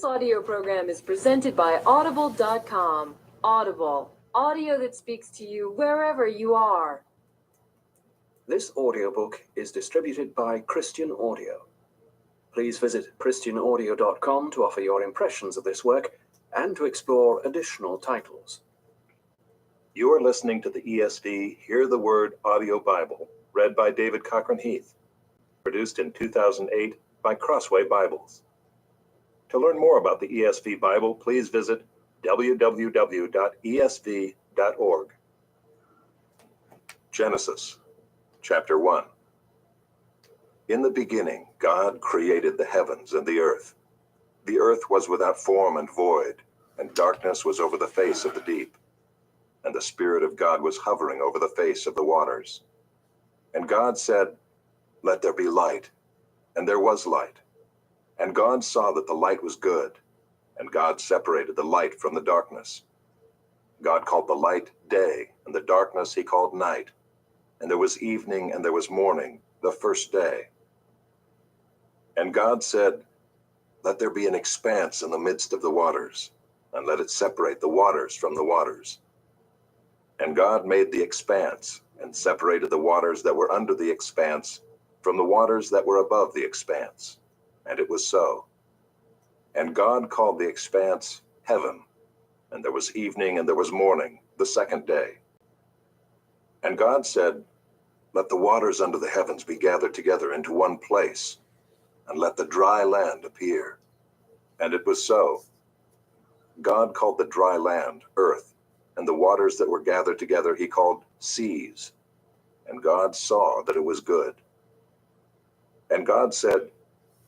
This audio program is presented by Audible.com. Audible, audio that speaks to you wherever you are. This audiobook is distributed by Christian Audio. Please visit christianaudio.com to offer your impressions of this work and to explore additional titles. You are listening to the ESV Hear the Word audio Bible, read by David Cochran Heath, produced in 2008 by Crossway Bibles. To learn more about the ESV Bible, please visit www.esv.org. Genesis, chapter 1. In the beginning, God created the heavens and the earth. The earth was without form and void, and darkness was over the face of the deep. And the Spirit of God was hovering over the face of the waters. And God said, "Let there be light." And there was light. And God saw that the light was good. And God separated the light from the darkness. God called the light day, and the darkness he called night. And there was evening and there was morning, the first day. And God said, "Let there be an expanse in the midst of the waters, and let it separate the waters from the waters." And God made the expanse, and separated the waters that were under the expanse from the waters that were above the expanse. And it was so. And God called the expanse heaven. And there was evening and there was morning, the second day. And God said, "Let the waters under the heavens be gathered together into one place, and let the dry land appear." And it was so. God called the dry land earth, and the waters that were gathered together he called seas. And God saw that it was good. And God said,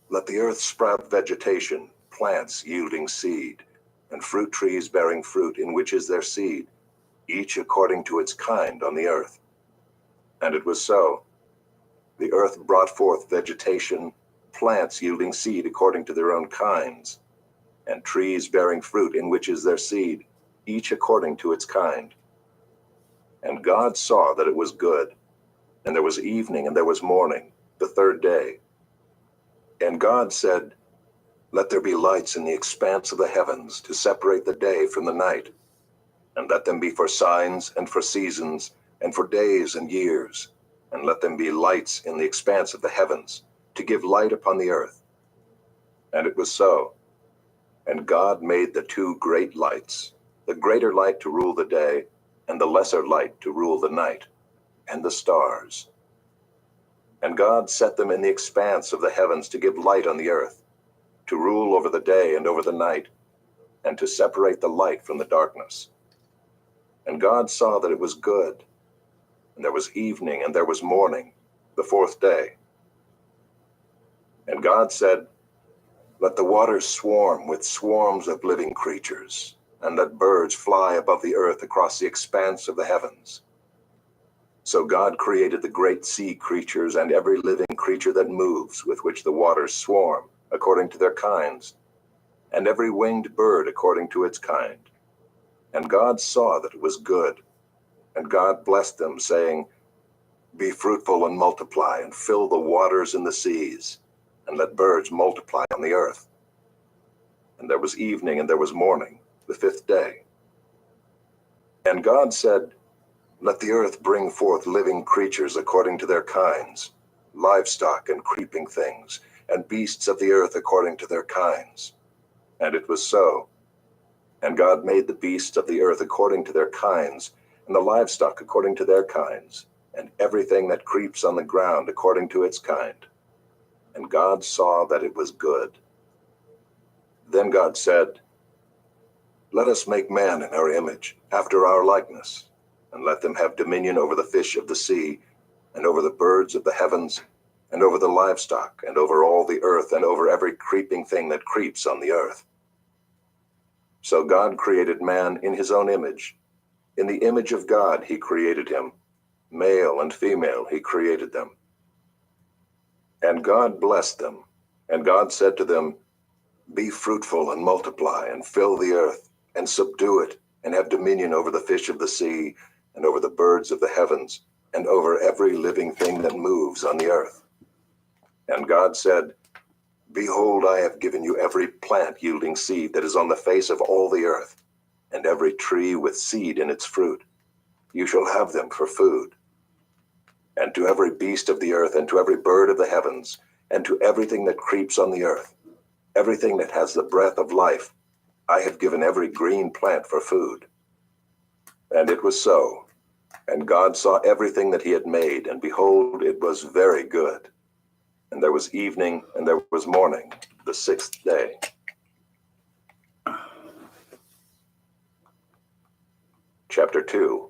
"Let the earth sprout vegetation, plants yielding seed, and fruit trees bearing fruit in which is their seed, each according to its kind on the earth." And it was so. The earth brought forth vegetation, plants yielding seed according to their own kinds, and trees bearing fruit in which is their seed, each according to its kind. And God saw that it was good. And there was evening and there was morning, the third day. And God said, "Let there be lights in the expanse of the heavens to separate the day from the night, and let them be for signs and for seasons and for days and years, and let them be lights in the expanse of the heavens to give light upon the earth." And it was so. And God made the two great lights, the greater light to rule the day, and the lesser light to rule the night, and the stars. And God set them in the expanse of the heavens to give light on the earth, to rule over the day and over the night, and to separate the light from the darkness. And God saw that it was good. And there was evening and there was morning, the fourth day. And God said, "Let the waters swarm with swarms of living creatures, and let birds fly above the earth across the expanse of the heavens." So God created the great sea creatures and every living creature that moves, with which the waters swarm, according to their kinds, and every winged bird according to its kind. And God saw that it was good. And God blessed them, saying, "Be fruitful and multiply, and fill the waters in the seas, and let birds multiply on the earth." And there was evening and there was morning, the fifth day. And God said, "Let the earth bring forth living creatures according to their kinds, livestock and creeping things, and beasts of the earth according to their kinds." And it was so. And God made the beasts of the earth according to their kinds, and the livestock according to their kinds, and everything that creeps on the ground according to its kind. And God saw that it was good. Then God said, "Let us make man in our image, after our likeness, and let them have dominion over the fish of the sea, and over the birds of the heavens, and over the livestock, and over all the earth, and over every creeping thing that creeps on the earth." So God created man in his own image. In the image of God he created him. Male and female he created them. And God blessed them. And God said to them, "Be fruitful and multiply, and fill the earth, and subdue it, and have dominion over the fish of the sea, and over the birds of the heavens, and over every living thing that moves on the earth." And God said, Behold, I have given you every plant yielding seed that is on the face of all the earth, and every tree with seed in its fruit. You shall have them for food. And to every beast of the earth, and to every bird of the heavens, and to everything that creeps on the earth, everything that has the breath of life, I have given every green plant for food. And it was so. And God saw everything that he had made, and behold, it was very good. And there was evening, and there was morning, the sixth day. Chapter 2.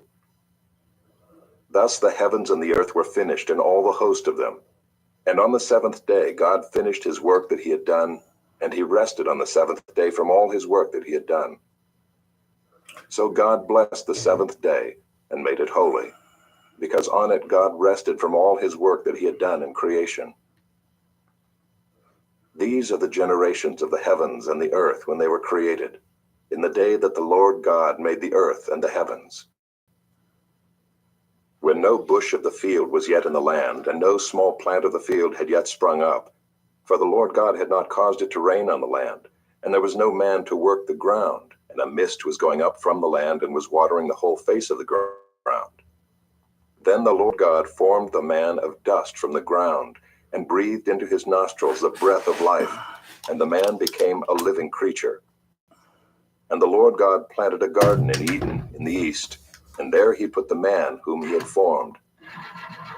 Thus the heavens and the earth were finished, and all the host of them. And on the seventh day God finished his work that he had done, and he rested on the seventh day from all his work that he had done. So God blessed the seventh day, and made it holy, because on it God rested from all his work that he had done in creation. These are the generations of the heavens and the earth when they were created, in the day that the Lord God made the earth and the heavens. When no bush of the field was yet in the land, and no small plant of the field had yet sprung up, for the Lord God had not caused it to rain on the land, and there was no man to work the ground, and a mist was going up from the land and was watering the whole face of the ground. Then the Lord God formed the man of dust from the ground, and breathed into his nostrils the breath of life, and the man became a living creature. And the Lord God planted a garden in Eden in the east, and there he put the man whom he had formed.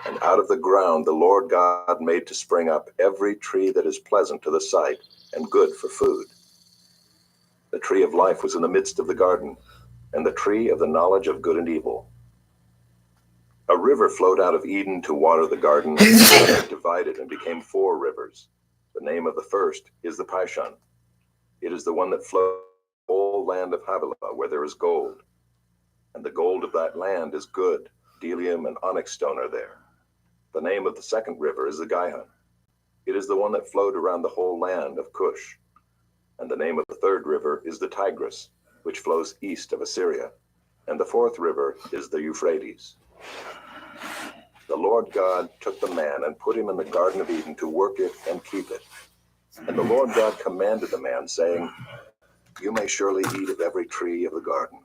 And out of the ground the Lord God made to spring up every tree that is pleasant to the sight, and good for food. The tree of life was in the midst of the garden, and the tree of the knowledge of good and evil. A river flowed out of Eden to water the garden, and it divided and became 4 rivers. The name of the first is the Pishon. It is the one that flows the whole land of Havilah, where there is gold. And the gold of that land is good. Bdellium and onyx stone are there. The name of the second river is the Gihon. It is the one that flowed around the whole land of Cush. And the name of the third river is the Tigris, which flows east of Assyria. And the fourth river is the Euphrates. The Lord God took the man and put him in the Garden of Eden to work it and keep it. And the Lord God commanded the man, saying, You may surely eat of every tree of the garden,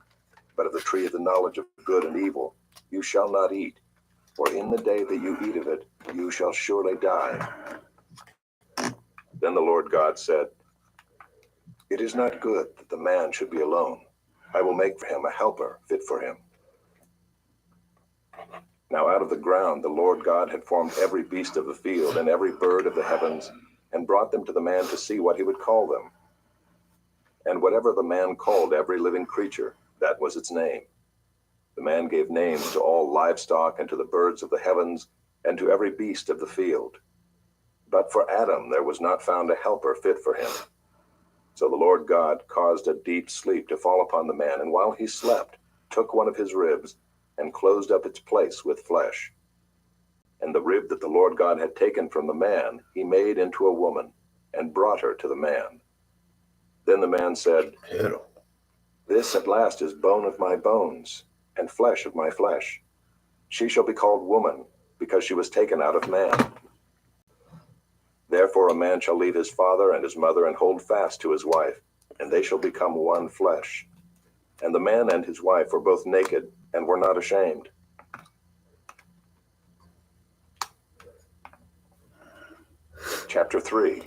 but of the tree of the knowledge of good and evil you shall not eat, for in the day that you eat of it you shall surely die. Then the Lord God said, It is not good that the man should be alone. I will make for him a helper fit for him. Now out of the ground the Lord God had formed every beast of the field and every bird of the heavens, and brought them to the man to see what he would call them. And whatever the man called every living creature, that was its name. The man gave names to all livestock, and to the birds of the heavens, and to every beast of the field. But for Adam there was not found a helper fit for him. So the Lord God caused a deep sleep to fall upon the man, and while he slept, took one of his ribs, and closed up its place with flesh. And the rib that the Lord God had taken from the man, he made into a woman, and brought her to the man. Then the man said, This at last is bone of my bones, and flesh of my flesh. She shall be called woman, because she was taken out of man. Therefore a man shall leave his father and his mother, and hold fast to his wife, and they shall become one flesh. And the man and his wife were both naked, and were not ashamed. Chapter 3.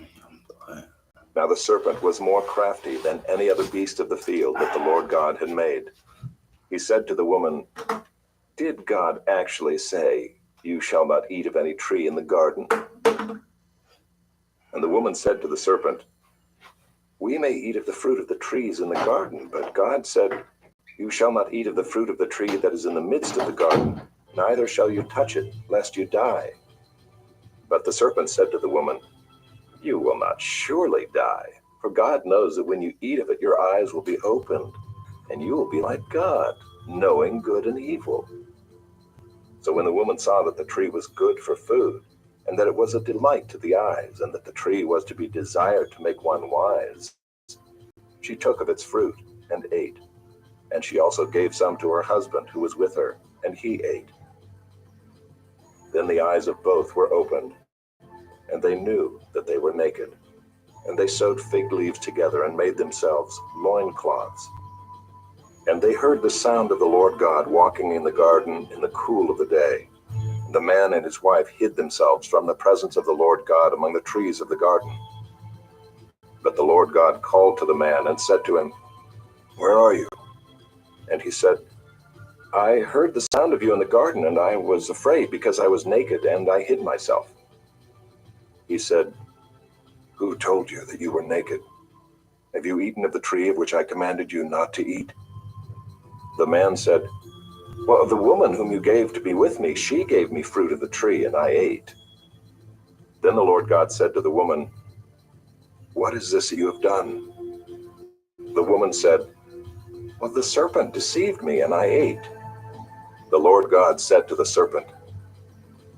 Now the serpent was more crafty than any other beast of the field that the Lord God had made. He said to the woman, Did God actually say, You shall not eat of any tree in the garden? And the woman said to the serpent, We may eat of the fruit of the trees in the garden, but God said, You shall not eat of the fruit of the tree that is in the midst of the garden, neither shall you touch it, lest you die. But the serpent said to the woman, You will not surely die, for God knows that when you eat of it, your eyes will be opened, and you will be like God, knowing good and evil. So when the woman saw that the tree was good for food, and that it was a delight to the eyes, and that the tree was to be desired to make one wise, she took of its fruit and ate. And she also gave some to her husband who was with her, and he ate. Then the eyes of both were opened, and they knew that they were naked. And they sewed fig leaves together and made themselves loincloths. And they heard the sound of the Lord God walking in the garden in the cool of the day. And the man and his wife hid themselves from the presence of the Lord God among the trees of the garden. But the Lord God called to the man and said to him, "Where are you?" And he said, "I heard the sound of you in the garden, and I was afraid because I was naked, and I hid myself." He said, "Who told you that you were naked? Have you eaten of the tree of which I commanded you not to eat?" The man said, "Well, the woman whom you gave to be with me, she gave me fruit of the tree, and I ate." Then the Lord God said to the woman, "What is this that you have done?" The woman said, "Well, the serpent deceived me, and I ate." The Lord God said to the serpent,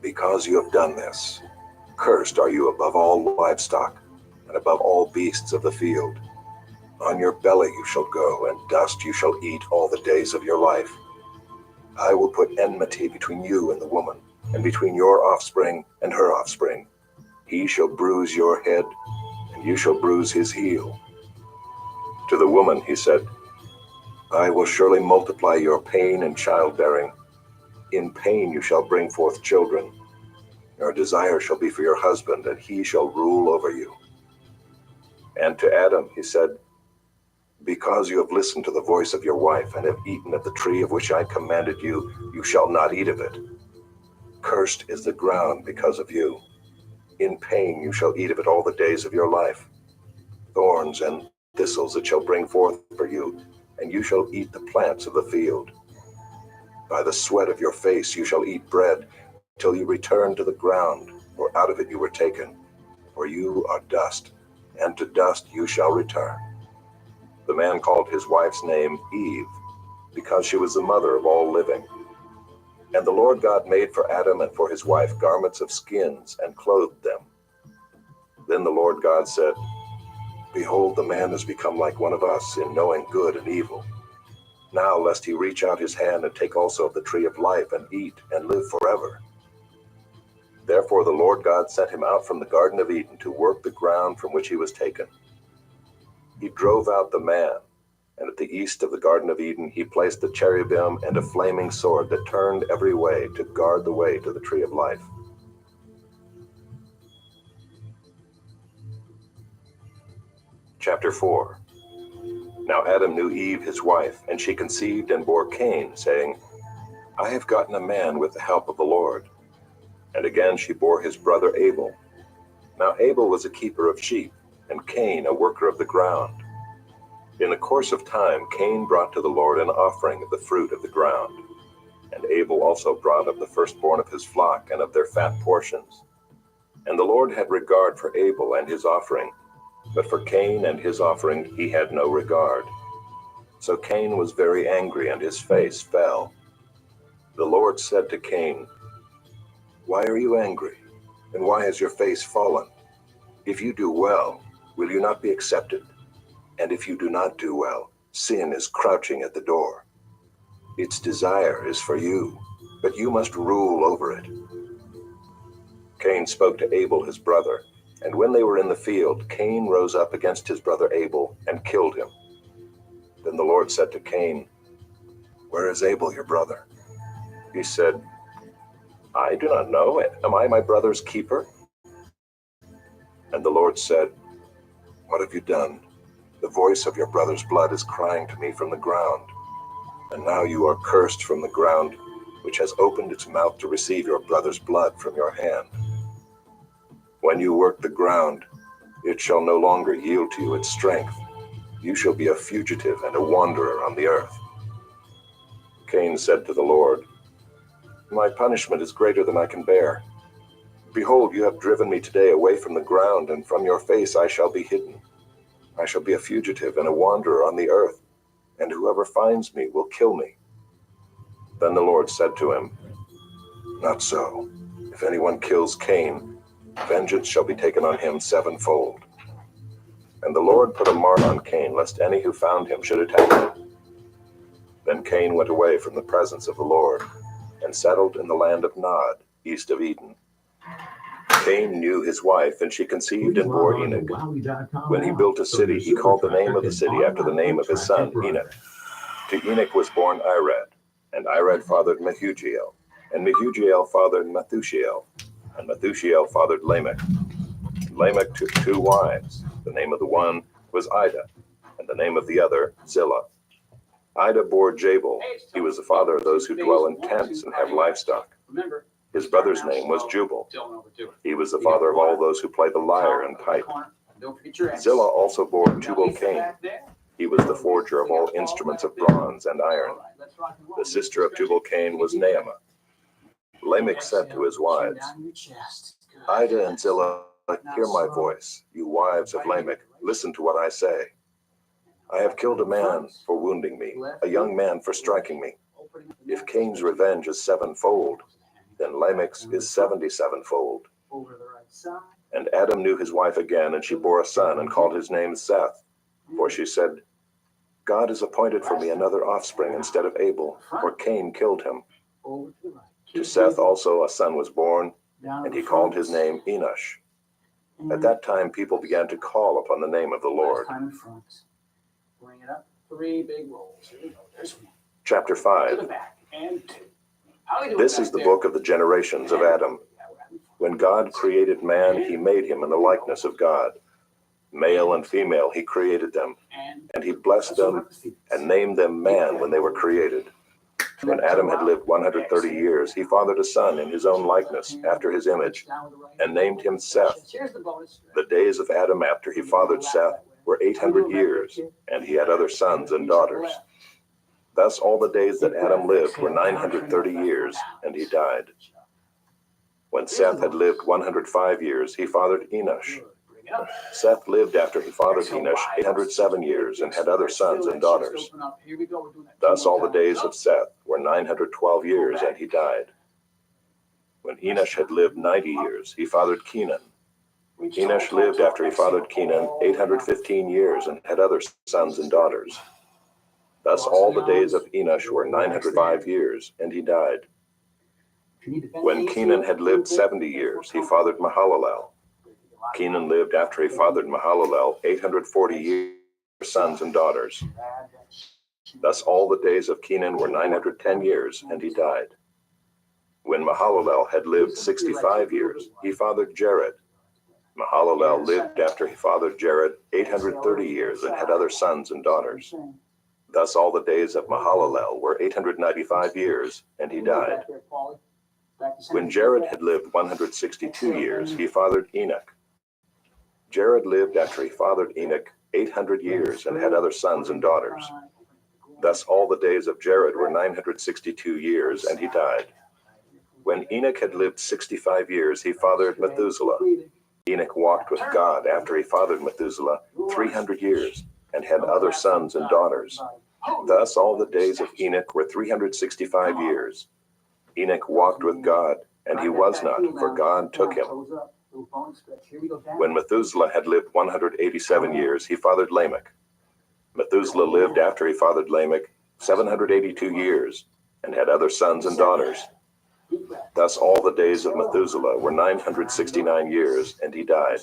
"Because you have done this, cursed are you above all livestock, and above all beasts of the field. On your belly you shall go, and dust you shall eat all the days of your life. I will put enmity between you and the woman, and between your offspring and her offspring. He shall bruise your head, and you shall bruise his heel." To the woman he said, "I will surely multiply your pain in childbearing. In pain you shall bring forth children. Your desire shall be for your husband, and he shall rule over you." And to Adam he said, "Because you have listened to the voice of your wife, and have eaten of the tree of which I commanded you, you shall not eat of it. Cursed is the ground because of you. In pain you shall eat of it all the days of your life. Thorns and thistles it shall bring forth for you, and you shall eat the plants of the field. By the sweat of your face you shall eat bread, till you return to the ground, for out of it you were taken. For you are dust, and to dust you shall return." The man called his wife's name Eve, because she was the mother of all living. And the Lord God made for Adam and for his wife garments of skins, and clothed them. Then the Lord God said, "Behold, the man has become like one of us in knowing good and evil. Now lest he reach out his hand and take also of the tree of life and eat and live forever." Therefore the Lord God sent him out from the Garden of Eden to work the ground from which he was taken. He drove out the man, and at the east of the Garden of Eden he placed the cherubim and a flaming sword that turned every way to guard the way to the tree of life. Chapter 4. Now Adam knew Eve his wife, and she conceived and bore Cain, saying, "I have gotten a man with the help of the Lord." And again she bore his brother Abel. Now Abel was a keeper of sheep, and Cain a worker of the ground. In the course of time Cain brought to the Lord an offering of the fruit of the ground. And Abel also brought of the firstborn of his flock and of their fat portions. And the Lord had regard for Abel and his offering, but for Cain and his offering he had no regard. So Cain was very angry, and his face fell. The Lord said to Cain, "Why are you angry? And why has your face fallen? If you do well, will you not be accepted? And if you do not do well, sin is crouching at the door. Its desire is for you, but you must rule over it." Cain spoke to Abel his brother, and when they were in the field, Cain rose up against his brother Abel and killed him. Then the Lord said to Cain, "Where is Abel your brother?" He said, "I do not know. Am I my brother's keeper?" And the Lord said, "What have you done? The voice of your brother's blood is crying to me from the ground. And now you are cursed from the ground, which has opened its mouth to receive your brother's blood from your hand. When you work the ground, it shall no longer yield to you its strength. You shall be a fugitive and a wanderer on the earth." Cain said to the Lord, "My punishment is greater than I can bear. Behold, you have driven me today away from the ground, and from your face I shall be hidden. I shall be a fugitive and a wanderer on the earth, and whoever finds me will kill me." Then the Lord said to him, "Not so. If anyone kills Cain, vengeance shall be taken on him sevenfold." And the Lord put a mark on Cain, lest any who found him should attack him. Then Cain went away from the presence of the Lord, and settled in the land of Nod, east of Eden. Cain knew his wife, and she conceived and bore Enoch. When he built a city, he called the name of the city after the name of his son, Enoch. To Enoch was born Irad, and Irad fathered Mehujael, and Mehujael fathered Methushael, and Methushael fathered Lamech. Lamech took 2 wives. The name of the one was Ida, and the name of the other Zillah. Ida bore Jabal. He was the father of those who dwell in tents and have livestock. His brother's name was Jubal. He was the father of all those who play the lyre and pipe. Zillah also bore Tubal-Cain. He was the forger of all instruments of bronze and iron. The sister of Tubal-Cain was Naamah. Lamech said to his wives, Ida and Zillah, hear my voice, you wives of Lamech, listen to what I say. I have killed a man for wounding me, a young man for striking me. If Cain's revenge is 7-fold, then Lamech's is 77-fold. And Adam knew his wife again, and she bore a son and called his name Seth. For she said, God has appointed for me another offspring instead of Abel, for Cain killed him. To Seth also a son was born, and he called his name Enosh. At that time people began to call upon the name of the Lord. Bring it up. 3 big rolls. Here we go. There's 1. Chapter To 5. the back. And 2. This is the book of the generations of Adam. When God created man, he made him in the likeness of God. Male and female he created them, and he blessed them and named them man when they were created. When Adam had lived 130 years, he fathered a son in his own likeness, after his image, and named him Seth. The days of Adam after he fathered Seth were 800 years, and he had other sons and daughters. Thus all the days that Adam lived were 930 years, and he died. When Seth had lived 105 years, he fathered Enosh. Seth lived after he fathered Enosh 807 years, and had other sons and daughters. Thus all the days of Seth were 912 years, and he died. When Enosh had lived 90 years, he fathered Kenan. Enosh lived after he fathered Kenan 815 years, and had other sons and daughters. Thus all the days of Enosh were 905 years, and he died. When Kenan had lived 70 years, he fathered Mahalalel. Kenan lived after he fathered Mahalalel 840 years, sons and daughters. Thus all the days of Kenan were 910 years, and he died. When Mahalalel had lived 65 years, he fathered Jared. Mahalalel lived after he fathered Jared 830 years, and had other sons and daughters. Thus all the days of Mahalalel were 895 years, and he died. When Jared had lived 162 years, he fathered Enoch. Jared lived after he fathered Enoch 800 years, and had other sons and daughters. Thus all the days of Jared were 962 years, and he died. When Enoch had lived 65 years, he fathered Methuselah. Enoch walked with God after he fathered Methuselah 300 years, and had other sons and daughters. Thus all the days of Enoch were 365 years. Enoch walked with God, and he was not, for God took him. When Methuselah had lived 187 years, he fathered Lamech. Methuselah lived after he fathered Lamech 782 years, and had other sons and daughters. Thus all the days of Methuselah were 969 years, and he died.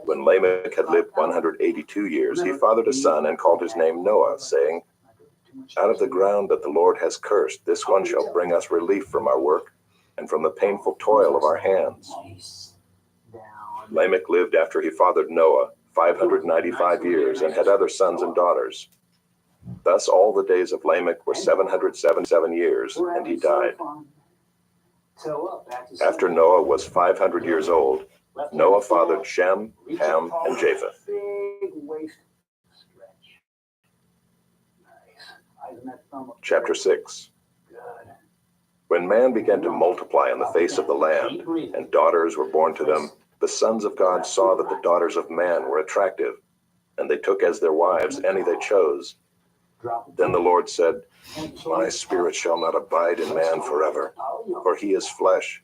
When Lamech had lived 182 years, he fathered a son and called his name Noah, saying, Out of the ground that the Lord has cursed, this one shall bring us relief from our work, and from the painful toil of our hands. Lamech lived after he fathered Noah 595 years, and had other sons and daughters. Thus all the days of Lamech were 777 years, and he died. After Noah was 500 years old, Noah fathered Shem, Ham, and Japheth. Chapter 6. When man began to multiply on the face of the land, and daughters were born to them, the sons of God saw that the daughters of man were attractive, and they took as their wives any they chose. Then the Lord said, My spirit shall not abide in man forever, for he is flesh.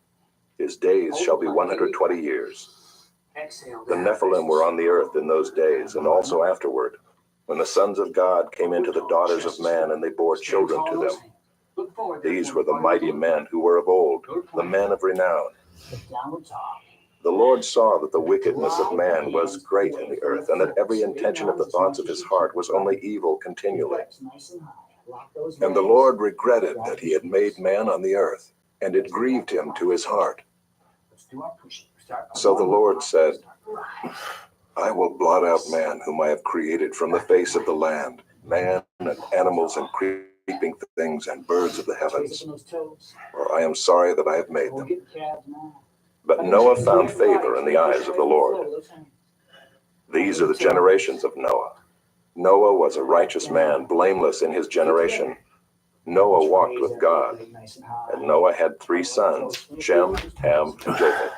His days shall be 120 years. The Nephilim were on the earth in those days, and also afterward, when the sons of God came into the daughters of man, and they bore children to them. These were the mighty men who were of old, the men of renown. The downward dog. The Lord saw that the wickedness of man was great in the earth, and that every intention of the thoughts of his heart was only evil continually. And the Lord regretted that he had made man on the earth, and it grieved him to his heart. So the Lord said, I will blot out man whom I have created from the face of the land, man and animals and creeping things and birds of the heavens, for I am sorry that I have made them. But Noah found favor in the eyes of the Lord. These are the generations of Noah. Noah was a righteous man, blameless in his generation. Noah walked with God, and Noah had 3 sons, Shem, Ham, and Japheth.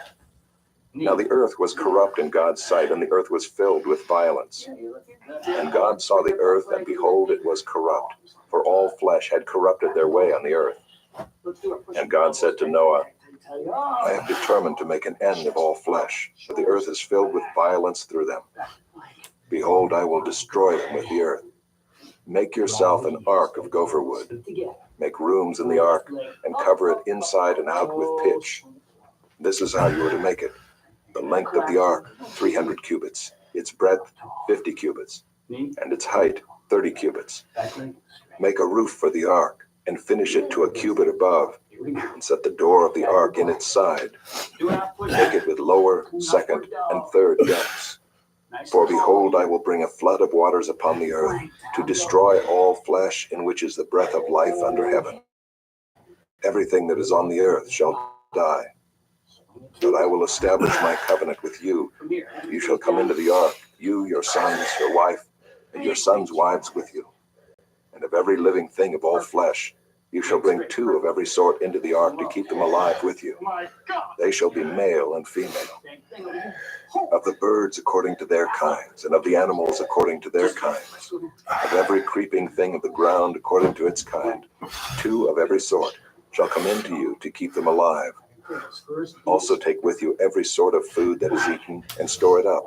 Now the earth was corrupt in God's sight, and the earth was filled with violence. And God saw the earth, and behold, it was corrupt, for all flesh had corrupted their way on the earth. And God said to Noah, I have determined to make an end of all flesh, for the earth is filled with violence through them. Behold, I will destroy them with the earth. Make yourself an ark of gopher wood. Make rooms in the ark, and cover it inside and out with pitch. This is how you are to make it. The length of the ark, 300 cubits. Its breadth, 50 cubits. And its height, 30 cubits. Make a roof for the ark, and finish it to a cubit above, and set the door of the ark in its side. Make it with lower, second, and third depths. For behold, I will bring a flood of waters upon the earth, to destroy all flesh in which is the breath of life under heaven. Everything that is on the earth shall die. But I will establish my covenant with you. You shall come into the ark, you, your sons, your wife, and your sons' wives with you. And of every living thing of all flesh, you shall bring 2 of every sort into the ark to keep them alive with you. They shall be male and female. Of the birds according to their kinds, and of the animals according to their kinds. Of every creeping thing of the ground according to its kind, 2 of every sort shall come into you to keep them alive. Also take with you every sort of food that is eaten, and store it up.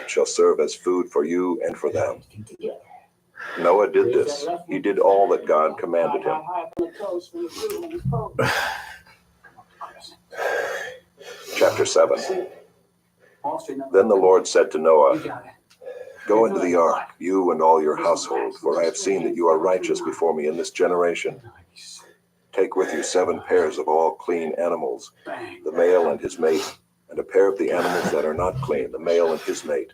It shall serve as food for you and for them. Noah did this. He did all that God commanded him. Chapter 7. Then the Lord said to Noah, Go into the ark, you and all your household, for I have seen that you are righteous before me in this generation. Take with you 7 pairs of all clean animals, the male and his mate, and a pair of the animals that are not clean, the male and his mate,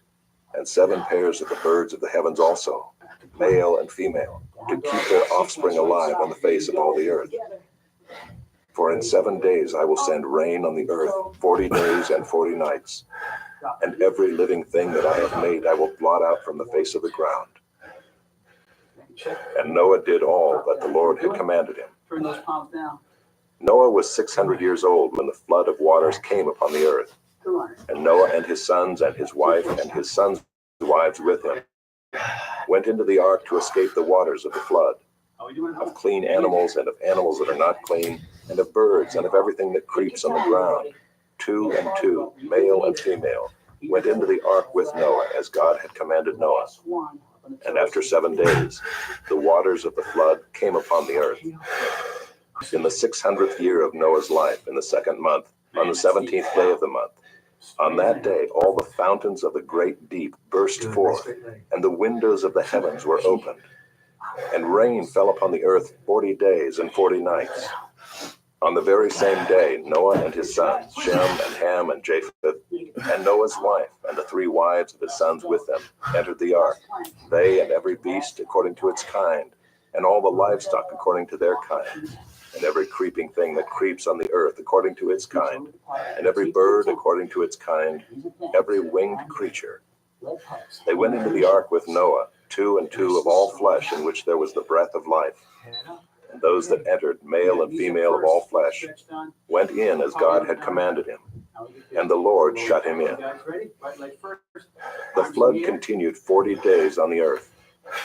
and 7 pairs of the birds of the heavens also, male and female, to keep their offspring alive on the face of all the earth. For in 7 days I will send rain on the earth, 40 days and 40 nights, and every living thing that I have made I will blot out from the face of the ground. And Noah did all that the Lord had commanded him. Turn those palms down. Noah was 600 years old when the flood of waters came upon the earth. And Noah and his sons and his wife and his sons' wives with him went into the ark to escape the waters of the flood, of clean animals and of animals that are not clean, and of birds and of everything that creeps on the ground. 2 and 2, male and female, went into the ark with Noah as God had commanded Noah. And after 7 days, the waters of the flood came upon the earth. In the 600th year of Noah's life, in the 2nd month, on the 17th day of the month, on that day all the fountains of the great deep burst forth, and the windows of the heavens were opened. And rain fell upon the earth 40 days and 40 nights. On the very same day, Noah and his sons, Shem and Ham and Japheth, and Noah's wife, and the 3 wives of his sons with them, entered the ark, they and every beast according to its kind, and all the livestock according to their kind, and every creeping thing that creeps on the earth according to its kind, and every bird according to its kind, every winged creature. They went into the ark with Noah, 2 and 2 of all flesh in which there was the breath of life. And those that entered, male and female of all flesh, went in as God had commanded him, and the Lord shut him in. The flood continued 40 days on the earth.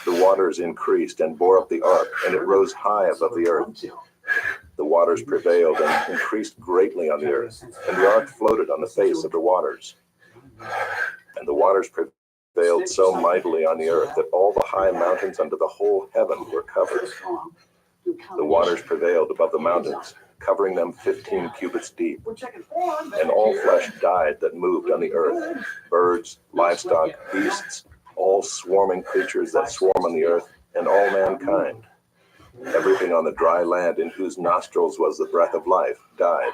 The waters increased and bore up the ark, and it rose high above the earth. The waters prevailed and increased greatly on the earth, and the ark floated on the face of the waters. And the waters prevailed so mightily on the earth that all the high mountains under the whole heaven were covered. The waters prevailed above the mountains, covering them 15 cubits deep. We're checking form. And all flesh died that moved on the earth, birds, livestock, beasts, all swarming creatures that swarm on the earth, and all mankind. Everything on the dry land in whose nostrils was the breath of life died.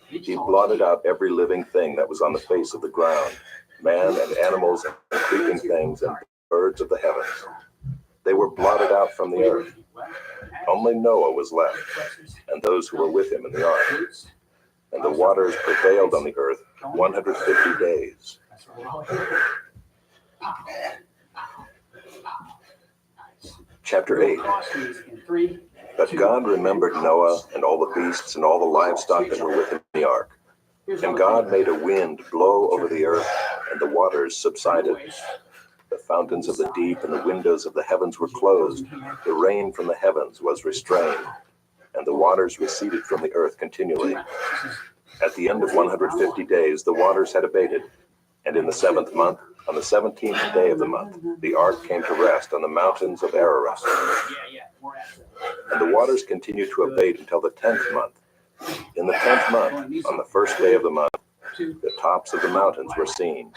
He blotted out every living thing that was on the face of the ground, man and animals and creeping things and birds of the heavens. They were blotted out from the earth. Only Noah was left, and those who were with him in the ark. And the waters prevailed on the earth 150 days. Chapter 8. But God remembered Noah and all the beasts and all the livestock that were with him in the ark. And God made a wind blow over the earth, and the waters subsided. The fountains of the deep and the windows of the heavens were closed. The rain from the heavens was restrained, and the waters receded from the earth continually. At the end of 150 days, the waters had abated. And in the 7th month, on the 17th day of the month, the ark came to rest on the mountains of Ararat. And the waters continued to abate until the 10th month. In the 10th month, on the 1st day of the month, the tops of the mountains were seen.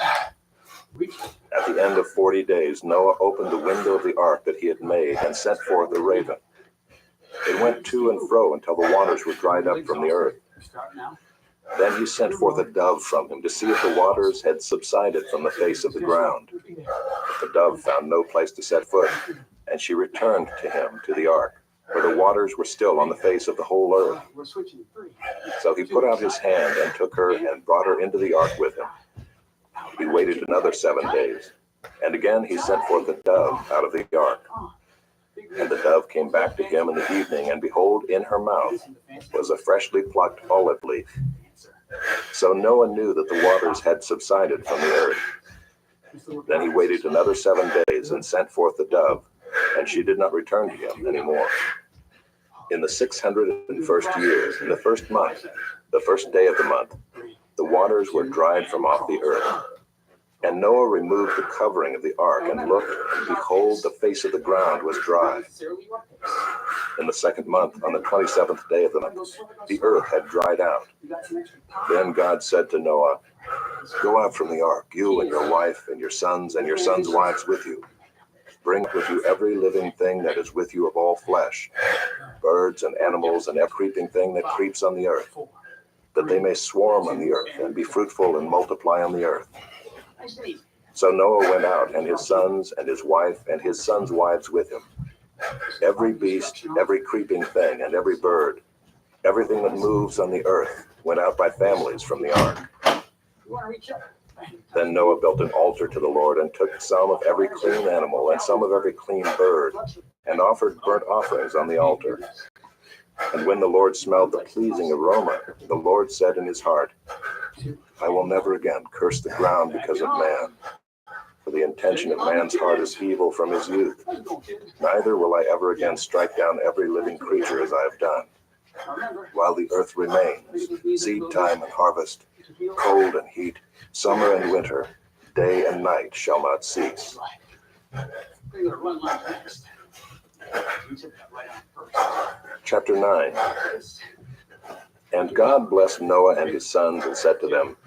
At the end of 40 days, Noah opened the window of the ark that he had made and sent forth a raven. It went to and fro until the waters were dried up from the earth. Then he sent forth a dove from him to see if the waters had subsided from the face of the ground. But the dove found no place to set foot, and she returned to him to the ark, where the waters were still on the face of the whole earth. So he put out his hand and took her and brought her into the ark with him. He waited another 7 days, and again he sent forth a dove out of the ark. And the dove came back to him in the evening, and behold, in her mouth was a freshly plucked olive leaf. So Noah knew that the waters had subsided from the earth. Then he waited another 7 days and sent forth the dove, and she did not return to him any more. In the 601st year, in the 1st month, the 1st day of the month, the waters were dried from off the earth. And Noah removed the covering of the ark and looked, and behold, the face of the ground was dry. In the 2nd month, on the 27th day of the month, the earth had dried out. Then God said to Noah, "Go out from the ark, you and your wife and your sons wives with you. Bring with you every living thing that is with you of all flesh, birds and animals and every creeping thing that creeps on the earth, that they may swarm on the earth and be fruitful and multiply on the earth." So Noah went out, and his sons and his wife and his sons' wives with him. Every beast, every creeping thing, and every bird, everything that moves on the earth, went out by families from the ark. Then Noah built an altar to the Lord, and took some of every clean animal and some of every clean bird, and offered burnt offerings on the altar. And when the Lord smelled the pleasing aroma, the Lord said in his heart, "I will never again curse the ground because of man. For the intention of man's heart is evil from his youth. Neither will I ever again strike down every living creature as I have done. While the earth remains, seed time and harvest, cold and heat, summer and winter, day and night shall not cease." Chapter 9. And God blessed Noah and his sons and said to them,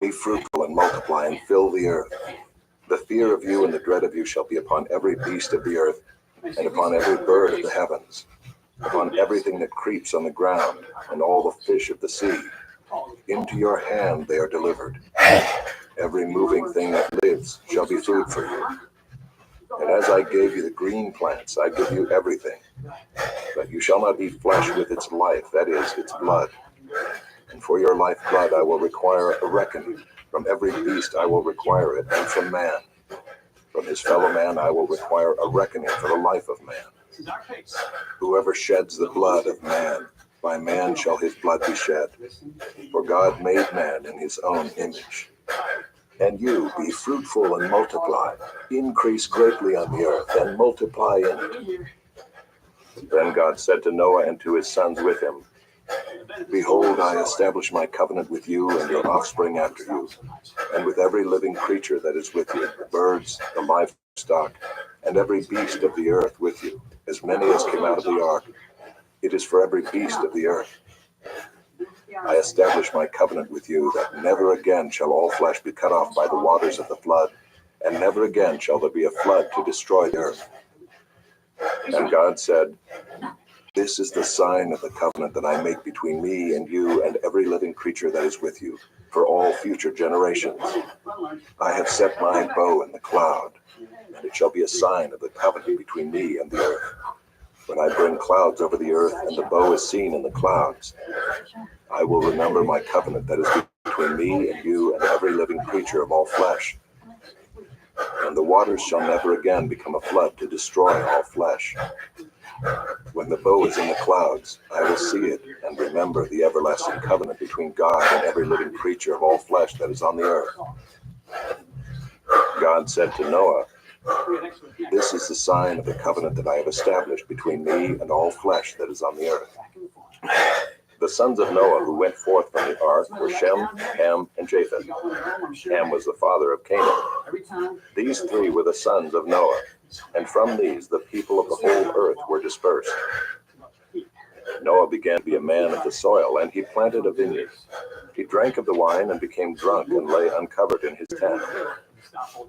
"Be fruitful and multiply and fill the earth. The fear of you and the dread of you shall be upon every beast of the earth, and upon every bird of the heavens, upon everything that creeps on the ground, and all the fish of the sea. Into your hand they are delivered. Every moving thing that lives shall be food for you. And as I gave you the green plants, I give you everything. But you shall not eat flesh with its life, that is, its blood. And for your lifeblood I will require a reckoning. From every beast I will require it, and from man. From his fellow man I will require a reckoning for the life of man. Whoever sheds the blood of man, by man shall his blood be shed. For God made man in his own image. And you, be fruitful and multiply, increase greatly on the earth, and multiply in it." Then God said to Noah and to his sons with him, "Behold, I establish my covenant with you and your offspring after you, and with every living creature that is with you, the birds, the livestock, and every beast of the earth with you, as many as came out of the ark. It is for every beast of the earth. I establish my covenant with you that never again shall all flesh be cut off by the waters of the flood, and never again shall there be a flood to destroy the earth. And God said, this is the sign of the covenant that I make between me and you and every living creature that is with you for all future generations. I have set my bow in the cloud, and it shall be a sign of the covenant between me and the earth. When I bring clouds over the earth and the bow is seen in the clouds, I will remember my covenant that is between me and you and every living creature of all flesh. And the waters shall never again become a flood to destroy all flesh. When the bow is in the clouds, I will see it and remember the everlasting covenant between God and every living creature of all flesh that is on the earth. God said to Noah, this is the sign of the covenant that I have established between me and all flesh that is on the earth. The sons of Noah who went forth from the ark were Shem, Ham, and Japheth. Ham was the father of Canaan. These three were the sons of Noah, and from these the people of the whole earth were dispersed. Noah began to be a man of the soil, and he planted a vineyard. He drank of the wine and became drunk and lay uncovered in his tent.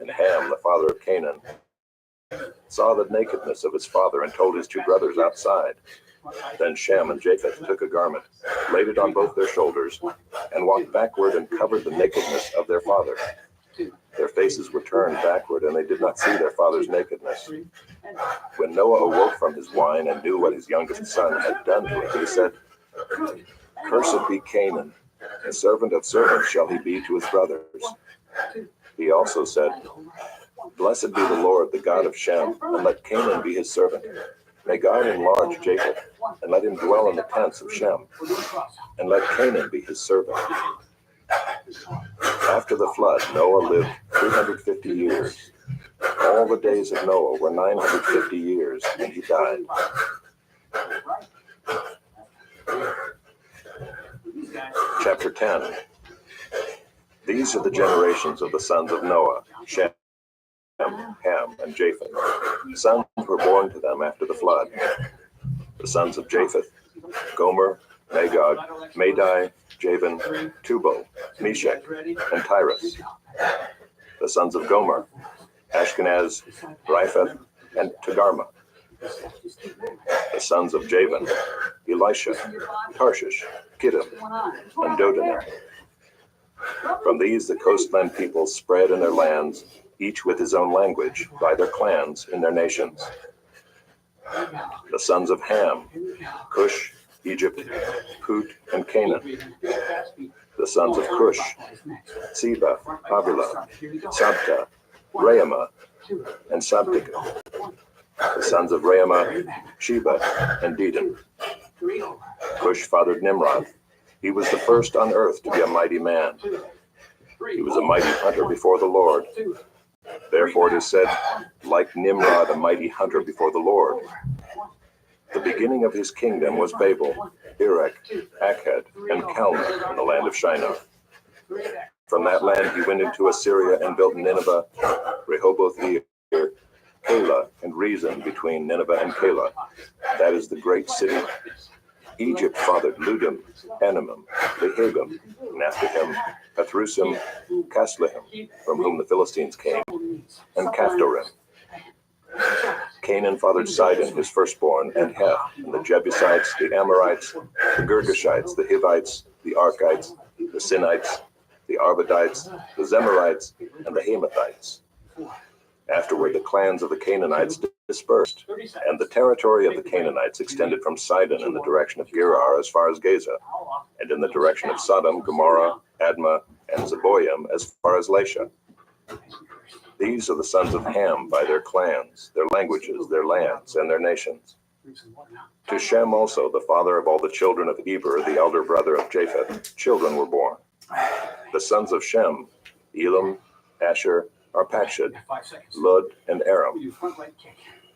And Ham, the father of Canaan, saw the nakedness of his father and told his two brothers outside. Then Shem and Japheth took a garment, laid it on both their shoulders, and walked backward and covered the nakedness of their father. Their faces were turned backward, and they did not see their father's nakedness. When Noah awoke from his wine and knew what his youngest son had done to him, he said, cursed be Canaan, a servant of servants shall he be to his brothers. He also said, blessed be the Lord, the God of Shem, and let Canaan be his servant. May God enlarge Japheth, and let him dwell in the tents of Shem, and let Canaan be his servant. After the flood, Noah lived 350 years. All the days of Noah were 950 years, and he died. Chapter 10. These are the generations of the sons of Noah, Shem, Ham, and Japheth. Sons were born to them after the flood. The sons of Japheth, Gomer, Magog, Madai, Javan, Tubal, Meshech, and Tyrus. The sons of Gomer, Ashkenaz, Riphath, and Togarmah. The sons of Javan, Elisha, Tarshish, Kittim, and Dodanim. From these the coastland peoples spread in their lands, each with his own language, by their clans in their nations. The sons of Ham, Cush, Egypt, Put, and Canaan. The sons of Cush, Seba, Havilah, Sabta, Raamah, and Sabteka. The sons of Raamah, Sheba, and Dedan. Cush fathered Nimrod. He was the first on earth to be a mighty man. He was a mighty hunter before the Lord. Therefore it is said, like Nimrod, a mighty hunter before the Lord. The beginning of his kingdom was Babel, Erech, Akkad, and Calneh in the land of Shinar. From that land he went into Assyria and built Nineveh, Rehoboth-ir, Calah, and Rezin between Nineveh and Calah. That is the great city. Egypt fathered Ludim, Anamim, Lehabim, and after him Pathrusim, Casluhim, from whom the Philistines came, and Caphtorim. Canaan fathered Sidon, his firstborn, and Heth, and the Jebusites, the Amorites, the Girgashites, the Hivites, the Arkites, the Sinites, the Arvadites, the Zemarites, and the Hamathites. Afterward, the clans of the Canaanites dispersed, and the territory of the Canaanites extended from Sidon in the direction of Gerar as far as Gaza, and in the direction of Sodom, Gomorrah, Admah, and Zeboim as far as Lasha. These are the sons of Ham by their clans, their languages, their lands, and their nations. To Shem also, the father of all the children of Eber, the elder brother of Japheth, children were born. The sons of Shem, Elam, Asher, Arpachshad, Lud, and Aram.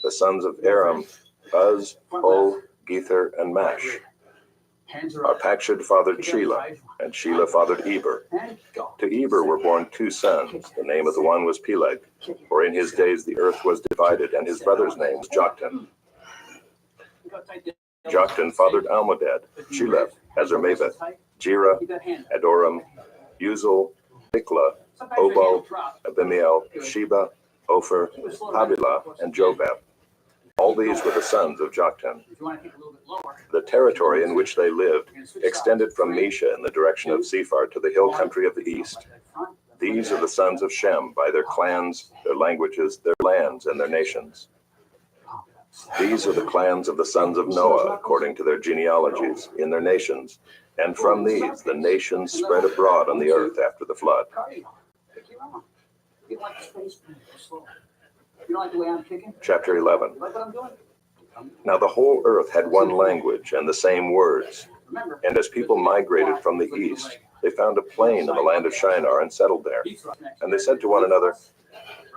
The sons of Aram, Uz, Ol, Gether, and Mash. Arpachshad fathered Shelah, and Shelah fathered Eber. To Eber were born two sons. The name of the one was Peleg, for in his days the earth was divided, and his brother's name was Joktan. Joktan fathered Almodad, Sheleph, Hazarmaveth, Jira, Adoram, Uzal, Dikla, Obal, Abimiel, Sheba, Ophir, Havilah, and Jobab. All these were the sons of Joktan. The territory in which they lived extended from Mesha in the direction of Sephar to the hill country of the east. These are the sons of Shem by their clans, their languages, their lands, and their nations. These are the clans of the sons of Noah according to their genealogies, in their nations. And from these the nations spread abroad on the earth after the flood. Chapter 11. Now the whole earth had one language and the same words. And as people migrated from the east, they found a plain in the land of Shinar and settled there. And they said to one another,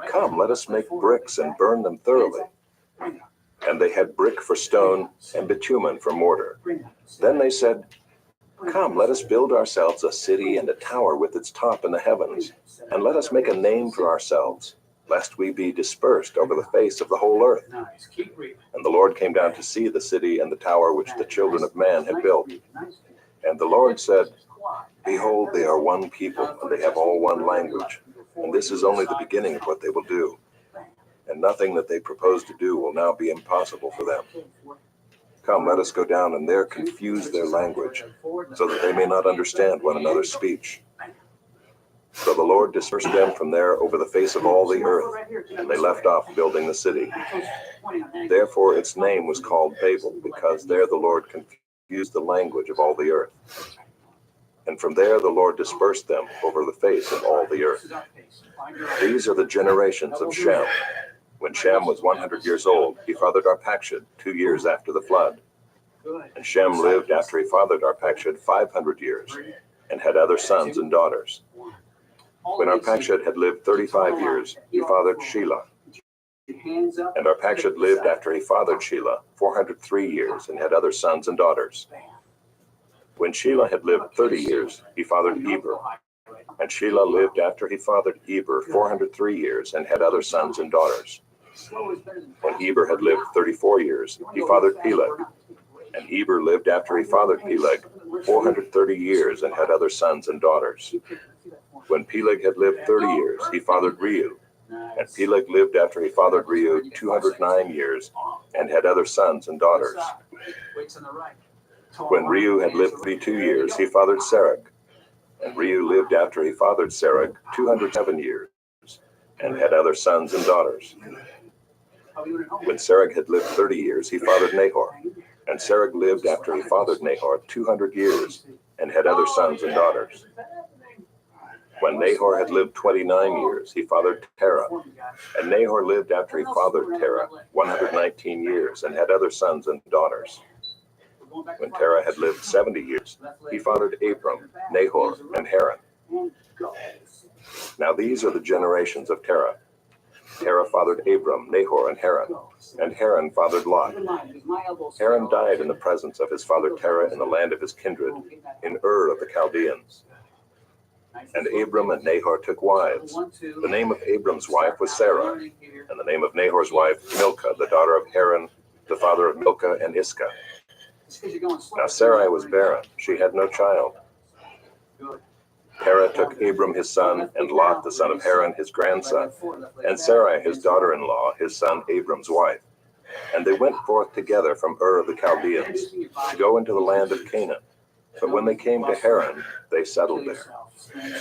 "Come, let us make bricks and burn them thoroughly." And they had brick for stone and bitumen for mortar. Then they said, "Come, let us build ourselves a city and a tower with its top in the heavens, and let us make a name for ourselves, lest we be dispersed over the face of the whole earth." And the Lord came down to see the city and the tower which the children of man had built. And the Lord said, "Behold, they are one people, and they have all one language. And this is only the beginning of what they will do. And nothing that they propose to do will now be impossible for them. Come, let us go down and there confuse their language, so that they may not understand one another's speech." So the Lord dispersed them from there over the face of all the earth, and they left off building the city. Therefore its name was called Babel, because there the Lord confused the language of all the earth. And from there the Lord dispersed them over the face of all the earth. These are the generations of Shem. When Shem was 100 years old, he fathered Arpachshad 2 years after the flood. And Shem lived after he fathered Arpachshad 500 years, and had other sons and daughters. When Arpachshad had lived 35 years, he fathered Shelah. And Arpachshad lived after he fathered Shelah 403 years, and had other sons and daughters. When Shelah had lived 30 years, he fathered Eber. And Shelah lived after he fathered Eber 403 years, and had other sons and daughters. When Eber had lived 34 years, he fathered Peleg. And Eber lived after he fathered Peleg 430 years, and had other sons and daughters. When Peleg had lived 30 years, he fathered Reu. And Peleg lived after he fathered Reu 209 years, and had other sons and daughters. When Reu had lived 32 years, he fathered Serug. And Reu lived after he fathered Serug 207 years, and had other sons and daughters. When Serug had lived 30 years, he fathered Nahor. And Serug lived after he fathered Nahor 200 years, and had other sons and daughters. When Nahor had lived 29 years, he fathered Terah. And Nahor lived after he fathered Terah 119 years, and had other sons and daughters. When Terah had lived 70 years, he fathered Abram, Nahor, and Haran. Now these are the generations of Terah. Terah fathered Abram, Nahor, and Haran fathered Lot. Haran died in the presence of his father Terah in the land of his kindred, in Ur of the Chaldeans. And Abram and Nahor took wives. The name of Abram's wife was Sarah, and the name of Nahor's wife Milcah, the daughter of Haran, the father of Milcah and Iscah. Now Sarai was barren, she had no child. Terah took Abram his son, and Lot the son of Haran his grandson, and Sarai his daughter-in-law, his son Abram's wife. And they went forth together from Ur of the Chaldeans, to go into the land of Canaan. But when they came to Haran, they settled there.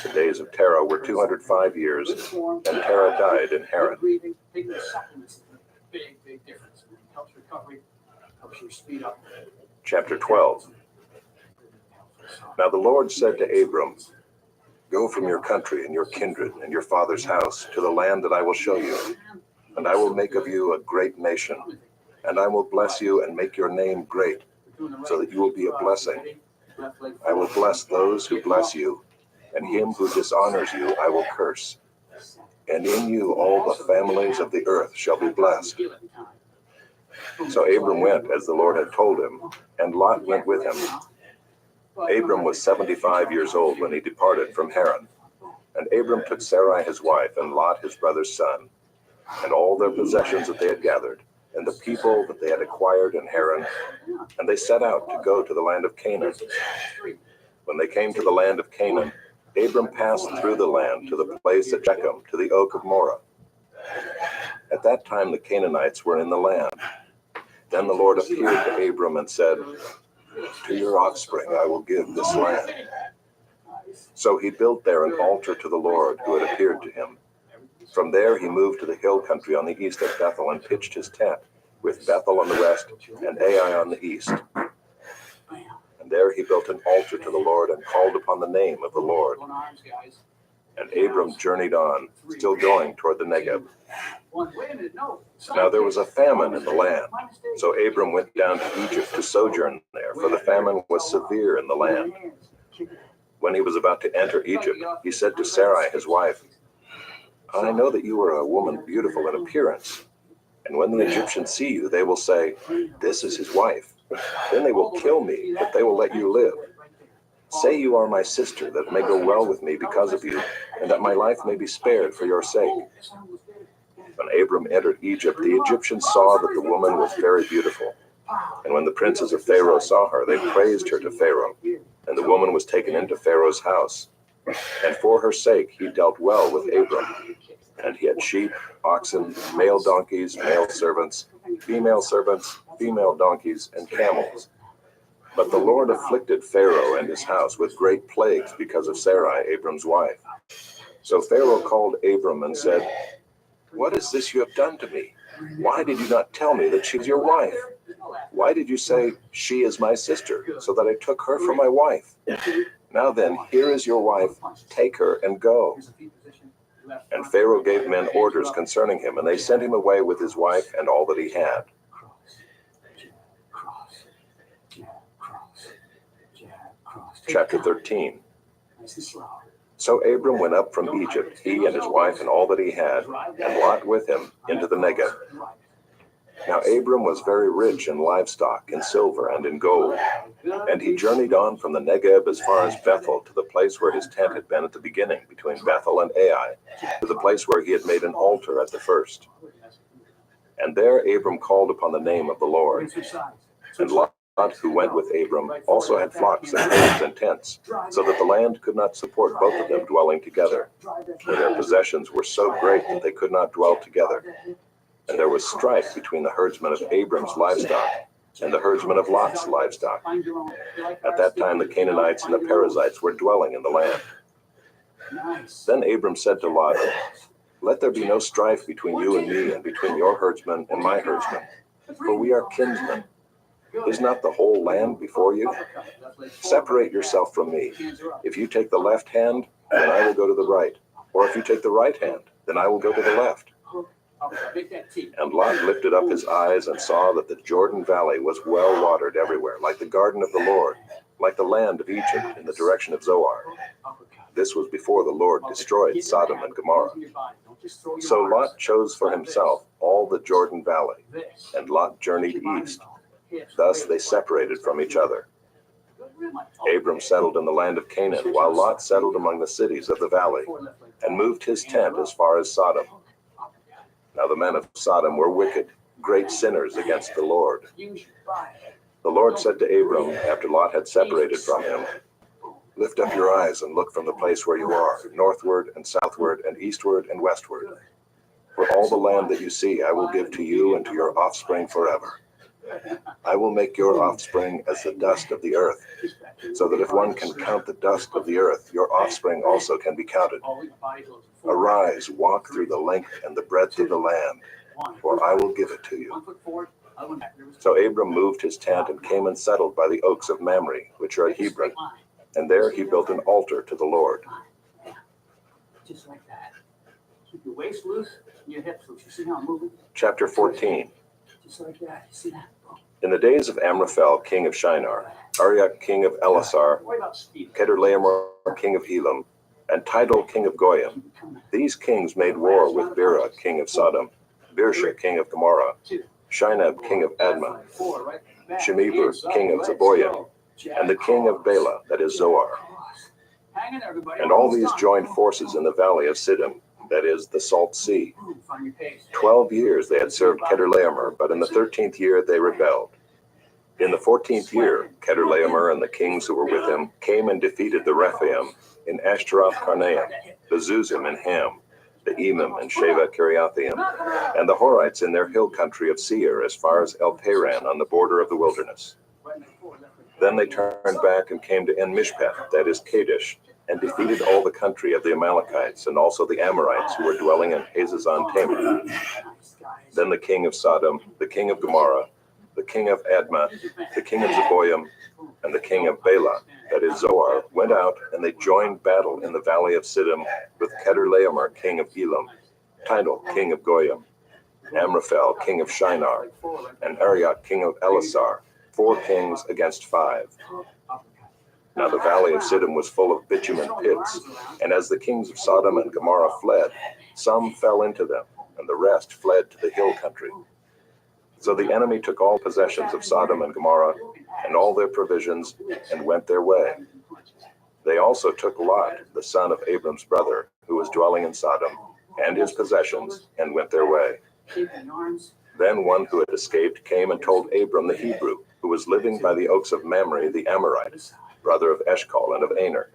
The days of Terah were 205 years, and Terah died in Haran. Chapter 12. Now the Lord said to Abram, "Go from your country and your kindred and your father's house to the land that I will show you, and I will make of you a great nation, and I will bless you and make your name great, so that you will be a blessing. I will bless those who bless you, and him who dishonors you I will curse. And in you all the families of the earth shall be blessed." So Abram went as the Lord had told him, and Lot went with him. Abram was 75 years old when he departed from Haran. And Abram took Sarai his wife, and Lot his brother's son, and all their possessions that they had gathered, and the people that they had acquired in Haran, and they set out to go to the land of Canaan. When they came to the land of Canaan, Abram passed through the land to the place at Shechem, to the oak of Moreh. At that time the Canaanites were in the land. Then the Lord appeared to Abram and said, "To your offspring I will give this land." So he built there an altar to the Lord who had appeared to him. From there he moved to the hill country on the east of Bethel and pitched his tent, with Bethel on the west and Ai on the east. And there he built an altar to the Lord and called upon the name of the Lord. And Abram journeyed on, still going toward the Negeb. Now there was a famine in the land, so Abram went down to Egypt to sojourn there, for the famine was severe in the land. When he was about to enter Egypt, he said to Sarai his wife, "I know that you are a woman beautiful in appearance, and when the Egyptians see you, they will say, 'This is his wife.' Then they will kill me, but they will let you live. Say you are my sister, that it may go well with me because of you, and that my life may be spared for your sake." When Abram entered Egypt, the Egyptians saw that the woman was very beautiful. And when the princes of Pharaoh saw her, they praised her to Pharaoh, and the woman was taken into Pharaoh's house. And for her sake he dealt well with Abram. And he had sheep, oxen, male donkeys, male servants, female donkeys, and camels. But the Lord afflicted Pharaoh and his house with great plagues because of Sarai, Abram's wife. So Pharaoh called Abram and said, "What is this you have done to me? Why did you not tell me that she is your wife? Why did you say, 'She is my sister,' so that I took her for my wife? Now then, here is your wife, take her and go." And Pharaoh gave men orders concerning him, and they sent him away with his wife and all that he had. Chapter 13. So Abram went up from Egypt, he and his wife and all that he had, and Lot with him, into the Negeb. Now Abram was very rich in livestock, in silver, and in gold. And he journeyed on from the Negeb as far as Bethel, to the place where his tent had been at the beginning, between Bethel and Ai, to the place where he had made an altar at the first. And there Abram called upon the name of the Lord. And Lot, who went with Abram, also had flocks and herds and tents, so that the land could not support both of them dwelling together, for their possessions were so great that they could not dwell together. And there was strife between the herdsmen of Abram's livestock and the herdsmen of Lot's livestock. At that time the Canaanites and the Perizzites were dwelling in the land. Then Abram said to Lot, "Let there be no strife between you and me, and between your herdsmen and my herdsmen, for we are kinsmen. Is not the whole land before you? Separate yourself from me. If you take the left hand, then I will go to the right. Or if you take the right hand, then I will go to the left." And Lot lifted up his eyes and saw that the Jordan Valley was well watered everywhere, like the garden of the Lord, like the land of Egypt in the direction of Zoar. This was before the Lord destroyed Sodom and Gomorrah. So Lot chose for himself all the Jordan Valley, and Lot journeyed east. Thus they separated from each other. Abram settled in the land of Canaan, while Lot settled among the cities of the valley, and moved his tent as far as Sodom. Now the men of Sodom were wicked, great sinners against the Lord. The Lord said to Abram, after Lot had separated from him, "Lift up your eyes and look from the place where you are, northward and southward and eastward and westward. For all the land that you see I will give to you and to your offspring forever. I will make your offspring as the dust of the earth, so that if one can count the dust of the earth, your offspring also can be counted. Arise, walk through the length and the breadth of the land, for I will give it to you." So Abram moved his tent and came and settled by the oaks of Mamre, which are at Hebron, and there he built an altar to the Lord. Just like that. Keep your waist loose and your hips loose. You see how I'm moving? Chapter 14. Just like that. You see that? In the days of Amraphel, king of Shinar, Arioch, king of Elasar, Worry about speed. Kedorlaomer, king of Elam, and Tidal, king of Goyim, these kings made war with Bera, king of Sodom, Birsha, king of Gomorrah, Shinab, king of Admah, Shemeber, king of Zeboyim, and the king of Bela, that is Zoar. And all these joined forces in the valley of Siddim, that is, the Salt Sea. Boom, find your pace. 12 years they had served Chedorlaomer, but in the 13th year they rebelled. In the 14th year, Chedorlaomer and the kings who were with him came and defeated the Rephaim in Ashtaroth Karnaim, the Zuzim in Ham, the Emim and Sheva Kiriathaim, and the Horites in their hill country of Seir as far as El Paran on the border of the wilderness. Then they turned back and came to En Mishpeth, that is Kadesh, and defeated all the country of the Amalekites and also the Amorites who were dwelling in Hazazon Tamar. Then the king of Sodom, the king of Gomorrah, the king of Admah, the king of Zeboim, and the king of Bela, that is Zoar, went out, and they joined battle in the valley of Siddim with Chedorlaomer, king of Elam, Tidal, king of Goyim, Amraphel, king of Shinar, and Arioch, king of Elasar, 4 kings against 5. Now the valley of Siddim was full of bitumen pits, and as the kings of Sodom and Gomorrah fled, some fell into them, and the rest fled to the hill country. So the enemy took all possessions of Sodom and Gomorrah and all their provisions and went their way. They also took Lot, the son of Abram's brother, who was dwelling in Sodom, and his possessions, and went their way. Then one who had escaped came and told Abram the Hebrew, who was living by the oaks of Mamre the Amorite, brother of Eshcol and of Aner.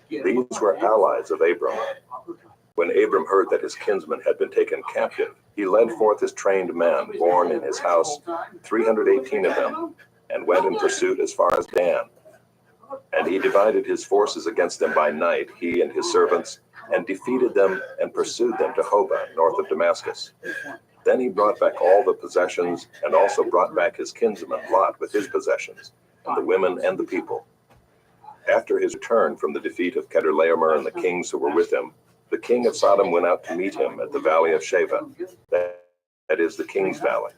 These were allies of Abram. When Abram heard that his kinsman had been taken captive, he led forth his trained men, born in his house, 318 of them, and went in pursuit as far as Dan. And he divided his forces against them by night, he and his servants, and defeated them and pursued them to Hobah, north of Damascus. Then he brought back all the possessions, and also brought back his kinsman Lot with his possessions, and the women and the people. After his return from the defeat of Chedorlaomer and the kings who were with him, the king of Sodom went out to meet him at the valley of Sheva, that is the king's valley.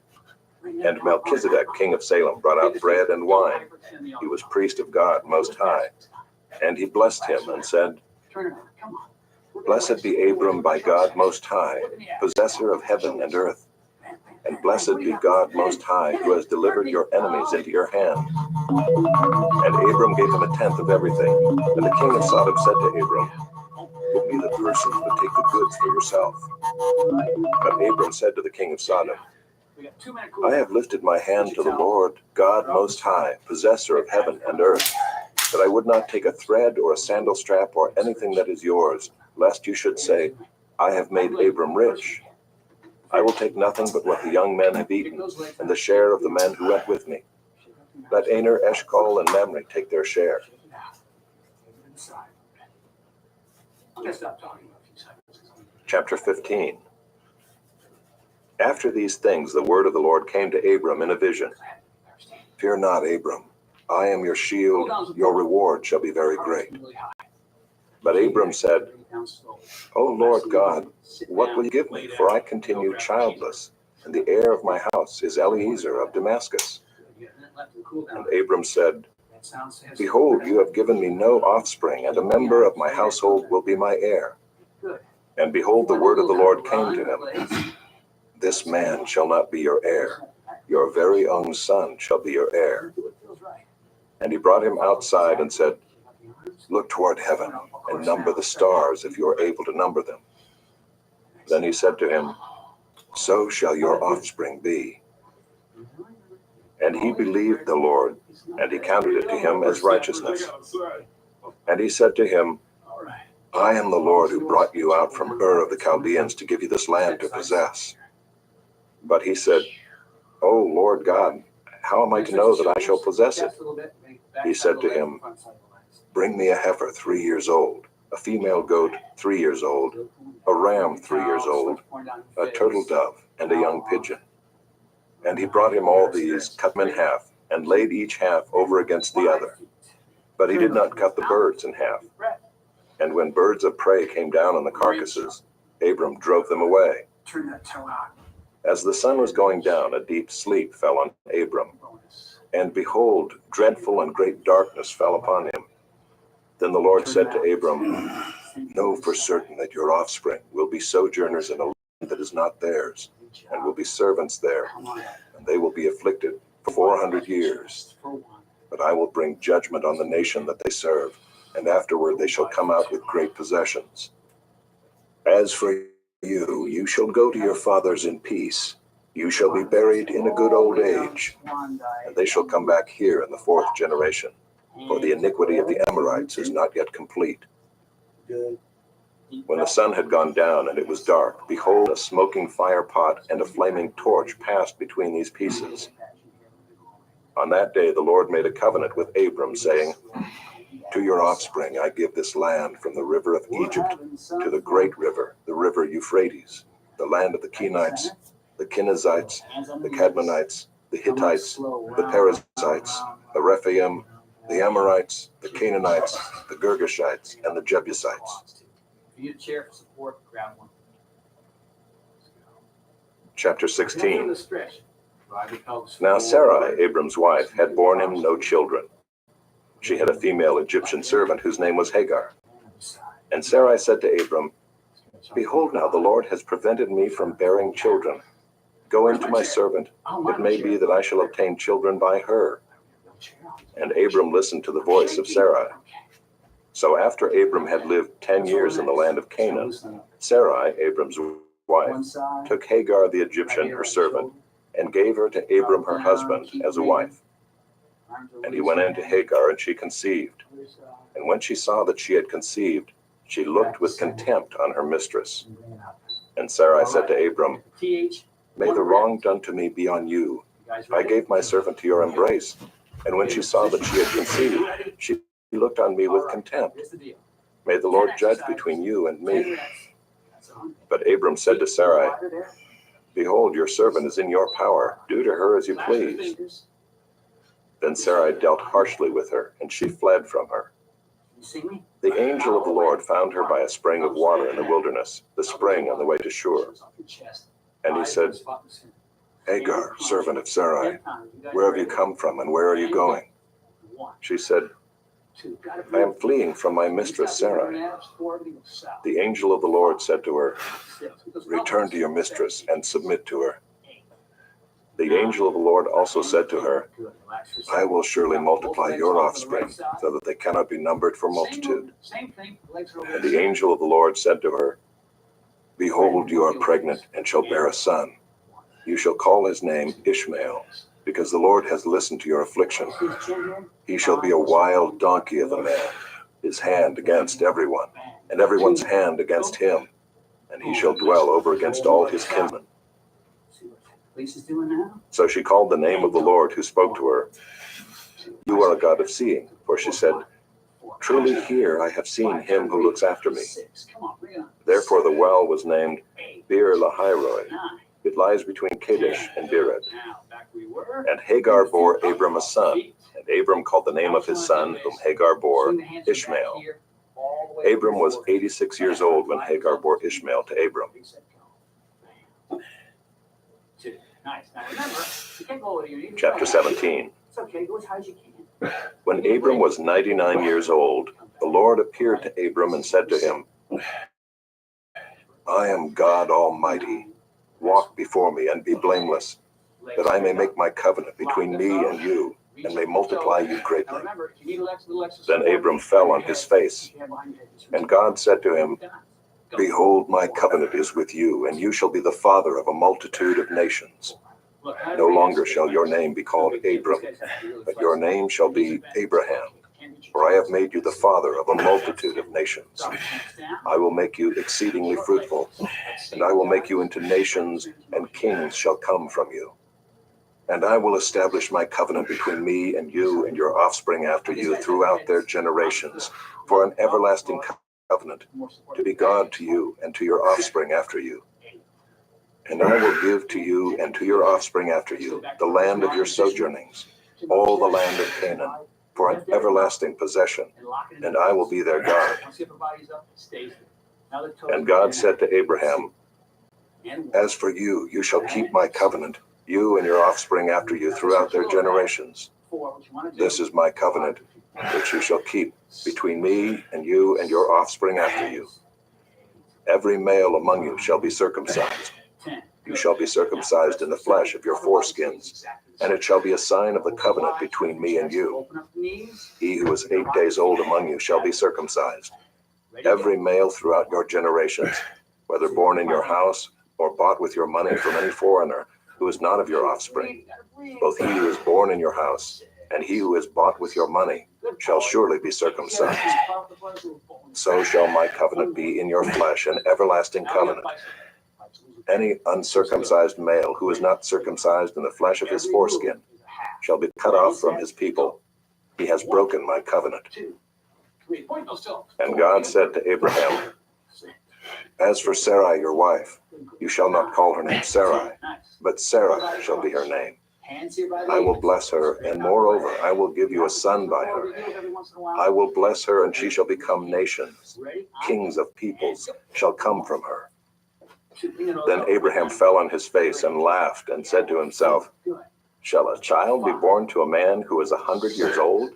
And Melchizedek, king of Salem, brought out bread and wine. He was priest of God Most High. And he blessed him and said, Blessed be Abram by God Most High, possessor of heaven and earth. And blessed be God Most High, who has delivered your enemies into your hand. And Abram gave him 1/10 of everything. And the king of Sodom said to Abram, Give me the persons, but take the goods for yourself. But Abram said to the king of Sodom, I have lifted my hand to the Lord, God Most High, possessor of heaven and earth, that I would not take a thread or a sandal strap or anything that is yours, lest you should say, I have made Abram rich. I will take nothing but what the young men have eaten, and the share of the men who went with me. Let Aner, Eshcol, and Mamre take their share. Chapter 15. After these things, the word of the Lord came to Abram in a vision. Fear not, Abram. I am your shield. Your reward shall be very great. But Abram said, O Lord God, what will you give me? For I continue childless, and the heir of my house is Eliezer of Damascus. And Abram said, Behold, you have given me no offspring, and a member of my household will be my heir. And behold, the word of the Lord came to him. This man shall not be your heir. Your very own son shall be your heir. And he brought him outside and said, Look toward heaven and number the stars if you are able to number them. Then he said to him, So shall your offspring be. And he believed the Lord, and he counted it to him as righteousness. And he said to him, I am the Lord who brought you out from Ur of the Chaldeans to give you this land to possess. But he said, O Lord God, how am I to know that I shall possess it? He said to him, Bring me a heifer 3 years old, a female goat 3 years old, a ram 3 years old, a turtle dove, and a young pigeon. And he brought him all these, cut them in half, and laid each half over against the other. But he did not cut the birds in half. And when birds of prey came down on the carcasses, Abram drove them away. As the sun was going down, a deep sleep fell on Abram. And behold, dreadful and great darkness fell upon him. Then the Lord said to Abram, Know for certain that your offspring will be sojourners in a land that is not theirs, and will be servants there, and they will be afflicted for 400 years. But I will bring judgment on the nation that they serve, and afterward they shall come out with great possessions. As for you, you shall go to your fathers in peace. You shall be buried in a good old age, and they shall come back here in the fourth generation. For the iniquity of the Amorites is not yet complete. When the sun had gone down and it was dark, behold, a smoking fire pot and a flaming torch passed between these pieces. On that day the Lord made a covenant with Abram, saying, To your offspring I give this land from the river of Egypt to the great river, the river Euphrates, the land of the Kenites, the Kenizzites, the Cadmonites, the Hittites, the Perizzites, the Rephaim, the Amorites, the Canaanites, the Girgashites, and the Jebusites. If you need a chair for support, grab one. Chapter 16. Now Now Sarai, Abram's wife, had borne him no children. She had a female Egyptian servant whose name was Hagar. And Sarai said to Abram, Behold, now the Lord has prevented me from bearing children. Go in to my servant. It may be that I shall obtain children by her. And Abram listened to the voice of Sarai. So after Abram had lived 10 years in the land of Canaan, Sarai, Abram's wife, took Hagar the Egyptian, her servant, and gave her to Abram her husband as a wife. And he went in to Hagar, and she conceived. And when she saw that she had conceived, she looked with contempt on her mistress. And Sarai said to Abram, May the wrong done to me be on you. I gave my servant to your embrace. And when she saw that she had conceived, she looked on me with contempt. May the Lord judge between you and me. But Abram said to Sarai, Behold, your servant is in your power. Do to her as you please. Then Sarai dealt harshly with her, and she fled from her. The angel of the Lord found her by a spring of water in the wilderness, the spring on the way to Shur. And he said, Hagar, servant of Sarai, where have you come from, and where are you going? She said, I am fleeing from my mistress Sarai. The angel of the Lord said to her, Return to your mistress and submit to her. The angel of the Lord also said to her, I will surely multiply your offspring, so that they cannot be numbered for multitude. And the angel of the Lord said to her, Behold, you are pregnant and shall bear a son. You shall call his name Ishmael, because the Lord has listened to your affliction. He shall be a wild donkey of a man, his hand against everyone, and everyone's hand against him, and he shall dwell over against all his kinsmen. So she called the name of the Lord who spoke to her, You are a God of seeing, for she said, Truly here I have seen him who looks after me. Therefore the well was named Beer Lahairoi. It lies between Kadesh and Bered. And Hagar bore Abram a son, and Abram called the name of his son, whom Hagar bore, Ishmael. Abram was 86 years old when Hagar bore Ishmael to Abram. Chapter 17. When Abram was 99 years old, the Lord appeared to Abram and said to him, I am God Almighty. Walk before me and be blameless, that I may make my covenant between me and you, and may multiply you greatly. Then Abram fell on his face, and God said to him, Behold, my covenant is with you, and you shall be the father of a multitude of nations. No longer shall your name be called Abram, but your name shall be Abraham, for I have made you the father of a multitude of nations. I will make you exceedingly fruitful, and I will make you into nations, and kings shall come from you. And I will establish my covenant between me and you and your offspring after you throughout their generations, for an everlasting covenant, to be God to you and to your offspring after you. And I will give to you and to your offspring after you the land of your sojournings, all the land of Canaan, for an everlasting possession, and I will be their God. And God said to Abraham, As for you, you shall keep my covenant, you and your offspring after you throughout their generations. This is my covenant, which you shall keep between me and you and your offspring after you. Every male among you shall be circumcised. You shall be circumcised in the flesh of your foreskins, and it shall be a sign of the covenant between me and you. He who is 8 days old among you shall be circumcised. Every male throughout your generations, whether born in your house or bought with your money from any foreigner who is not of your offspring. Both he who is born in your house and he who is bought with your money shall surely be circumcised. So shall my covenant be in your flesh, an everlasting covenant. Any uncircumcised male who is not circumcised in the flesh of his foreskin shall be cut off from his people. He has broken my covenant. And God said to Abraham, as for Sarai your wife, you shall not call her name Sarai, but Sarah shall be her name. I will bless her, and moreover, I will give you a son by her. I will bless her, and she shall become nations. Kings of peoples shall come from her. Then Abraham fell on his face and laughed and said to himself, shall a child be born to a man who is 100 years old?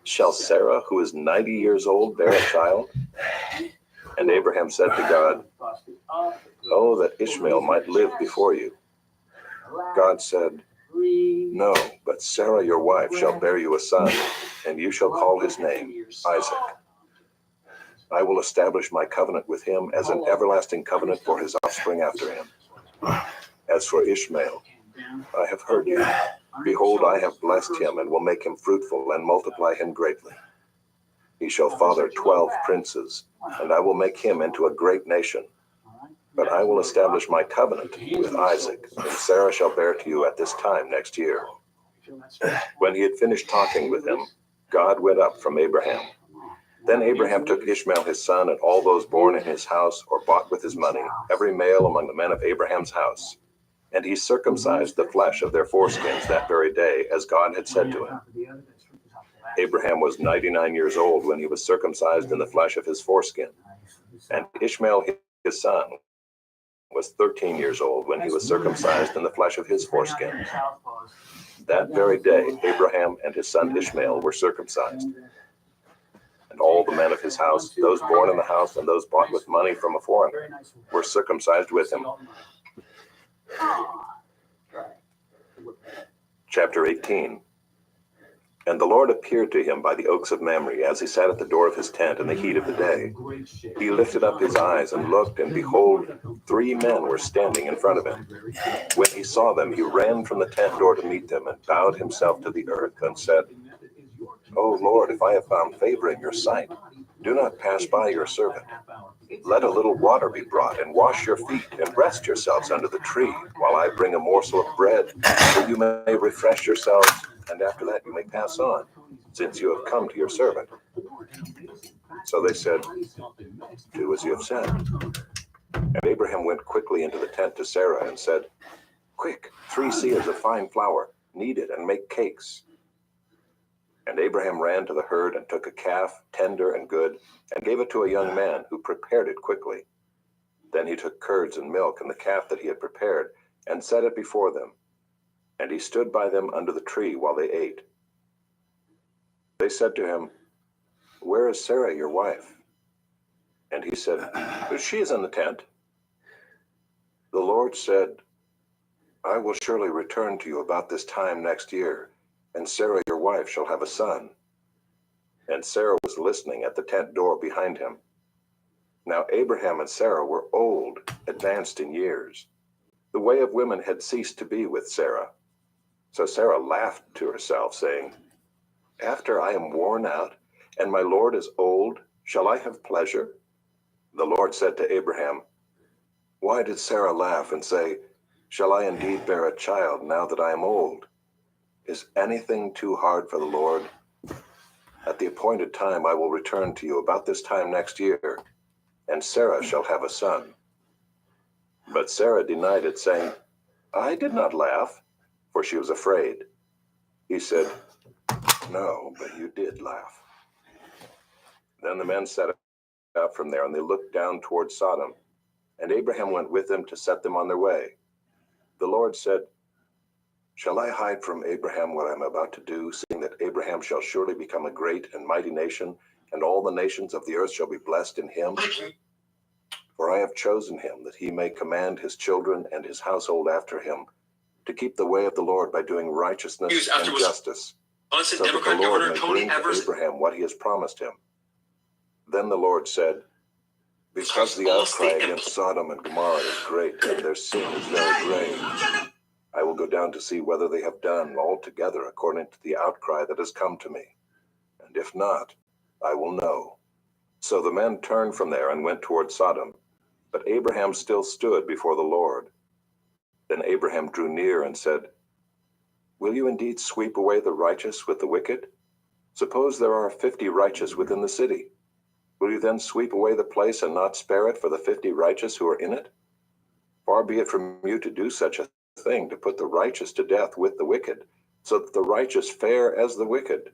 Shall Sarah, who is 90 years old, bear a child? And Abraham said to God, oh, that Ishmael might live before you. God said, no, but Sarah your wife shall bear you a son, and you shall call his name Isaac. I will establish my covenant with him as an everlasting covenant for his offspring after him. As for Ishmael, I have heard you. Behold, I have blessed him and will make him fruitful and multiply him greatly. He shall father 12 princes, and I will make him into a great nation. But I will establish my covenant with Isaac, and Sarah shall bear to you at this time next year. When he had finished talking with him, God went up from Abraham. Then Abraham took Ishmael his son and all those born in his house or bought with his money, every male among the men of Abraham's house. And he circumcised the flesh of their foreskins that very day, as God had said to him. Abraham was 99 years old when he was circumcised in the flesh of his foreskin. And Ishmael his son was 13 years old when he was circumcised in the flesh of his foreskin. That very day, Abraham and his son Ishmael were circumcised. And all the men of his house, those born in the house and those bought with money from a foreigner, were circumcised with him. Chapter 18. And the Lord appeared to him by the oaks of Mamre as he sat at the door of his tent in the heat of the day. He lifted up his eyes and looked, and behold, 3 men were standing in front of him. When he saw them, he ran from the tent door to meet them and bowed himself to the earth and said, O Lord, if I have found favor in your sight, do not pass by your servant. Let a little water be brought, and wash your feet, and rest yourselves under the tree, while I bring a morsel of bread, that you may refresh yourselves, and after that you may pass on, since you have come to your servant. So they said, do as you have said. And Abraham went quickly into the tent to Sarah and said, quick, 3 seahs of fine flour, knead it and make cakes. And Abraham ran to the herd and took a calf, tender and good, and gave it to a young man who prepared it quickly. Then he took curds and milk and the calf that he had prepared, and set it before them. And he stood by them under the tree while they ate. They said to him, where is Sarah your wife? And he said, she is in the tent. The Lord said, I will surely return to you about this time next year, and Sarah your wife shall have a son. And Sarah was listening at the tent door behind him. Now Abraham and Sarah were old, advanced in years. The way of women had ceased to be with Sarah. So Sarah laughed to herself, saying, after I am worn out, and my Lord is old, shall I have pleasure? The Lord said to Abraham, why did Sarah laugh and say, shall I indeed bear a child now that I am old? Is anything too hard for the Lord? At the appointed time I will return to you about this time next year, and Sarah shall have a son. But Sarah denied it, saying, I did not laugh, for she was afraid. He said, no, but you did laugh. Then the men set out from there, and they looked down toward Sodom, and Abraham went with them to set them on their way. The Lord said, shall I hide from Abraham what I am about to do, seeing that Abraham shall surely become a great and mighty nation, and all the nations of the earth shall be blessed in him? For I have chosen him, that he may command his children and his household after him, to keep the way of the Lord by doing righteousness and justice, so that the Lord may bring to Abraham what he has promised him. Then the Lord said, Because the outcry against Sodom and Gomorrah is great, and their sin is very grave, I will go down to see whether they have done altogether according to the outcry that has come to me. And if not, I will know. So the men turned from there and went toward Sodom. But Abraham still stood before the Lord. Then Abraham drew near and said, "Will you indeed sweep away the righteous with the wicked? Suppose there are 50 righteous within the city. Will you then sweep away the place and not spare it for the 50 righteous who are in it? Far be it from you to do such a thing, to put the righteous to death with the wicked, so that the righteous fare as the wicked.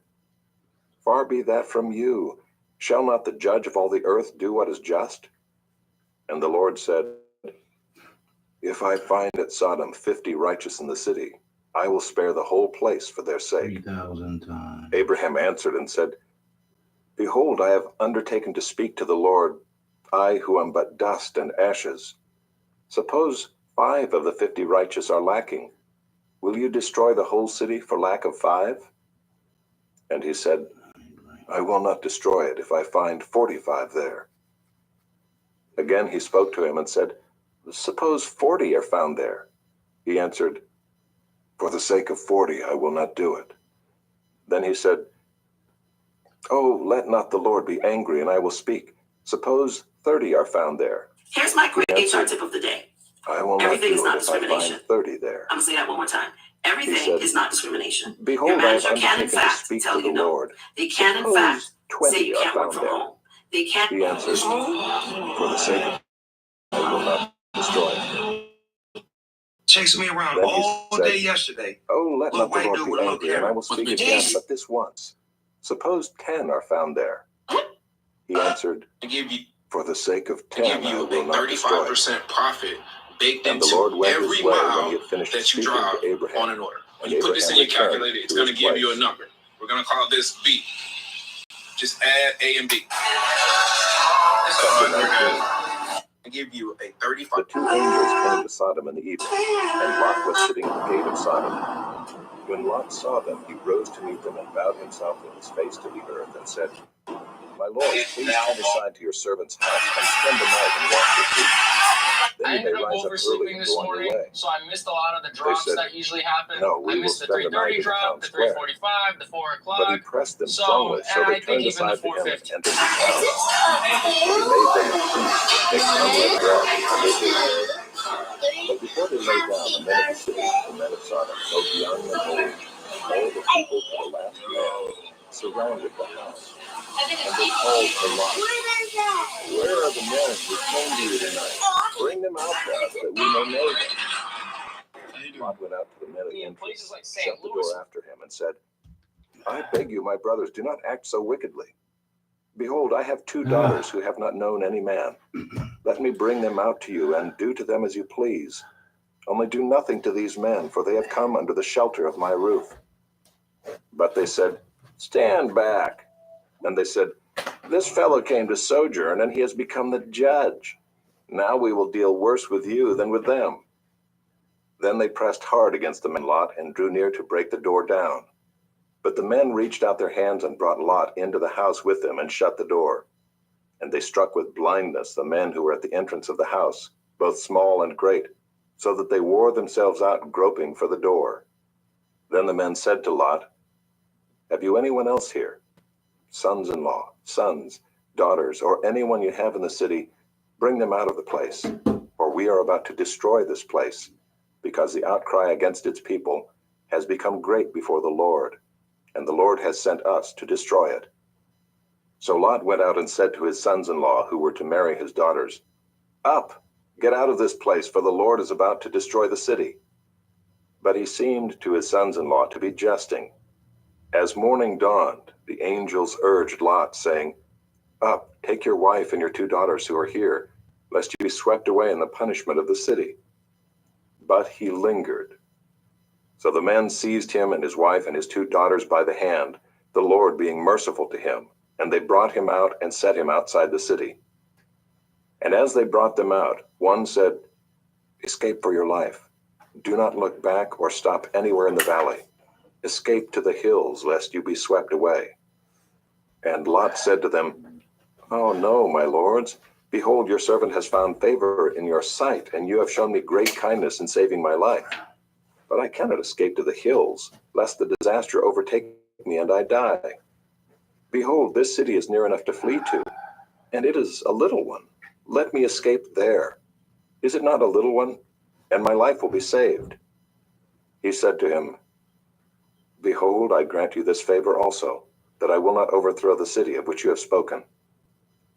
Far be that from you. Shall not the judge of all the earth do what is just?" And the Lord said, "If I find at Sodom 50 righteous in the city, I will spare the whole place for their sake." 3,000 times. Abraham answered and said, "Behold, I have undertaken to speak to the Lord, I who am but dust and ashes. Suppose 5 of the 50 righteous are lacking. Will you destroy the whole city for lack of 5? And he said, "I will not destroy it if I find 45 there." Again he spoke to him and said, "Suppose 40 are found there." He answered, "For the sake of 40 I will not do it." Then he said, "Oh, let not the Lord be angry, and I will speak. Suppose 30 are found there." Here's my quick He HR answered, tip of the day. "I will not Everything do is it not if I discrimination. find 30 there." I'm gonna say that one more time. Everything said, is not discrimination. "Behold, Your I have manager can in undertaken to fact speak tell to the you no. Lord. They can in Suppose fact say 20 you are can't work found from there." home. They can't. He answered, "For the sake of I will not destroy it." Chasing me around Then he all said, day yesterday. "Oh, let Little not the white Lord dude be with a little angry, and I will camera. speak With again, me. but this once. Suppose 10 are found there." He answered, To give you "For the sake of 10 I a will not destroy it." 35% profit baked And the into Lord went every his way when mile he had finished that you speaking drive to Abraham. on an order. When And you put this in Abraham your calculator, returned it's to going to his give you a place. number. We're going to call this B. Just add A and B. Chapter 19. Give you a The 35. 2 angels came to Sodom in the evening, and Lot was sitting at the gate of Sodom. When Lot saw them, he rose to meet them and bowed himself with his face to the earth and said, "My lord, please come aside to your servant's house and spend the night and wash your feet. Then I you may ended up rise up early oversleeping and this go on your morning, way." so I missed a lot of the drops said, that usually happen. "No, we I will missed the spend the night 3:30 in the drop, town the square." 3:45, the 4 But he o'clock. pressed them So, strongly, so and they I think turned even the aside to him and 450. entered his house. He made them a feast and baked unleavened bread, and they did. But before they lay down, the men of the city, the men of Sodom, both young and old, all the people to the last man, surrounded the house. And they called for Lot. "Where are the men who came to you tonight? Bring them out to us, that we may know them." Lot went out to the men at the In entrance, places like shut St. the Louis, door after him, and said, "I beg you, my brothers, do not act so wickedly. Behold, I have 2 daughters who have not known any man. Let me bring them out to you, and do to them as you please. Only do nothing to these men, for they have come under the shelter of my roof." But they said, "Stand back." And they said, "This fellow came to sojourn, and he has become the judge. Now we will deal worse with you than with them." Then they pressed hard against the man Lot and drew near to break the door down. But the men reached out their hands and brought Lot into the house with them and shut the door. And they struck with blindness the men who were at the entrance of the house, both small and great, so that they wore themselves out groping for the door. Then the men said to Lot, "Have you anyone else here? Sons-in-law, sons, daughters, or anyone you have in the city, bring them out of the place, for we are about to destroy this place, because the outcry against its people has become great before the Lord, and the Lord has sent us to destroy it." So Lot went out and said to his sons-in-law who were to marry his daughters, "Up, get out of this place, for the Lord is about to destroy the city." But he seemed to his sons-in-law to be jesting. As morning dawned, the angels urged Lot, saying, "Up, take your wife and your 2 daughters who are here, lest you be swept away in the punishment of the city." But he lingered. So the men seized him and his wife and his 2 daughters by the hand, the Lord being merciful to him, and they brought him out and set him outside the city. And as they brought them out, one said, "Escape for your life. Do not look back or stop anywhere in the valley. Escape to the hills, lest you be swept away." And Lot said to them, "Oh no, my lords, Behold, your servant has found favor in your sight, and you have shown me great kindness in saving my life. But I cannot escape to the hills, lest the disaster overtake me and I die. Behold, this city is near enough to flee to, and it is a little one. Let me escape there. Is it not a little one? And my life will be saved. He said to him, Behold, I grant you this favor also, that I will not overthrow the city of which you have spoken.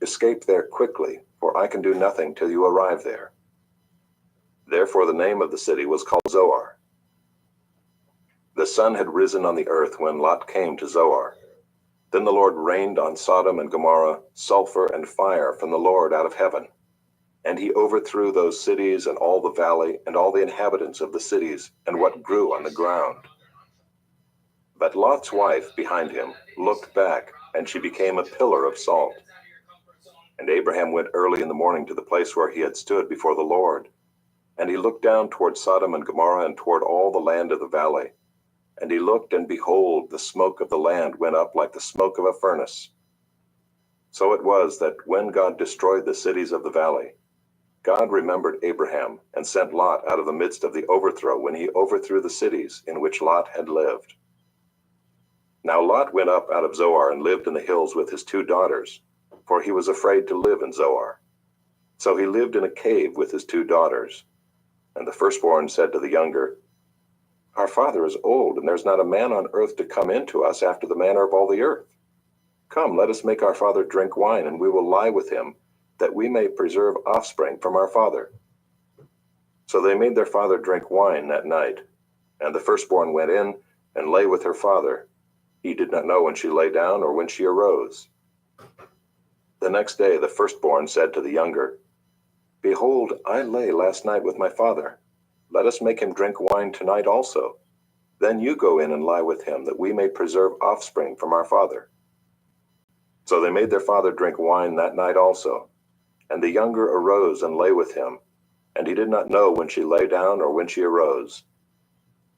Escape there quickly, for I can do nothing till you arrive there. Therefore the name of the city was called Zoar. The sun had risen on the earth when Lot came to Zoar. Then the Lord rained on Sodom and Gomorrah sulfur and fire from the Lord out of heaven. And he overthrew those cities and all the valley and all the inhabitants of the cities and what grew on the ground. But Lot's wife behind him looked back, and she became a pillar of salt. And Abraham went early in the morning to the place where he had stood before the Lord. And he looked down toward Sodom and Gomorrah and toward all the land of the valley. And he looked, and behold, the smoke of the land went up like the smoke of a furnace. So it was that when God destroyed the cities of the valley, God remembered Abraham and sent Lot out of the midst of the overthrow when he overthrew the cities in which Lot had lived. Now Lot went up out of Zoar and lived in the hills with his 2 daughters, for he was afraid to live in Zoar. So he lived in a cave with his 2 daughters. And the firstborn said to the younger, Our father is old, and there's not a man on earth to come in to us after the manner of all the earth. Come, let us make our father drink wine, and we will lie with him, that we may preserve offspring from our father. So they made their father drink wine that night. And the firstborn went in and lay with her father. He did not know when she lay down or when she arose. The next day the firstborn said to the younger, Behold, I lay last night with my father. Let us make him drink wine tonight also. Then you go in and lie with him, that we may preserve offspring from our father. So they made their father drink wine that night also. And the younger arose and lay with him, and he did not know when she lay down or when she arose.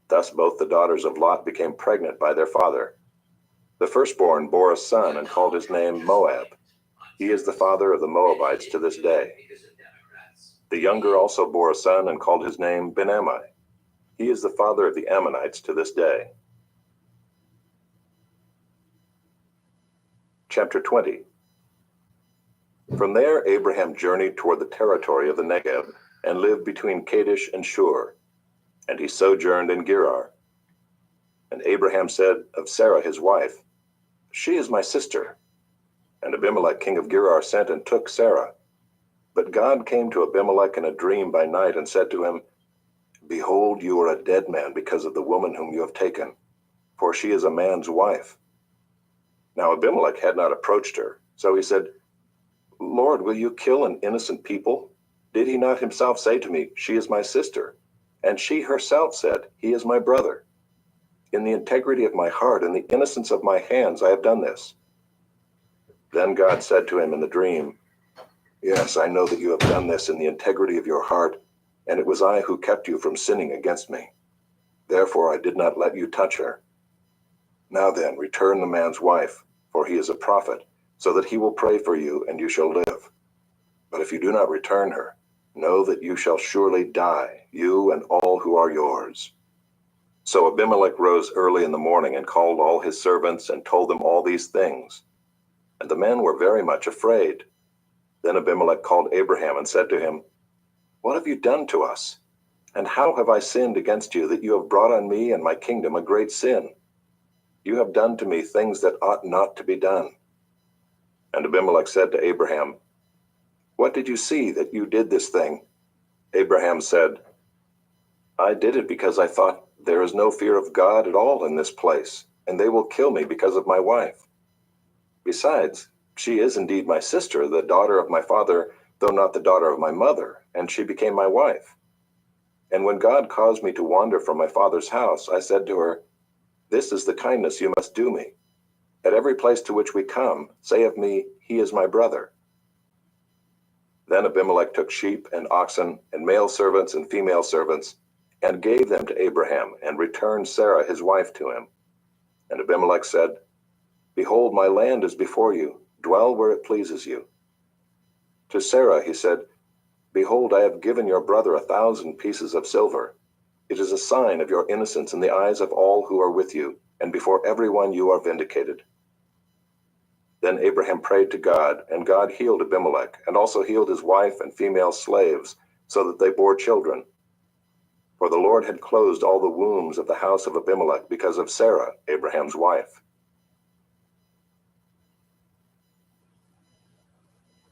Thus both the daughters of Lot became pregnant by their father. The firstborn bore a son and called his name Moab. He is the father of the Moabites to this day. The younger also bore a son and called his name Ben-Ammi. He is the father of the Ammonites to this day. Chapter 20. From there Abraham journeyed toward the territory of the Negev, and lived between Kadesh and Shur. And he sojourned in Gerar. And Abraham said of Sarah his wife, She is my sister. And Abimelech king of Gerar sent and took Sarah. But God came to Abimelech in a dream by night and said to him, Behold, you are a dead man because of the woman whom you have taken, for she is a man's wife. Now Abimelech had not approached her, so he said, Lord, will you kill an innocent people? Did he not himself say to me, She is my sister? And she herself said, He is my brother. In the integrity of my heart and the innocence of my hands I have done this. Then God said to him in the dream, Yes, I know that you have done this in the integrity of your heart, and it was I who kept you from sinning against me. Therefore I did not let you touch her. Now then, return the man's wife, for he is a prophet, so that he will pray for you, and you shall live. But if you do not return her, know that you shall surely die, you and all who are yours. So Abimelech rose early in the morning and called all his servants and told them all these things. And the men were very much afraid. Then Abimelech called Abraham and said to him, What have you done to us? And how have I sinned against you that you have brought on me and my kingdom a great sin? You have done to me things that ought not to be done. And Abimelech said to Abraham, What did you see that you did this thing? Abraham said, I did it because I thought, there is no fear of God at all in this place, and they will kill me because of my wife. Besides, she is indeed my sister, the daughter of my father, though not the daughter of my mother, and she became my wife. And when God caused me to wander from my father's house, I said to her, This is the kindness you must do me. At every place to which we come, say of me, He is my brother. Then Abimelech took sheep and oxen and male servants and female servants, and gave them to Abraham, and returned Sarah his wife to him. And Abimelech said, Behold, my land is before you, dwell where it pleases you. To Sarah he said, "Behold, I have given your brother 1,000 pieces of silver. It is a sign of your innocence in the eyes of all who are with you, and before everyone you are vindicated." Then Abraham prayed to God, and God healed Abimelech, and also healed his wife and female slaves, so that they bore children. For the Lord had closed all the wombs of the house of Abimelech because of Sarah, Abraham's wife.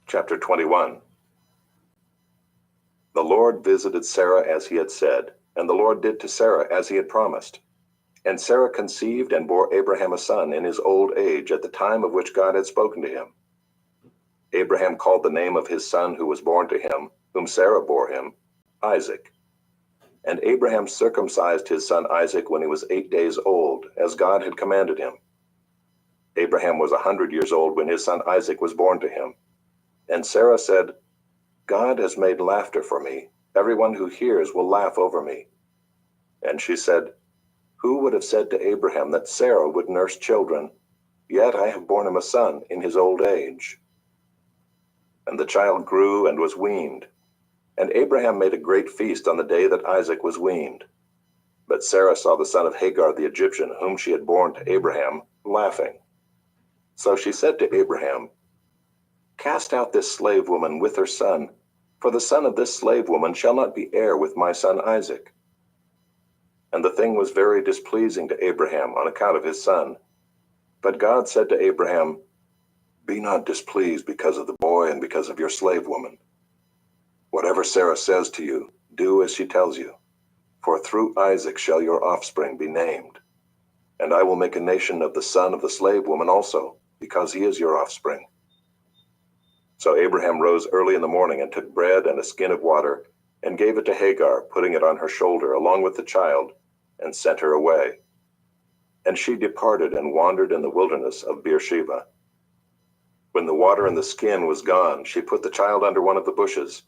Chapter 21. The Lord visited Sarah as he had said, and the Lord did to Sarah as he had promised. And Sarah conceived and bore Abraham a son in his old age at the time of which God had spoken to him. Abraham called the name of his son who was born to him, whom Sarah bore him, Isaac. And Abraham circumcised his son Isaac when he was 8 days old, as God had commanded him. Abraham was 100 years old when his son Isaac was born to him. And Sarah said, "God has made laughter for me. Everyone who hears will laugh over me." And she said, "Who would have said to Abraham that Sarah would nurse children? Yet I have borne him a son in his old age." And the child grew and was weaned. And Abraham made a great feast on the day that Isaac was weaned. But Sarah saw the son of Hagar the Egyptian, whom she had borne to Abraham, laughing. So she said to Abraham, "Cast out this slave woman with her son, for the son of this slave woman shall not be heir with my son Isaac." And the thing was very displeasing to Abraham on account of his son. But God said to Abraham, "Be not displeased because of the boy and because of your slave woman. Whatever Sarah says to you, do as she tells you, for through Isaac shall your offspring be named. And I will make a nation of the son of the slave woman also, because he is your offspring." So Abraham rose early in the morning and took bread and a skin of water, and gave it to Hagar, putting it on her shoulder along with the child, and sent her away. And she departed and wandered in the wilderness of Beersheba. When the water in the skin was gone, she put the child under one of the bushes.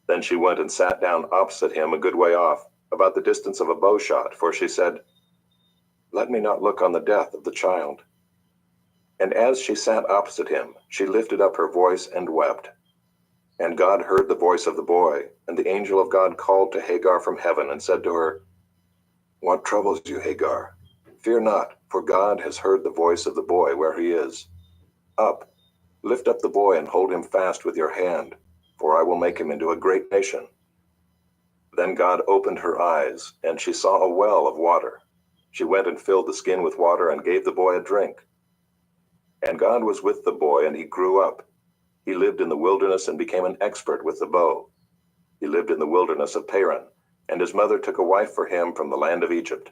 Then she went and sat down opposite him a good way off, about the distance of a bow shot, for she said, "Let me not look on the death of the child." And as she sat opposite him, she lifted up her voice and wept. And God heard the voice of the boy, and the angel of God called to Hagar from heaven and said to her, "What troubles you, Hagar? Fear not, for God has heard the voice of the boy where he is. Up, lift up the boy and hold him fast with your hand, for I will make him into a great nation." Then God opened her eyes, and she saw a well of water. She went and filled the skin with water and gave the boy a drink. And God was with the boy, and he grew up. He lived in the wilderness and became an expert with the bow. He lived in the wilderness of Paran, and his mother took a wife for him from the land of Egypt.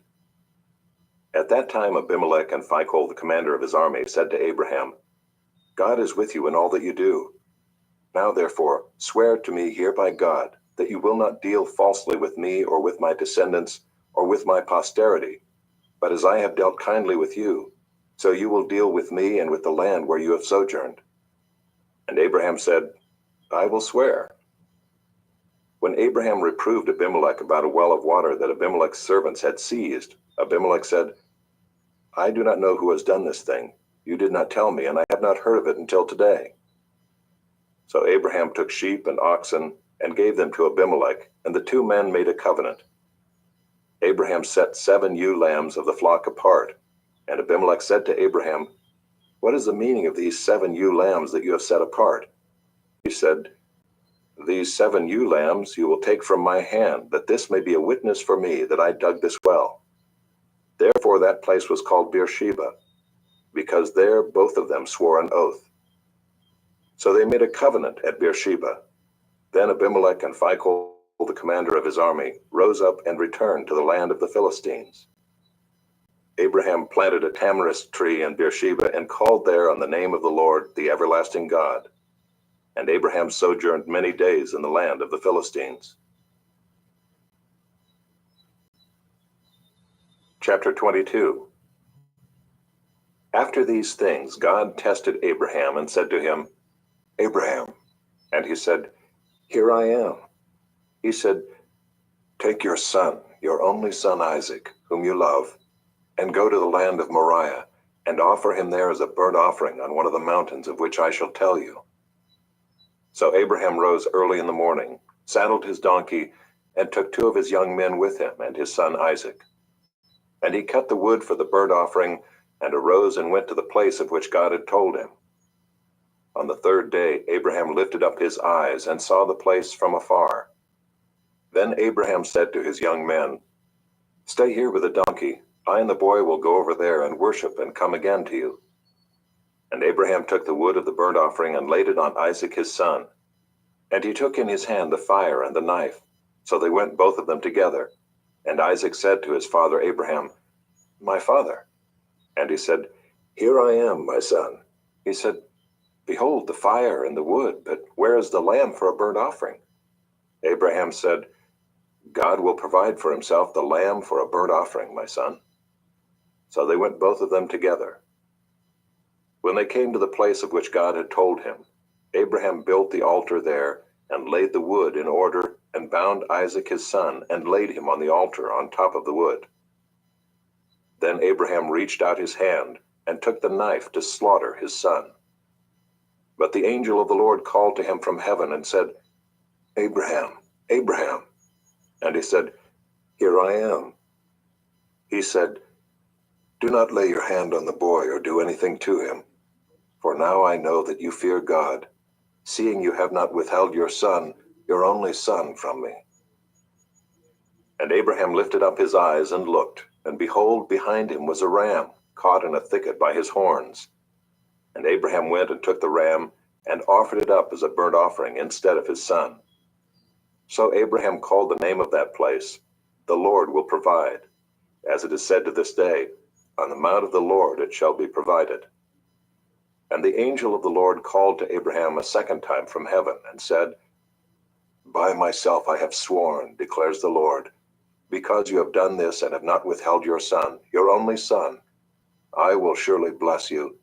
At that time Abimelech and Phicol, the commander of his army, said to Abraham, "God is with you in all that you do. Now therefore, swear to me here by God that you will not deal falsely with me or with my descendants or with my posterity, but as I have dealt kindly with you, so you will deal with me and with the land where you have sojourned." And Abraham said, "I will swear." When Abraham reproved Abimelech about a well of water that Abimelech's servants had seized, Abimelech said, "I do not know who has done this thing. You did not tell me, and I have not heard of it until today." So Abraham took sheep and oxen and gave them to Abimelech, and the two men made a covenant. Abraham set 7 ewe lambs of the flock apart, and Abimelech said to Abraham, "What is the meaning of these 7 ewe lambs that you have set apart?" He said, "These 7 ewe lambs you will take from my hand, that this may be a witness for me that I dug this well." Therefore that place was called Beersheba, because there both of them swore an oath. So they made a covenant at Beersheba. Then Abimelech and Phicol, the commander of his army, rose up and returned to the land of the Philistines. Abraham planted a tamarisk tree in Beersheba and called there on the name of the Lord, the everlasting God. And Abraham sojourned many days in the land of the Philistines. Chapter 22. After these things, God tested Abraham and said to him, "Abraham." And he said, "Here I am." He said, "Take your son, your only son Isaac, whom you love, and go to the land of Moriah, and offer him there as a burnt offering on one of the mountains of which I shall tell you." So Abraham rose early in the morning, saddled his donkey, and took 2 of his young men with him and his son Isaac. And he cut the wood for the burnt offering, and arose and went to the place of which God had told him. On the 3rd day Abraham lifted up his eyes and saw the place from afar. Then Abraham said to his young men, "Stay here with the donkey. I and the boy will go over there and worship and come again to you." And Abraham took the wood of the burnt offering and laid it on Isaac his son. And he took in his hand the fire and the knife. So they went both of them together. And Isaac said to his father Abraham, "My father." And he said, "Here I am, my son." He said, "Behold the fire and the wood, but where is the lamb for a burnt offering?" Abraham said, "God will provide for himself the lamb for a burnt offering, my son." So they went both of them together. When they came to the place of which God had told him, Abraham built the altar there and laid the wood in order and bound Isaac his son and laid him on the altar on top of the wood. Then Abraham reached out his hand and took the knife to slaughter his son. But the angel of the Lord called to him from heaven and said, "Abraham, Abraham." And he said, "Here I am." He said, "Do not lay your hand on the boy or do anything to him. For now I know that you fear God, seeing you have not withheld your son, your only son, from me." And Abraham lifted up his eyes and looked, and behold, behind him was a ram, caught in a thicket by his horns. And Abraham went and took the ram, and offered it up as a burnt offering instead of his son. So Abraham called the name of that place, "The Lord will provide." As it is said to this day, "On the mount of the Lord it shall be provided." And the angel of the Lord called to Abraham a second time from heaven, and said, "By myself I have sworn, declares the Lord, because you have done this and have not withheld your son, your only son, I will surely bless you,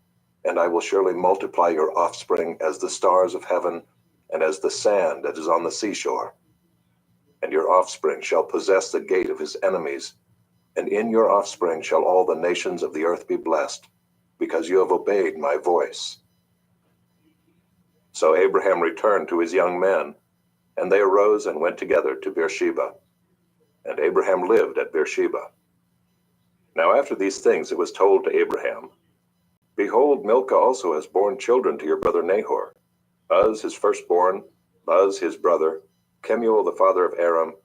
and I will surely multiply your offspring as the stars of heaven and as the sand that is on the seashore. And your offspring shall possess the gate of his enemies, and in your offspring shall all the nations of the earth be blessed, because you have obeyed my voice." So Abraham returned to his young men, and they arose and went together to Beersheba. And Abraham lived at Beersheba. Now after these things it was told to Abraham, "Behold, Milcah also has borne children to your brother Nahor, Uz his firstborn, Buz his brother, Kemuel the father of Aram,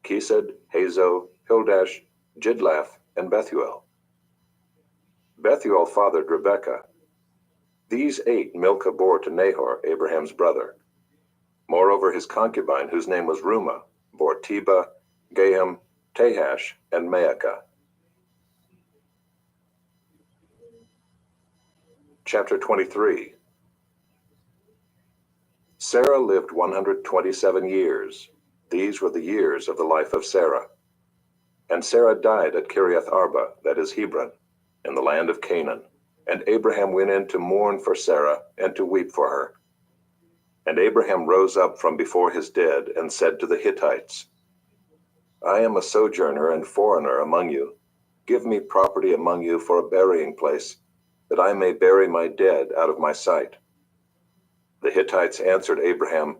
Kesed, Hazo, Hildash, Jidlaph, and Bethuel. Bethuel fathered Rebekah. These 8 Milcah bore to Nahor, Abraham's brother. Moreover, his concubine, whose name was Reumah, bore Tebah, Gaham, Tahash, and Maacah. Chapter 23. Sarah lived 127 years. These were the years of the life of Sarah. And Sarah died at Kiriath Arba, that is Hebron, in the land of Canaan. And Abraham went in to mourn for Sarah and to weep for her. And Abraham rose up from before his dead and said to the Hittites, "I am a sojourner and foreigner among you. Give me property among you for a burying place, that I may bury my dead out of my sight." The Hittites answered Abraham,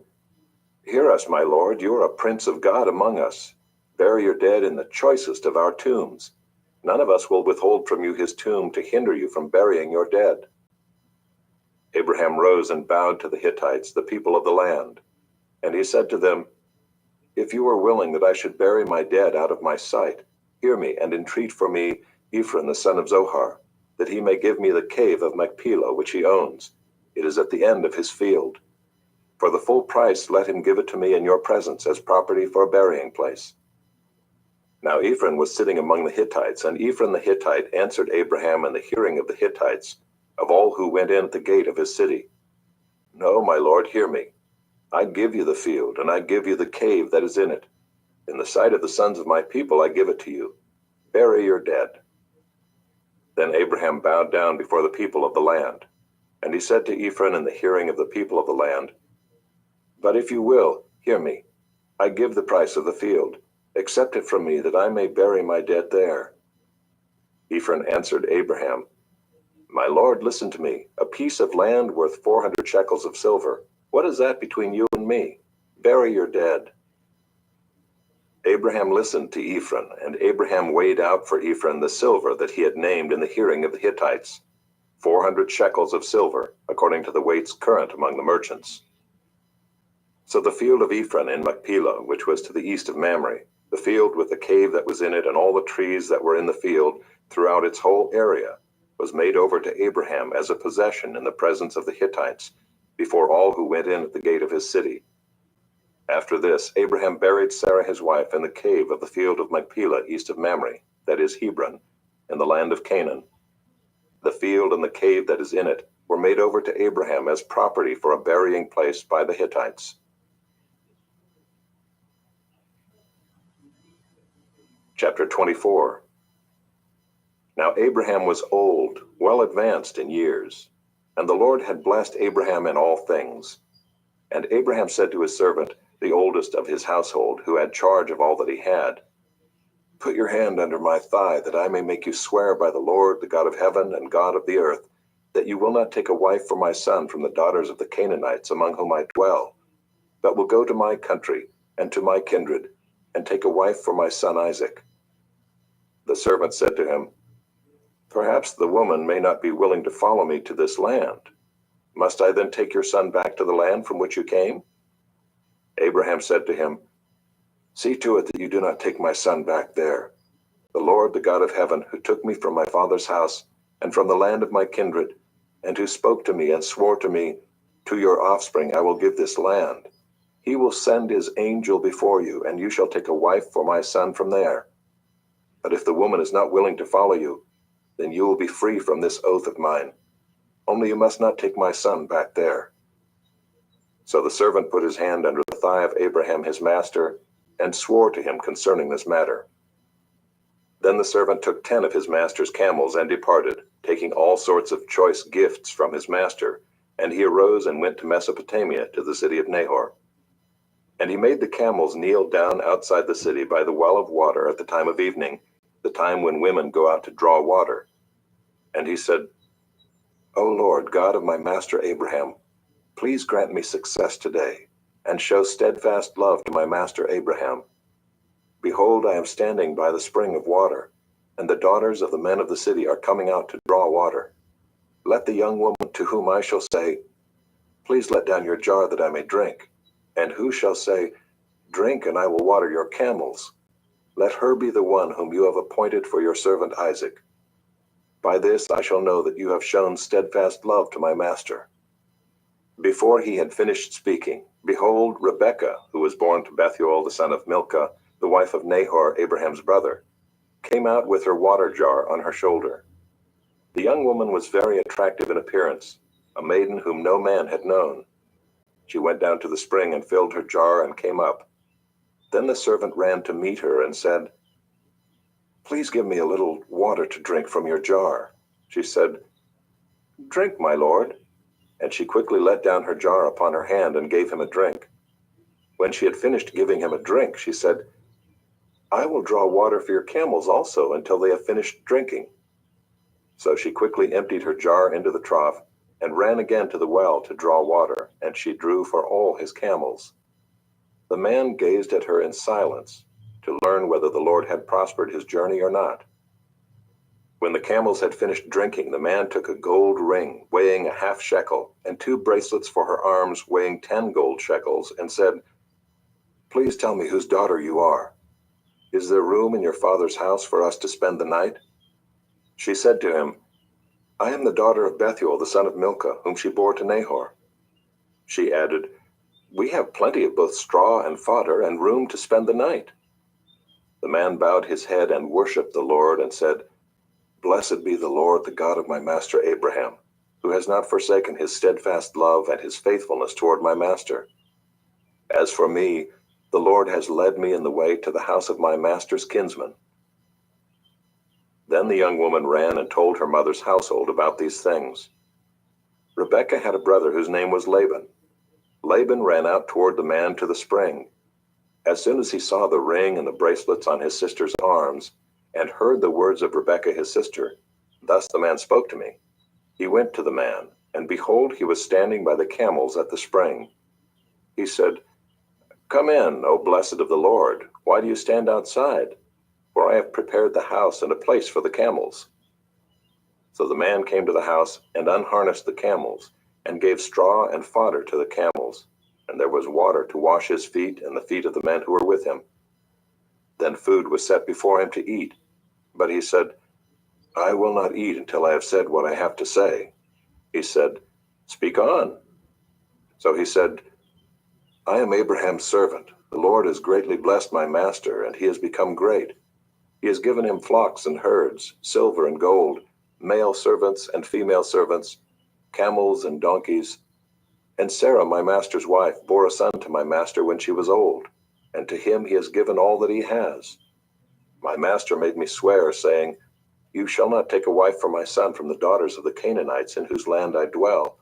"Hear us, my lord, you are a prince of God among us. Bury your dead in the choicest of our tombs. None of us will withhold from you his tomb to hinder you from burying your dead." Abraham rose and bowed to the Hittites, the people of the land. And he said to them, "If you are willing that I should bury my dead out of my sight, hear me and entreat for me Ephron the son of Zohar, that he may give me the cave of Machpelah which he owns. It is at the end of his field. For the full price let him give it to me in your presence as property for a burying place." Now Ephron was sitting among the Hittites, and Ephron the Hittite answered Abraham in the hearing of the Hittites, of all who went in at the gate of his city, "No, my lord, hear me. I give you the field, and I give you the cave that is in it. In the sight of the sons of my people I give it to you. Bury your dead." Then Abraham bowed down before the people of the land. And he said to Ephron in the hearing of the people of the land, "But if you will, hear me. I give the price of the field. Accept it from me, that I may bury my dead there." Ephron answered Abraham, "My lord, listen to me. A piece of land worth 400 shekels of silver, What is that between you and me? Bury your dead." Abraham listened to Ephron, and Abraham weighed out for Ephron the silver that he had named in the hearing of the Hittites, 400 shekels of silver, according to the weights current among the merchants. So the field of Ephron in Machpelah, which was to the east of Mamre, the field with the cave that was in it and all the trees that were in the field throughout its whole area, was made over to Abraham as a possession in the presence of the Hittites, before all who went in at the gate of his city. After this, Abraham buried Sarah his wife in the cave of the field of Machpelah east of Mamre, that is Hebron, in the land of Canaan. The field and the cave that is in it were made over to Abraham as property for a burying place by the Hittites. Chapter 24. Now Abraham was old, well advanced in years, and the Lord had blessed Abraham in all things. And Abraham said to his servant, the oldest of his household, who had charge of all that he had, "Put your hand under my thigh, that I may make you swear by the Lord, the God of heaven and God of the earth, that you will not take a wife for my son from the daughters of the Canaanites among whom I dwell, but will go to my country and to my kindred, and take a wife for my son Isaac." The servant said to him, "Perhaps the woman may not be willing to follow me to this land. Must I then take your son back to the land from which you came?" Abraham said to him, "See to it that you do not take my son back there. The Lord, the God of heaven, who took me from my father's house and from the land of my kindred, and who spoke to me and swore to me, 'To your offspring I will give this land,' he will send his angel before you, and you shall take a wife for my son from there. But if the woman is not willing to follow you, then you will be free from this oath of mine. Only you must not take my son back there." So the servant put his hand under the thigh of Abraham his master, and swore to him concerning this matter. Then the servant took 10 of his master's camels and departed, taking all sorts of choice gifts from his master, and he arose and went to Mesopotamia, to the city of Nahor. And he made the camels kneel down outside the city by the well of water at the time of evening, the time when women go out to draw water. And he said, "O Lord, God of my master Abraham, please grant me success today, and show steadfast love to my master Abraham. Behold, I am standing by the spring of water, and the daughters of the men of the city are coming out to draw water. Let the young woman to whom I shall say, 'Please let down your jar that I may drink,' and who shall say, 'Drink, and I will water your camels,' let her be the one whom you have appointed for your servant Isaac. By this I shall know that you have shown steadfast love to my master." Before he had finished speaking, behold, Rebekah, who was born to Bethuel the son of Milcah, the wife of Nahor, Abraham's brother, came out with her water jar on her shoulder. The young woman was very attractive in appearance, a maiden whom no man had known. She went down to the spring and filled her jar and came up. Then the servant ran to meet her and said, "Please give me a little water to drink from your jar." She said, "Drink, my lord." And she quickly let down her jar upon her hand and gave him a drink. When she had finished giving him a drink, she said, "I will draw water for your camels also until they have finished drinking." So she quickly emptied her jar into the trough and ran again to the well to draw water, and she drew for all his camels. The man gazed at her in silence to learn whether the Lord had prospered his journey or not. When the camels had finished drinking, the man took a gold ring weighing a half shekel and 2 bracelets for her arms weighing 10 gold shekels, and said, "Please tell me whose daughter you are. Is there room in your father's house for us to spend the night?" She said to him, "I am the daughter of Bethuel the son of Milcah, whom she bore to Nahor." She added, "We have plenty of both straw and fodder and room to spend the night." The man bowed his head and worshipped the Lord and said, "Blessed be the Lord, the God of my master Abraham, who has not forsaken his steadfast love and his faithfulness toward my master. As for me, the Lord has led me in the way to the house of my master's kinsman." Then the young woman ran and told her mother's household about these things. Rebekah had a brother whose name was Laban. Laban ran out toward the man to the spring. As soon as he saw the ring and the bracelets on his sister's arms, and heard the words of Rebekah his sister, "Thus the man spoke to me," he went to the man, and behold, he was standing by the camels at the spring, He said, "Come in, O blessed of the Lord. Why do you stand outside? For I have prepared the house and a place for the camels." So the man came to the house and unharnessed the camels, and gave straw and fodder to the camels, and there was water to wash his feet and the feet of the men who were with him. Then food was set before him to eat, but he said, "I will not eat until I have said what I have to say." He said, "Speak on." So he said, "I am Abraham's servant. The Lord has greatly blessed my master, and he has become great. He has given him flocks and herds, silver and gold, male servants and female servants, camels and donkeys. And Sarah, my master's wife, bore a son to my master when she was old, and to him he has given all that he has. My master made me swear, saying, 'You shall not take a wife for my son from the daughters of the Canaanites in whose land I dwell,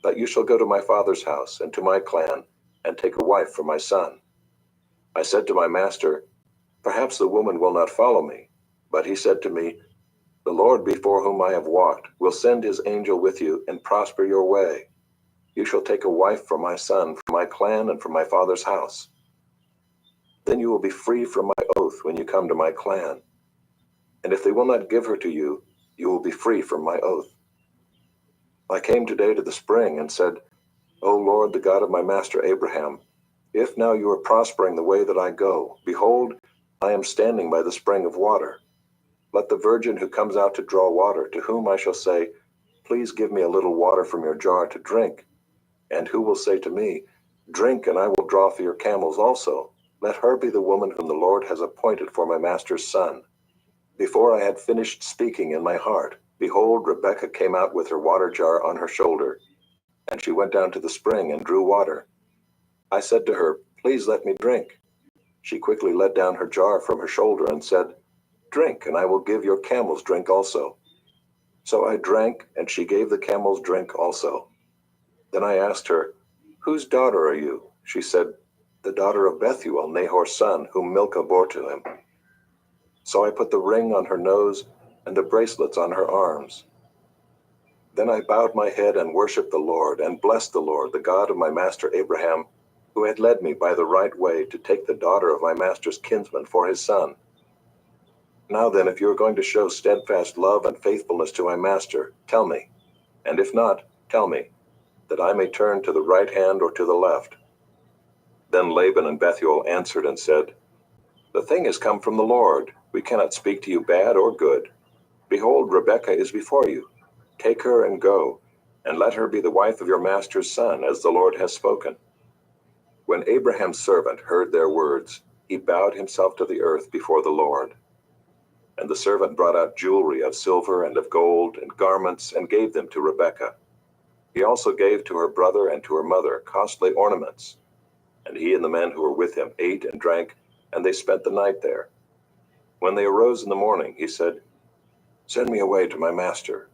but you shall go to my father's house and to my clan, and take a wife for my son.' I said to my master, 'Perhaps the woman will not follow me.' But he said to me, 'The Lord before whom I have walked will send his angel with you and prosper your way. You shall take a wife for my son, from my clan and from my father's house. Then you will be free from my oath when you come to my clan. And if they will not give her to you, you will be free from my oath.' I came today to the spring and said, 'O Lord, the God of my master Abraham, if now you are prospering the way that I go, behold, I am standing by the spring of water. Let the virgin who comes out to draw water, to whom I shall say, "Please give me a little water from your jar to drink," and who will say to me, "Drink, and I will draw for your camels also," let her be the woman whom the Lord has appointed for my master's son.' Before I had finished speaking in my heart, behold, Rebekah came out with her water jar on her shoulder, and she went down to the spring and drew water. I said to her, 'Please let me drink.' She quickly let down her jar from her shoulder and said, 'Drink, and I will give your camels drink also.' So I drank, and she gave the camels drink also. Then I asked her, 'Whose daughter are you?' She said, 'The daughter of Bethuel, Nahor's son, whom Milcah bore to him.' So I put the ring on her nose and the bracelets on her arms. Then I bowed my head and worshipped the Lord, and blessed the Lord, the God of my master Abraham, who had led me by the right way to take the daughter of my master's kinsman for his son. Now then, if you are going to show steadfast love and faithfulness to my master, tell me, and if not, tell me, that I may turn to the right hand or to the left." Then Laban and Bethuel answered and said, "The thing has come from the Lord. We cannot speak to you bad or good. Behold, Rebekah is before you. Take her and go, and let her be the wife of your master's son, as the Lord has spoken." When Abraham's servant heard their words, he bowed himself to the earth before the Lord. And the servant brought out jewelry of silver and of gold and garments and gave them to Rebekah. He also gave to her brother and to her mother costly ornaments. And he and the men who were with him ate and drank, and they spent the night there. When they arose in the morning, he said, "Send me away to my master."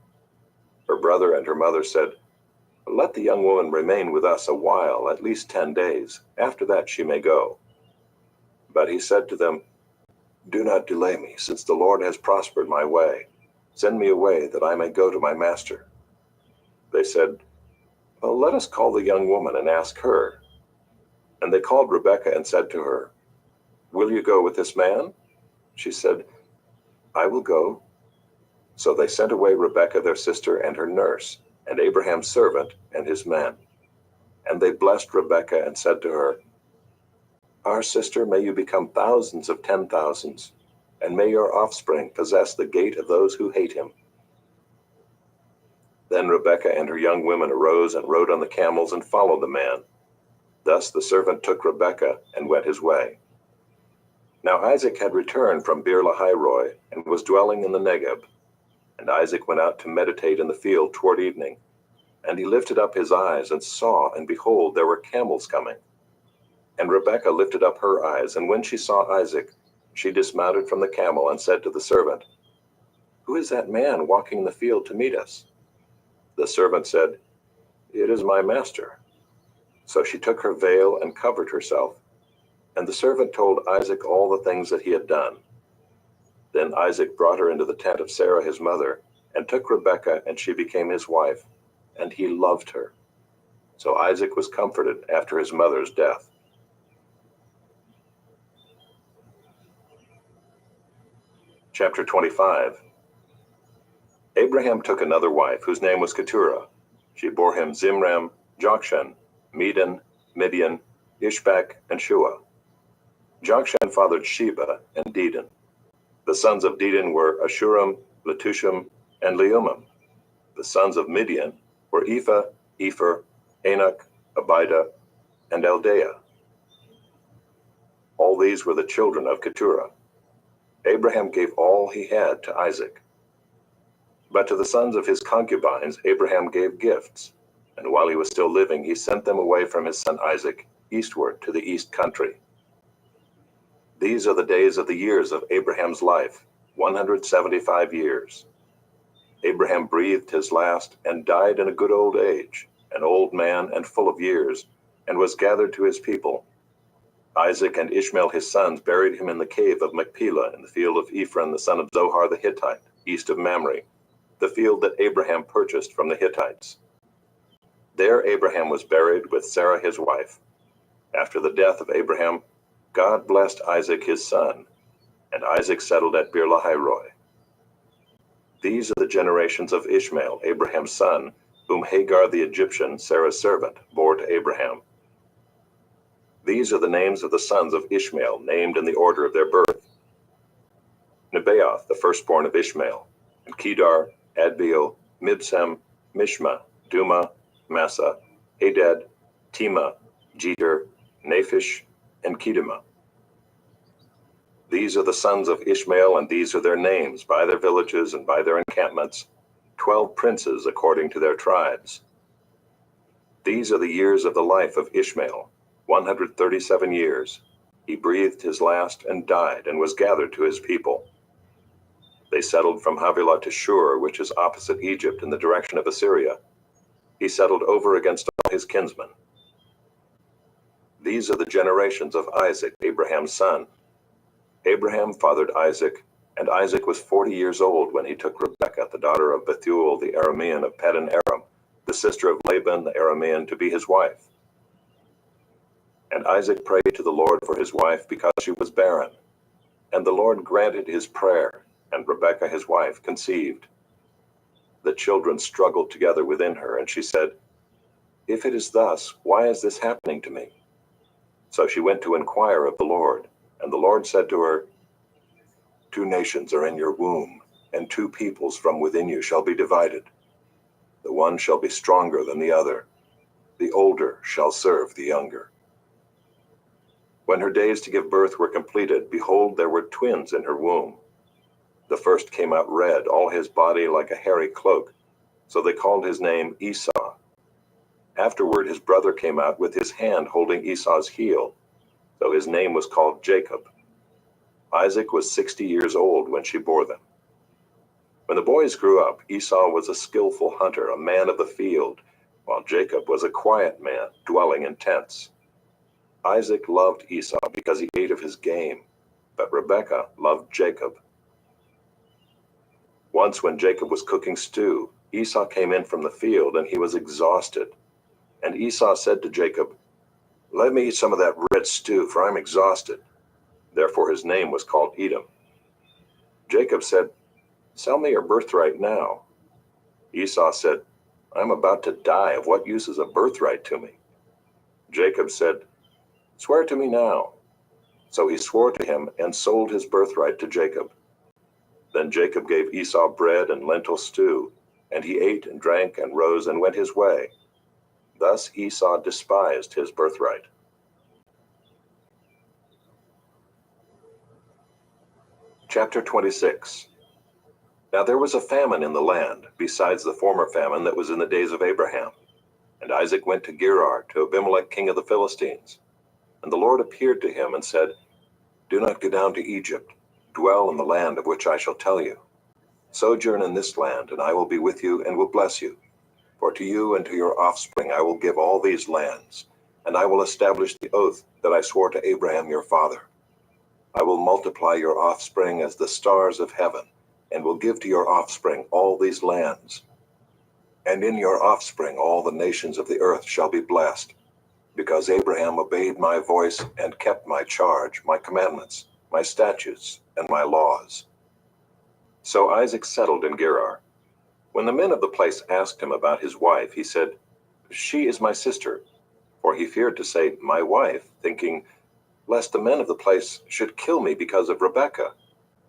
Her brother and her mother said, "Let the young woman remain with us a while, at least 10 days. After that she may go." But he said to them, "Do not delay me, since the Lord has prospered my way. Send me away that I may go to my master." They said, "Well, let us call the young woman and ask her." And they called Rebekah and said to her, "Will you go with this man?" She said, "I will go." So they sent away Rebekah their sister and her nurse, and Abraham's servant and his men. And they blessed Rebekah and said to her, "Our sister, may you become thousands of 10,000s, and may your offspring possess the gate of those who hate him." Then Rebekah and her young women arose and rode on the camels and followed the man. Thus the servant took Rebekah and went his way. Now Isaac had returned from Beer-lahai-roi and was dwelling in the Negeb. And Isaac went out to meditate in the field toward evening. And he lifted up his eyes and saw, and behold, there were camels coming. And Rebekah lifted up her eyes, and when she saw Isaac, she dismounted from the camel and said to the servant, "Who is that man walking in the field to meet us?" The servant said, "It is my master." So she took her veil and covered herself. And the servant told Isaac all the things that he had done. Then Isaac brought her into the tent of Sarah his mother, and took Rebekah, and she became his wife, and he loved her. So Isaac was comforted after his mother's death. Chapter 25. Abraham took another wife, whose name was Keturah. She bore him Zimram, Jokshan, Medan, Midian, Ishbak, and Shua. Jokshan fathered Sheba and Dedan. The sons of Dedan were Ashuram, Letushim, and Leumim. The sons of Midian were Ephah, Epher, Enoch, Abida, and Eldaah. All these were the children of Keturah. Abraham gave all he had to Isaac. But to the sons of his concubines Abraham gave gifts, and while he was still living he sent them away from his son Isaac eastward to the east country. These are the days of the years of Abraham's life, 175 years. Abraham breathed his last and died in a good old age, an old man and full of years, and was gathered to his people. Isaac and Ishmael his sons buried him in the cave of Machpelah in the field of Ephron the son of Zohar the Hittite, east of Mamre, the field that Abraham purchased from the Hittites. There Abraham was buried with Sarah his wife. After the death of Abraham, God blessed Isaac his son, and Isaac settled at Beer-lahai-roi. These are the generations of Ishmael, Abraham's son, whom Hagar the Egyptian, Sarah's servant, bore to Abraham. These are the names of the sons of Ishmael, named in the order of their birth. Nebaioth, the firstborn of Ishmael, and Kedar, Adbeel, Mibsam, Mishma, Duma, Massa, Hadad, Tema, Jeter, Naphish, and Kedema. These are the sons of Ishmael, and these are their names, by their villages and by their encampments, 12 princes according to their tribes. These are the years of the life of Ishmael, 137 years. He breathed his last and died and was gathered to his people. They settled from Havilah to Shur, which is opposite Egypt in the direction of Assyria. He settled over against all his kinsmen. These are the generations of Isaac, Abraham's son. Abraham fathered Isaac, and Isaac was 40 years old when he took Rebekah, the daughter of Bethuel the Aramean of Paddan Aram, the sister of Laban the Aramean, to be his wife. And Isaac prayed to the Lord for his wife because she was barren. And the Lord granted his prayer, and Rebekah his wife conceived. The children struggled together within her, and she said, "If it is thus, why is this happening to me?" So she went to inquire of the Lord, and the Lord said to her, "2 nations are in your womb, and 2 peoples from within you shall be divided. The one shall be stronger than the other. The older shall serve the younger." When her days to give birth were completed, behold, there were twins in her womb. The first came out red, all his body like a hairy cloak, so they called his name Esau. Afterward his brother came out with his hand holding Esau's heel, so his name was called Jacob. Isaac was 60 years old when she bore them. When the boys grew up, Esau was a skillful hunter, a man of the field, while Jacob was a quiet man, dwelling in tents. Isaac loved Esau because he ate of his game, but Rebekah loved Jacob. Once when Jacob was cooking stew, Esau came in from the field, and he was exhausted. And Esau said to Jacob, "Let me eat some of that red stew, for I'm exhausted." Therefore his name was called Edom. Jacob said, "Sell me your birthright now." Esau said, "I'm about to die. Of what use is a birthright to me?" Jacob said, "Swear to me now." So he swore to him and sold his birthright to Jacob. Then Jacob gave Esau bread and lentil stew, and he ate and drank and rose and went his way. Thus Esau despised his birthright. Chapter 26. Now there was a famine in the land, besides the former famine that was in the days of Abraham. And Isaac went to Gerar, to Abimelech king of the Philistines. And the Lord appeared to him and said, "Do not go down to Egypt. Dwell in the land of which I shall tell you. Sojourn in this land, and I will be with you and will bless you. For to you and to your offspring I will give all these lands, and I will establish the oath that I swore to Abraham your father. I will multiply your offspring as the stars of heaven, and will give to your offspring all these lands. And in your offspring all the nations of the earth shall be blessed, because Abraham obeyed my voice and kept my charge, my commandments, my statutes, and my laws. So Isaac settled in Gerar. When the men of the place asked him about his wife, he said, "She is my sister," for he feared to say, "my wife," thinking, lest the men of the place should kill me because of Rebekah,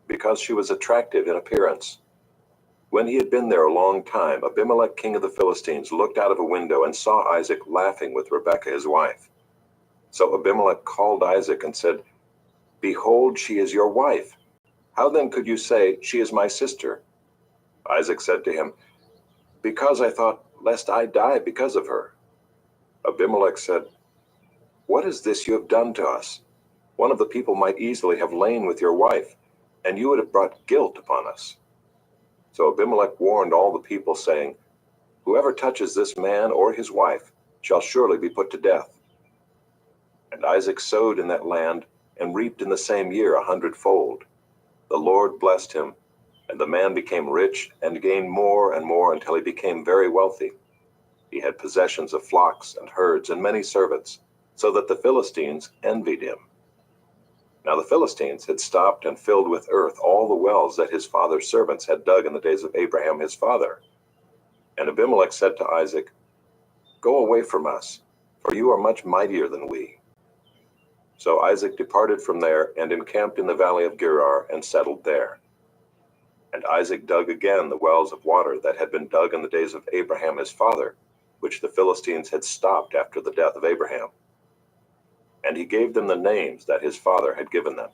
because she was attractive in appearance. When he had been there a long time, Abimelech, king of the Philistines, looked out of a window and saw Isaac laughing with Rebekah, his wife. So Abimelech called Isaac and said, "Behold, she is your wife. How then could you say, 'She is my sister'?" Isaac said to him, "Because I thought, lest I die because of her." Abimelech said, "What is this you have done to us? One of the people might easily have lain with your wife, and you would have brought guilt upon us." So Abimelech warned all the people, saying, "Whoever touches this man or his wife shall surely be put to death." And Isaac sowed in that land and reaped in the same year 100-fold. The Lord blessed him, and the man became rich and gained more and more until he became very wealthy. He had possessions of flocks and herds and many servants, so that the Philistines envied him. Now the Philistines had stopped and filled with earth all the wells that his father's servants had dug in the days of Abraham his father. And Abimelech said to Isaac, "Go away from us, for you are much mightier than we." So Isaac departed from there and encamped in the valley of Gerar and settled there. And Isaac dug again the wells of water that had been dug in the days of Abraham his father, which the Philistines had stopped after the death of Abraham. And he gave them the names that his father had given them.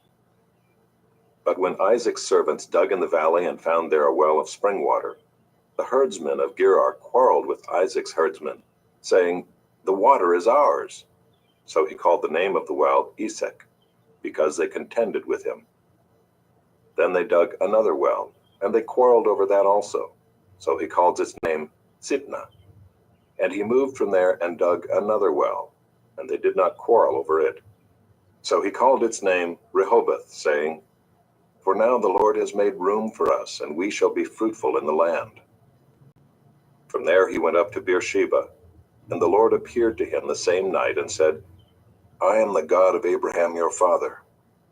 But when Isaac's servants dug in the valley and found there a well of spring water, the herdsmen of Gerar quarreled with Isaac's herdsmen, saying, "The water is ours." So he called the name of the well Esek, because they contended with him. Then they dug another well, and they quarreled over that also. So he called its name Sitnah. And he moved from there and dug another well, and they did not quarrel over it. So he called its name Rehoboth, saying, "For now the Lord has made room for us, and we shall be fruitful in the land." From there he went up to Beersheba, and the Lord appeared to him the same night and said, "I am the God of Abraham your father.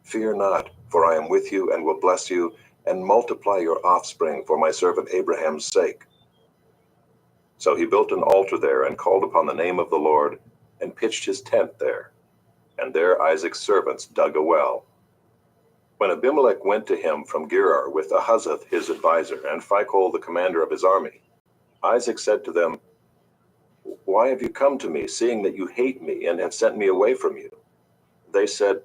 Fear not, for I am with you and will bless you, and multiply your offspring for my servant Abraham's sake." So he built an altar there and called upon the name of the Lord, and pitched his tent there. And there Isaac's servants dug a well. When Abimelech went to him from Gerar with Ahuzzath his advisor, and Phicol the commander of his army, Isaac said to them, "Why have you come to me, seeing that you hate me and have sent me away from you?" They said,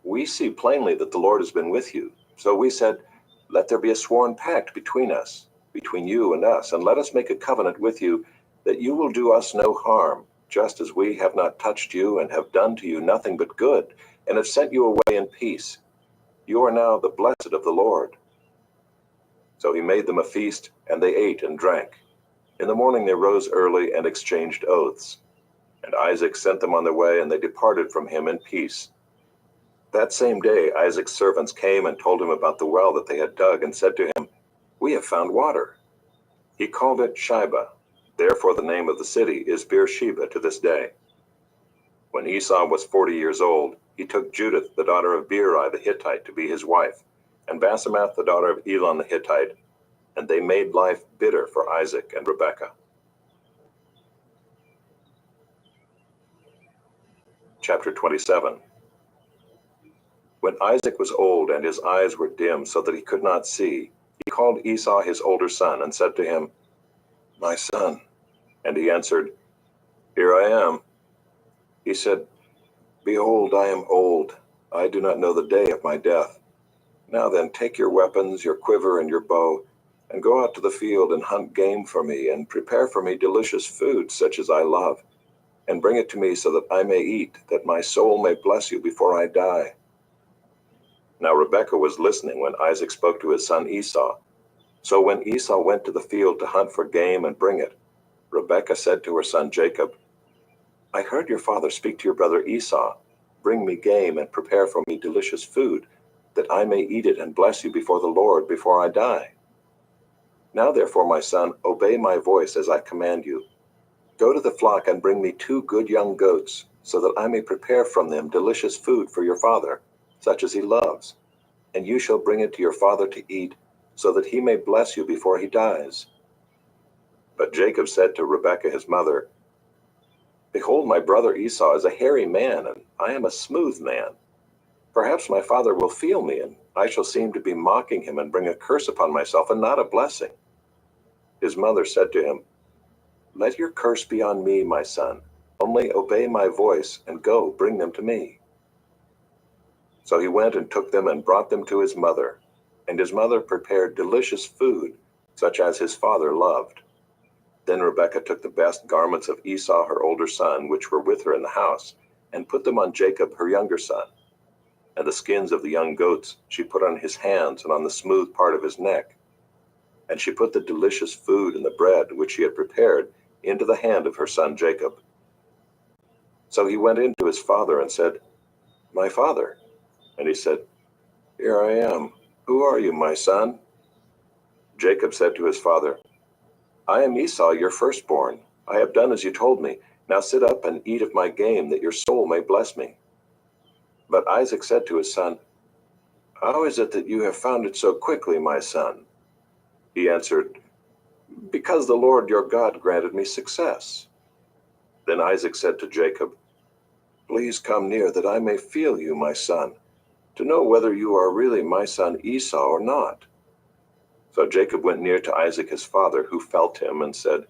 "We see plainly that the Lord has been with you. So we said, 'Let there be a sworn pact between us, between you and us, and let us make a covenant with you that you will do us no harm, just as we have not touched you and have done to you nothing but good, and have sent you away in peace. You are now the blessed of the Lord.'" So he made them a feast, and they ate and drank. In the morning they rose early and exchanged oaths. And Isaac sent them on their way, and they departed from him in peace. That same day Isaac's servants came and told him about the well that they had dug, and said to him, "We have found water." He called it Shibah. Therefore the name of the city is Beersheba to this day. When Esau was 40 years old, he took Judith, the daughter of Beeri the Hittite, to be his wife, and Basemath, the daughter of Elon the Hittite, and they made life bitter for Isaac and Rebekah. Chapter 27. When Isaac was old and his eyes were dim so that he could not see, he called Esau his older son and said to him, "My son." And he answered, "Here I am." He said, "Behold, I am old. I do not know the day of my death. Now then, take your weapons, your quiver, and your bow, and go out to the field and hunt game for me, and prepare for me delicious food such as I love, and bring it to me so that I may eat, that my soul may bless you before I die." Now Rebekah was listening when Isaac spoke to his son Esau. So when Esau went to the field to hunt for game and bring it, Rebekah said to her son Jacob, "I heard your father speak to your brother Esau, 'Bring me game and prepare for me delicious food, that I may eat it and bless you before the Lord before I die.' Now therefore, my son, obey my voice as I command you. Go to the flock and bring me 2 good young goats, so that I may prepare from them delicious food for your father, such as he loves. And you shall bring it to your father to eat, so that he may bless you before he dies. But Jacob said to Rebekah his mother, Behold, my brother Esau is a hairy man, and I am a smooth man. Perhaps my father will feel me, and I shall seem to be mocking him and bring a curse upon myself and not a blessing. His mother said to him, Let your curse be on me, my son. Only obey my voice, and go, bring them to me. So he went and took them and brought them to his mother. And his mother prepared delicious food, such as his father loved. Then Rebekah took the best garments of Esau her older son, which were with her in the house, and put them on Jacob her younger son. And the skins of the young goats she put on his hands and on the smooth part of his neck. And she put the delicious food and the bread which she had prepared into the hand of her son Jacob. So he went in to his father and said, My father. And he said, Here I am. Who are you, my son? Jacob said to his father, I am Esau, your firstborn. I have done as you told me. Now sit up and eat of my game, that your soul may bless me. But Isaac said to his son, How is it that you have found it so quickly, my son? He answered, Because the Lord your God granted me success. Then Isaac said to Jacob, Please come near, that I may feel you, my son, to know whether you are really my son Esau or not. So Jacob went near to Isaac his father, who felt him, and said,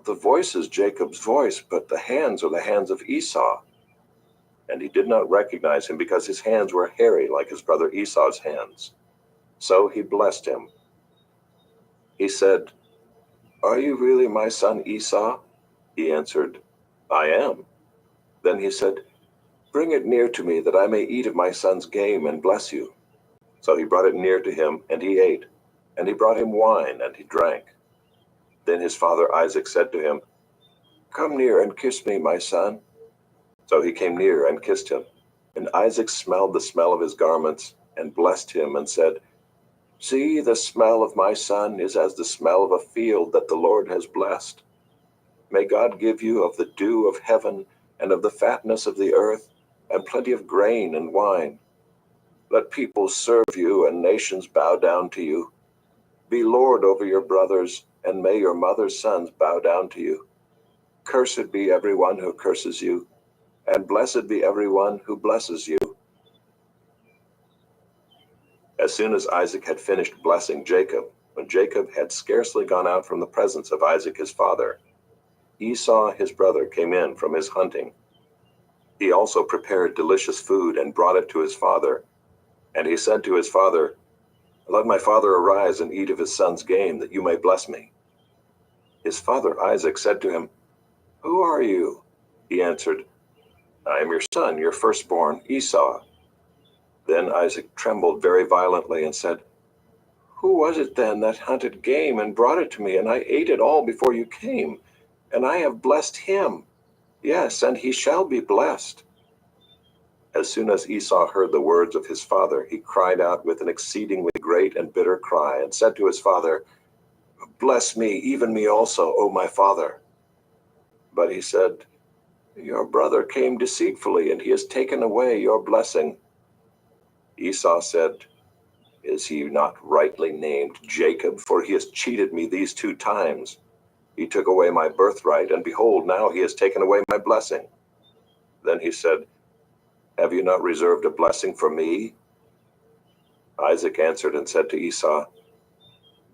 The voice is Jacob's voice, but the hands are the hands of Esau. And he did not recognize him, because his hands were hairy like his brother Esau's hands. So he blessed him. He said, Are you really my son Esau? He answered, I am. Then he said, Bring it near to me, that I may eat of my son's game and bless you. So he brought it near to him, and he ate. And he brought him wine, and he drank. Then his father Isaac said to him, Come near and kiss me, my son. So he came near and kissed him. And Isaac smelled the smell of his garments, and blessed him, and said, See, the smell of my son is as the smell of a field that the Lord has blessed. May God give you of the dew of heaven, and of the fatness of the earth, and plenty of grain and wine. Let people serve you, and nations bow down to you. Be Lord over your brothers, and may your mother's sons bow down to you. Cursed be everyone who curses you, and blessed be everyone who blesses you. As soon as Isaac had finished blessing Jacob, when Jacob had scarcely gone out from the presence of Isaac his father, Esau his brother came in from his hunting. He also prepared delicious food and brought it to his father. And he said to his father, Let my father arise and eat of his son's game, that you may bless me. His father Isaac said to him, Who are you? He answered, I am your son, your firstborn, Esau. Then Isaac trembled very violently and said, Who was it then that hunted game and brought it to me, and I ate it all before you came? And I have blessed him. Yes, and he shall be blessed. As soon as Esau heard the words of his father, he cried out with an exceedingly great and bitter cry, and said to his father, Bless me, even me also, O my father. But he said, Your brother came deceitfully, and he has taken away your blessing. Esau said, Is he not rightly named Jacob? For he has cheated me these 2 times. He took away my birthright, and behold, now he has taken away my blessing. Then he said, Have you not reserved a blessing for me? Isaac answered and said to Esau,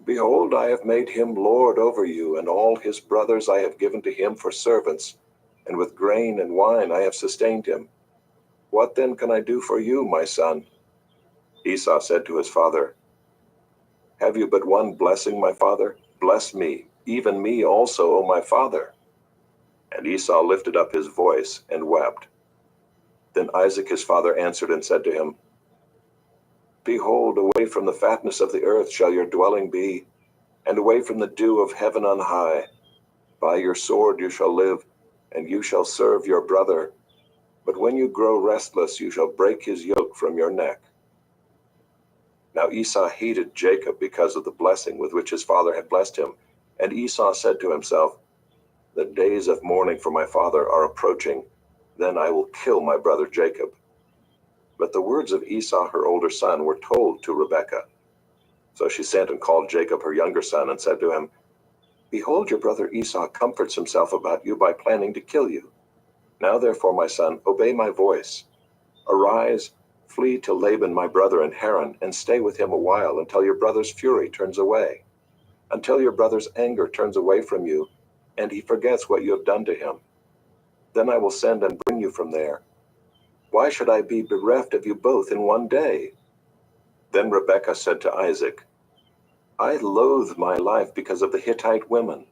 Behold, I have made him lord over you, and all his brothers I have given to him for servants, and with grain and wine I have sustained him. What then can I do for you, my son? Esau said to his father, Have you but one blessing, my father? Bless me, even me also, O my father. And Esau lifted up his voice and wept. Then Isaac his father answered and said to him, Behold, away from the fatness of the earth shall your dwelling be, and away from the dew of heaven on high. By your sword you shall live, and you shall serve your brother. But when you grow restless, you shall break his yoke from your neck. Now Esau hated Jacob because of the blessing with which his father had blessed him. And Esau said to himself, "The days of mourning for my father are approaching. Then I will kill my brother Jacob." But the words of Esau, her older son, were told to Rebekah. So she sent and called Jacob, her younger son, and said to him, "Behold, your brother Esau comforts himself about you by planning to kill you. Now therefore, my son, obey my voice. Arise, flee to Laban my brother in Haran, and stay with him a while until your brother's fury turns away, until your brother's anger turns away from you, and he forgets what you have done to him. Then I will send and bring you from there. Why should I be bereft of you both in one day?" Then Rebekah said to Isaac, "I loathe my life because of the Hittite women.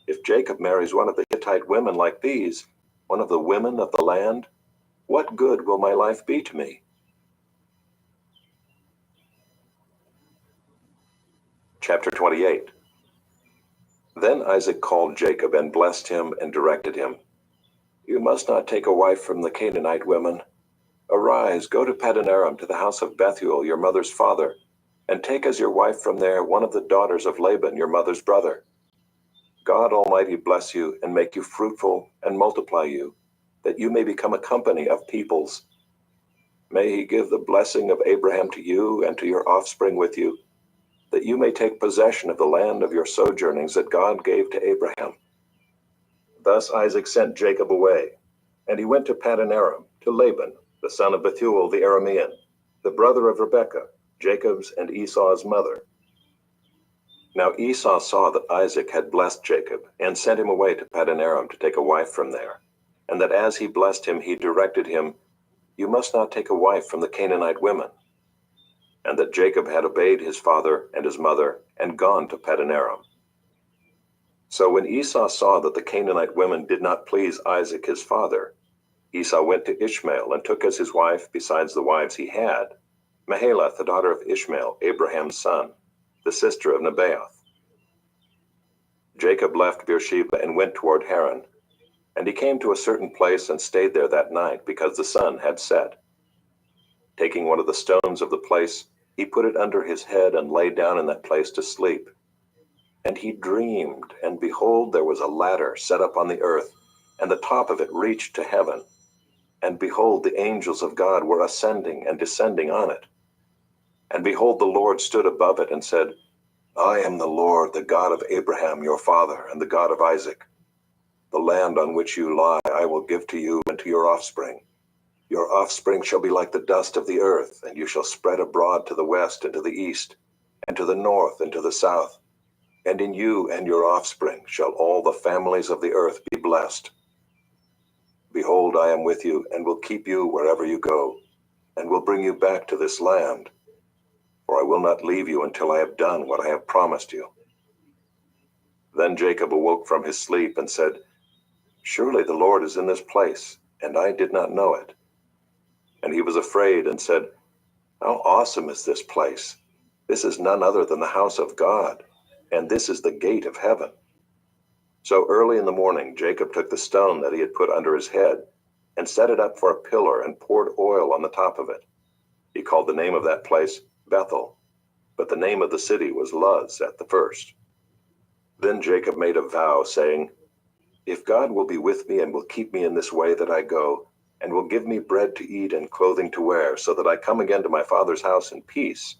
If Jacob marries one of the Hittite women like these, one of the women of the land, what good will my life be to me?" Chapter 28. Then Isaac called Jacob and blessed him and directed him, "You must not take a wife from the Canaanite women. Arise, go to Paddan-aram to the house of Bethuel, your mother's father, and take as your wife from there one of the daughters of Laban, your mother's brother. God Almighty bless you and make you fruitful and multiply you, that you may become a company of peoples. May he give the blessing of Abraham to you and to your offspring with you, that you may take possession of the land of your sojournings that God gave to Abraham." Thus Isaac sent Jacob away, and he went to Paddan-aram, to Laban, the son of Bethuel the Aramean, the brother of Rebekah, Jacob's and Esau's mother. Now Esau saw that Isaac had blessed Jacob, and sent him away to Paddan-aram to take a wife from there, and that as he blessed him, he directed him, "You must not take a wife from the Canaanite women," and that Jacob had obeyed his father and his mother, and gone to Paddan-aram. So when Esau saw that the Canaanite women did not please Isaac his father, Esau went to Ishmael and took as his wife, besides the wives he had, Mahalath, the daughter of Ishmael, Abraham's son, the sister of Nebaioth. Jacob left Beersheba and went toward Haran, and he came to a certain place and stayed there that night, because the sun had set. Taking one of the stones of the place, he put it under his head and lay down in that place to sleep. And he dreamed, and behold, there was a ladder set up on the earth, and the top of it reached to heaven. And behold, the angels of God were ascending and descending on it. And behold, the Lord stood above it and said, "I am the Lord, the God of Abraham your father, and the God of Isaac. The land on which you lie I will give to you and to your offspring. Your offspring shall be like the dust of the earth, and you shall spread abroad to the west and to the east, and to the north and to the south. And in you and your offspring shall all the families of the earth be blessed. Behold, I am with you, and will keep you wherever you go, and will bring you back to this land. For I will not leave you until I have done what I have promised you." Then Jacob awoke from his sleep and said, "Surely the Lord is in this place, and I did not know it." And he was afraid and said, "How awesome is this place! This is none other than the house of God, and this is the gate of heaven." So early in the morning Jacob took the stone that he had put under his head, and set it up for a pillar, and poured oil on the top of it. He called the name of that place Bethel, but the name of the city was Luz at the first. Then Jacob made a vow, saying, "If God will be with me and will keep me in this way that I go, and will give me bread to eat and clothing to wear, so that I come again to my father's house in peace,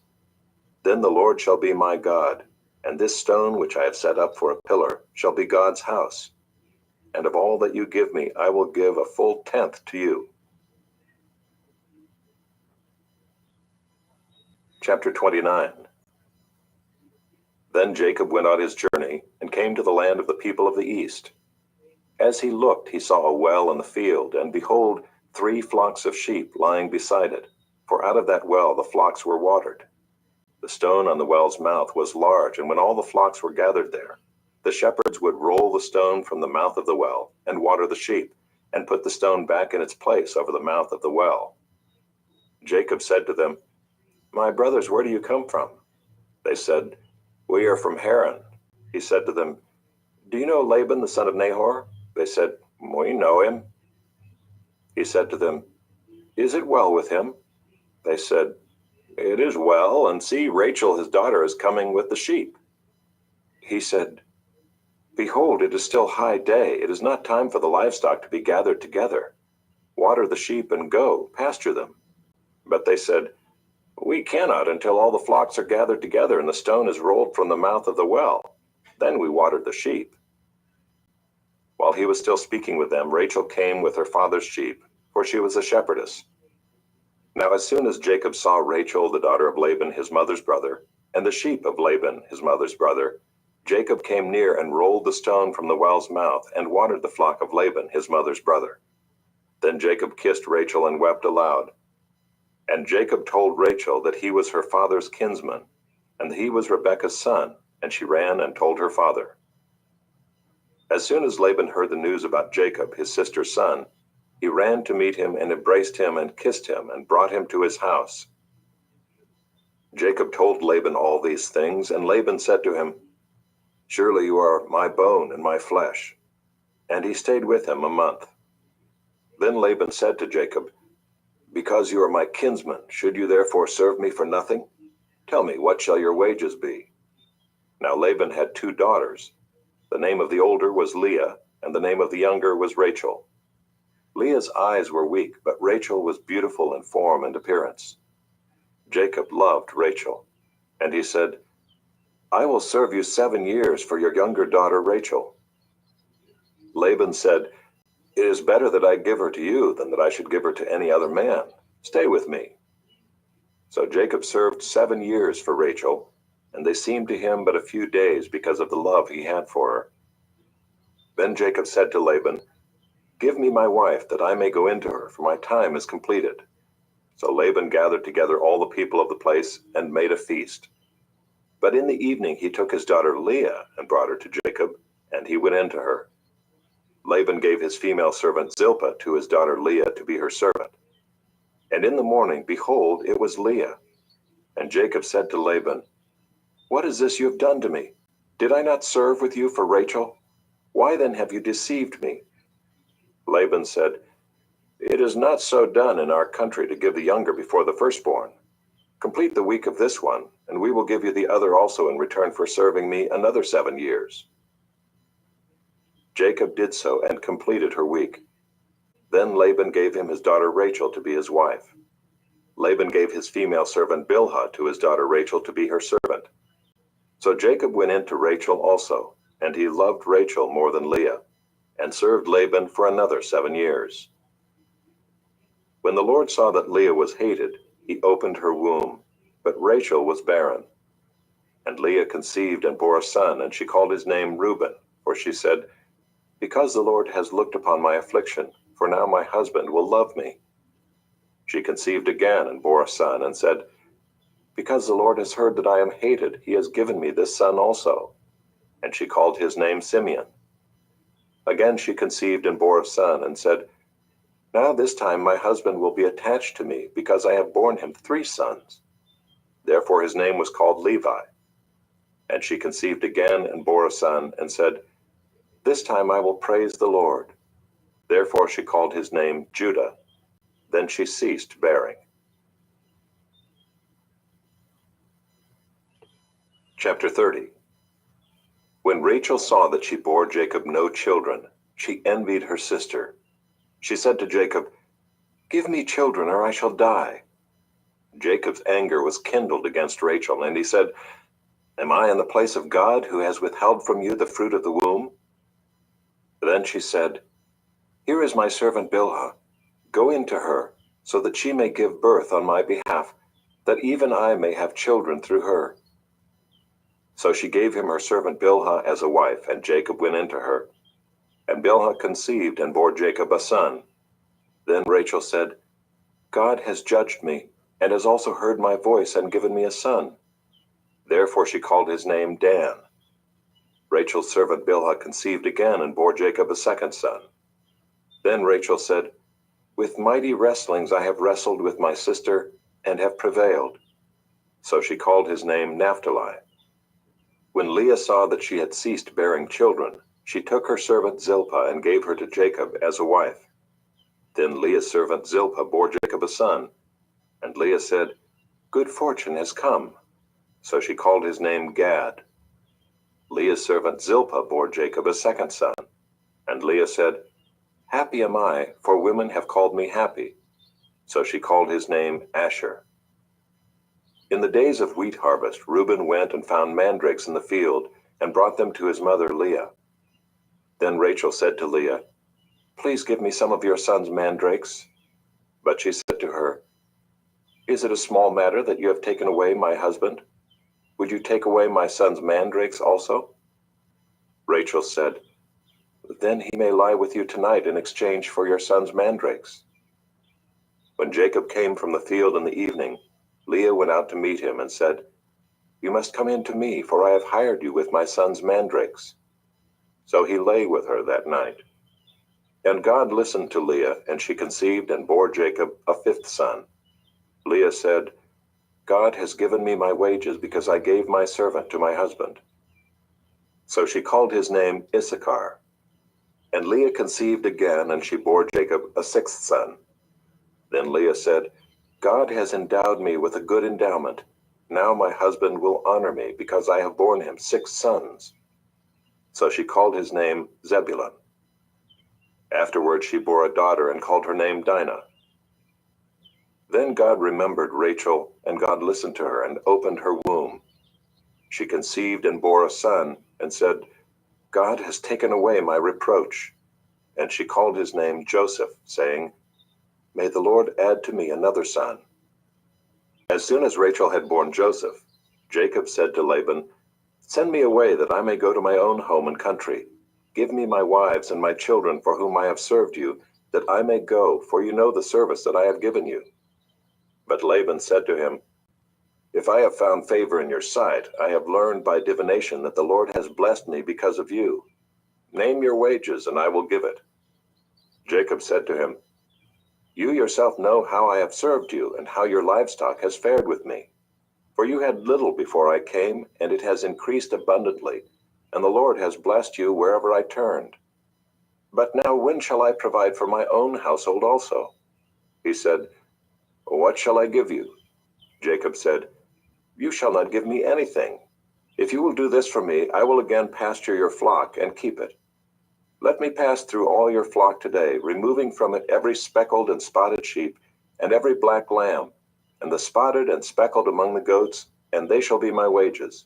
then the Lord shall be my God, and this stone which I have set up for a pillar shall be God's house. And of all that you give me, I will give a full tenth to you." Chapter 29. Then Jacob went on his journey, and came to the land of the people of the east. As he looked, he saw a well in the field, and behold, 3 flocks of sheep lying beside it, for out of that well the flocks were watered. The stone on the well's mouth was large, and when all the flocks were gathered there, the shepherds would roll the stone from the mouth of the well, and water the sheep, and put the stone back in its place over the mouth of the well. Jacob said to them, "My brothers, where do you come from?" They said, "We are from Haran." He said to them, "Do you know Laban the son of Nahor?" They said, "We know him." He said to them, "Is it well with him?" They said, "It is well, and see, Rachel his daughter is coming with the sheep." He said, "Behold, it is still high day. It is not time for the livestock to be gathered together. Water the sheep and go, pasture them." But they said, "We cannot until all the flocks are gathered together and the stone is rolled from the mouth of the well. Then we watered the sheep." While he was still speaking with them, Rachel came with her father's sheep, for she was a shepherdess. Now as soon as Jacob saw Rachel, the daughter of Laban, his mother's brother, and the sheep of Laban, his mother's brother, Jacob came near and rolled the stone from the well's mouth and watered the flock of Laban, his mother's brother. Then Jacob kissed Rachel and wept aloud. And Jacob told Rachel that he was her father's kinsman, and that he was Rebekah's son, and she ran and told her father. As soon as Laban heard the news about Jacob, his sister's son, he ran to meet him and embraced him and kissed him and brought him to his house. Jacob told Laban all these things, and Laban said to him, "Surely you are my bone and my flesh." And he stayed with him a month. Then Laban said to Jacob, "Because you are my kinsman, should you therefore serve me for nothing? Tell me, what shall your wages be?" Now Laban had 2 daughters. The name of the older was Leah, and the name of the younger was Rachel. Leah's eyes were weak, but Rachel was beautiful in form and appearance. Jacob loved Rachel, and he said, "I will serve you 7 years for your younger daughter Rachel." Laban said, "It is better that I give her to you than that I should give her to any other man. Stay with me." So Jacob served 7 years for Rachel, and they seemed to him but a few days because of the love he had for her. Then Jacob said to Laban, "Give me my wife, that I may go into her, for my time is completed." So Laban gathered together all the people of the place and made a feast. But in the evening he took his daughter Leah and brought her to Jacob, and he went into her. Laban gave his female servant Zilpah to his daughter Leah to be her servant. And in the morning, behold, it was Leah. And Jacob said to Laban, "What is this you have done to me? Did I not serve with you for Rachel? Why then have you deceived me?" Laban said, "It is not so done in our country to give the younger before the firstborn. Complete the week of this one, and we will give you the other also in return for serving me another 7 years." Jacob did so and completed her week. Then Laban gave him his daughter Rachel to be his wife. Laban gave his female servant Bilhah to his daughter Rachel to be her servant. So Jacob went in to Rachel also, and he loved Rachel more than Leah, and served Laban for another 7 years. When the Lord saw that Leah was hated, he opened her womb, but Rachel was barren. And Leah conceived and bore a son, and she called his name Reuben, for she said, "Because the Lord has looked upon my affliction, for now my husband will love me." She conceived again and bore a son, and said, "Because the Lord has heard that I am hated, he has given me this son also." And she called his name Simeon. Again she conceived and bore a son, and said, "Now this time my husband will be attached to me, because I have borne him 3 sons." Therefore his name was called Levi. And she conceived again and bore a son, and said, "This time I will praise the Lord." Therefore she called his name Judah. Then she ceased bearing. Chapter 30. When Rachel saw that she bore Jacob no children, she envied her sister. She said to Jacob, "Give me children, or I shall die." Jacob's anger was kindled against Rachel, and he said, "Am I in the place of God, who has withheld from you the fruit of the womb?" Then she said, "Here is my servant Bilhah. Go in to her, so that she may give birth on my behalf, that even I may have children through her." So she gave him her servant Bilhah as a wife, and Jacob went in to her. And Bilhah conceived and bore Jacob a son. Then Rachel said, "God has judged me, and has also heard my voice and given me a son." Therefore she called his name Dan. Rachel's servant Bilhah conceived again and bore Jacob a second son. Then Rachel said, "With mighty wrestlings I have wrestled with my sister, and have prevailed." So she called his name Naphtali. When Leah saw that she had ceased bearing children, she took her servant Zilpah and gave her to Jacob as a wife. Then Leah's servant Zilpah bore Jacob a son. And Leah said, Good fortune has come. So she called his name Gad. Leah's servant Zilpah bore Jacob a second son. And Leah said, Happy am I, for women have called me happy. So she called his name Asher. In the days of wheat harvest, Reuben went and found mandrakes in the field and brought them to his mother Leah. Then Rachel said to Leah, Please give me some of your son's mandrakes. But she said to her, Is it a small matter that you have taken away my husband? Would you take away my son's mandrakes also? Rachel said, Then he may lie with you tonight in exchange for your son's mandrakes. When Jacob came from the field in the evening, Leah went out to meet him and said, You must come in to me, for I have hired you with my son's mandrakes. So he lay with her that night. And God listened to Leah, and she conceived and bore Jacob a fifth son. Leah said, God has given me my wages because I gave my servant to my husband. So she called his name Issachar. And Leah conceived again, and she bore Jacob a sixth son. Then Leah said, God has endowed me with a good endowment. Now my husband will honor me because I have borne him 6 sons. So she called his name Zebulun. Afterward she bore a daughter and called her name Dinah. Then God remembered Rachel, and God listened to her and opened her womb. She conceived and bore a son, and said, God has taken away my reproach. And she called his name Joseph, saying, May the Lord add to me another son. As soon as Rachel had borne Joseph, Jacob said to Laban, Send me away that I may go to my own home and country. Give me my wives and my children for whom I have served you, that I may go, for you know the service that I have given you. But Laban said to him, If I have found favor in your sight, I have learned by divination that the Lord has blessed me because of you. Name your wages, and I will give it. Jacob said to him, You yourself know how I have served you, and how your livestock has fared with me. For you had little before I came, and it has increased abundantly, and the Lord has blessed you wherever I turned. But now when shall I provide for my own household also? He said, What shall I give you? Jacob said, You shall not give me anything. If you will do this for me, I will again pasture your flock and keep it. Let me pass through all your flock today, removing from it every speckled and spotted sheep, and every black lamb, and the spotted and speckled among the goats, and they shall be my wages.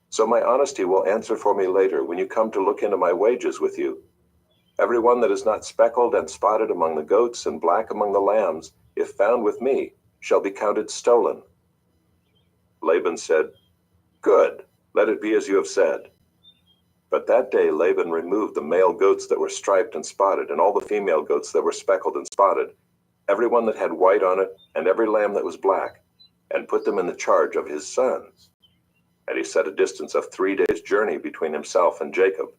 So my honesty will answer for me later when you come to look into my wages with you. Every one that is not speckled and spotted among the goats and black among the lambs, if found with me, shall be counted stolen. Laban said, Good, let it be as you have said. But that day Laban removed the male goats that were striped and spotted, and all the female goats that were speckled and spotted, every one that had white on it, and every lamb that was black, and put them in the charge of his sons. And he set a distance of 3 days' journey between himself and Jacob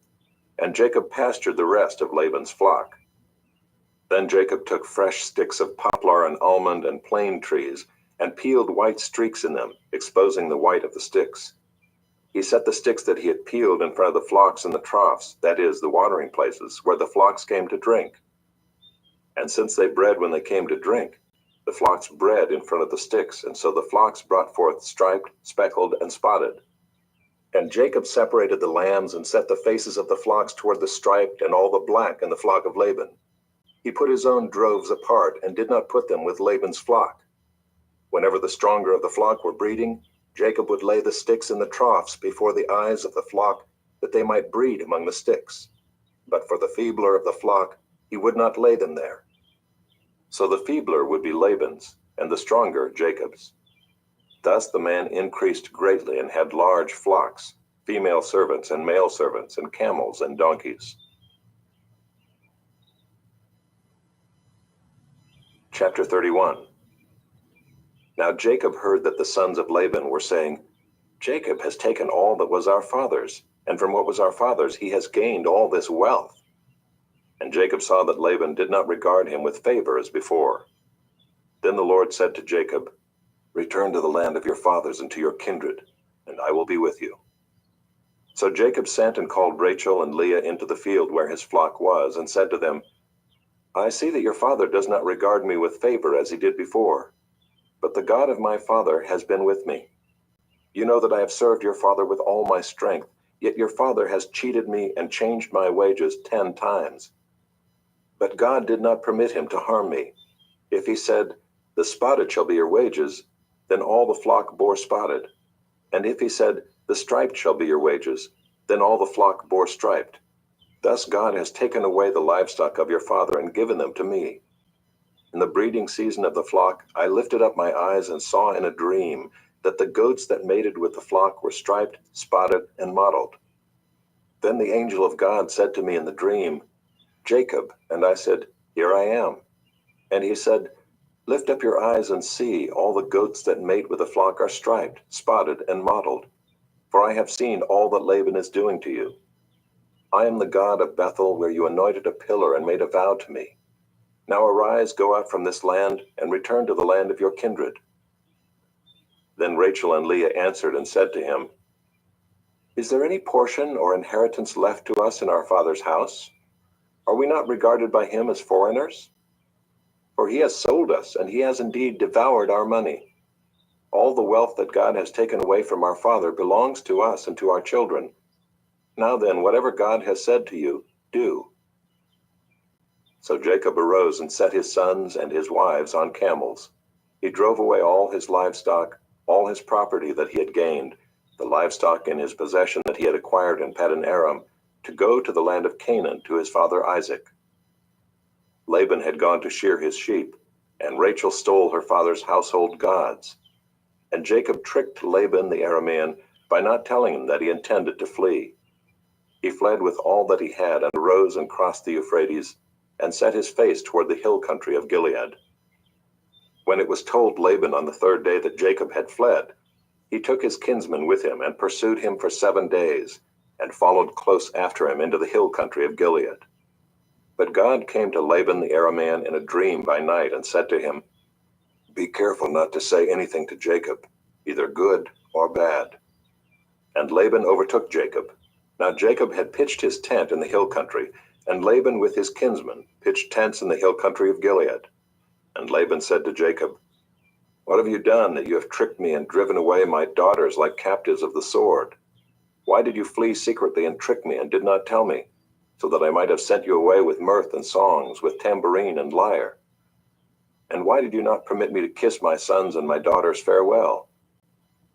pastured the rest of Laban's flock. Then Jacob took fresh sticks of poplar and almond and plane trees, and peeled white streaks in them, exposing the white of the sticks. He set the sticks that he had peeled in front of the flocks in the troughs, that is, the watering places, where the flocks came to drink. And since they bred when they came to drink, the flocks bred in front of the sticks, and so the flocks brought forth striped, speckled, and spotted. And Jacob separated the lambs and set the faces of the flocks toward the striped and all the black in the flock of Laban. He put his own droves apart and did not put them with Laban's flock. Whenever the stronger of the flock were breeding, Jacob would lay the sticks in the troughs before the eyes of the flock, that they might breed among the sticks. But for the feebler of the flock, he would not lay them there. So the feebler would be Laban's, and the stronger Jacob's. Thus the man increased greatly and had large flocks, female servants and male servants, and camels and donkeys. Chapter 31. Now Jacob heard that the sons of Laban were saying, Jacob has taken all that was our father's, and from what was our father's he has gained all this wealth. And Jacob saw that Laban did not regard him with favor as before. Then the Lord said to Jacob, Return to the land of your fathers and to your kindred, and I will be with you. So Jacob sent and called Rachel and Leah into the field where his flock was, and said to them, I see that your father does not regard me with favor as he did before. but the God of my father has been with me. You know that I have served your father with all my strength, yet your father has cheated me and changed my wages 10 times. But God did not permit him to harm me. If he said, the spotted shall be your wages, then all the flock bore spotted. And if he said, the striped shall be your wages, then all the flock bore striped. Thus God has taken away the livestock of your father and given them to me. In the breeding season of the flock, I lifted up my eyes and saw in a dream that the goats that mated with the flock were striped, spotted, and mottled. Then the angel of God said to me in the dream, Jacob, and I said, Here I am. And he said, Lift up your eyes and see, all the goats that mate with the flock are striped, spotted, and mottled. For I have seen all that Laban is doing to you. I am the God of Bethel, where you anointed a pillar and made a vow to me. Now arise, go out from this land, and return to the land of your kindred. Then Rachel and Leah answered and said to him, Is there any portion or inheritance left to us in our father's house? Are we not regarded by him as foreigners? For he has sold us, and he has indeed devoured our money. All the wealth that God has taken away from our father belongs to us and to our children. Now then, whatever God has said to you, do. So Jacob arose and set his sons and his wives on camels. He drove away all his livestock, all his property that he had gained, the livestock in his possession that he had acquired in Paddan Aram, to go to the land of Canaan to his father Isaac. Laban had gone to shear his sheep, and Rachel stole her father's household gods. And Jacob tricked Laban the Aramean by not telling him that he intended to flee. He fled with all that he had and arose and crossed the Euphrates and set his face toward the hill country of Gilead. When it was told Laban on the third day that Jacob had fled, he took his kinsman with him and pursued him for 7 days and followed close after him into the hill country of Gilead. But God came to Laban the Aramean in a dream by night and said to him, Be careful not to say anything to Jacob, either good or bad. And Laban overtook Jacob. Now Jacob had pitched his tent in the hill country, and Laban with his kinsmen pitched tents in the hill country of Gilead. And Laban said to Jacob, What have you done that you have tricked me and driven away my daughters like captives of the sword? Why did you flee secretly and trick me and did not tell me, so that I might have sent you away with mirth and songs, with tambourine and lyre? And why did you not permit me to kiss my sons and my daughters farewell?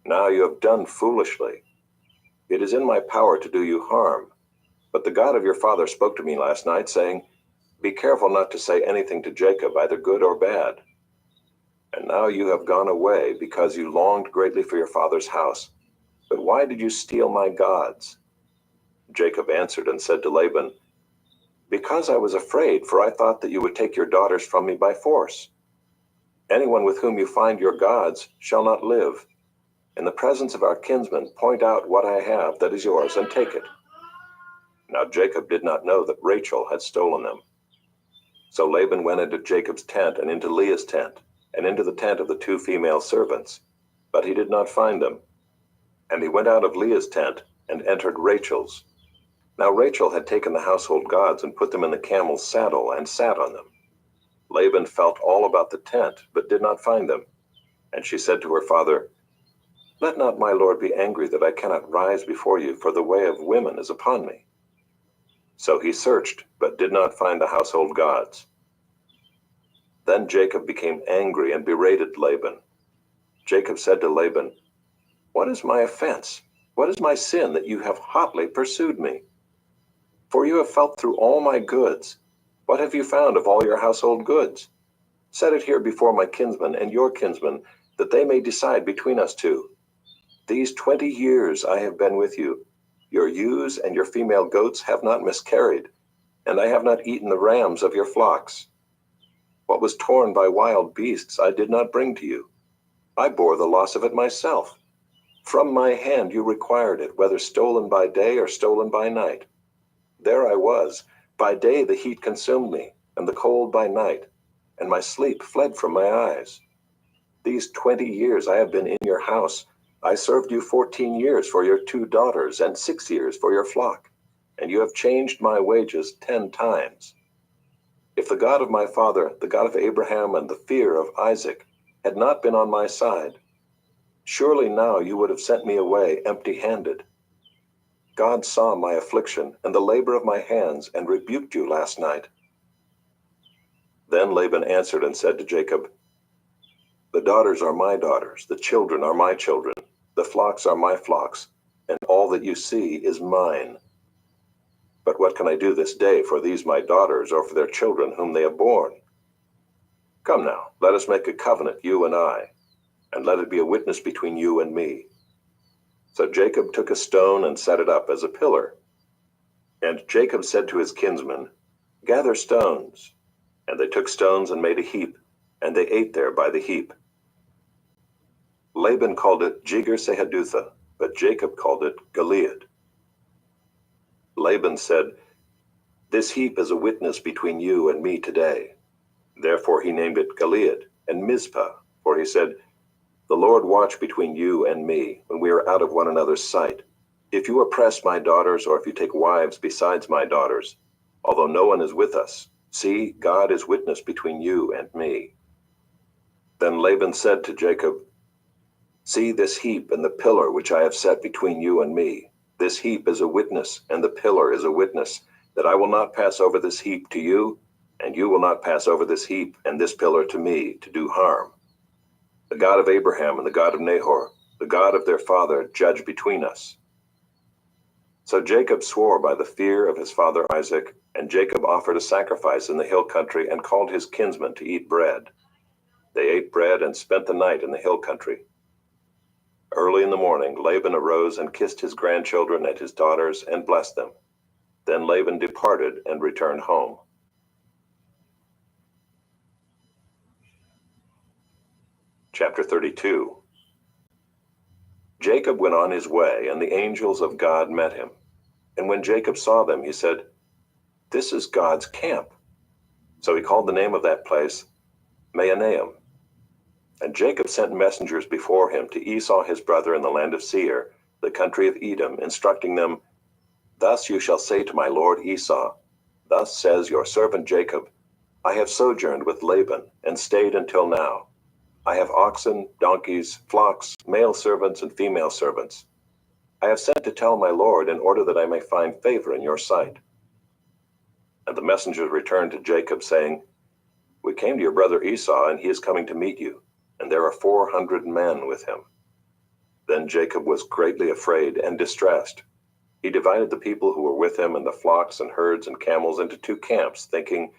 Now you have done foolishly. It is in my power to do you harm. But the God of your father spoke to me last night, saying, Be careful not to say anything to Jacob, either good or bad. And now you have gone away because you longed greatly for your father's house. But why did you steal my gods? Jacob answered and said to Laban, Because I was afraid, for I thought that you would take your daughters from me by force. Anyone with whom you find your gods shall not live. In the presence of our kinsmen, point out what I have that is yours and take it. Now Jacob did not know that Rachel had stolen them. So Laban went into Jacob's tent and into Leah's tent, and into the tent of the 2 female servants, but he did not find them. And he went out of Leah's tent and entered Rachel's. Now Rachel had taken the household gods and put them in the camel's saddle and sat on them. Laban felt all about the tent, but did not find them. And she said to her father, Let not my lord be angry that I cannot rise before you, for the way of women is upon me. So he searched, but did not find the household gods. Then Jacob became angry and berated Laban. Jacob said to Laban, What is my offense? What is my sin that you have hotly pursued me? For you have felt through all my goods. What have you found of all your household goods? Set it here before my kinsmen and your kinsmen, that they may decide between us 2. These 20 years I have been with you. Your ewes and your female goats have not miscarried, and I have not eaten the rams of your flocks. What was torn by wild beasts I did not bring to you. I bore the loss of it myself. From my hand you required it, whether stolen by day or stolen by night. There I was. By day the heat consumed me, and the cold by night, and my sleep fled from my eyes. These 20 years I have been in your house. I served you 14 years for your 2 daughters and 6 years for your flock, and you have changed my wages 10 times. If the God of my father, the God of Abraham and the fear of Isaac, had not been on my side, surely now you would have sent me away empty-handed. God saw my affliction and the labor of my hands and rebuked you last night." Then Laban answered and said to Jacob, "The daughters are my daughters, the children are my children, the flocks are my flocks, and all that you see is mine. But what can I do this day for these my daughters or for their children whom they have borne? Come now, let us make a covenant, you and I, and let it be a witness between you and me." So Jacob took a stone and set it up as a pillar. And Jacob said to his kinsmen, "Gather stones." And they took stones and made a heap, and they ate there by the heap. Laban called it Jegar-sahadutha, but Jacob called it Gilead. Laban said, "This heap is a witness between you and me today." Therefore he named it Gilead and Mizpah, for he said, "The Lord watch between you and me when we are out of one another's sight. If you oppress my daughters, or if you take wives besides my daughters, although no one is with us, see, God is witness between you and me." Then Laban said to Jacob, "See this heap and the pillar which I have set between you and me. This heap is a witness, and the pillar is a witness, that I will not pass over this heap to you, and you will not pass over this heap and this pillar to me to do harm. The God of Abraham and the God of Nahor, the God of their father, judge between us." So Jacob swore by the fear of his father Isaac, and Jacob offered a sacrifice in the hill country and called his kinsmen to eat bread. They ate bread and spent the night in the hill country. Early in the morning, Laban arose and kissed his grandchildren and his daughters and blessed them. Then Laban departed and returned home. Chapter 32. Jacob went on his way, and the angels of God met him. And when Jacob saw them, he said, "This is God's camp." So he called the name of that place Mahanaim. And Jacob sent messengers before him to Esau his brother in the land of Seir, the country of Edom, instructing them, "Thus you shall say to my lord Esau, Thus says your servant Jacob, I have sojourned with Laban, and stayed until now. I have oxen, donkeys, flocks, male servants and female servants. I have sent to tell my lord in order that I may find favor in your sight." And the messengers returned to Jacob, saying, "We came to your brother Esau, and he is coming to meet you, and there are 400 men with him." Then Jacob was greatly afraid and distressed. He divided the people who were with him and the flocks and herds and camels into 2 camps, thinking,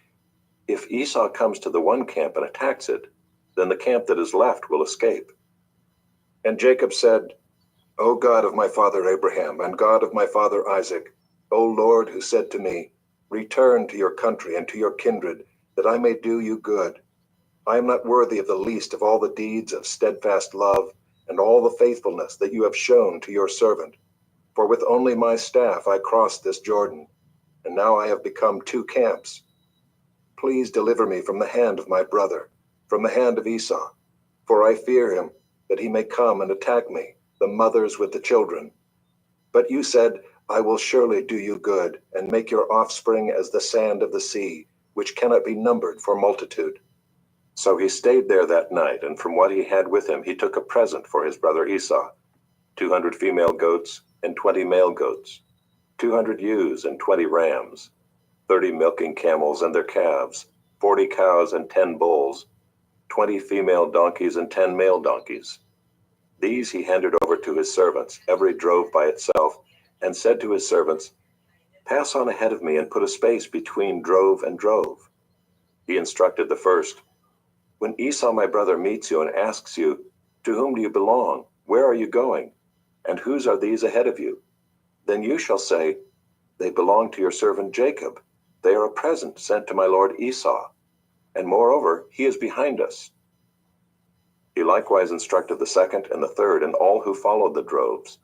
"If Esau comes to the one camp and attacks it, then the camp that is left will escape." And Jacob said, "O God of my father Abraham, and God of my father Isaac, O Lord, who said to me, Return to your country and to your kindred, that I may do you good. I am not worthy of the least of all the deeds of steadfast love and all the faithfulness that you have shown to your servant. For with only my staff I crossed this Jordan, and now I have become 2 camps. Please deliver me from the hand of my brother, from the hand of Esau, for I fear him, that he may come and attack me, the mothers with the children. But you said, I will surely do you good, and make your offspring as the sand of the sea, which cannot be numbered for multitude." So he stayed there that night, and from what he had with him he took a present for his brother Esau, 200 female goats and 20 male goats, 200 ewes and 20 rams, 30 milking camels and their calves, 40 cows and 10 bulls, 20 female donkeys and 10 male donkeys. These he handed over to his servants, every drove by itself, and said to his servants, "Pass on ahead of me and put a space between drove and drove." He instructed the first, "When Esau my brother meets you and asks you, 'To whom do you belong? Where are you going? And whose are these ahead of you?' Then you shall say, 'They belong to your servant Jacob. They are a present sent to my lord Esau. And moreover, he is behind us.'" He likewise instructed the second and the third and all who followed the droves.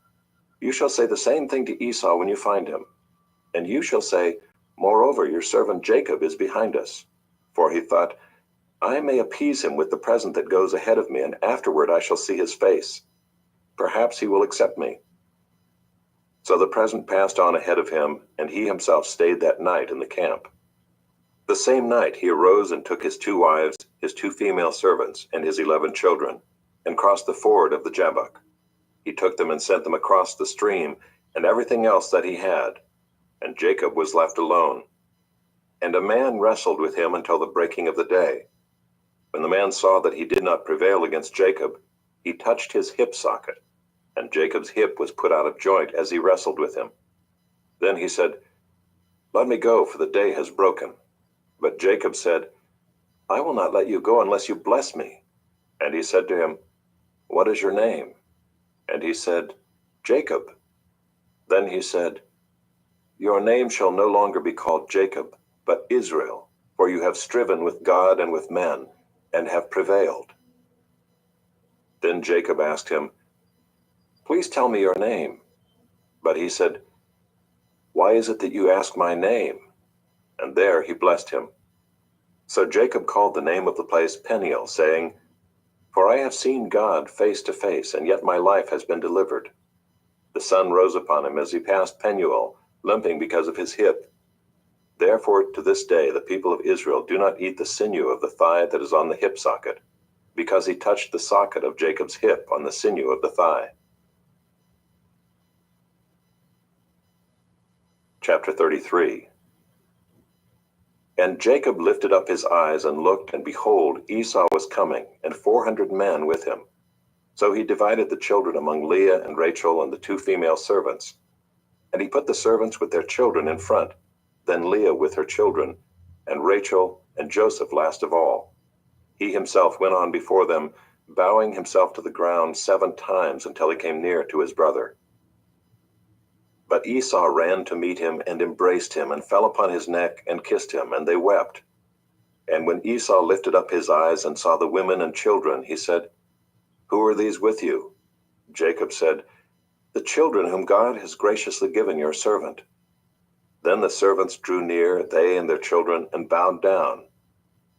"You shall say the same thing to Esau when you find him. And you shall say, 'Moreover, your servant Jacob is behind us.' For he thought, 'I may appease him with the present that goes ahead of me, and afterward I shall see his face. Perhaps he will accept me.' So the present passed on ahead of him, and he himself stayed that night in the camp. The same night he arose and took his 2 wives, his 2 female servants, and his 11 children, and crossed the ford of the Jabbok. He took them and sent them across the stream, and everything else that he had, and Jacob was left alone. And a man wrestled with him until the breaking of the day. When the man saw that he did not prevail against Jacob, he touched his hip socket, and Jacob's hip was put out of joint as he wrestled with him. Then he said, "Let me go, for the day has broken." But Jacob said, "I will not let you go unless you bless me." And he said to him, "What is your name?" And he said, "Jacob." Then he said, "Your name shall no longer be called Jacob, but Israel, for you have striven with God and with men, and have prevailed." Then Jacob asked him, "Please tell me your name." But he said, "Why is it that you ask my name?" And there he blessed him. So Jacob called the name of the place Peniel, saying, "For I have seen God face to face, and yet my life has been delivered." The sun rose upon him as he passed Penuel, limping because of his hip. Therefore to this day the people of Israel do not eat the sinew of the thigh that is on the hip socket, because he touched the socket of Jacob's hip on the sinew of the thigh. Chapter 33. And Jacob lifted up his eyes and looked, and behold, Esau was coming, and 400 men with him. So he divided the children among Leah and Rachel and the 2 female servants. And he put the servants with their children in front, then Leah with her children, and Rachel and Joseph last of all. He himself went on before them, bowing himself to the ground 7 times until he came near to his brother. But Esau ran to meet him and embraced him and fell upon his neck and kissed him, and they wept. And when Esau lifted up his eyes and saw the women and children, he said, "Who are these with you?" Jacob said, "The children whom God has graciously given your servant." Then the servants drew near, they and their children, and bowed down.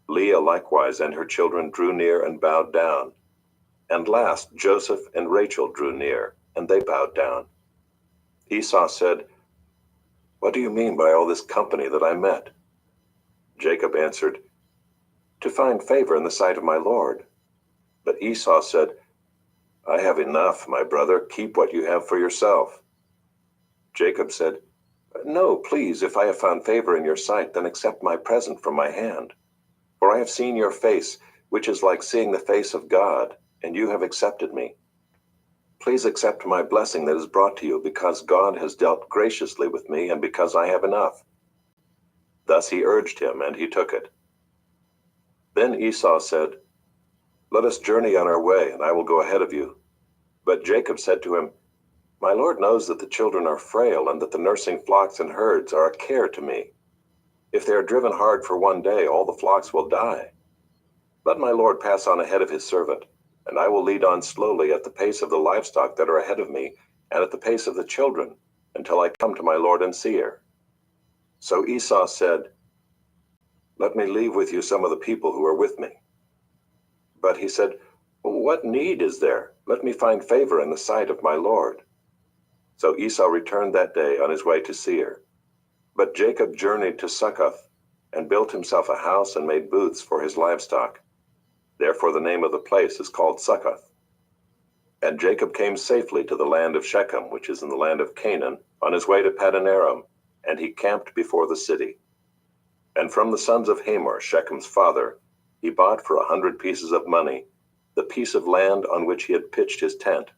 Leah likewise and her children drew near and bowed down. And last Joseph and Rachel drew near, and they bowed down. Esau said, "What do you mean by all this company that I met?" Jacob answered, "To find favor in the sight of my Lord." But Esau said, "I have enough, my brother. Keep what you have for yourself." Jacob said, "No, please, if I have found favor in your sight, then accept my present from my hand. For I have seen your face, which is like seeing the face of God, and you have accepted me. Please accept my blessing that is brought to you, because God has dealt graciously with me, and because I have enough." Thus he urged him, and he took it. Then Esau said, "Let us journey on our way, and I will go ahead of you." But Jacob said to him, "My Lord knows that the children are frail, and that the nursing flocks and herds are a care to me. If they are driven hard for one day, all the flocks will die. Let my Lord pass on ahead of his servant, and I will lead on slowly at the pace of the livestock that are ahead of me, and at the pace of the children, until I come to my Lord and Seir." So Esau said, "Let me leave with you some of the people who are with me." But he said, "What need is there? Let me find favor in the sight of my Lord." So Esau returned that day on his way to Seir. But Jacob journeyed to Succoth, and built himself a house and made booths for his livestock. Therefore the name of the place is called Succoth. And Jacob came safely to the land of Shechem, which is in the land of Canaan, on his way to Paddan Aram, and he camped before the city. And from the sons of Hamor, Shechem's father, he bought for 100 pieces of money the piece of land on which he had pitched his tent.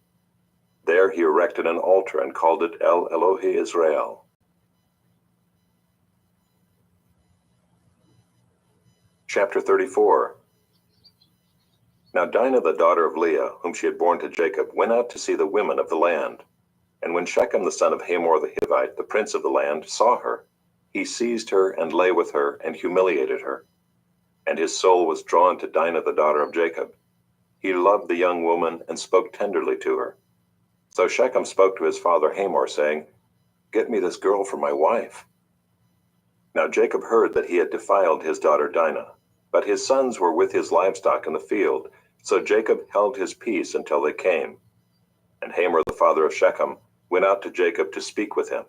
There he erected an altar and called it El Elohe Israel. Chapter 34. Now Dinah the daughter of Leah, whom she had borne to Jacob, went out to see the women of the land. And when Shechem the son of Hamor the Hivite, the prince of the land, saw her, he seized her and lay with her and humiliated her. And his soul was drawn to Dinah the daughter of Jacob. He loved the young woman and spoke tenderly to her. So Shechem spoke to his father Hamor, saying, "Get me this girl for my wife." Now Jacob heard that he had defiled his daughter Dinah, but his sons were with his livestock in the field, so Jacob held his peace until they came. And Hamor the father of Shechem went out to Jacob to speak with him.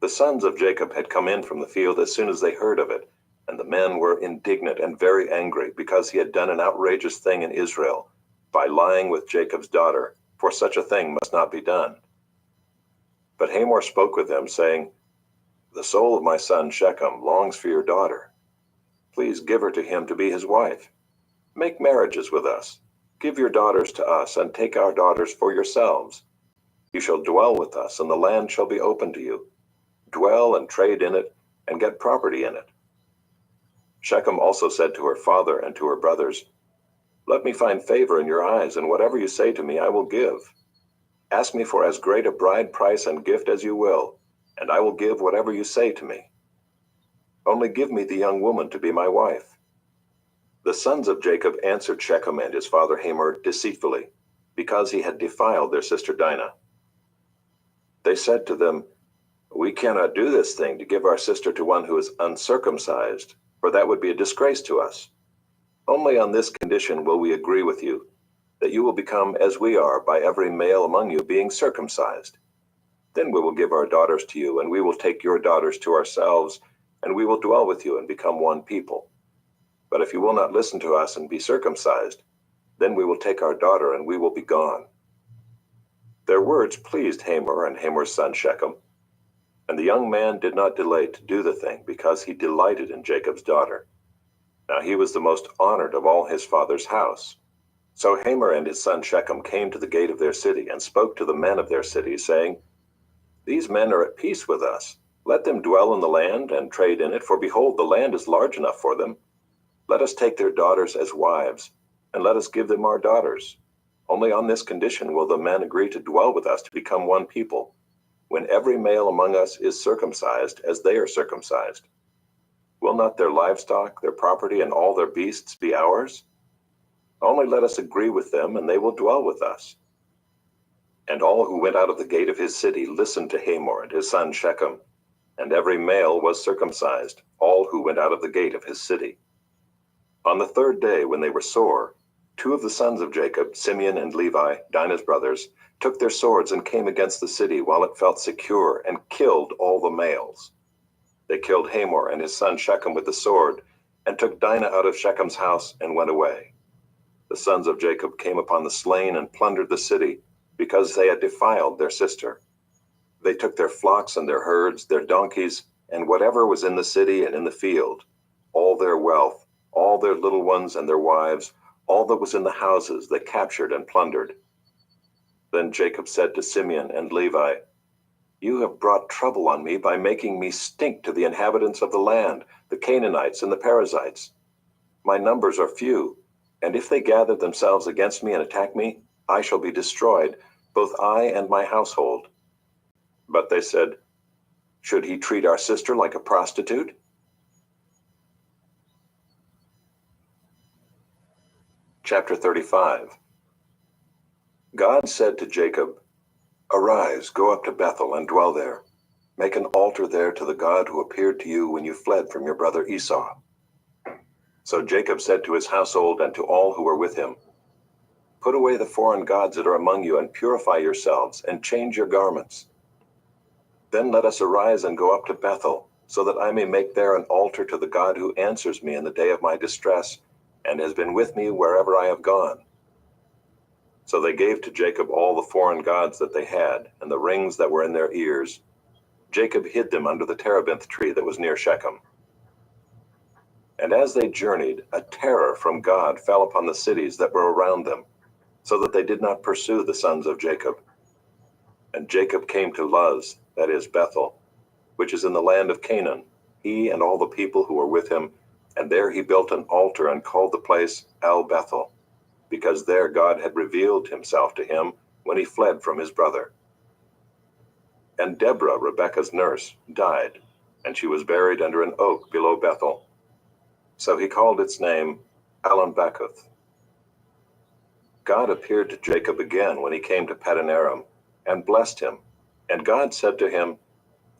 The sons of Jacob had come in from the field as soon as they heard of it, And the men were indignant and very angry because he had done an outrageous thing in Israel by lying with Jacob's daughter, for such a thing must not be done. But Hamor spoke with them, saying, "The soul of my son Shechem longs for your daughter. Please give her to him to be his wife. Make marriages with us. Give your daughters to us, and take our daughters for yourselves. You shall dwell with us, and the land shall be open to you. Dwell and trade in it, and get property in it." Shechem also said to her father and to her brothers, "Let me find favor in your eyes, and whatever you say to me I will give. Ask me for as great a bride price and gift as you will, and I will give whatever you say to me. Only give me the young woman to be my wife." The sons of Jacob answered Shechem and his father Hamor deceitfully, because he had defiled their sister Dinah. They said to them, "We cannot do this thing to give our sister to one who is uncircumcised, for that would be a disgrace to us. Only on this condition will we agree with you, that you will become as we are by every male among you being circumcised. Then we will give our daughters to you, and we will take your daughters to ourselves, and we will dwell with you and become one people. But if you will not listen to us and be circumcised, then we will take our daughter and we will be gone." Their words pleased Hamor and Hamor's son Shechem, and the young man did not delay to do the thing because he delighted in Jacob's daughter. Now he was the most honored of all his father's house. So Hamor and his son Shechem came to the gate of their city and spoke to the men of their city, saying, "These men are at peace with us. Let them dwell in the land and trade in it, for behold, the land is large enough for them. Let us take their daughters as wives, and let us give them our daughters. Only on this condition will the men agree to dwell with us to become one people, when every male among us is circumcised as they are circumcised. Will not their livestock, their property, and all their beasts be ours? Only let us agree with them, and they will dwell with us." And all who went out of the gate of his city listened to Hamor and his son Shechem, and every male was circumcised, all who went out of the gate of his city. On the third day, when they were sore, two of the sons of Jacob, Simeon and Levi, Dinah's brothers, took their swords and came against the city while it felt secure, and killed all the males. They killed Hamor and his son Shechem with the sword, and took Dinah out of Shechem's house and went away. The sons of Jacob came upon the slain and plundered the city, because they had defiled their sister. They took their flocks and their herds, their donkeys, and whatever was in the city and in the field, all their wealth, all their little ones and their wives, all that was in the houses they captured and plundered. Then Jacob said to Simeon and Levi, "You have brought trouble on me by making me stink to the inhabitants of the land, the Canaanites and the Perizzites. My numbers are few, and if they gather themselves against me and attack me, I shall be destroyed, both I and my household." But they said, "Should he treat our sister like a prostitute?" Chapter 35. God said to Jacob, "Arise, go up to Bethel and dwell there. Make an altar there to the God who appeared to you when you fled from your brother Esau." So Jacob said to his household and to all who were with him, "Put away the foreign gods that are among you and purify yourselves and change your garments. Then let us arise and go up to Bethel, so that I may make there an altar to the God who answers me in the day of my distress and has been with me wherever I have gone." So they gave to Jacob all the foreign gods that they had, and the rings that were in their ears. Jacob hid them under the terebinth tree that was near Shechem. And as they journeyed, a terror from God fell upon the cities that were around them, so that they did not pursue the sons of Jacob. And Jacob came to Luz, that is Bethel, which is in the land of Canaan, he and all the people who were with him, and there he built an altar and called the place El Bethel, because there God had revealed himself to him when he fled from his brother. And Deborah, Rebekah's nurse, died, and she was buried under an oak below Bethel. So he called its name Allon-Bachuth. God appeared to Jacob again when he came to Paddan Aram, and blessed him. And God said to him,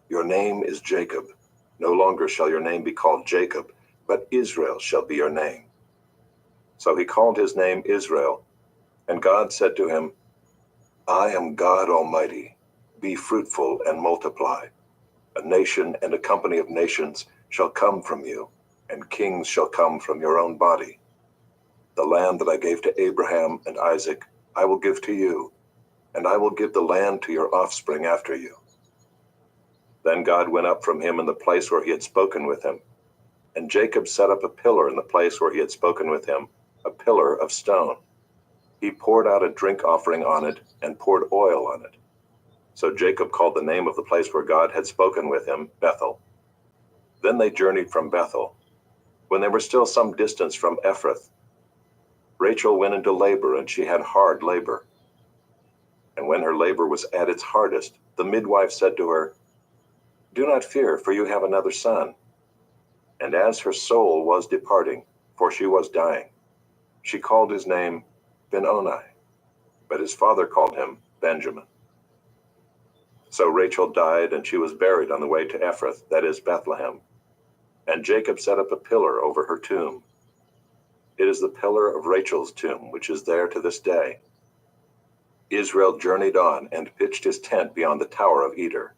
"Your name is Jacob. No longer shall your name be called Jacob, but Israel shall be your name." So he called his name Israel. And God said to him, "I am God Almighty. Be fruitful and multiply. A nation and a company of nations shall come from you, and kings shall come from your own body. The land that I gave to Abraham and Isaac, I will give to you, and I will give the land to your offspring after you." Then God went up from him in the place where he had spoken with him, and Jacob set up a pillar in the place where he had spoken with him, a pillar of stone. He poured out a drink offering on it and poured oil on it. So Jacob called the name of the place where God had spoken with him Bethel. Then they journeyed from Bethel. When they were still some distance from Ephrath, Rachel went into labor, and she had hard labor. And when her labor was at its hardest, the midwife said to her, "Do not fear, for you have another son." And as her soul was departing, for she was dying, she called his name Ben-Oni, but his father called him Benjamin. So Rachel died, and she was buried on the way to Ephrath, that is Bethlehem. And Jacob set up a pillar over her tomb. It is the pillar of Rachel's tomb, which is there to this day. Israel journeyed on and pitched his tent beyond the Tower of Eder.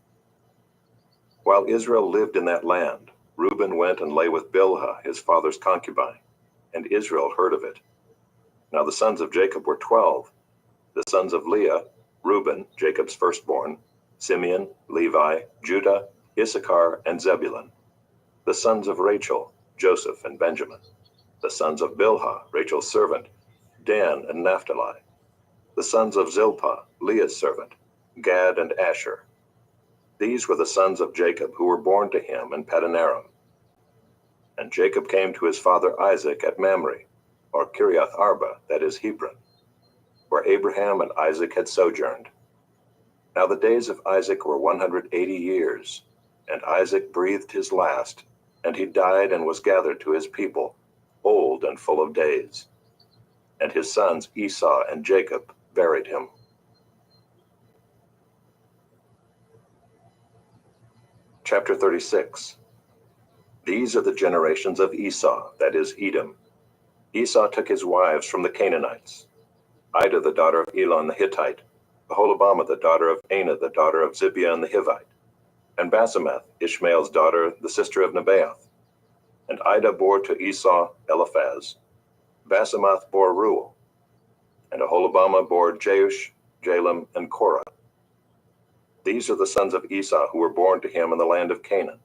While Israel lived in that land, Reuben went and lay with Bilhah, his father's concubine, and Israel heard of it. Now the sons of Jacob were 12. The sons of Leah, Reuben, Jacob's firstborn, Simeon, Levi, Judah, Issachar, and Zebulun. The sons of Rachel, Joseph and Benjamin. The sons of Bilhah, Rachel's servant, Dan and Naphtali. The sons of Zilpah, Leah's servant, Gad and Asher. These were the sons of Jacob who were born to him in Padanaram. And Jacob came to his father Isaac at Mamre, or Kiriath Arba, that is Hebron, where Abraham and Isaac had sojourned. Now the days of Isaac were 180 years, and Isaac breathed his last, and he died and was gathered to his people, old and full of days. And his sons Esau and Jacob buried him. Chapter 36. These are the generations of Esau, that is Edom. Esau took his wives from the Canaanites: Ida the daughter of Elon the Hittite, Aholibamah the daughter of Anah the daughter of Zibeon the Hivite, and Basemath, Ishmael's daughter, the sister of Nebaioth. And Ida bore to Esau Eliphaz. Basemath bore Reuel, and Aholibamah bore Jeush, Jalam, and Korah. These are the sons of Esau who were born to him in the land of Canaan.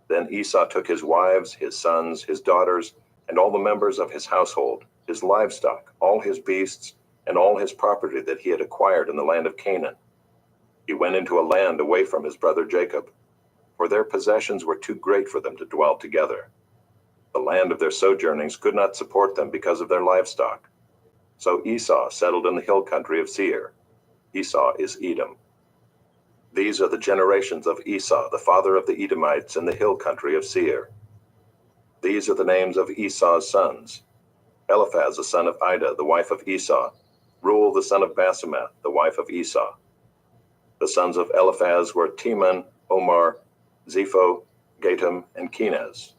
Then Esau took his wives, his sons, his daughters, and all the members of his household, his livestock, all his beasts, and all his property that he had acquired in the land of Canaan. He went into a land away from his brother Jacob, for their possessions were too great for them to dwell together. The land of their sojournings could not support them because of their livestock. So Esau settled in the hill country of Seir. Esau is Edom. These are the generations of Esau, the father of the Edomites in the hill country of Seir. These are the names of Esau's sons: Eliphaz the son of Ida, the wife of Esau; Reuel the son of Basemath, the wife of Esau. The sons of Eliphaz were Teman, Omar, Zepho, Gatam, and Kenaz.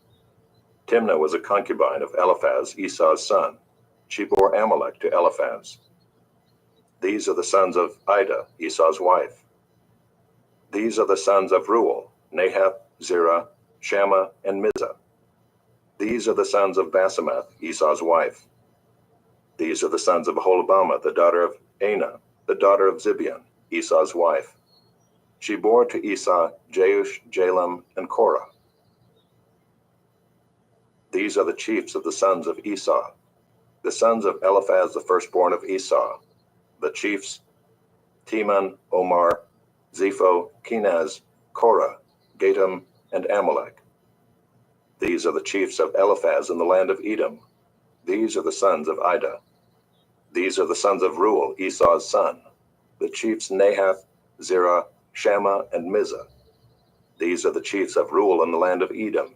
Timnah was a concubine of Eliphaz, Esau's son. She bore Amalek to Eliphaz. These are the sons of Ida, Esau's wife. These are the sons of Reuel, Nahath, Zerah, Shammah, and Mizah. These are the sons of Basemath, Esau's wife. These are the sons of Aholibamah, the daughter of Anah, the daughter of Zibeon, Esau's wife. She bore to Esau Jeush, Jalam, and Korah. These are the chiefs of the sons of Esau, the sons of Eliphaz, the firstborn of Esau, the chiefs: Teman, Omar, Zepho, Kenaz, Korah, Gatam, and Amalek. These are the chiefs of Eliphaz in the land of Edom. These are the sons of Ida. These are the sons of Reuel, Esau's son, the chiefs Nahath, Zerah, Shammah, and Mizah. These are the chiefs of Reuel in the land of Edom.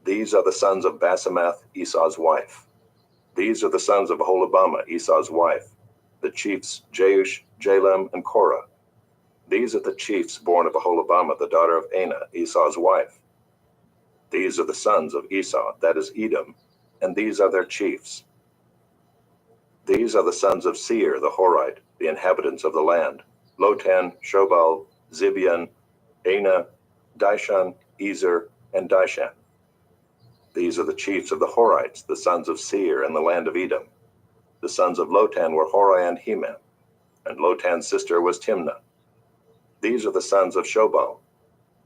These are the sons of Basemath, Esau's wife. These are the sons of Aholibamah, Esau's wife, the chiefs Jeush, Jalam, and Korah. These are the chiefs born of Aholibamah, the daughter of Anah, Esau's wife. These are the sons of Esau, that is Edom, and these are their chiefs. These are the sons of Seir the Horite, the inhabitants of the land: Lotan, Shobal, Zibeon, Anah, Dishan, Ezer, and Dishan. These are the chiefs of the Horites, the sons of Seir in the land of Edom. The sons of Lotan were Hori and Hemam, and Lotan's sister was Timnah. These are the sons of Shobal,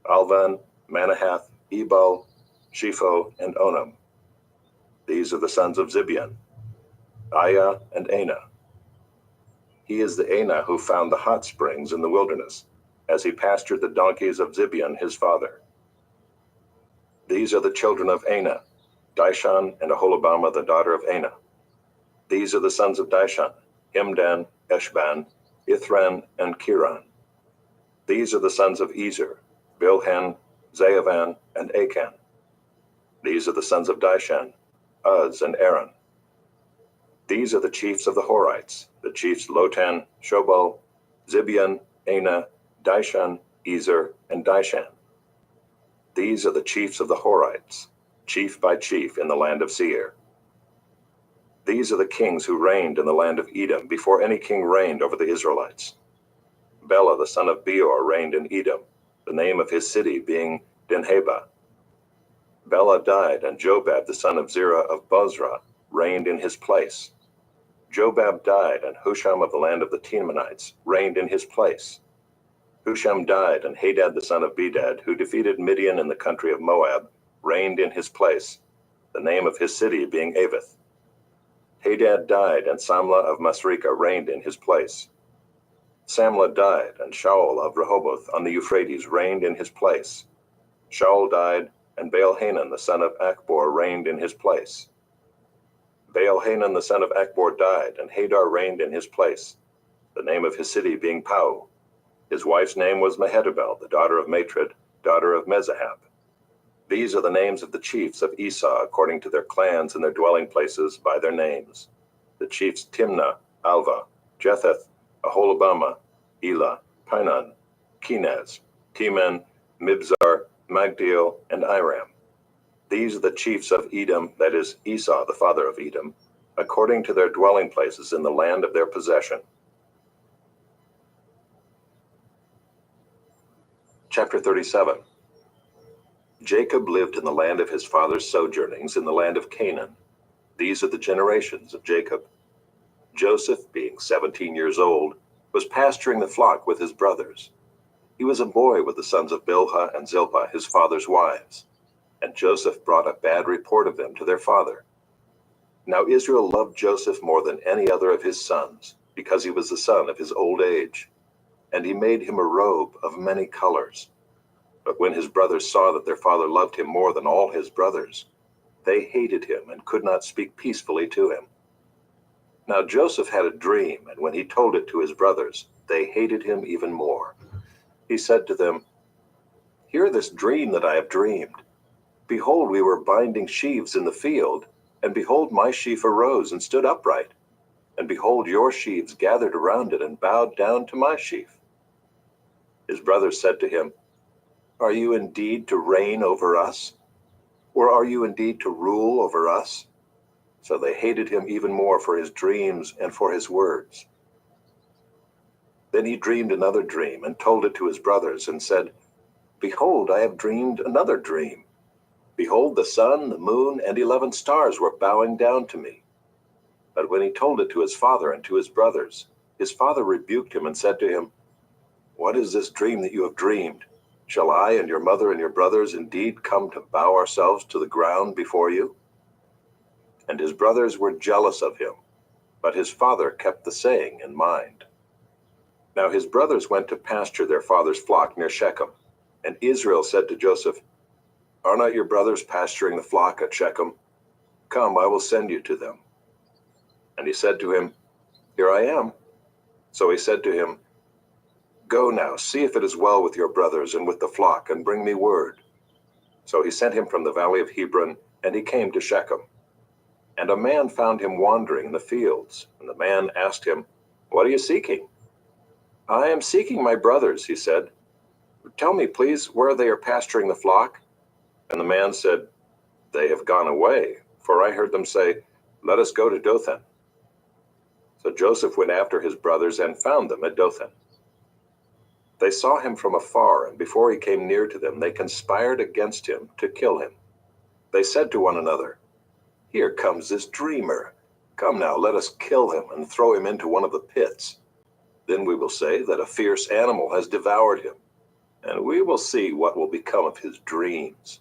Alvan, Manahath, Ebal, Shepho, and Onam. These are the sons of Zibeon, Aya and Anah. He is the Anah who found the hot springs in the wilderness, as he pastured the donkeys of Zibeon his father. These are the children of Anah, Dishon and Aholibamah the daughter of Anah. These are the sons of Dishon, Himdan, Eshban, Ithran, and Kiran. These are the sons of Ezer, Bilhan, Zaavan, and Achan. These are the sons of Dishan, Uz, and Aaron. These are the chiefs of the Horites, the chiefs Lotan, Shobal, Zibeon, Anah, Dishon, Ezer, and Dishan. These are the chiefs of the Horites, chief by chief in the land of Seir. These are the kings who reigned in the land of Edom before any king reigned over the Israelites. Bela the son of Beor reigned in Edom, the name of his city being Dinhabah. Bela died, and Jobab the son of Zerah of Bozrah reigned in his place. Jobab died, and Husham of the land of the Temanites reigned in his place. Husham died, and Hadad the son of Bedad, who defeated Midian in the country of Moab, reigned in his place, the name of his city being Avith. Hadad died, and Samlah of Masrekah reigned in his place. Samlah died, and Shaul of Rehoboth on the Euphrates reigned in his place. Shaul died, and Baal-Hanan the son of Achbor reigned in his place. Baal-Hanan the son of Achbor died, and Hadar reigned in his place, the name of his city being Pau. His wife's name was Mehetabel, the daughter of Matred, daughter of Mezahab. These are the names of the chiefs of Esau according to their clans and their dwelling places by their names. The chiefs Timnah, Alva, Jetheth, Aholibamah, Elah, Pinon, Kenaz, Teman, Mibzar, Magdiel, and Iram. These are the chiefs of Edom, that is, Esau, the father of Edom, according to their dwelling places in the land of their possession. Chapter 37. Jacob lived in the land of his father's sojournings in the land of Canaan. These are the generations of Jacob. Joseph, being 17 years old, was pasturing the flock with his brothers. He was a boy with the sons of Bilhah and Zilpah, his father's wives, and Joseph brought a bad report of them to their father. Now Israel loved Joseph more than any other of his sons, because he was the son of his old age, and he made him a robe of many colors. But when his brothers saw that their father loved him more than all his brothers, they hated him and could not speak peacefully to him. Now Joseph had a dream, and when he told it to his brothers, they hated him even more. He said to them, "Hear this dream that I have dreamed. Behold, we were binding sheaves in the field, and behold, my sheaf arose and stood upright. And behold, your sheaves gathered around it and bowed down to my sheaf." His brothers said to him, "Are you indeed to reign over us? Or are you indeed to rule over us?" So they hated him even more for his dreams and for his words. Then he dreamed another dream and told it to his brothers and said, "Behold, I have dreamed another dream. Behold, the sun, the moon, and 11 stars were bowing down to me." But when he told it to his father and to his brothers, his father rebuked him and said to him, "What is this dream that you have dreamed? Shall I and your mother and your brothers indeed come to bow ourselves to the ground before you?" And his brothers were jealous of him, but his father kept the saying in mind. Now his brothers went to pasture their father's flock near Shechem, and Israel said to Joseph, "Are not your brothers pasturing the flock at Shechem? Come, I will send you to them." And he said to him, "Here I am." So he said to him, "Go now, see if it is well with your brothers and with the flock, and bring me word." So he sent him from the valley of Hebron, and he came to Shechem. And a man found him wandering in the fields, and the man asked him, "What are you seeking?" "I am seeking my brothers," he said. "Tell me, please, where they are pasturing the flock." And the man said, "They have gone away, for I heard them say, 'Let us go to Dothan.'" So Joseph went after his brothers and found them at Dothan. They saw him from afar, and before he came near to them, they conspired against him to kill him. They said to one another, "Here comes this dreamer. Come now, let us kill him and throw him into one of the pits. Then we will say that a fierce animal has devoured him, and we will see what will become of his dreams."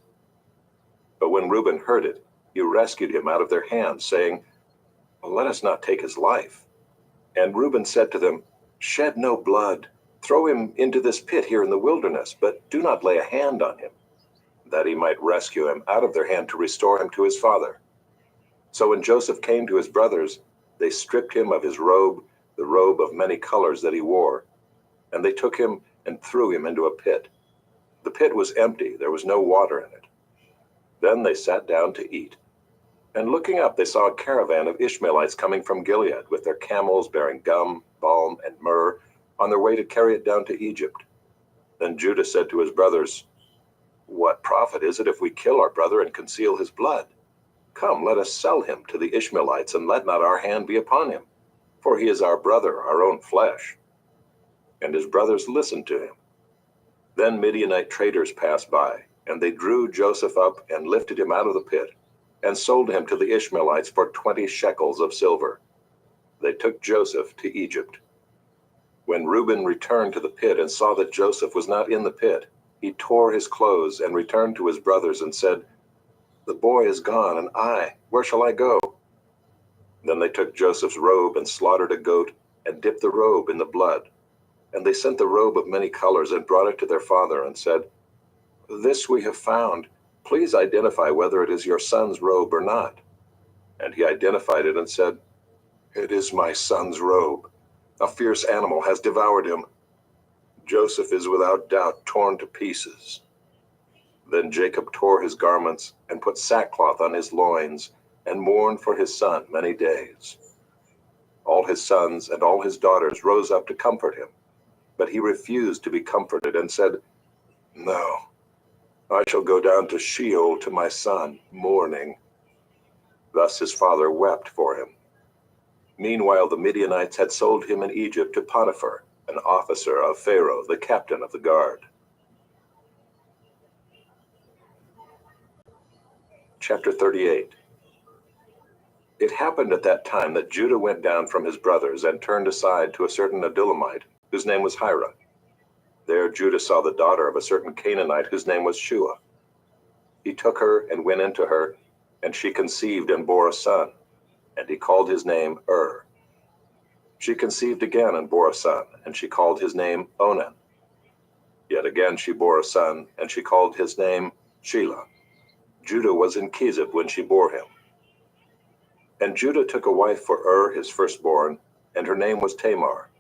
But when Reuben heard it, he rescued him out of their hands, saying, "Let us not take his life." And Reuben said to them, "Shed no blood. Throw him into this pit here in the wilderness, but do not lay a hand on him, that he might rescue him out of their hand to restore him to his father." So when Joseph came to his brothers, they stripped him of his robe, the robe of many colors that he wore, and they took him and threw him into a pit. The pit was empty, there was no water in it. Then they sat down to eat. And looking up, they saw a caravan of Ishmaelites coming from Gilead with their camels bearing gum, balm, and myrrh on their way to carry it down to Egypt. Then Judah said to his brothers, "What profit is it if we kill our brother and conceal his blood? Come, let us sell him to the Ishmaelites, and let not our hand be upon him, for he is our brother, our own flesh." And his brothers listened to him. Then Midianite traders passed by, and they drew Joseph up and lifted him out of the pit, and sold him to the Ishmaelites for 20 shekels of silver. They took Joseph to Egypt. When Reuben returned to the pit and saw that Joseph was not in the pit, he tore his clothes and returned to his brothers and said, "The boy is gone, and where shall I go?" Then they took Joseph's robe and slaughtered a goat and dipped the robe in the blood. And they sent the robe of many colors and brought it to their father and said, "This we have found. Please identify whether it is your son's robe or not." And he identified it and said, "It is my son's robe. A fierce animal has devoured him. Joseph is without doubt torn to pieces." Then Jacob tore his garments and put sackcloth on his loins and mourned for his son many days. All his sons and all his daughters rose up to comfort him, but he refused to be comforted and said, "No, I shall go down to Sheol to my son, mourning." Thus his father wept for him. Meanwhile, the Midianites had sold him in Egypt to Potiphar, an officer of Pharaoh, the captain of the guard. Chapter 38. It happened at that time that Judah went down from his brothers and turned aside to a certain Adullamite, whose name was Hira. There Judah saw the daughter of a certain Canaanite whose name was Shua. He took her and went into her, and she conceived and bore a son, and he called his name She conceived again and bore a son, and she called his name Onan. Yet again she bore a son, and she called his name Shelah. Judah was in Kezib when she bore him. And Judah took a wife for his firstborn, and her name was Tamar.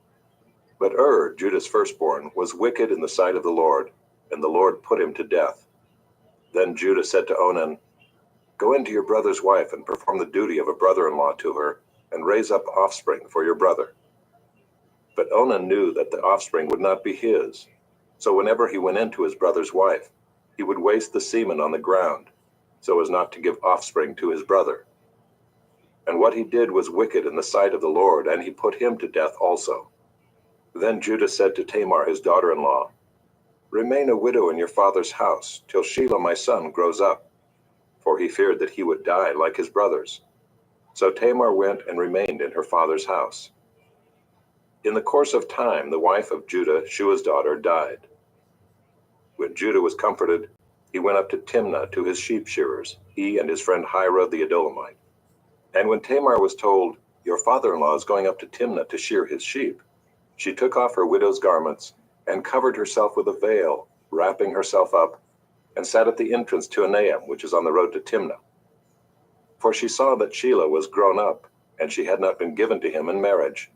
But Judah's firstborn, was wicked in the sight of the Lord, and the Lord put him to death. Then Judah said to Onan, "Go into your brother's wife and perform the duty of a brother-in-law to her, and raise up offspring for your brother." But Onan knew that the offspring would not be his, so whenever he went into his brother's wife, he would waste the semen on the ground, so as not to give offspring to his brother. And what he did was wicked in the sight of the Lord, and he put him to death also. Then Judah said to Tamar his daughter-in-law, "Remain a widow in your father's house, till Shelah my son grows up," for he feared that he would die like his brothers. So Tamar went and remained in her father's house. In the course of time, the wife of Judah, Shua's daughter, died. When Judah was comforted, he went up to Timnah to his sheep shearers, he and his friend Hira the Adullamite. And when Tamar was told, "Your father-in-law is going up to Timnah to shear his sheep," she took off her widow's garments and covered herself with a veil, wrapping herself up, and sat at the entrance to Enaim, which is on the road to Timnah. For she saw that Shelah was grown up, and she had not been given to him in marriage.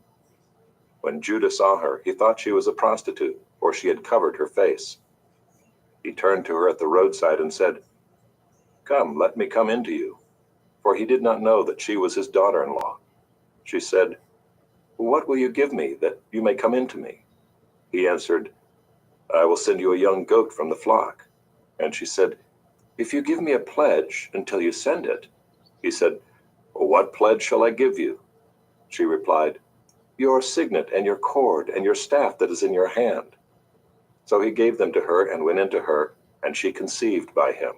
When Judah saw her, he thought she was a prostitute, for she had covered her face. He turned to her at the roadside and said, "Come, let me come into you," for he did not know that she was his daughter-in-law. She said, "What will you give me that you may come into me?" He answered, "I will send you a young goat from the flock." And she said, "If you give me a pledge until you send it." He said, "What pledge shall I give you?" She replied, "Your signet and your cord and your staff that is in your hand." So he gave them to her and went into her, and she conceived by him.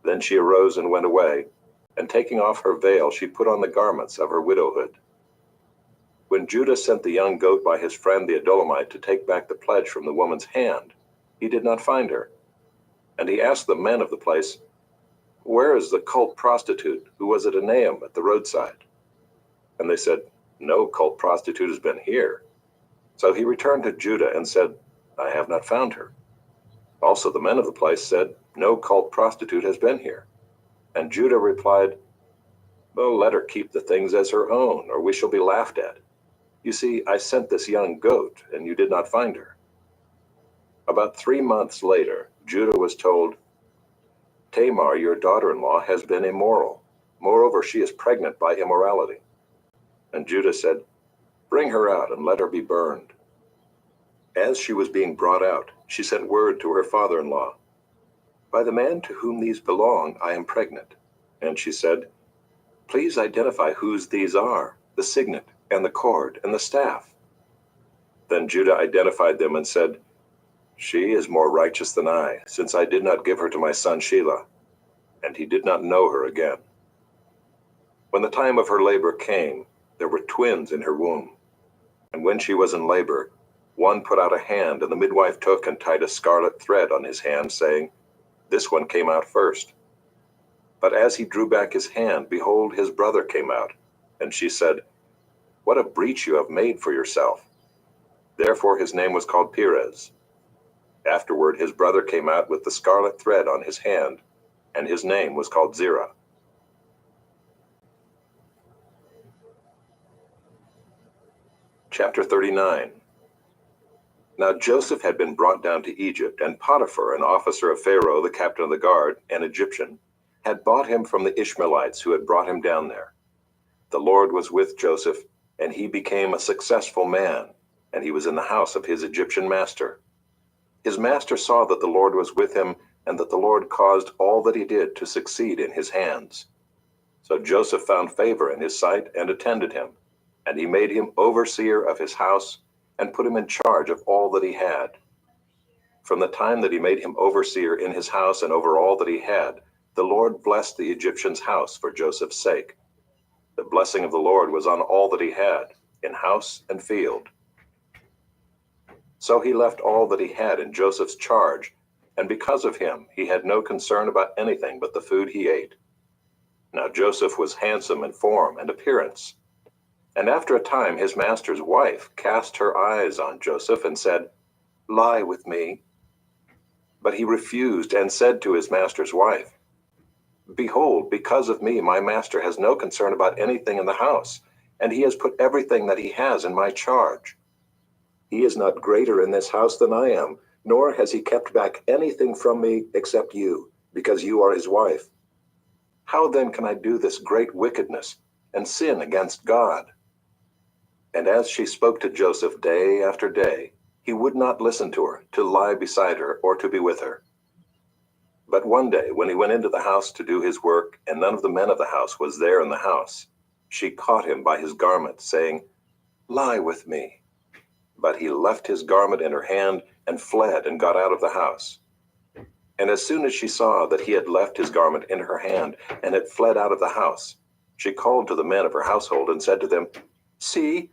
Then she arose and went away, and taking off her veil, she put on the garments of her widowhood. When Judah sent the young goat by his friend the Adullamite to take back the pledge from the woman's hand, he did not find her. And he asked the men of the place, "Where is the cult prostitute who was at Enaim at the roadside?" And they said, "No cult prostitute has been here." So he returned to Judah and said, "I have not found her." Also the men of the place said, "No cult prostitute has been here." And Judah replied, "Well, let her keep the things as her own, or we shall be laughed at. You see, I sent this young goat, and you did not find her." About 3 months later, Judah was told, "Tamar, your daughter-in-law, has been immoral. Moreover, she is pregnant by immorality." And Judah said, "Bring her out and let her be burned." As she was being brought out, she sent word to her father-in-law, "By the man to whom these belong, I am pregnant." And she said, "Please identify whose these are, the signet and the cord and the staff." Then Judah identified them and said, "She is more righteous than I, since I did not give her to my son Shelah." And he did not know her again. When the time of her labor came, there were twins in her womb. And when she was in labor, one put out a hand, and the midwife took and tied a scarlet thread on his hand, saying, "This one came out first." But as he drew back his hand, behold, his brother came out. And she said, "What a breach you have made for yourself." Therefore his name was called Perez. Afterward his brother came out with the scarlet thread on his hand, and his name was called Zerah. Chapter 39. Now Joseph had been brought down to Egypt, and Potiphar, an officer of Pharaoh, the captain of the guard, an Egyptian, had bought him from the Ishmaelites who had brought him down there. The Lord was with Joseph, and he became a successful man, and he was in the house of his Egyptian master. His master saw that the Lord was with him, and that the Lord caused all that he did to succeed in his hands. So Joseph found favor in his sight and attended him, and he made him overseer of his house and put him in charge of all that he had. From the time that he made him overseer in his house and over all that he had, the Lord blessed the Egyptian's house for Joseph's sake. The blessing of the Lord was on all that he had, in house and field. So he left all that he had in Joseph's charge, and because of him he had no concern about anything but the food he ate. Now Joseph was handsome in form and appearance. And after a time his master's wife cast her eyes on Joseph and said, "Lie with me." But he refused and said to his master's wife, "Behold, because of me my master has no concern about anything in the house, and he has put everything that he has in my charge. He is not greater in this house than I am, nor has he kept back anything from me except you, because you are his wife. How then can I do this great wickedness and sin against God?" And as she spoke to Joseph day after day, he would not listen to her, to lie beside her, or to be with her. But one day, when he went into the house to do his work, and none of the men of the house was there in the house, she caught him by his garment, saying, "Lie with me." But he left his garment in her hand and fled and got out of the house. And as soon as she saw that he had left his garment in her hand and had fled out of the house, she called to the men of her household and said to them, "See,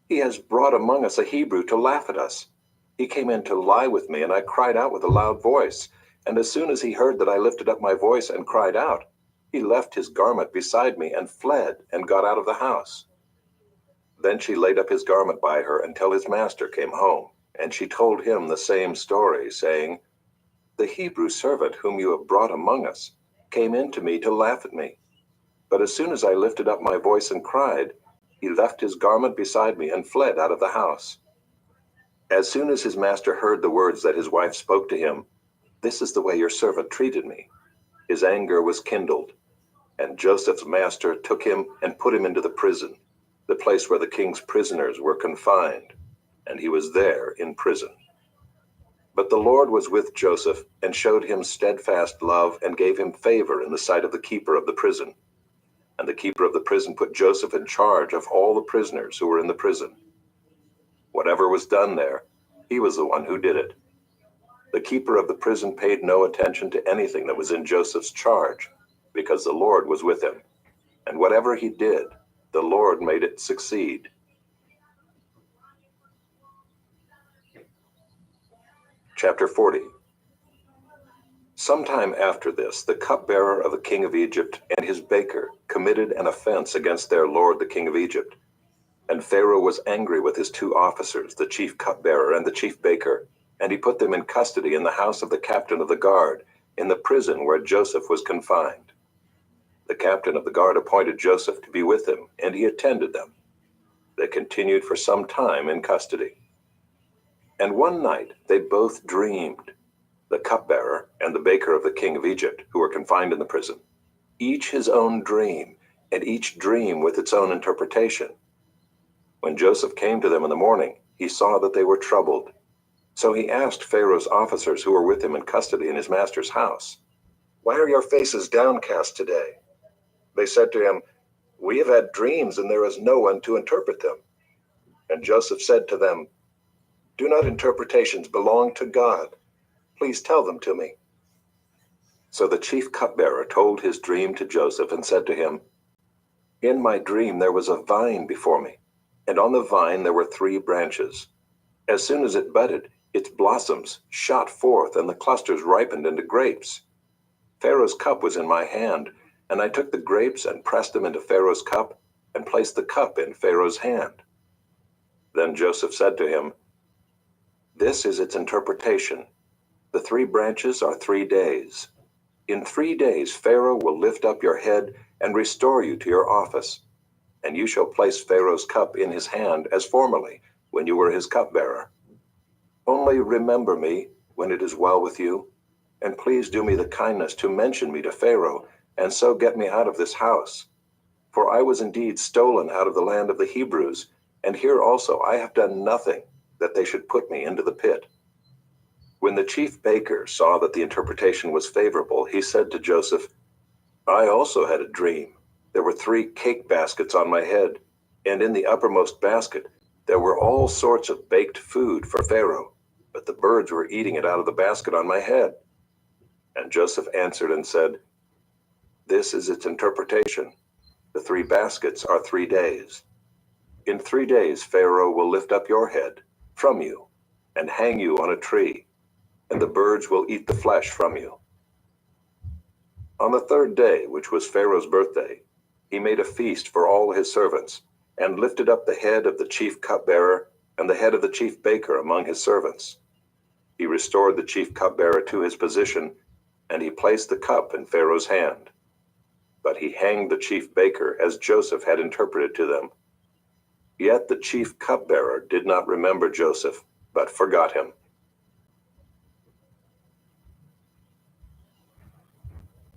he has brought among us a Hebrew to laugh at us. He came in to lie with me, and I cried out with a loud voice. And as soon as he heard that I lifted up my voice and cried out, he left his garment beside me and fled and got out of the house." Then she laid up his garment by her until his master came home, and she told him the same story, saying, "The Hebrew servant whom you have brought among us came in to me to laugh at me. But as soon as I lifted up my voice and cried, he left his garment beside me and fled out of the house." As soon as his master heard the words that his wife spoke to him, "This is the way your servant treated me," his anger was kindled. And Joseph's master took him and put him into the prison, the place where the king's prisoners were confined, and he was there in prison. But the Lord was with Joseph and showed him steadfast love and gave him favor in the sight of the keeper of the prison. And the keeper of the prison put Joseph in charge of all the prisoners who were in the prison. Whatever was done there, he was the one who did it. The keeper of the prison paid no attention to anything that was in Joseph's charge, because the Lord was with him. And whatever he did, the Lord made it succeed. Chapter 40. Sometime after this, the cupbearer of the king of Egypt and his baker committed an offense against their lord the king of Egypt. And Pharaoh was angry with his two officers, the chief cupbearer and the chief baker, and he put them in custody in the house of the captain of the guard, in the prison where Joseph was confined. The captain of the guard appointed Joseph to be with him, and he attended them. They continued for some time in custody. And one night they both dreamed, the cupbearer and the baker of the king of Egypt, who were confined in the prison, each his own dream, and each dream with its own interpretation. When Joseph came to them in the morning, he saw that they were troubled. So he asked Pharaoh's officers who were with him in custody in his master's house, "Why are your faces downcast today?" They said to him, "We have had dreams, and there is no one to interpret them." And Joseph said to them, "Do not interpretations belong to God? Please tell them to me." So the chief cupbearer told his dream to Joseph and said to him, "In my dream there was a vine before me, and on the vine there were 3 branches. As soon as it budded, its blossoms shot forth, and the clusters ripened into grapes. Pharaoh's cup was in my hand, and I took the grapes and pressed them into Pharaoh's cup, and placed the cup in Pharaoh's hand." Then Joseph said to him, "This is its interpretation. The 3 branches are 3 days. In 3 days Pharaoh will lift up your head and restore you to your office, and you shall place Pharaoh's cup in his hand as formerly, when you were his cupbearer. Only remember me when it is well with you, and please do me the kindness to mention me to Pharaoh, and so get me out of this house. For I was indeed stolen out of the land of the Hebrews, and here also I have done nothing that they should put me into the pit." When the chief baker saw that the interpretation was favorable, he said to Joseph, "I also had a dream. There were 3 cake baskets on my head, and in the uppermost basket there were all sorts of baked food for Pharaoh, but the birds were eating it out of the basket on my head." And Joseph answered and said, "This is its interpretation. The 3 baskets are 3 days. In 3 days Pharaoh will lift up your head from you and hang you on a tree, and the birds will eat the flesh from you." On the 3rd day, which was Pharaoh's birthday, he made a feast for all his servants, and lifted up the head of the chief cupbearer and the head of the chief baker among his servants. He restored the chief cupbearer to his position, and he placed the cup in Pharaoh's hand. But he hanged the chief baker as Joseph had interpreted to them. Yet the chief cupbearer did not remember Joseph, but forgot him.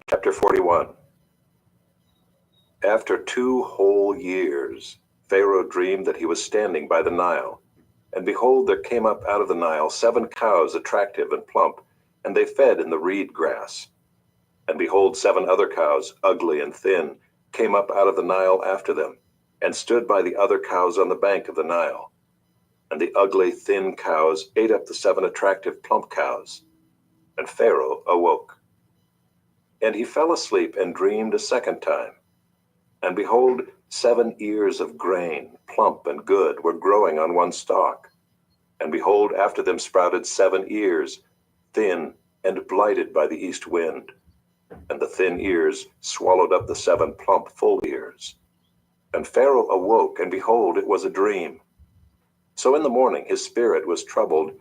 Chapter 41. After 2 whole years, Pharaoh dreamed that he was standing by the Nile. And behold, there came up out of the Nile 7 cows attractive and plump, and they fed in the reed grass. And behold, 7 other cows, ugly and thin, came up out of the Nile after them, and stood by the other cows on the bank of the Nile. And the ugly, thin cows ate up the 7 attractive, plump cows. And Pharaoh awoke. And he fell asleep and dreamed a second time. And behold, 7 ears of grain, plump and good, were growing on one stalk. And behold, after them sprouted 7 ears, thin and blighted by the east wind. And the thin ears swallowed up the 7 plump, full ears. And Pharaoh awoke, and behold, it was a dream. So in the morning his spirit was troubled,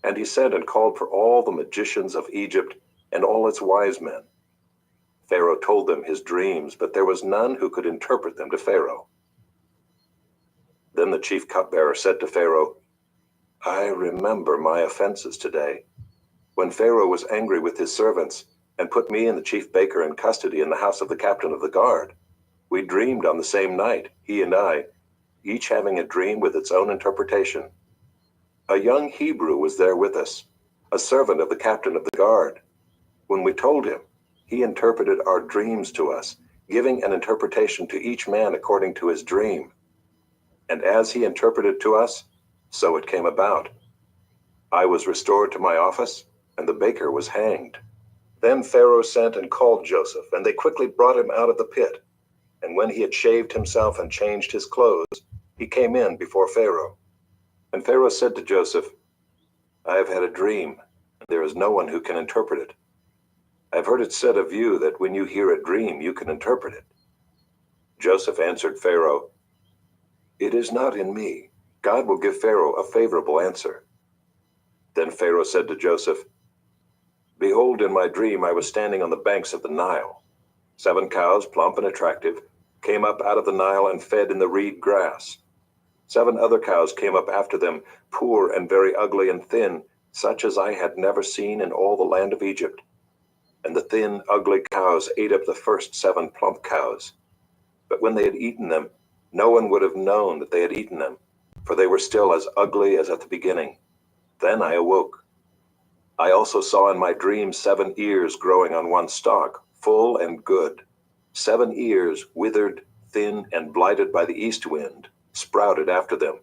and he sent and called for all the magicians of Egypt and all its wise men. Pharaoh told them his dreams, but there was none who could interpret them to Pharaoh. Then the chief cupbearer said to Pharaoh, "I remember my offenses today. When Pharaoh was angry with his servants, and put me and the chief baker in custody in the house of the captain of the guard, we dreamed on the same night, he and I, each having a dream with its own interpretation. A young Hebrew was there with us, a servant of the captain of the guard. When we told him, he interpreted our dreams to us, giving an interpretation to each man according to his dream. And as he interpreted to us, so it came about. I was restored to my office, and the baker was hanged. Then Pharaoh sent and called Joseph, and they quickly brought him out of the pit. And when he had shaved himself and changed his clothes, he came in before Pharaoh. And Pharaoh said to Joseph, I have had a dream, and there is no one who can interpret it. I have heard it said of you that when you hear a dream, you can interpret it. Joseph answered Pharaoh, It is not in me. God will give Pharaoh a favorable answer. Then Pharaoh said to Joseph, Behold, in my dream I was standing on the banks of the Nile. 7 cows, plump and attractive, came up out of the Nile and fed in the reed grass. 7 other cows came up after them, poor and very ugly and thin, such as I had never seen in all the land of Egypt. And the thin, ugly cows ate up the first 7 plump cows. But when they had eaten them, no one would have known that they had eaten them, for they were still as ugly as at the beginning. Then I awoke. I also saw in my dream 7 ears growing on one stalk, full and good. 7 ears, withered, thin, and blighted by the east wind, sprouted after them,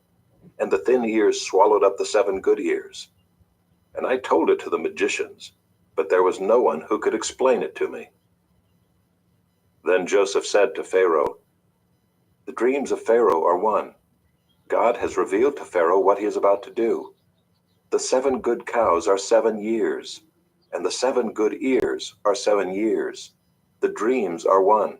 and the thin ears swallowed up the 7 good ears. And I told it to the magicians, but there was no one who could explain it to me. Then Joseph said to Pharaoh, The dreams of Pharaoh are one. God has revealed to Pharaoh what he is about to do. The 7 good cows are 7 years, and the 7 good ears are 7 years. The dreams are one.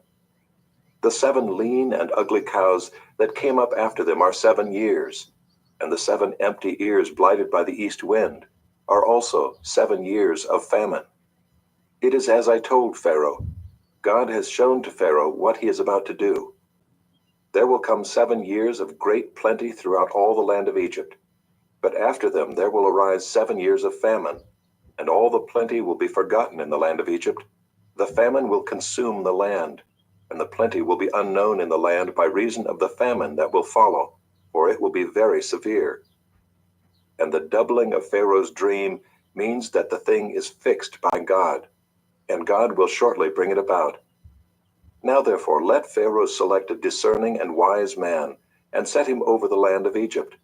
The 7 lean and ugly cows that came up after them are 7 years, and the 7 empty ears blighted by the east wind are also 7 years of famine. It is as I told Pharaoh. God has shown to Pharaoh what he is about to do. There will come 7 years of great plenty throughout all the land of Egypt. But after them there will arise 7 years of famine, and all the plenty will be forgotten in the land of Egypt. The famine will consume the land, and the plenty will be unknown in the land by reason of the famine that will follow, for it will be very severe. And the doubling of Pharaoh's dream means that the thing is fixed by God, and God will shortly bring it about. Now therefore let Pharaoh select a discerning and wise man, and set him over the land of Egypt.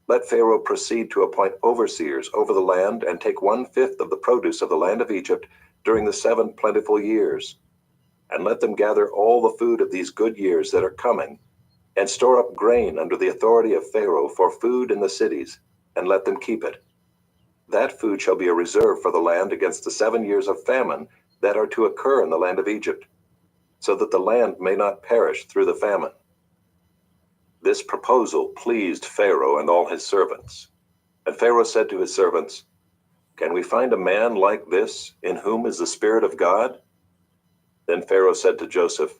Let Pharaoh proceed to appoint overseers over the land and take 1/5 of the produce of the land of Egypt during the 7 plentiful years. And let them gather all the food of these good years that are coming, and store up grain under the authority of Pharaoh for food in the cities, and let them keep it. That food shall be a reserve for the land against the 7 years of famine that are to occur in the land of Egypt, so that the land may not perish through the famine. This proposal pleased Pharaoh and all his servants. And Pharaoh said to his servants, Can we find a man like this, in whom is the Spirit of God? Then Pharaoh said to Joseph,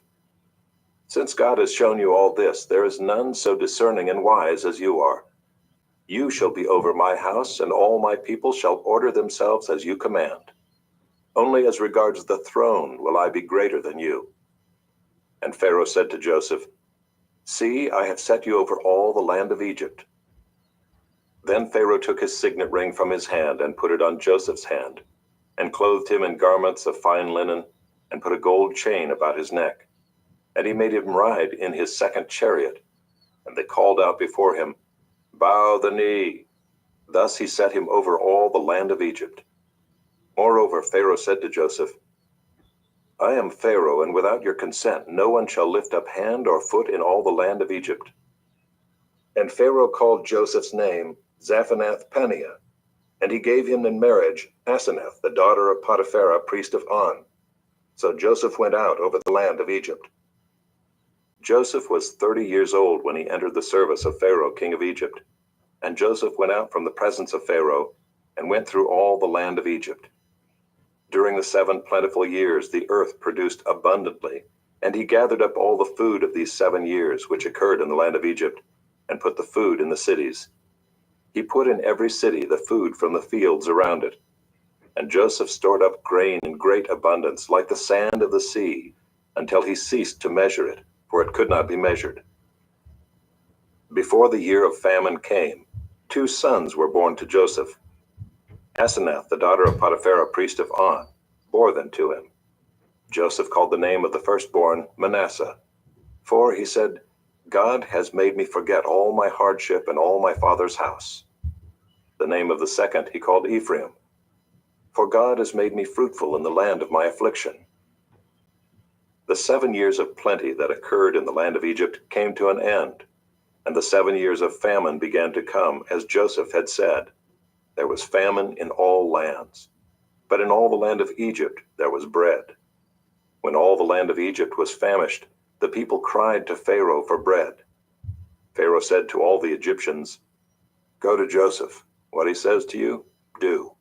Since God has shown you all this, there is none so discerning and wise as you are. You shall be over my house, and all my people shall order themselves as you command. Only as regards the throne will I be greater than you. And Pharaoh said to Joseph, See, I have set you over all the land of Egypt. Then Pharaoh took his signet ring from his hand and put it on Joseph's hand, and clothed him in garments of fine linen, and put a gold chain about his neck. And he made him ride in his 2nd chariot. And they called out before him, Bow the knee. Thus he set him over all the land of Egypt. Moreover, Pharaoh said to Joseph, I am Pharaoh, and without your consent no one shall lift up hand or foot in all the land of Egypt. And Pharaoh called Joseph's name Zaphenath-Paneah, and he gave him in marriage Asenath, the daughter of Potiphera, priest of On. So Joseph went out over the land of Egypt. Joseph was 30 years old when he entered the service of Pharaoh, king of Egypt. And Joseph went out from the presence of Pharaoh, and went through all the land of Egypt. During the 7 plentiful years the earth produced abundantly, and he gathered up all the food of these 7 years which occurred in the land of Egypt, and put the food in the cities. He put in every city the food from the fields around it. And Joseph stored up grain in great abundance, like the sand of the sea, until he ceased to measure it, for it could not be measured. Before the year of famine came, 2 sons were born to Joseph. Asenath, the daughter of Potiphera, priest of On, bore them to him. Joseph called the name of the firstborn Manasseh, for he said, God has made me forget all my hardship and all my father's house. The name of the second he called Ephraim, for God has made me fruitful in the land of my affliction." The 7 years of plenty that occurred in the land of Egypt came to an end, and the 7 years of famine began to come, as Joseph had said. There was famine in all lands, but in all the land of Egypt there was bread. When all the land of Egypt was famished, the people cried to Pharaoh for bread. Pharaoh said to all the Egyptians, "Go to Joseph. What he says to you, do."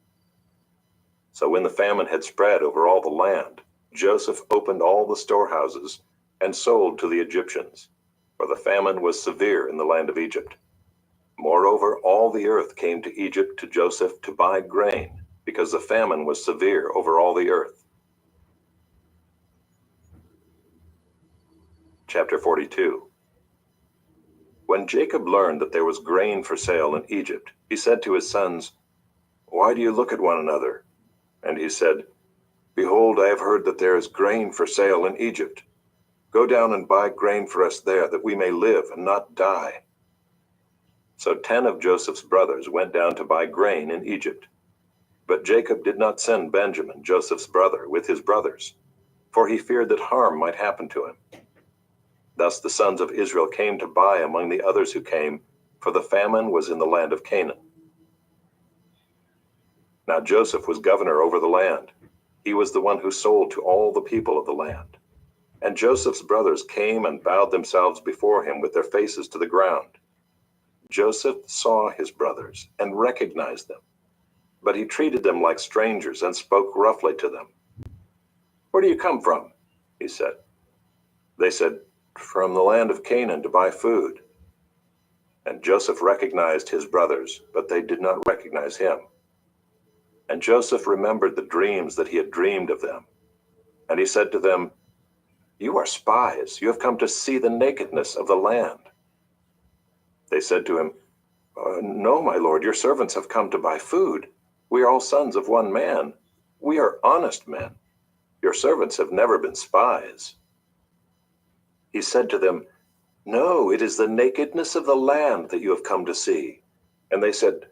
So when the famine had spread over all the land, Joseph opened all the storehouses and sold to the Egyptians, for the famine was severe in the land of Egypt. Moreover, all the earth came to Egypt to Joseph to buy grain, because the famine was severe over all the earth. Chapter 42. When Jacob learned that there was grain for sale in Egypt, he said to his sons, "Why do you look at one another?" And he said, "Behold, I have heard that there is grain for sale in Egypt. Go down and buy grain for us there, that we may live and not die." So 10 of Joseph's brothers went down to buy grain in Egypt. But Jacob did not send Benjamin, Joseph's brother, with his brothers, for he feared that harm might happen to him. Thus the sons of Israel came to buy among the others who came, for the famine was in the land of Canaan. Now Joseph was governor over the land. He was the one who sold to all the people of the land. And Joseph's brothers came and bowed themselves before him with their faces to the ground. Joseph saw his brothers and recognized them, but he treated them like strangers and spoke roughly to them. "Where do you come from?" he said. They said, "From the land of Canaan to buy food." And Joseph recognized his brothers, but they did not recognize him. And Joseph remembered the dreams that he had dreamed of them. And he said to them, "You are spies. You have come to see the nakedness of the land." They said to him, "No, my lord, your servants have come to buy food. We are all sons of one man. We are honest men. Your servants have never been spies." He said to them, "No, it is the nakedness of the land that you have come to see." And they said,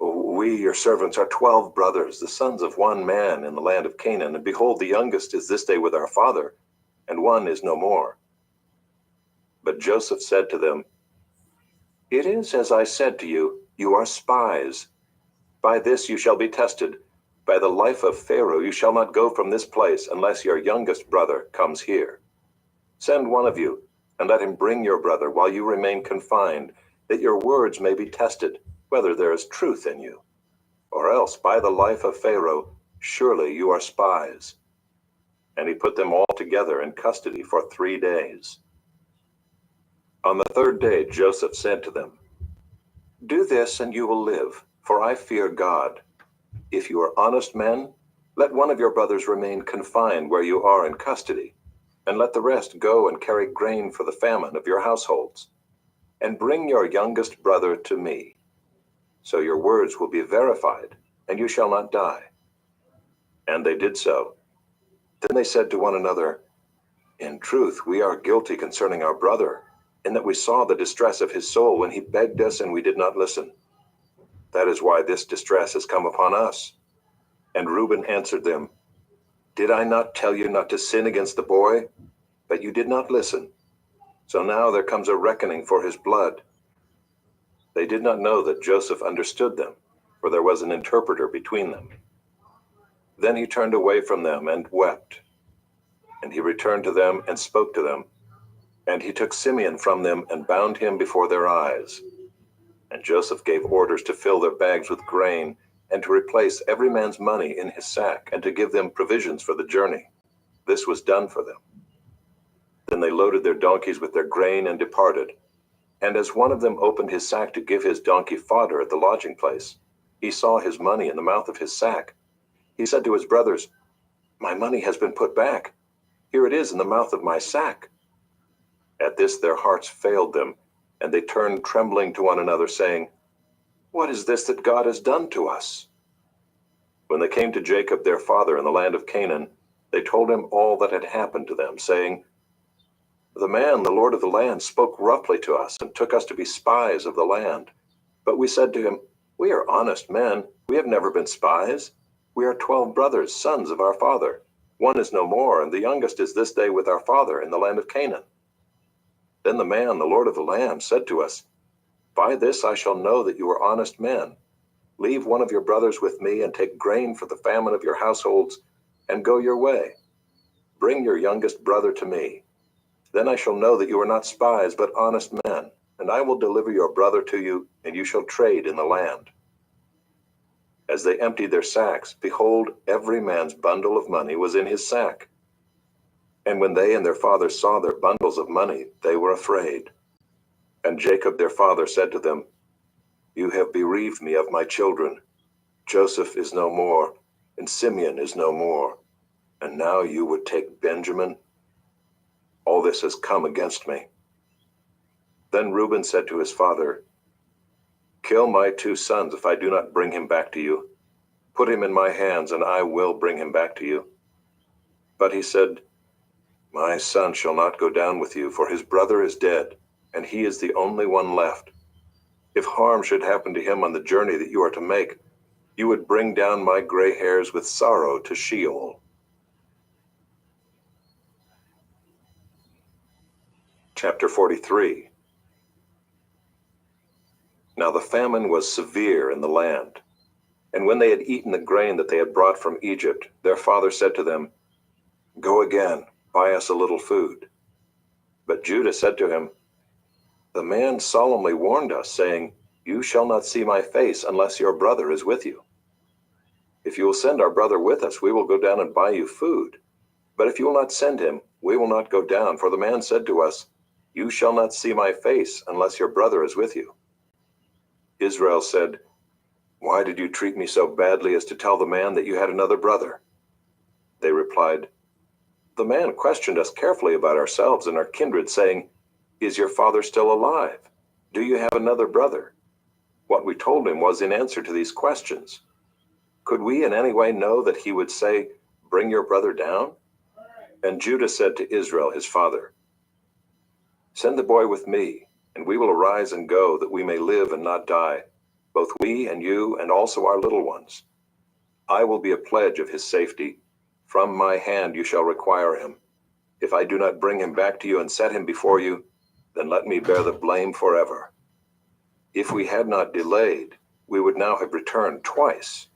"We, your servants, are 12 brothers, the sons of one man in the land of Canaan, and behold, the youngest is this day with our father, and one is no more." But Joseph said to them, "It is as I said to you, you are spies. By this you shall be tested. By the life of Pharaoh you shall not go from this place unless your youngest brother comes here. Send one of you, and let him bring your brother while you remain confined, that your words may be tested, whether there is truth in you. Or else, by the life of Pharaoh, surely you are spies." And he put them all together in custody for 3 days. On the 3rd day Joseph said to them, "Do this and you will live, for I fear God. If you are honest men, let one of your brothers remain confined where you are in custody, and let the rest go and carry grain for the famine of your households. And bring your youngest brother to me. So your words will be verified, and you shall not die." And they did so. Then they said to one another, "In truth, we are guilty concerning our brother, in that we saw the distress of his soul when he begged us and we did not listen. That is why this distress has come upon us." And Reuben answered them, "Did I not tell you not to sin against the boy? But you did not listen. So now there comes a reckoning for his blood." They did not know that Joseph understood them, for there was an interpreter between them. Then he turned away from them and wept. And he returned to them and spoke to them. And he took Simeon from them and bound him before their eyes. And Joseph gave orders to fill their bags with grain, and to replace every man's money in his sack, and to give them provisions for the journey. This was done for them. Then they loaded their donkeys with their grain and departed. And as one of them opened his sack to give his donkey fodder at the lodging place, he saw his money in the mouth of his sack. He said to his brothers, "My money has been put back. Here it is in the mouth of my sack." At this their hearts failed them, and they turned trembling to one another, saying, "What is this that God has done to us?" When they came to Jacob their father in the land of Canaan, they told him all that had happened to them, saying, "The man, the lord of the land, spoke roughly to us and took us to be spies of the land. But we said to him, 'We are honest men. We have never been spies. We are 12 brothers, sons of our father. One is no more, and the youngest is this day with our father in the land of Canaan. Then the man, the Lord of the land, said to us, By this I shall know that you are honest men. Leave one of your brothers with me, and take grain for the famine of your households, and go your way. Bring your youngest brother to me. Then I shall know that you are not spies, but honest men, and I will deliver your brother to you, and you shall trade in the land. As they emptied their sacks, behold, every man's bundle of money was in his sack. And when they and their father saw their bundles of money, they were afraid. And Jacob their father said to them, You have bereaved me of my children. Joseph is no more, and Simeon is no more. And now you would take Benjamin? All this has come against me. Then Reuben said to his father, Kill my 2 sons if I do not bring him back to you. Put him in my hands, and I will bring him back to you. But he said, My son shall not go down with you, for his brother is dead, and he is the only one left. If harm should happen to him on the journey that you are to make, you would bring down my gray hairs with sorrow to Sheol. Chapter 43. Now the famine was severe in the land. And when they had eaten the grain that they had brought from Egypt, their father said to them, Go again, buy us a little food. But Judah said to him, The man solemnly warned us, saying, You shall not see my face unless your brother is with you. If you will send our brother with us, we will go down and buy you food. But if you will not send him, we will not go down, for the man said to us, You shall not see my face unless your brother is with you. Israel said, Why did you treat me so badly as to tell the man that you had another brother? They replied, The man questioned us carefully about ourselves and our kindred, saying, Is your father still alive? Do you have another brother? What we told him was in answer to these questions. Could we in any way know that he would say, Bring your brother down? And Judah said to Israel his father, Send the boy with me, and we will arise and go, that we may live and not die, both we and you and also our little ones. I will be a pledge of his safety. From my hand you shall require him. If I do not bring him back to you and set him before you, then let me bear the blame forever. If we had not delayed, we would now have returned twice.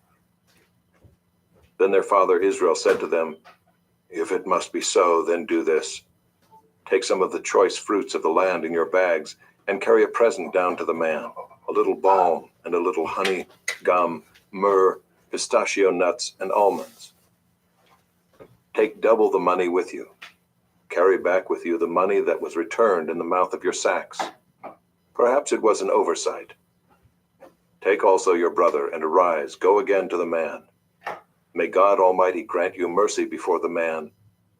Then their father Israel said to them, If it must be so, then do this. Take some of the choice fruits of the land in your bags, and carry a present down to the man, a little balm and a little honey, gum, myrrh, pistachio nuts, and almonds. Take double the money with you. Carry back with you the money that was returned in the mouth of your sacks. Perhaps it was an oversight. Take also your brother, and arise, go again to the man. May God Almighty grant you mercy before the man,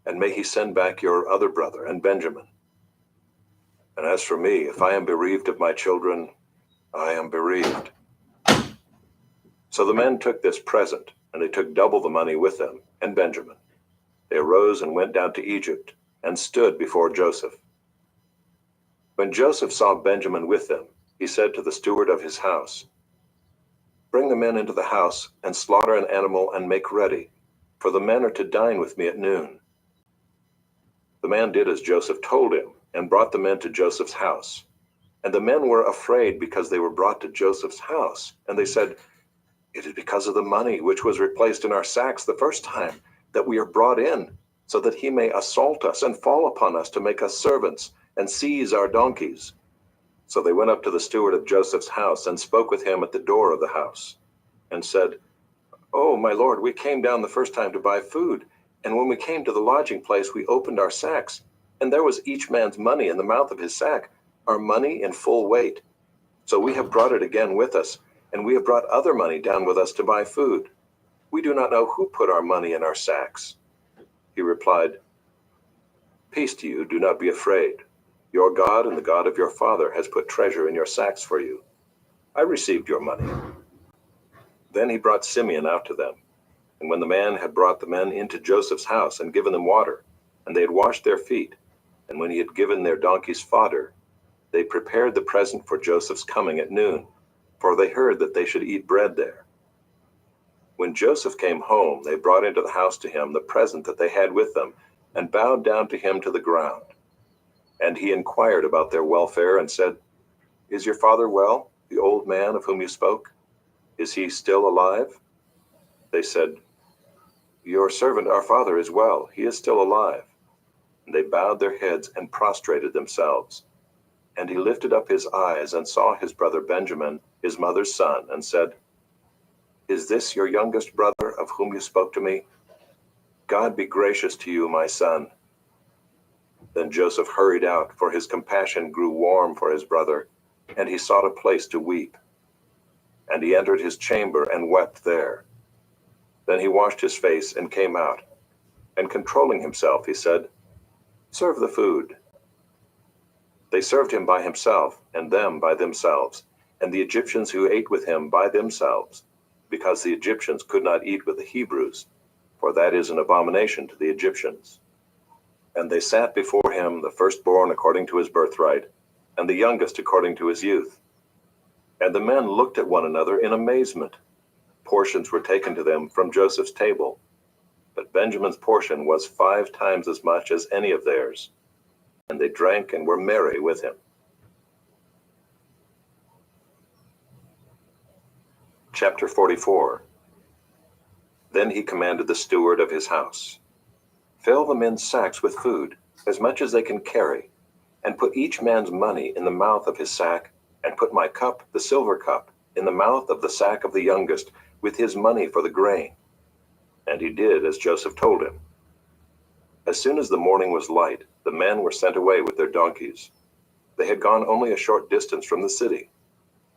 and may he send back your other brother and Benjamin. And as for me, if I am bereaved of my children, I am bereaved. So the men took this present, and they took double the money with them, and Benjamin. They arose and went down to Egypt, and stood before Joseph. When Joseph saw Benjamin with them, he said to the steward of his house, Bring the men into the house, and slaughter an animal and make ready, for the men are to dine with me at noon. The man did as Joseph told him, and brought the men to Joseph's house. And the men were afraid because they were brought to Joseph's house. And they said, It is because of the money which was replaced in our sacks the first time that we are brought in, so that he may assault us and fall upon us to make us servants and seize our donkeys. So they went up to the steward of Joseph's house and spoke with him at the door of the house, and said, Oh, my lord, we came down the first time to buy food, and when we came to the lodging place, we opened our sacks, and there was each man's money in the mouth of his sack, our money in full weight. So we have brought it again with us, and we have brought other money down with us to buy food. We do not know who put our money in our sacks. He replied, Peace to you, do not be afraid. Your God and the God of your father has put treasure in your sacks for you. I received your money. Then he brought Simeon out to them. And when the man had brought the men into Joseph's house and given them water, and they had washed their feet, and when he had given their donkeys fodder, they prepared the present for Joseph's coming at noon, for they heard that they should eat bread there. When Joseph came home, they brought into the house to him the present that they had with them, and bowed down to him to the ground. And he inquired about their welfare and said, "Is your father well, the old man of whom you spoke? Is he still alive?" They said, "Your servant, our father, is well. He is still alive." And they bowed their heads and prostrated themselves. And he lifted up his eyes and saw his brother Benjamin, his mother's son, and said, "Is this your youngest brother of whom you spoke to me? God be gracious to you, my son." Then Joseph hurried out, for his compassion grew warm for his brother, and he sought a place to weep. And he entered his chamber and wept there. Then he washed his face and came out, and controlling himself, he said, "Serve the food." They served him by himself, and them by themselves, and the Egyptians who ate with him by themselves, because the Egyptians could not eat with the Hebrews, for that is an abomination to the Egyptians. And they sat before him, the firstborn according to his birthright, and the youngest according to his youth. And the men looked at one another in amazement. Portions were taken to them from Joseph's table, but Benjamin's portion was 5 times as much as any of theirs. And they drank and were merry with him. Chapter 44. Then he commanded the steward of his house, "Fill the men's sacks with food, as much as they can carry, and put each man's money in the mouth of his sack, and put my cup, the silver cup, in the mouth of the sack of the youngest, with his money for the grain." And he did as Joseph told him. As soon as the morning was light, the men were sent away with their donkeys. They had gone only a short distance from the city.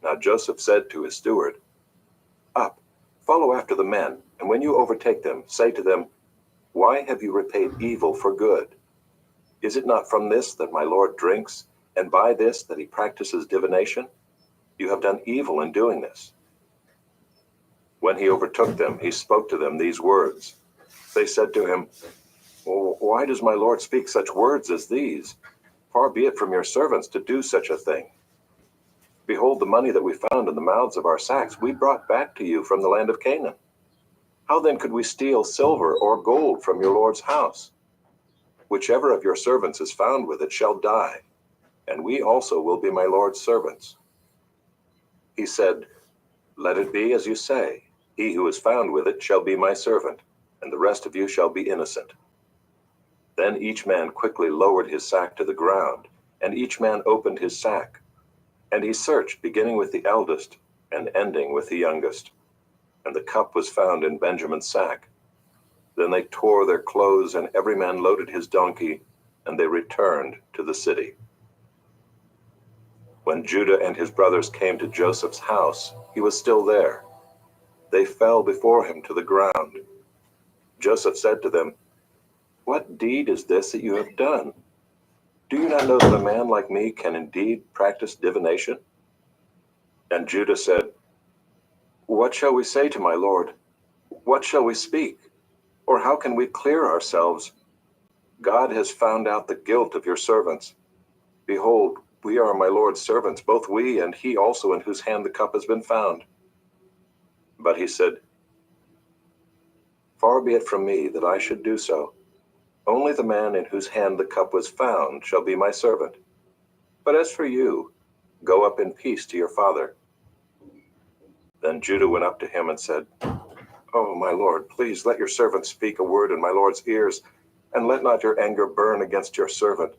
Now Joseph said to his steward, "Up, follow after the men, and when you overtake them, say to them, 'Why have you repaid evil for good? Is it not from this that my Lord drinks, and by this that he practices divination? You have done evil in doing this.'" When he overtook them, he spoke to them these words. They said to him, "Why does my Lord speak such words as these? Far be it from your servants to do such a thing. Behold, the money that we found in the mouths of our sacks we brought back to you from the land of Canaan. How then could we steal silver or gold from your Lord's house? Whichever of your servants is found with it shall die, and we also will be my Lord's servants." He said, "Let it be as you say. He who is found with it shall be my servant, and the rest of you shall be innocent." Then each man quickly lowered his sack to the ground, and each man opened his sack. And he searched, beginning with the eldest and ending with the youngest. And the cup was found in Benjamin's sack. Then they tore their clothes, and every man loaded his donkey, and they returned to the city. When Judah and his brothers came to Joseph's house, he was still there. They fell before him to the ground. Joseph said to them, "What deed is this that you have done? Do you not know that a man like me can indeed practice divination?" And Judah said, "What shall we say to my Lord? What shall we speak? Or how can we clear ourselves? God has found out the guilt of your servants. Behold, we are my Lord's servants, both we and he also in whose hand the cup has been found." But he said, "Far be it from me that I should do so. Only the man in whose hand the cup was found shall be my servant. But as for you, go up in peace to your father." Then Judah went up to him and said, "Oh, my Lord, please let your servant speak a word in my Lord's ears, and let not your anger burn against your servant.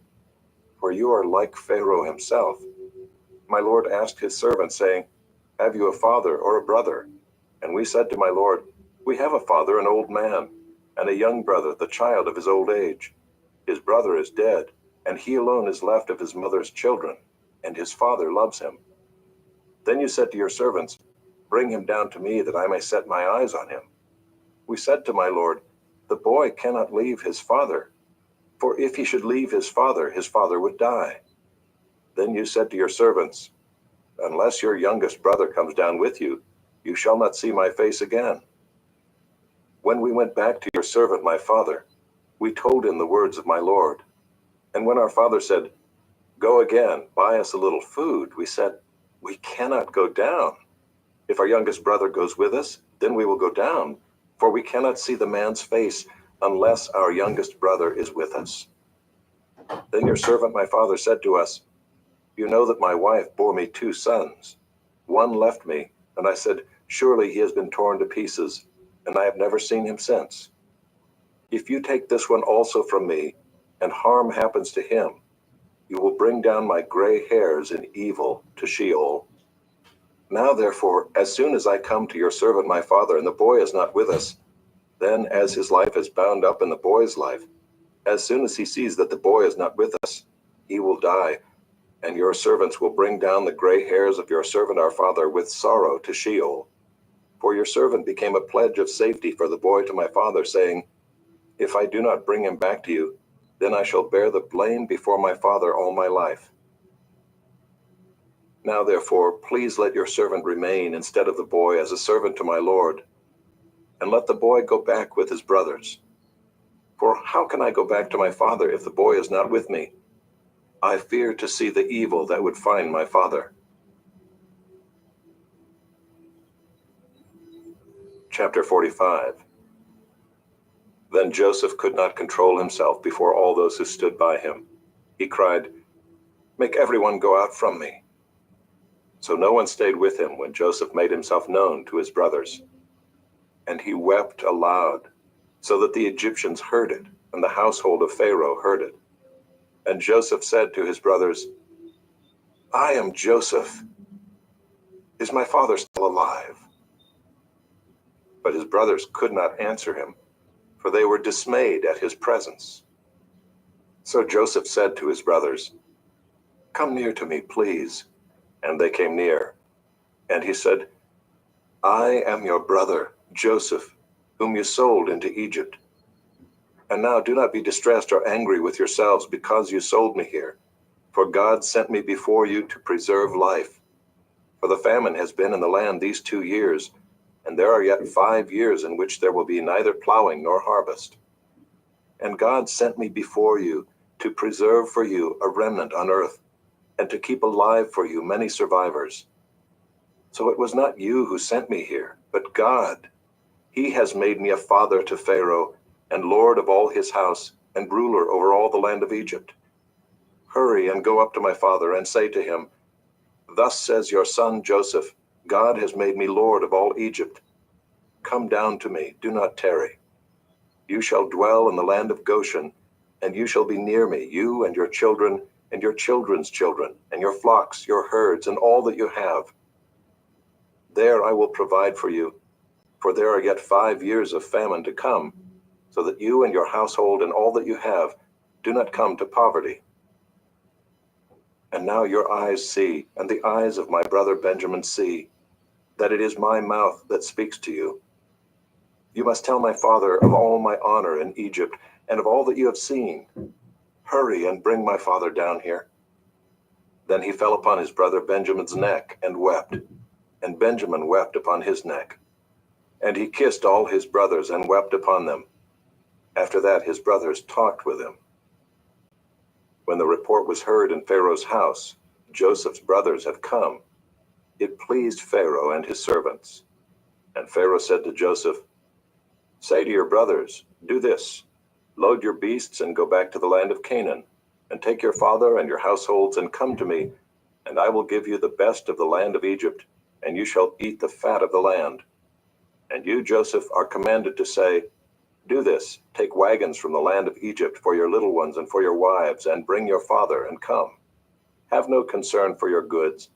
For you are like Pharaoh himself. My Lord asked his servant, saying, 'Have you a father or a brother?' And we said to my Lord, 'We have a father, an old man, and a young brother, the child of his old age. His brother is dead, and he alone is left of his mother's children, and his father loves him.' Then you said to your servants, 'Bring him down to me, that I may set my eyes on him.' We said to my Lord, 'The boy cannot leave his father, for if he should leave his father would die.' Then you said to your servants, 'Unless your youngest brother comes down with you, you shall not see my face again.' When we went back to your servant my father, we told him the words of my Lord. And when our father said, 'Go again, buy us a little food,' we said, 'We cannot go down. If our youngest brother goes with us, Then we will go down, for we cannot see the man's face unless our youngest brother is with us. Then your servant my father said to us, You know that my wife bore me 2 sons. One left me, and I said, Surely he has been torn to pieces, and I have never seen him since. If you take this one also from me, and harm happens to him, you will bring down my gray hairs in evil to Sheol. Now therefore, as soon as I come to your servant my father, and the boy is not with us, then as his life is bound up in the boy's life, as soon as he sees that the boy is not with us, he will die, and your servants will bring down the gray hairs of your servant our father with sorrow to Sheol. For your servant became a pledge of safety for the boy to my father, saying, If I do not bring him back to you, then I shall bear the blame before my father all my life. Now therefore, please let your servant remain instead of the boy as a servant to my lord, and let the boy go back with his brothers. For how can I go back to my father if the boy is not with me? I fear to see the evil that would find my father. Chapter 45. Then Joseph could not control himself before all those who stood by him. He cried, Make everyone go out from me. So no one stayed with him when Joseph made himself known to his brothers. And he wept aloud, so that the Egyptians heard it, and the household of Pharaoh heard it. And Joseph said to his brothers, I am Joseph. Is my father still alive? But his brothers could not answer him, for they were dismayed at his presence. So Joseph said to his brothers, Come near to me, please. And they came near. And he said, I am your brother, Joseph, whom you sold into Egypt. And now do not be distressed or angry with yourselves because you sold me here, for God sent me before you to preserve life. For the famine has been in the land these 2 years, and there are yet 5 years in which there will be neither plowing nor harvest. And God sent me before you to preserve for you a remnant on earth, and to keep alive for you many survivors. So it was not you who sent me here, but God. He has made me a father to Pharaoh, and lord of all his house, and ruler over all the land of Egypt. Hurry and go up to my father, and say to him, Thus says your son Joseph, God has made me lord of all Egypt. Come down to me, do not tarry. You shall dwell in the land of Goshen, and you shall be near me, you and your children, and your children's children, and your flocks, your herds, and all that you have. There I will provide for you, for there are yet 5 years of famine to come, so that you and your household and all that you have do not come to poverty. And now your eyes see, and the eyes of my brother Benjamin see, that it is my mouth that speaks to you. You must tell my father of all my honor in Egypt, and of all that you have seen. Hurry and bring my father down here. Then he fell upon his brother Benjamin's neck and wept, and Benjamin wept upon his neck. And he kissed all his brothers and wept upon them. After that his brothers talked with him. When the report was heard in Pharaoh's house, Joseph's brothers have come, it pleased Pharaoh and his servants. And Pharaoh said to Joseph, Say to your brothers, do this, load your beasts and go back to the land of Canaan, and take your father and your households and come to me, and I will give you the best of the land of Egypt, and you shall eat the fat of the land. And you, Joseph, are commanded to say, Do this, take wagons from the land of Egypt for your little ones and for your wives, and bring your father and come. Have no concern for your goods,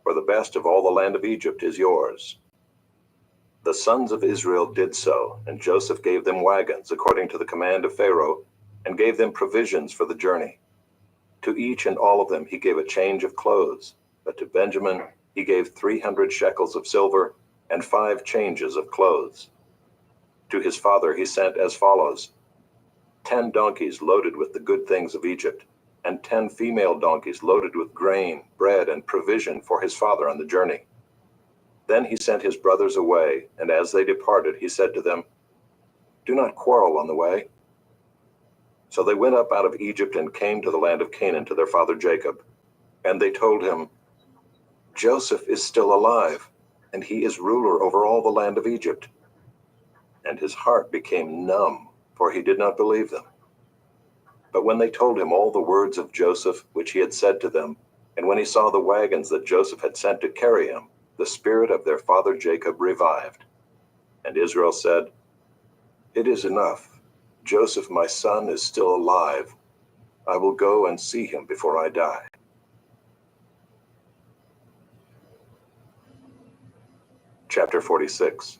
for the best of all the land of Egypt is yours. The sons of Israel did so, and Joseph gave them wagons according to the command of Pharaoh, and gave them provisions for the journey. To each and all of them he gave a change of clothes, but to Benjamin he gave 300 shekels of silver and 5 changes of clothes. To his father he sent as follows: 10 donkeys loaded with the good things of Egypt, and 10 female donkeys loaded with grain, bread, and provision for his father on the journey. Then he sent his brothers away, and as they departed, he said to them, Do not quarrel on the way. So they went up out of Egypt and came to the land of Canaan to their father Jacob. And they told him, Joseph is still alive. and he is ruler over all the land of Egypt. And his heart became numb, for he did not believe them. But when they told him all the words of Joseph which he had said to them, and when he saw the wagons that Joseph had sent to carry him, the spirit of their father Jacob revived. And Israel said, "It is enough. Joseph my son is still alive. I will go and see him before I die." Chapter 46.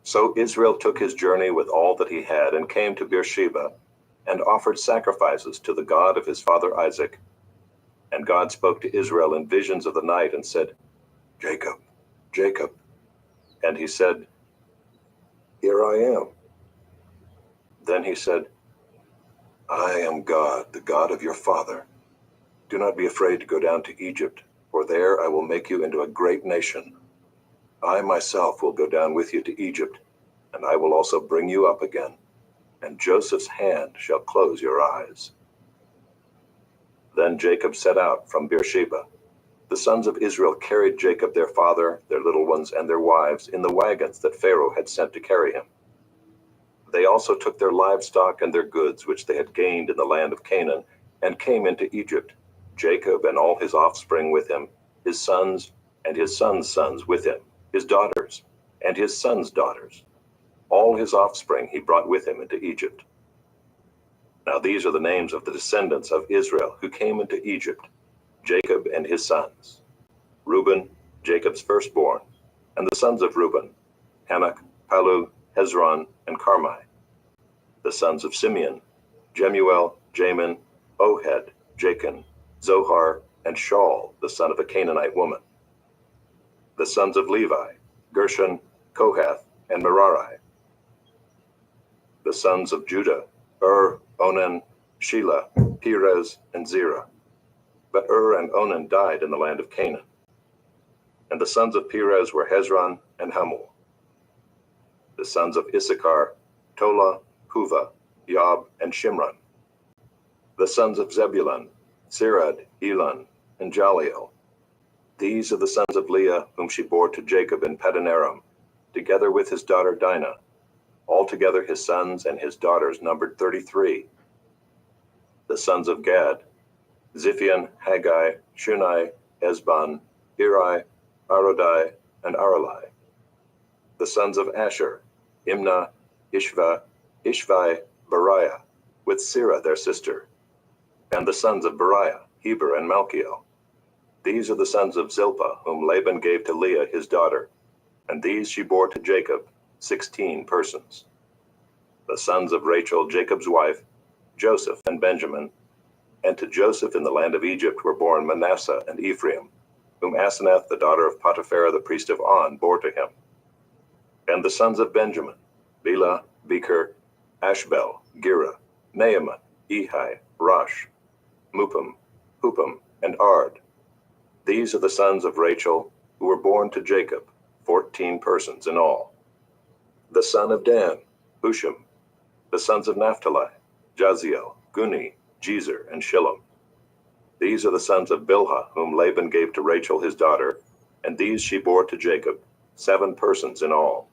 So Israel took his journey with all that he had and came to Beersheba and offered sacrifices to the God of his father Isaac. And God spoke to Israel in visions of the night and said, "Jacob, Jacob." And he said, "Here I am." Then he said, "I am God, the God of your father. Do not be afraid to go down to Egypt, for there I will make you into a great nation. I myself will go down with you to Egypt, and I will also bring you up again, and Joseph's hand shall close your eyes." Then Jacob set out from Beersheba. The sons of Israel carried Jacob their father, their little ones, and their wives in the wagons that Pharaoh had sent to carry him. They also took their livestock and their goods which they had gained in the land of Canaan, and came into Egypt, Jacob and all his offspring with him, his sons and his sons' sons with him, his daughters and his sons' daughters. All his offspring he brought with him into Egypt. Now these are the names of the descendants of Israel who came into Egypt, Jacob and his sons: Reuben, Jacob's firstborn, and the sons of Reuben, Hanok, Palu, Hezron, and Carmi. The sons of Simeon, Jemuel, Jamin, Ohad, Jachin, Zohar, and Shaul, the son of a Canaanite woman. The sons of Levi, Gershon, Kohath, and Merari. The sons of Judah, Onan, Shelah, Perez, and Zerah. But and Onan died in the land of Canaan. And the sons of Perez were Hezron and Hamul. The sons of Issachar, Tola, Puvah, Yob, and Shimron. The sons of Zebulun, Sirad, Elon, and Jaliel. These are the sons of Leah, whom she bore to Jacob in Padanaram, together with his daughter Dinah. Altogether his sons and his daughters numbered 33. The sons of Gad, Ziphion, Haggai, Shunai, Esban, Eri, Arodai, and Aralai. The sons of Asher, Imnah, Ishvai, Beriah, with Sirah their sister. And the sons of Beriah, Heber and Malchiel. These are the sons of Zilpah, whom Laban gave to Leah his daughter, and these she bore to Jacob, 16 persons. The sons of Rachel, Jacob's wife, Joseph and Benjamin. And to Joseph in the land of Egypt were born Manasseh and Ephraim, whom Asenath, the daughter of Potiphera the priest of On, bore to him. And the sons of Benjamin, Bela, Becher, Ashbel, Gera, Naaman, Ehi, Rosh, Mupim, Hupim, and Ard. These are the sons of Rachel, who were born to Jacob, 14 persons in all. The son of Dan, Hushim. The sons of Naphtali, Jaziel, Guni, Jezer, and Shillem. These are the sons of Bilhah, whom Laban gave to Rachel his daughter, and these she bore to Jacob, 7 persons in all.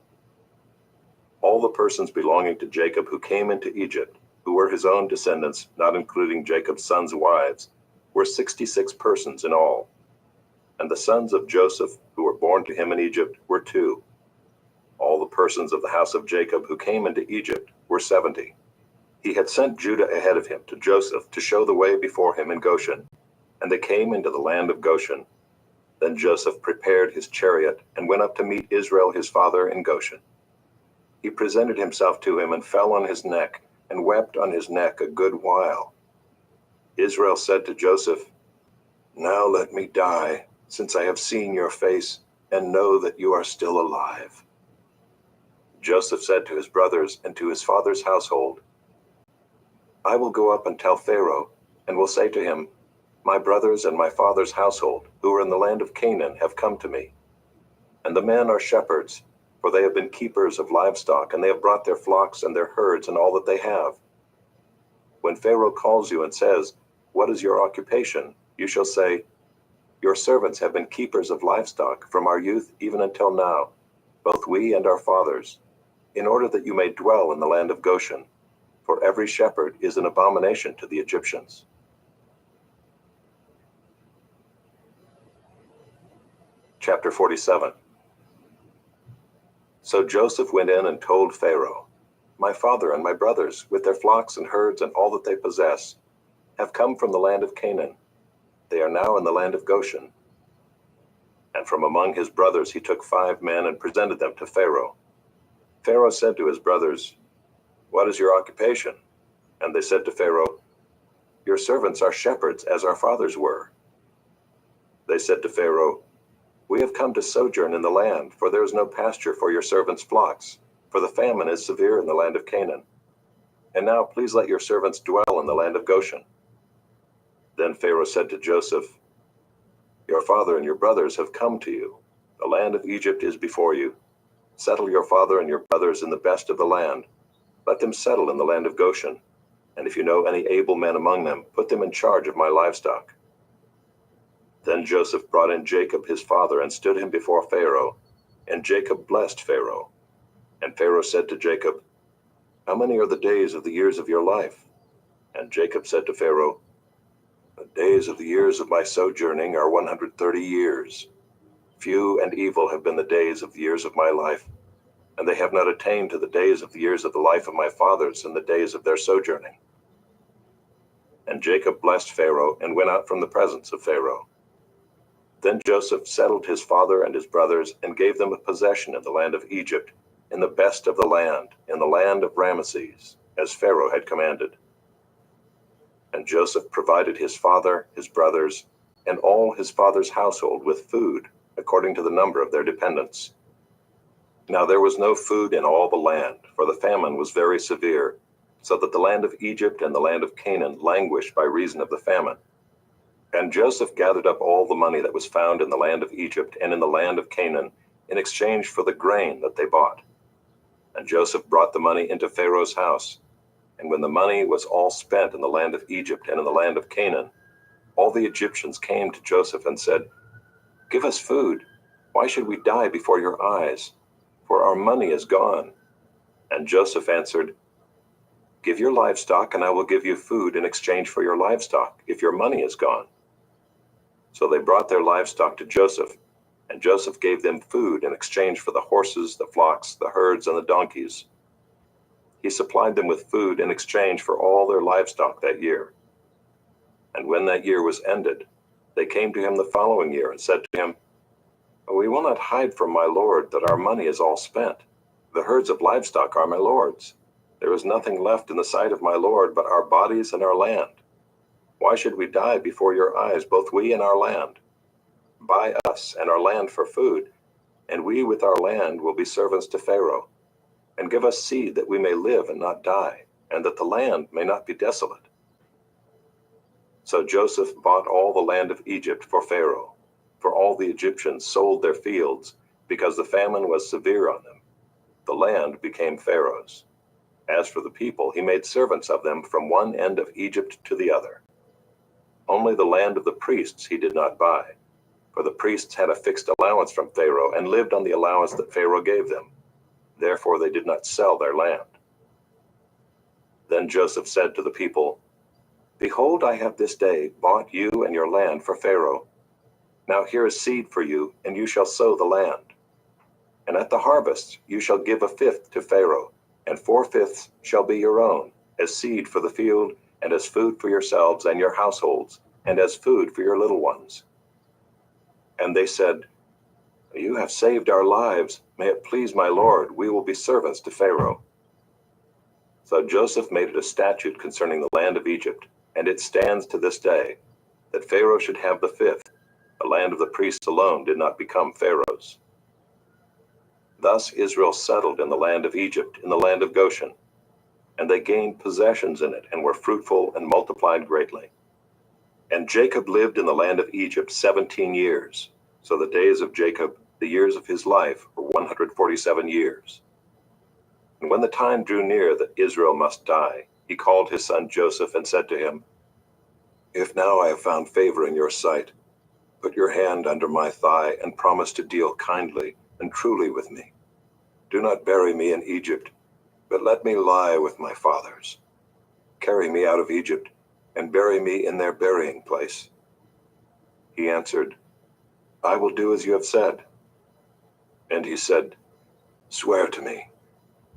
All the persons belonging to Jacob who came into Egypt, who were his own descendants, not including Jacob's sons' wives, were 66 persons in all. And the sons of Joseph, who were born to him in Egypt, were 2. All the persons of the house of Jacob who came into Egypt were 70. He had sent Judah ahead of him to Joseph to show the way before him in Goshen, and they came into the land of Goshen. Then Joseph prepared his chariot and went up to meet Israel his father in Goshen. He presented himself to him and fell on his neck and wept on his neck a good while. Israel said to Joseph, "Now let me die, since I have seen your face and know that you are still alive." Joseph said to his brothers and to his father's household, "I will go up and tell Pharaoh, and will say to him, 'My brothers and my father's household, who are in the land of Canaan, have come to me. And the men are shepherds, for they have been keepers of livestock, and they have brought their flocks and their herds and all that they have.' When Pharaoh calls you and says, 'What is your occupation?' you shall say, Your servants have been keepers of livestock from our youth even until now, both we and our fathers, in order that you may dwell in the land of Goshen, for every shepherd is an abomination to the Egyptians. Chapter 47. So Joseph went in and told Pharaoh, "My father and my brothers, with their flocks and herds and all that they possess, have come from the land of Canaan. They are now in the land of Goshen." And from among his brothers he took 5 men and presented them to Pharaoh. Pharaoh said to his brothers, "What is your occupation?" And they said to Pharaoh, "Your servants are shepherds, as our fathers were." They said to Pharaoh, "We have come to sojourn in the land, for there is no pasture for your servants' flocks, for the famine is severe in the land of Canaan. And now please let your servants dwell in the land of Goshen." Then Pharaoh said to Joseph, "Your father and your brothers have come to you. The land of Egypt is before you. Settle your father and your brothers in the best of the land. Let them settle in the land of Goshen. And if you know any able men among them, put them in charge of my livestock." Then Joseph brought in Jacob his father and stood him before Pharaoh. And Jacob blessed Pharaoh. And Pharaoh said to Jacob, "How many are the days of the years of your life?" And Jacob said to Pharaoh, "The days of the years of my sojourning are 130 years. Few and evil have been the days of the years of my life, and they have not attained to the days of the years of the life of my fathers in the days of their sojourning." And Jacob blessed Pharaoh and went out from the presence of Pharaoh. Then Joseph settled his father and his brothers and gave them a possession in the land of Egypt, in the best of the land, in the land of Ramesses, as Pharaoh had commanded. And Joseph provided his father, his brothers, and all his father's household with food, according to the number of their dependents. Now there was no food in all the land, for the famine was very severe, so that the land of Egypt and the land of Canaan languished by reason of the famine. And Joseph gathered up all the money that was found in the land of Egypt and in the land of Canaan in exchange for the grain that they bought. And Joseph brought the money into Pharaoh's house. And when the money was all spent in the land of Egypt and in the land of Canaan, all the Egyptians came to Joseph and said, "Give us food. Why should we die before your eyes? For our money is gone." And Joseph answered, "Give your livestock, and I will give you food in exchange for your livestock, if your money is gone." So they brought their livestock to Joseph, and Joseph gave them food in exchange for the horses, the flocks, the herds, and the donkeys. He supplied them with food in exchange for all their livestock that year. And when that year was ended, they came to him the following year and said to him, "We will not hide from my lord that our money is all spent. The herds of livestock are my lord's. There is nothing left in the sight of my lord but our bodies and our land. Why should we die before your eyes, both we and our land? Buy us and our land for food, and we with our land will be servants to Pharaoh. And give us seed that we may live and not die, and that the land may not be desolate." So Joseph bought all the land of Egypt for Pharaoh, for all the Egyptians sold their fields, because the famine was severe on them. The land became Pharaoh's. As for the people, he made servants of them from one end of Egypt to the other. Only the land of the priests he did not buy, for the priests had a fixed allowance from Pharaoh and lived on the allowance that Pharaoh gave them. Therefore they did not sell their land. Then Joseph said to the people, "Behold, I have this day bought you and your land for Pharaoh. Now here is seed for you, and you shall sow the land. And at the harvest you shall give 1/5 to Pharaoh, and 4/5 shall be your own, as seed for the field, and as food for yourselves and your households, and as food for your little ones." And they said, "You have saved our lives. May it please my lord, we will be servants to Pharaoh." So Joseph made it a statute concerning the land of Egypt, and it stands to this day, that Pharaoh should have the 5th. The land of the priests alone did not become Pharaoh's. Thus Israel settled in the land of Egypt, in the land of Goshen, and they gained possessions in it and were fruitful and multiplied greatly. And Jacob lived in the land of Egypt 17 years. So the days of Jacob, the years of his life, were 147 years. And when the time drew near that Israel must die, he called his son Joseph and said to him, "If now I have found favor in your sight, Put your hand under my thigh and promise to deal kindly and truly with me. Do not bury me in Egypt, but let me lie with my fathers. Carry me out of Egypt and bury me in their burying place." He answered, "I will do as you have said." And he said, "Swear to me."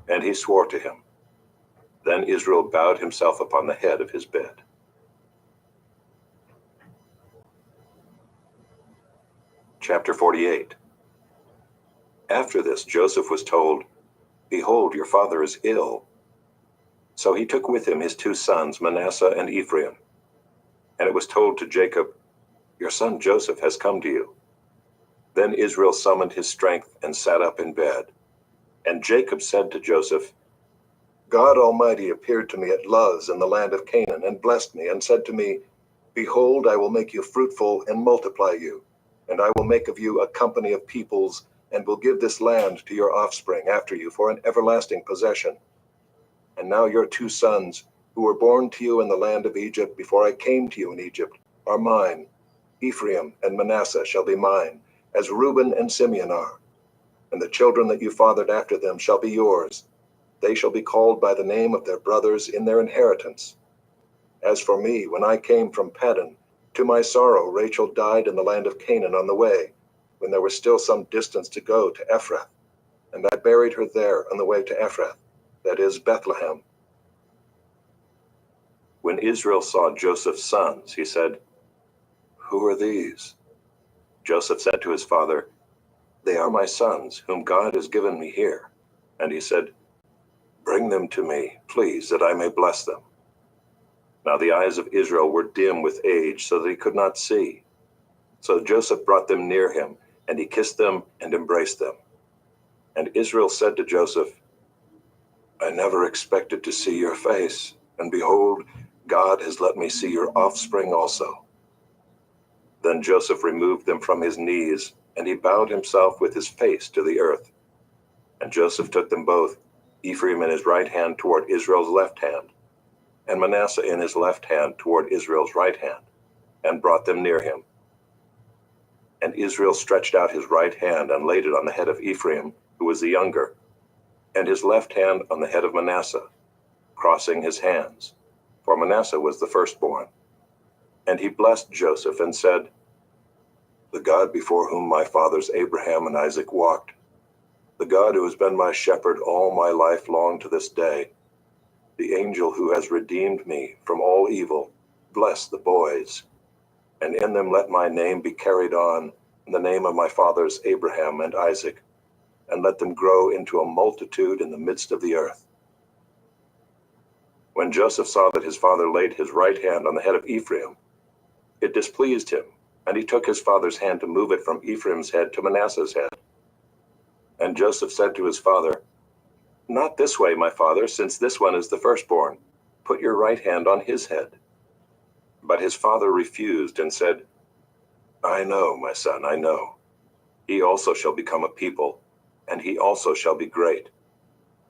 And he swore to him. Then Israel bowed himself upon the head of his bed. Chapter 48. After this, Joseph was told, "Behold, your father is ill." So he took with him his 2 sons, Manasseh and Ephraim. And it was told to Jacob, "Your son Joseph has come to you." Then Israel summoned his strength and sat up in bed. And Jacob said to Joseph, "God Almighty appeared to me at Luz in the land of Canaan and blessed me and said to me, 'Behold, I will make you fruitful and multiply you, and I will make of you a company of peoples and will give this land to your offspring after you for an everlasting possession. And now your 2 sons, who were born to you in the land of Egypt before I came to you in Egypt, are mine. Ephraim and Manasseh shall be mine, as Reuben and Simeon are. And the children that you fathered after them shall be yours. They shall be called by the name of their brothers in their inheritance. As for me, when I came from Paddan, to my sorrow Rachel died in the land of Canaan on the way, when there was still some distance to go to Ephrath. And I buried her there on the way to Ephrath, that is Bethlehem." When Israel saw Joseph's sons, he said, "Who are these?" Joseph said to his father, "They are my sons, whom God has given me here." And he said, "Bring them to me, please, that I may bless them." Now the eyes of Israel were dim with age, so that he could not see. So Joseph brought them near him, and he kissed them and embraced them. And Israel said to Joseph, "I never expected to see your face, and behold, God has let me see your offspring also." Then Joseph removed them from his knees, and he bowed himself with his face to the earth. And Joseph took them both, Ephraim in his right hand toward Israel's left hand, and Manasseh in his left hand toward Israel's right hand, and brought them near him. And Israel stretched out his right hand and laid it on the head of Ephraim, who was the younger, and his left hand on the head of Manasseh, crossing his hands, for Manasseh was the firstborn. And he blessed Joseph and said, "The God before whom my fathers Abraham and Isaac walked, the God who has been my shepherd all my life long to this day, the angel who has redeemed me from all evil, bless the boys, and in them let my name be carried on, in the name of my fathers Abraham and Isaac, and let them grow into a multitude in the midst of the earth." When Joseph saw that his father laid his right hand on the head of Ephraim, it displeased him, and he took his father's hand to move it from Ephraim's head to Manasseh's head. And Joseph said to his father, "Not this way, my father, since this one is the firstborn. Put your right hand on his head." But his father refused and said, "I know, my son, I know. He also shall become a people, and he also shall be great.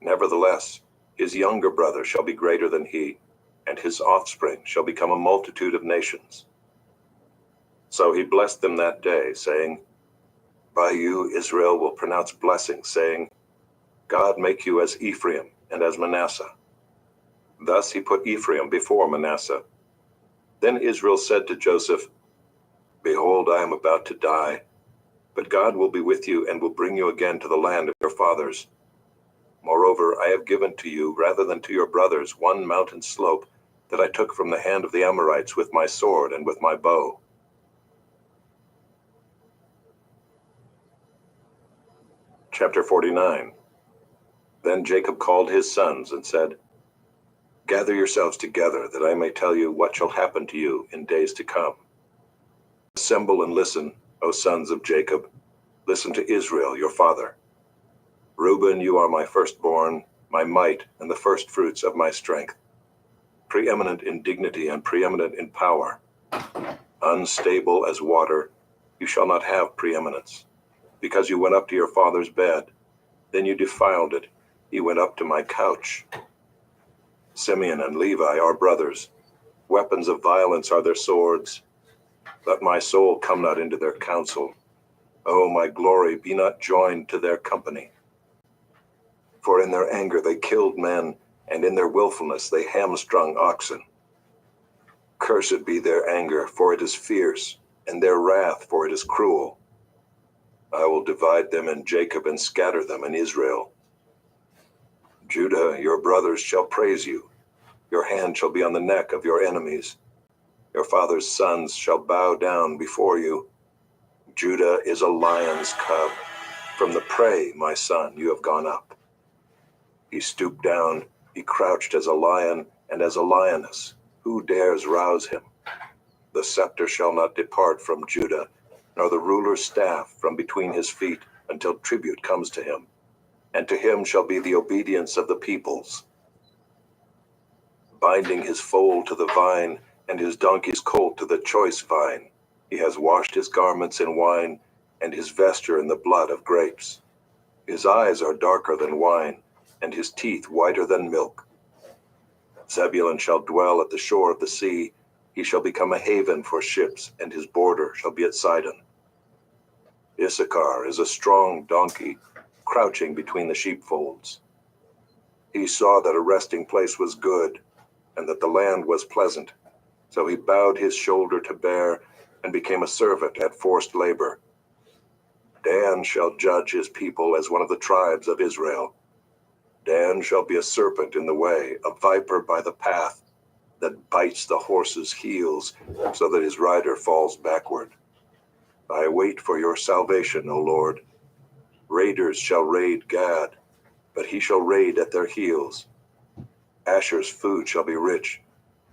Nevertheless, his younger brother shall be greater than he, and his offspring shall become a multitude of nations." So he blessed them that day, saying, "By you Israel will pronounce blessing, saying, God make you as Ephraim and as Manasseh." Thus he put Ephraim before Manasseh. Then Israel said to Joseph, "Behold, I am about to die, but God will be with you and will bring you again to the land of your fathers. Moreover, I have given to you, rather than to your brothers, one mountain slope that I took from the hand of the Amorites with my sword and with my bow." Chapter 49. Then Jacob called his sons and said, "Gather yourselves together, that I may tell you what shall happen to you in days to come. Assemble and listen, O sons of Jacob. Listen to Israel, your father. Reuben, you are my firstborn, my might, and the firstfruits of my strength. Preeminent in dignity and preeminent in power. Unstable as water, you shall not have preeminence. Because you went up to your father's bed, then you defiled it. You went up to my couch. Simeon and Levi are brothers. Weapons of violence are their swords. Let my soul come not into their counsel. O my glory, be not joined to their company. For in their anger they killed men, and in their willfulness they hamstrung oxen. Cursed be their anger, for it is fierce, and their wrath, for it is cruel. I will divide them in Jacob and scatter them in Israel. Judah, your brothers shall praise you. Your hand shall be on the neck of your enemies. Your father's sons shall bow down before you. Judah is a lion's cub. From the prey, my son, you have gone up. He stooped down, he crouched as a lion and as a lioness. Who dares rouse him? The scepter shall not depart from Judah, nor the ruler's staff from between his feet, until tribute comes to him. And to him shall be the obedience of the peoples. Binding his foal to the vine, and his donkey's colt to the choice vine. He has washed his garments in wine, and his vesture in the blood of grapes. His eyes are darker than wine, and his teeth whiter than milk. Zebulun shall dwell at the shore of the sea. He shall become a haven for ships, and his border shall be at Sidon. Issachar is a strong donkey, crouching between the sheepfolds. He saw that a resting place was good, and that the land was pleasant. So he bowed his shoulder to bear, and became a servant at forced labor. Dan shall judge his people as one of the tribes of Israel. Dan shall be a serpent in the way, a viper by the path, that bites the horse's heels, so that his rider falls backward. I wait for your salvation, O Lord. Raiders shall raid Gad, but he shall raid at their heels. Asher's food shall be rich,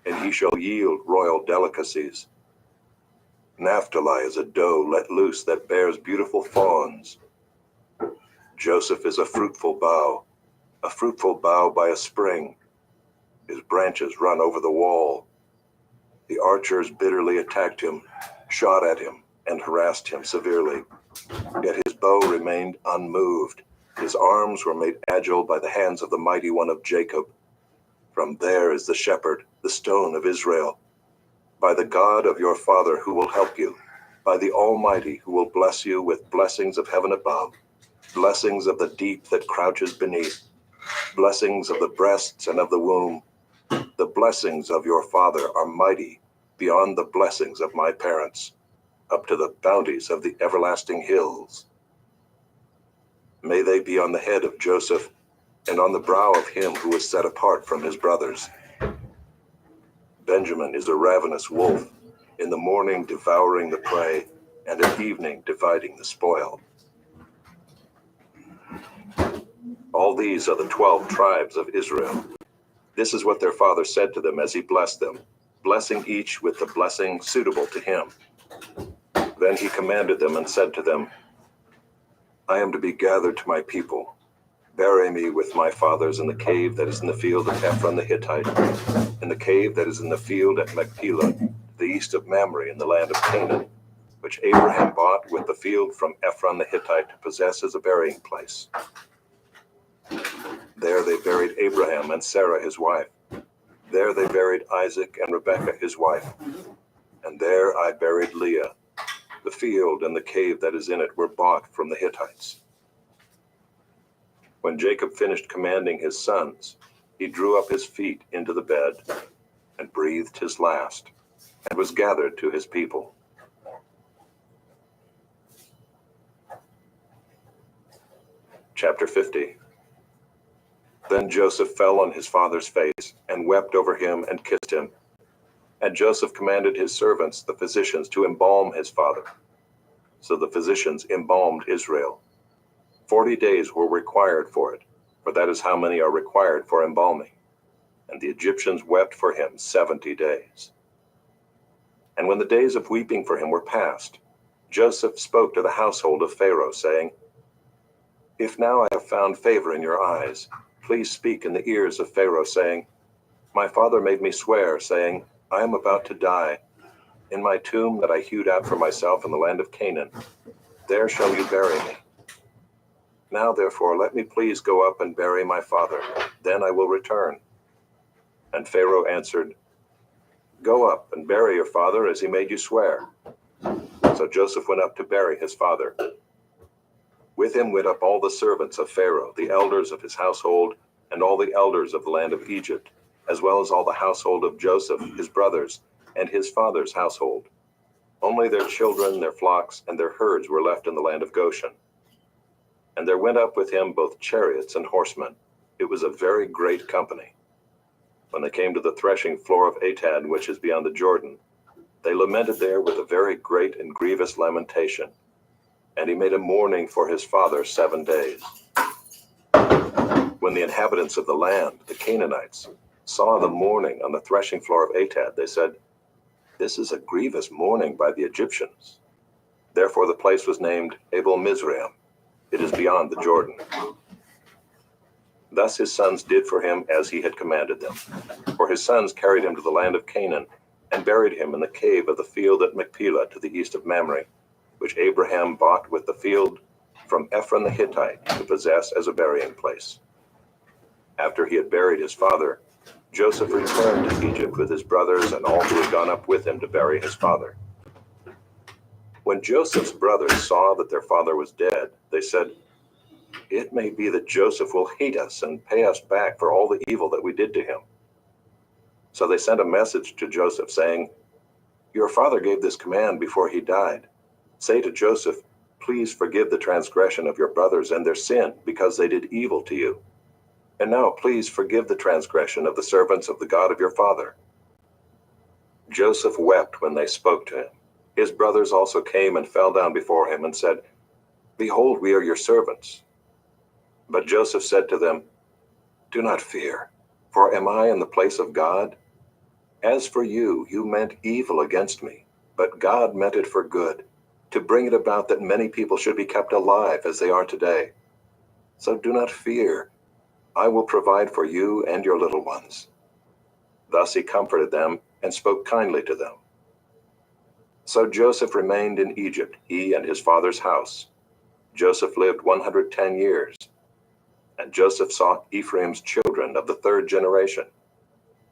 and he shall yield royal delicacies. Naphtali is a doe let loose that bears beautiful fawns. Joseph is a fruitful bough by a spring. His branches run over the wall. The archers bitterly attacked him, shot at him, and harassed him severely. Yet his bow remained unmoved. His arms were made agile by the hands of the mighty one of Jacob. From there is the shepherd, the stone of Israel. By the God of your father who will help you, by the Almighty who will bless you with blessings of heaven above, blessings of the deep that crouches beneath, blessings of the breasts and of the womb. The blessings of your father are mighty, beyond the blessings of my parents, up to the bounties of the everlasting hills. May they be on the head of Joseph, and on the brow of him who is set apart from his brothers. Benjamin is a ravenous wolf, in the morning devouring the prey, and at evening dividing the spoil. All these are the 12 tribes of Israel. This is what their father said to them as he blessed them, blessing each with the blessing suitable to him. Then he commanded them and said to them, I am to be gathered to my people. Bury me with my fathers in the cave that is in the field of Ephron the Hittite, in the cave that is in the field at Machpelah, to the east of Mamre in the land of Canaan, which Abraham bought with the field from Ephron the Hittite to possess as a burying place. There they buried Abraham and Sarah his wife. There they buried Isaac and Rebekah his wife. And there I buried Leah. The field and the cave that is in it were bought from the Hittites. When Jacob finished commanding his sons, he drew up his feet into the bed and breathed his last, and was gathered to his people. Chapter 50. Then Joseph fell on his father's face and wept over him and kissed him. And Joseph commanded his servants, the physicians, to embalm his father. So the physicians embalmed Israel. 40 days were required for it, for that is how many are required for embalming. And the Egyptians wept for him 70 days. And when the days of weeping for him were past, Joseph spoke to the household of Pharaoh, saying, If now I have found favor in your eyes, please speak in the ears of Pharaoh, saying, My father made me swear, saying, I am about to die. In my tomb that I hewed out for myself in the land of Canaan, there shall you bury me. Now therefore let me please go up and bury my father, then I will return. And Pharaoh answered, Go up and bury your father as he made you swear, So Joseph went up to bury his father. With him went up all the servants of Pharaoh, the elders of his household, and all the elders of the land of Egypt, as well as all the household of Joseph, his brothers, and his father's household. Only their children, their flocks, and their herds were left in the land of Goshen. And there went up with him both chariots and horsemen. It was a very great company. When they came to the threshing floor of Atad, which is beyond the Jordan, they lamented there with a very great and grievous lamentation. And he made a mourning for his father 7 days. When the inhabitants of the land, the Canaanites, saw the mourning on the threshing floor of Atad, they said, "This is a grievous mourning by the Egyptians." Therefore the place was named Abel Mizraim. It is beyond the Jordan. Thus his sons did for him as he had commanded them. For his sons carried him to the land of Canaan, and buried him in the cave of the field at Machpelah to the east of Mamre, which Abraham bought with the field from Ephron the Hittite to possess as a burying place. After he had buried his father, Joseph returned to Egypt with his brothers and all who had gone up with him to bury his father. When Joseph's brothers saw that their father was dead, they said, "It may be that Joseph will hate us and pay us back for all the evil that we did to him." So they sent a message to Joseph saying, "Your father gave this command before he died. Say to Joseph, 'Please forgive the transgression of your brothers and their sin, because they did evil to you. And now please forgive the transgression of the servants of the God of your father.'" Joseph wept when they spoke to him. His brothers also came and fell down before him and said, "Behold, we are your servants." But Joseph said to them, "Do not fear, for am I in the place of God? As for you, you meant evil against me, but God meant it for good, to bring it about that many people should be kept alive as they are today. So do not fear. I will provide for you and your little ones." Thus he comforted them and spoke kindly to them. So Joseph remained in Egypt, he and his father's house. Joseph lived 110 years. And Joseph saw Ephraim's children of the 3rd generation.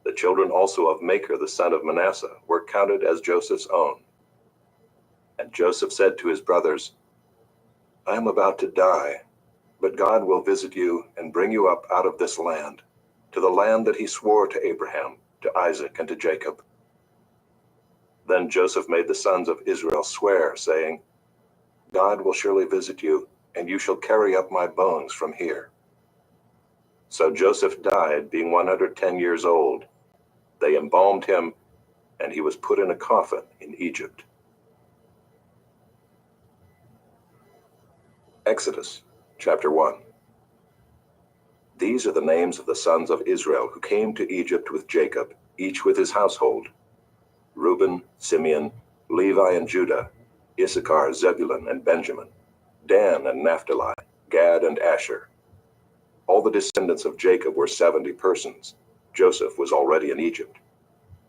The children also of Machir the son of Manasseh were counted as Joseph's own. And Joseph said to his brothers, "I am about to die, but God will visit you and bring you up out of this land, to the land that he swore to Abraham, to Isaac, and to Jacob." Then Joseph made the sons of Israel swear, saying, "God will surely visit you, and you shall carry up my bones from here." So Joseph died, being 110 years old. They embalmed him, and he was put in a coffin in Egypt. Exodus, chapter 1. These are the names of the sons of Israel who came to Egypt with Jacob, each with his household: Reuben, Simeon, Levi and Judah, Issachar, Zebulun and Benjamin, Dan and Naphtali, Gad and Asher. All the descendants of Jacob were 70 persons. Joseph was already in Egypt.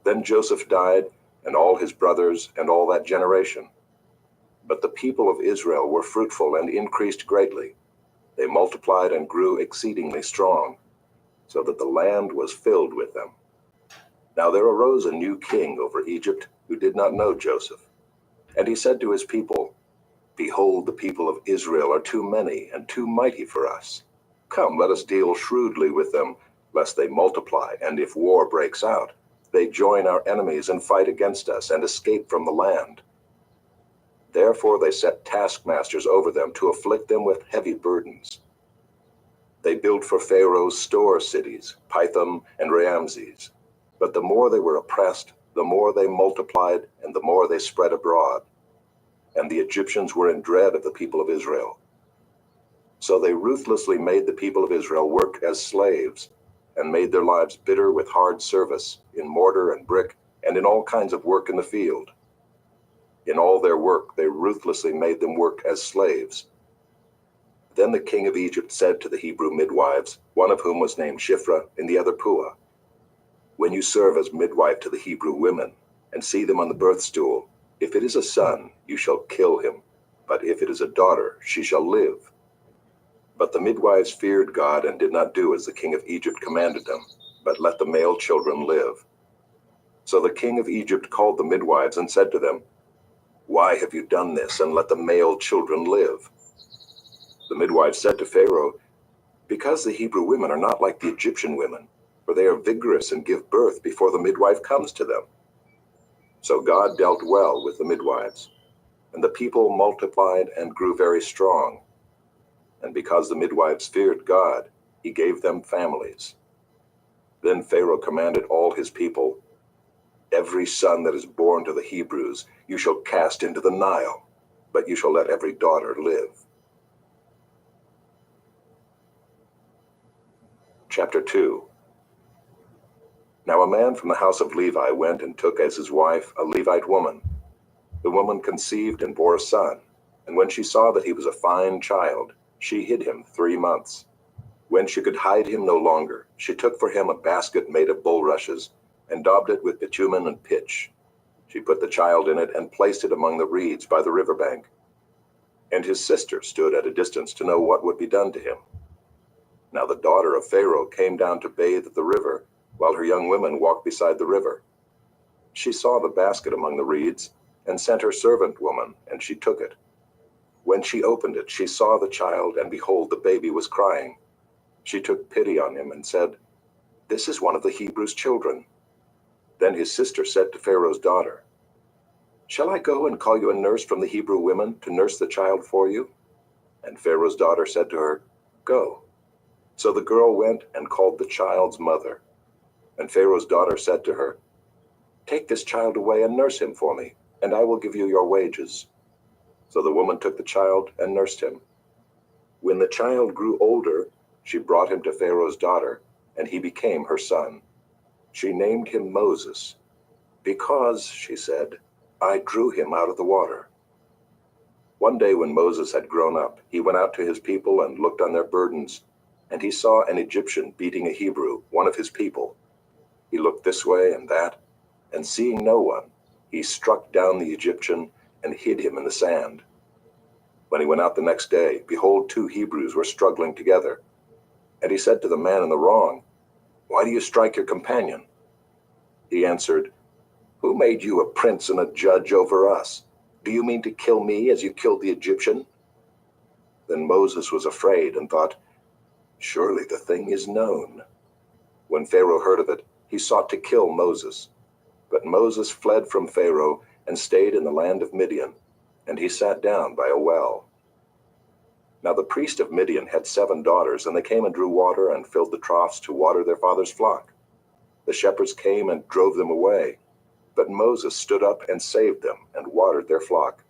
Then Joseph died, and all his brothers, and all that generation. But the people of Israel were fruitful and increased greatly. They multiplied and grew exceedingly strong, so that the land was filled with them. Now there arose a new king over Egypt who did not know Joseph. And he said to his people, "Behold, the people of Israel are too many and too mighty for us. Come, let us deal shrewdly with them, lest they multiply, and if war breaks out, they join our enemies and fight against us and escape from the land." Therefore they set taskmasters over them to afflict them with heavy burdens. They built for Pharaoh's store cities, Pithom and Ramses. But the more they were oppressed, the more they multiplied, and the more they spread abroad. And the Egyptians were in dread of the people of Israel. So they ruthlessly made the people of Israel work as slaves, and made their lives bitter with hard service, in mortar and brick, and in all kinds of work in the field. In all their work they ruthlessly made them work as slaves. Then the king of Egypt said to the Hebrew midwives, one of whom was named Shiphrah, and the other Puah, "When you serve as midwife to the Hebrew women, and see them on the birth stool, if it is a son, you shall kill him, but if it is a daughter, she shall live." But the midwives feared God and did not do as the king of Egypt commanded them, but let the male children live. So the king of Egypt called the midwives and said to them, Why have you done this and let the male children live?" The midwife said to Pharaoh, "Because the Hebrew women are not like the Egyptian women, for they are vigorous and give birth before the midwife comes to them." So God dealt well with the midwives, and the people multiplied and grew very strong. And because the midwives feared God, he gave them families. Then Pharaoh commanded all his people, "Every son that is born to the Hebrews you shall cast into the Nile, but you shall let every daughter live." Chapter 2. Now a man from the house of Levi went and took as his wife a Levite woman. The woman conceived and bore a son, and when she saw that he was a fine child, she hid him 3 months. When she could hide him no longer, she took for him a basket made of bulrushes, and daubed it with bitumen and pitch. She put the child in it and placed it among the reeds by the river bank. And his sister stood at a distance to know what would be done to him. Now the daughter of Pharaoh came down to bathe at the river, while her young women walked beside the river. She saw the basket among the reeds, and sent her servant woman, and she took it. When she opened it, she saw the child, and behold, the baby was crying. She took pity on him and said, "This is one of the Hebrews' children." Then his sister said to Pharaoh's daughter, "Shall I go and call you a nurse from the Hebrew women to nurse the child for you?" And Pharaoh's daughter said to her, "Go." So the girl went and called the child's mother. And Pharaoh's daughter said to her, "Take this child away and nurse him for me, and I will give you your wages." So the woman took the child and nursed him. When the child grew older, she brought him to Pharaoh's daughter, and he became her son. She named him Moses, because, she said, "I drew him out of the water." One day when Moses had grown up, he went out to his people and looked on their burdens, and he saw an Egyptian beating a Hebrew, one of his people. He looked this way and that, and seeing no one, he struck down the Egyptian and hid him in the sand. When he went out the next day, behold, 2 Hebrews were struggling together. And he said to the man in the wrong, "Why do you strike your companion?" He answered, "Who made you a prince and a judge over us? Do you mean to kill me as you killed the Egyptian?" Then Moses was afraid and thought, "Surely the thing is known." When Pharaoh heard of it, he sought to kill Moses. But Moses fled from Pharaoh and stayed in the land of Midian, and he sat down by a well. Now the priest of Midian had 7 daughters, and they came and drew water and filled the troughs to water their father's flock. The shepherds came and drove them away, but Moses stood up and saved them and watered their flock.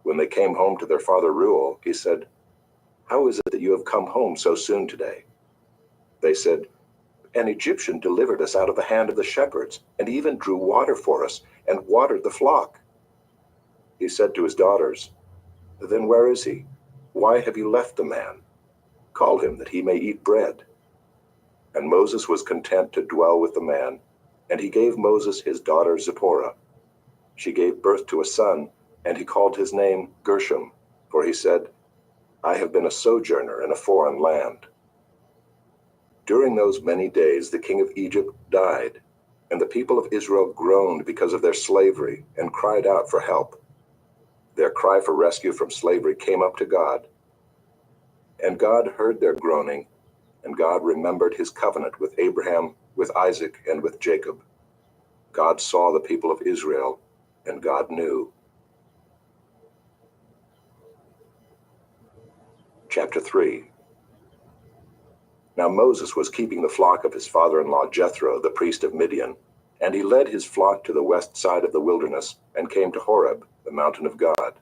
When they came home to their father Reuel, he said, "How is it that you have come home so soon today?" They said, "An Egyptian delivered us out of the hand of the shepherds, and even drew water for us and watered the flock." He said to his daughters, "Then where is he? Why have you left the man? Call him that he may eat bread." And Moses was content to dwell with the man, and he gave Moses his daughter Zipporah. She gave birth to a son, and he called his name Gershom, for he said, "I have been a sojourner in a foreign land." During those many days the king of Egypt died, and the people of Israel groaned because of their slavery and cried out for help. Their cry for rescue from slavery came up to God. And God heard their groaning, and God remembered his covenant with Abraham, with Isaac, and with Jacob. God saw the people of Israel, and God knew. Chapter 3. Now Moses was keeping the flock of his father-in-law Jethro, the priest of Midian, and he led his flock to the west side of the wilderness and came to Horeb, the mountain of God.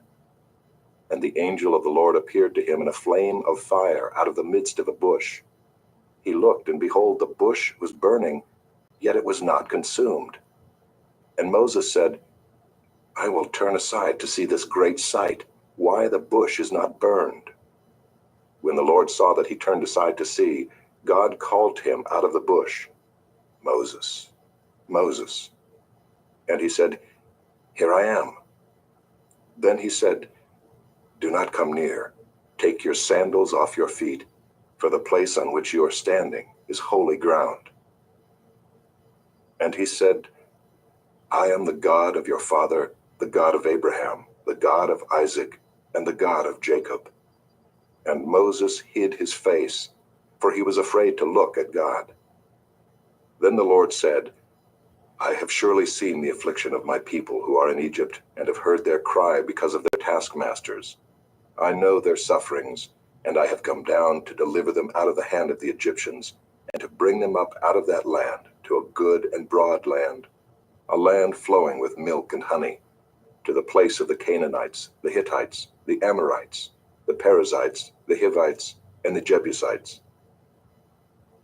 And the angel of the Lord appeared to him in a flame of fire out of the midst of a bush. He looked, and behold, the bush was burning, yet it was not consumed. And Moses said, "I will turn aside to see this great sight, why the bush is not burned." When the Lord saw that he turned aside to see, God called to him out of the bush, "Moses, Moses." And he said, "Here I am." Then he said, "Do not come near. Take your sandals off your feet, for the place on which you are standing is holy ground." And he said, "I am the God of your father, the God of Abraham, the God of Isaac, and the God of Jacob." And Moses hid his face, for he was afraid to look at God. Then the Lord said, "I have surely seen the affliction of my people who are in Egypt, and have heard their cry because of their taskmasters. I know their sufferings, and I have come down to deliver them out of the hand of the Egyptians, and to bring them up out of that land to a good and broad land, a land flowing with milk and honey, to the place of the Canaanites, the Hittites, the Amorites, the Perizzites, the Hivites, and the Jebusites.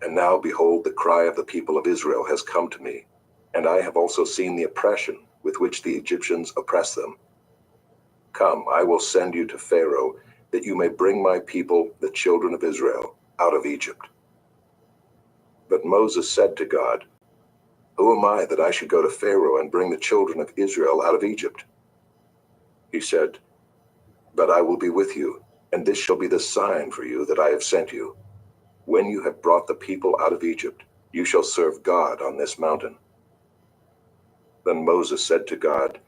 And now, behold, the cry of the people of Israel has come to me, and I have also seen the oppression with which the Egyptians oppress them. Come, I will send you to Pharaoh, that you may bring my people, the children of Israel, out of Egypt." But Moses said to God, "Who am I that I should go to Pharaoh and bring the children of Israel out of Egypt?" He said, "But I will be with you, and this shall be the sign for you that I have sent you. When you have brought the people out of Egypt, you shall serve God on this mountain." Then Moses said to God,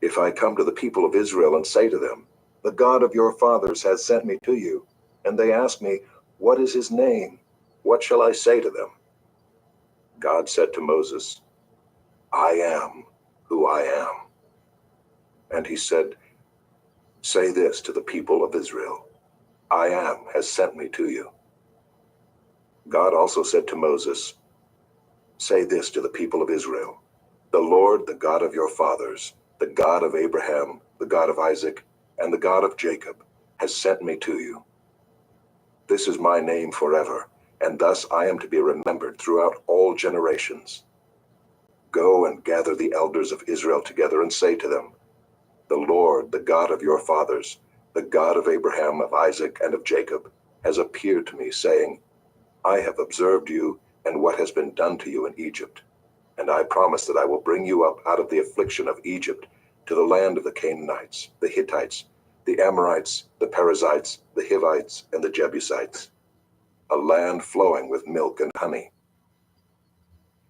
"If I come to the people of Israel and say to them, 'The God of your fathers has sent me to you,' and they ask me, 'What is his name?' what shall I say to them?" God said to Moses, "I am who I am." And he said, "Say this to the people of Israel, 'I am has sent me to you.'" God also said to Moses, "Say this to the people of Israel, 'The Lord, the God of your fathers, the God of Abraham, the God of Isaac, and the God of Jacob, has sent me to you. This is my name forever, and thus I am to be remembered throughout all generations. Go and gather the elders of Israel together and say to them, 'The Lord, the God of your fathers, the God of Abraham, of Isaac, and of Jacob, has appeared to me, saying, I have observed you and what has been done to you in Egypt. And I promise that I will bring you up out of the affliction of Egypt to the land of the Canaanites, the Hittites, the Amorites, the Perizzites, the Hivites, and the Jebusites, a land flowing with milk and honey.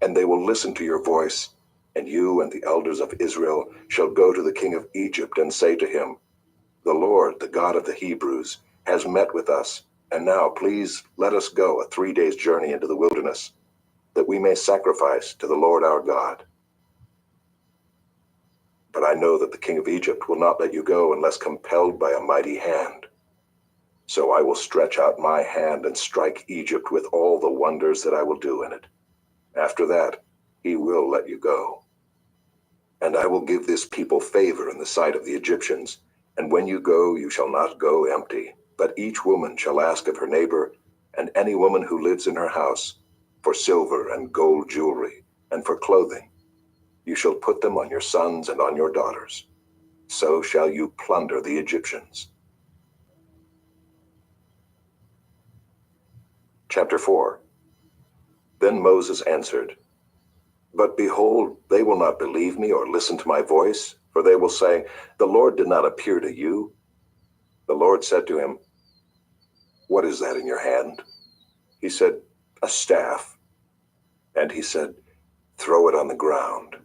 And they will listen to your voice, and you and the elders of Israel shall go to the king of Egypt and say to him, The Lord, the God of the Hebrews, has met with us, and now please let us go a 3 days' journey into the wilderness, that we may sacrifice to the Lord our God. But I know that the king of Egypt will not let you go unless compelled by a mighty hand. So I will stretch out my hand and strike Egypt with all the wonders that I will do in it. After that, he will let you go. And I will give this people favor in the sight of the Egyptians, and when you go, you shall not go empty, but each woman shall ask of her neighbor, and any woman who lives in her house, for silver and gold jewelry, and for clothing. You shall put them on your sons and on your daughters. So shall you plunder the Egyptians. Chapter 4. Then Moses answered, But behold, they will not believe me or listen to my voice, for they will say, The Lord did not appear to you. The Lord said to him, What is that in your hand? He said, A staff. And he said, Throw it on the ground.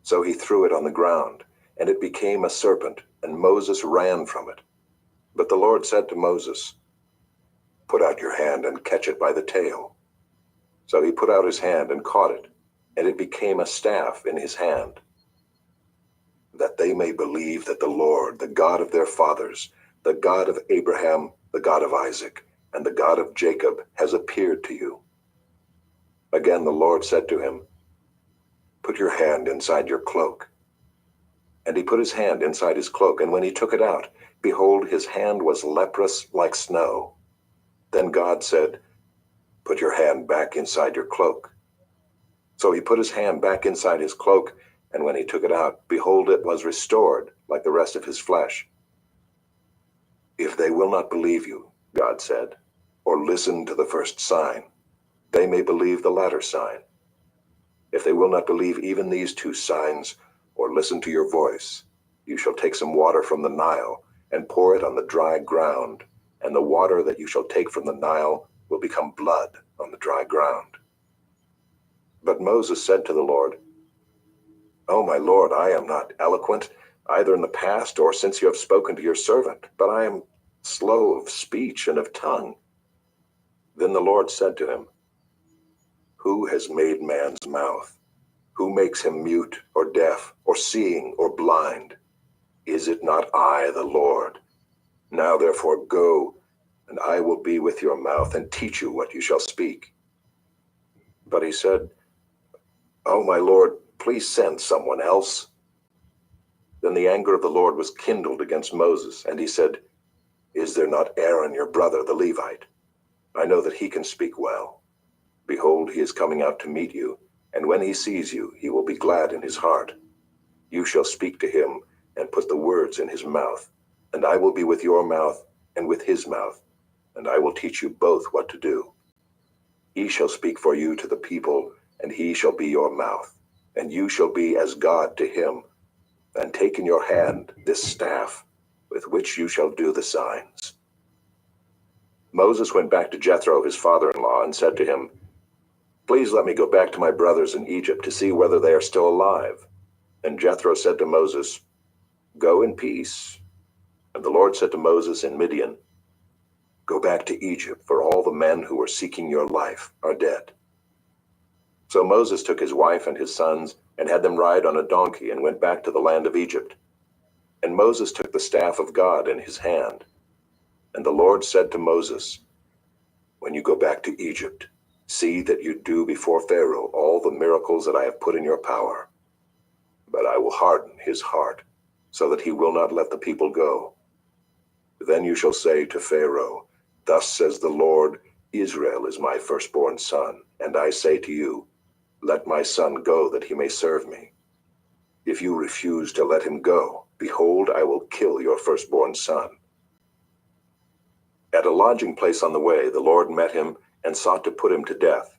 So he threw it on the ground, and it became a serpent, and Moses ran from it. But the Lord said to Moses, Put out your hand and catch it by the tail. So he put out his hand and caught it, and it became a staff in his hand, that they may believe that the Lord, the God of their fathers, the God of Abraham, the God of Isaac, and the God of Jacob, has appeared to you. Again the Lord said to him, Put your hand inside your cloak. And he put his hand inside his cloak, and when he took it out, behold, his hand was leprous like snow. Then God said, Put your hand back inside your cloak. So he put his hand back inside his cloak, and when he took it out, behold, it was restored like the rest of his flesh. If they will not believe you, God said, or listen to the first sign, they may believe the latter sign. If they will not believe even these 2 signs, or listen to your voice, you shall take some water from the Nile and pour it on the dry ground, and the water that you shall take from the Nile will become blood on the dry ground. But Moses said to the Lord, "Oh, my lord, I am not eloquent, either in the past or since you have spoken to your servant, but I am slow of speech and of tongue." Then the Lord said to him, "Who has made man's mouth? Who makes him mute or deaf or seeing or blind? Is it not I, the Lord? Now therefore go, and I will be with your mouth and teach you what you shall speak." But he said, "Oh, my Lord, please send someone else." Then the anger of the Lord was kindled against Moses, and he said, "Is there not Aaron your brother, the Levite? I know that he can speak well. Behold, he is coming out to meet you, and when he sees you, he will be glad in his heart. You shall speak to him and put the words in his mouth, and I will be with your mouth and with his mouth, and I will teach you both what to do. He shall speak for you to the people, and he shall be your mouth, and you shall be as God to him. And take in your hand this staff, with which you shall do the signs." Moses went back to Jethro, his father-in-law, and said to him, "Please let me go back to my brothers in Egypt to see whether they are still alive." And Jethro said to Moses, "Go in peace." And the Lord said to Moses in Midian, "Go back to Egypt, for all the men who were seeking your life are dead." So Moses took his wife and his sons and had them ride on a donkey and went back to the land of Egypt. And Moses took the staff of God in his hand. And the Lord said to Moses, "When you go back to Egypt, see that you do before Pharaoh all the miracles that I have put in your power. But I will harden his heart, so that he will not let the people go. Then you shall say to Pharaoh, 'Thus says the Lord, Israel is my firstborn son, and I say to you, let my son go that he may serve me. If you refuse to let him go, behold, I will kill your firstborn son.'" At a lodging place on the way, the Lord met him and sought to put him to death.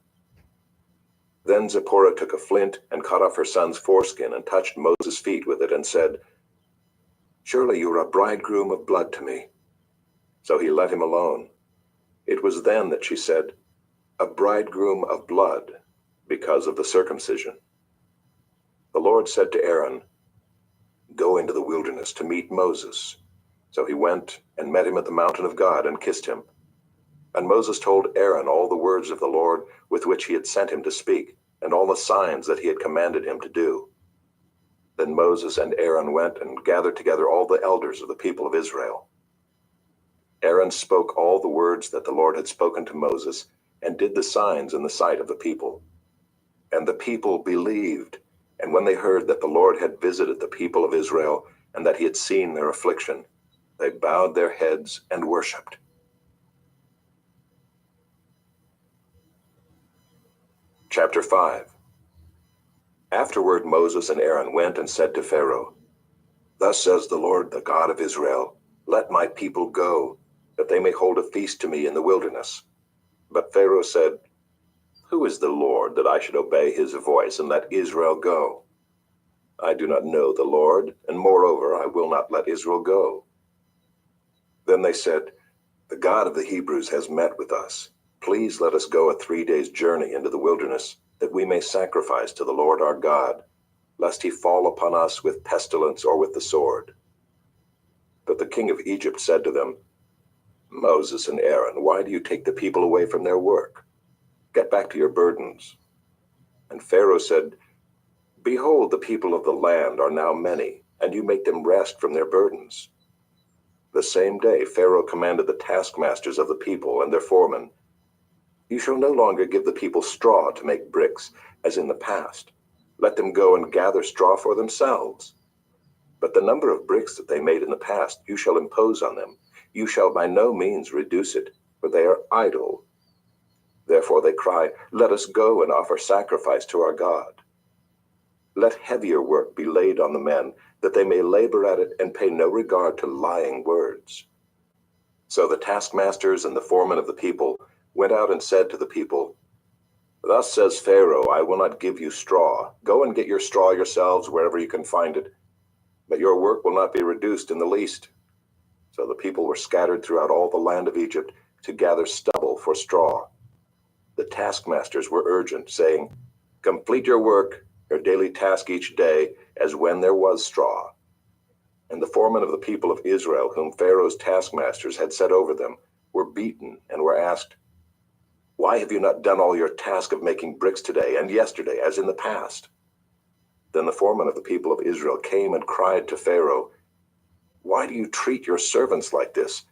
Then Zipporah took a flint and cut off her son's foreskin and touched Moses' feet with it and said, "Surely you are a bridegroom of blood to me." So he let him alone. It was then that she said, "A bridegroom of blood," because of the circumcision. The Lord said to Aaron, "Go into the wilderness to meet Moses." So he went and met him at the mountain of God and kissed him. And Moses told Aaron all the words of the Lord with which he had sent him to speak, and all the signs that he had commanded him to do. Then Moses and Aaron went and gathered together all the elders of the people of Israel. Aaron spoke all the words that the Lord had spoken to Moses, and did the signs in the sight of the people. And the people believed, and when they heard that the Lord had visited the people of Israel, and that he had seen their affliction, they bowed their heads and worshipped. Chapter 5. Afterward Moses and Aaron went and said to Pharaoh, "Thus says the Lord, the God of Israel, let my people go, that they may hold a feast to me in the wilderness." But Pharaoh said, "Who is the Lord that I should obey his voice and let Israel go? I do not know the Lord, and moreover I will not let Israel go." Then they said, "The God of the Hebrews has met with us. Please let us go a 3 days' journey into the wilderness, that we may sacrifice to the Lord our God, lest he fall upon us with pestilence or with the sword." But the king of Egypt said to them, "Moses and Aaron, why do you take the people away from their work? Get back to your burdens." And Pharaoh said, "Behold, the people of the land are now many, and you make them rest from their burdens." The same day Pharaoh commanded the taskmasters of the people and their foremen, "You shall no longer give the people straw to make bricks, as in the past. Let them go and gather straw for themselves. But the number of bricks that they made in the past you shall impose on them. You shall by no means reduce it, for they are idle. Therefore they cry, 'Let us go and offer sacrifice to our God.' Let heavier work be laid on the men, that they may labor at it and pay no regard to lying words." So the taskmasters and the foremen of the people went out and said to the people, "Thus says Pharaoh, I will not give you straw. Go and get your straw yourselves wherever you can find it. But your work will not be reduced in the least." So the people were scattered throughout all the land of Egypt to gather stubble for straw. The taskmasters were urgent, saying, "Complete your work, your daily task each day, as when there was straw. And the foremen of the people of Israel, whom Pharaoh's taskmasters had set over them, were beaten and were asked, "Why have you not done all your task of making bricks today and yesterday, as in the past?" Then the foreman of the people of Israel came and cried to Pharaoh, "Why do you treat your servants like this?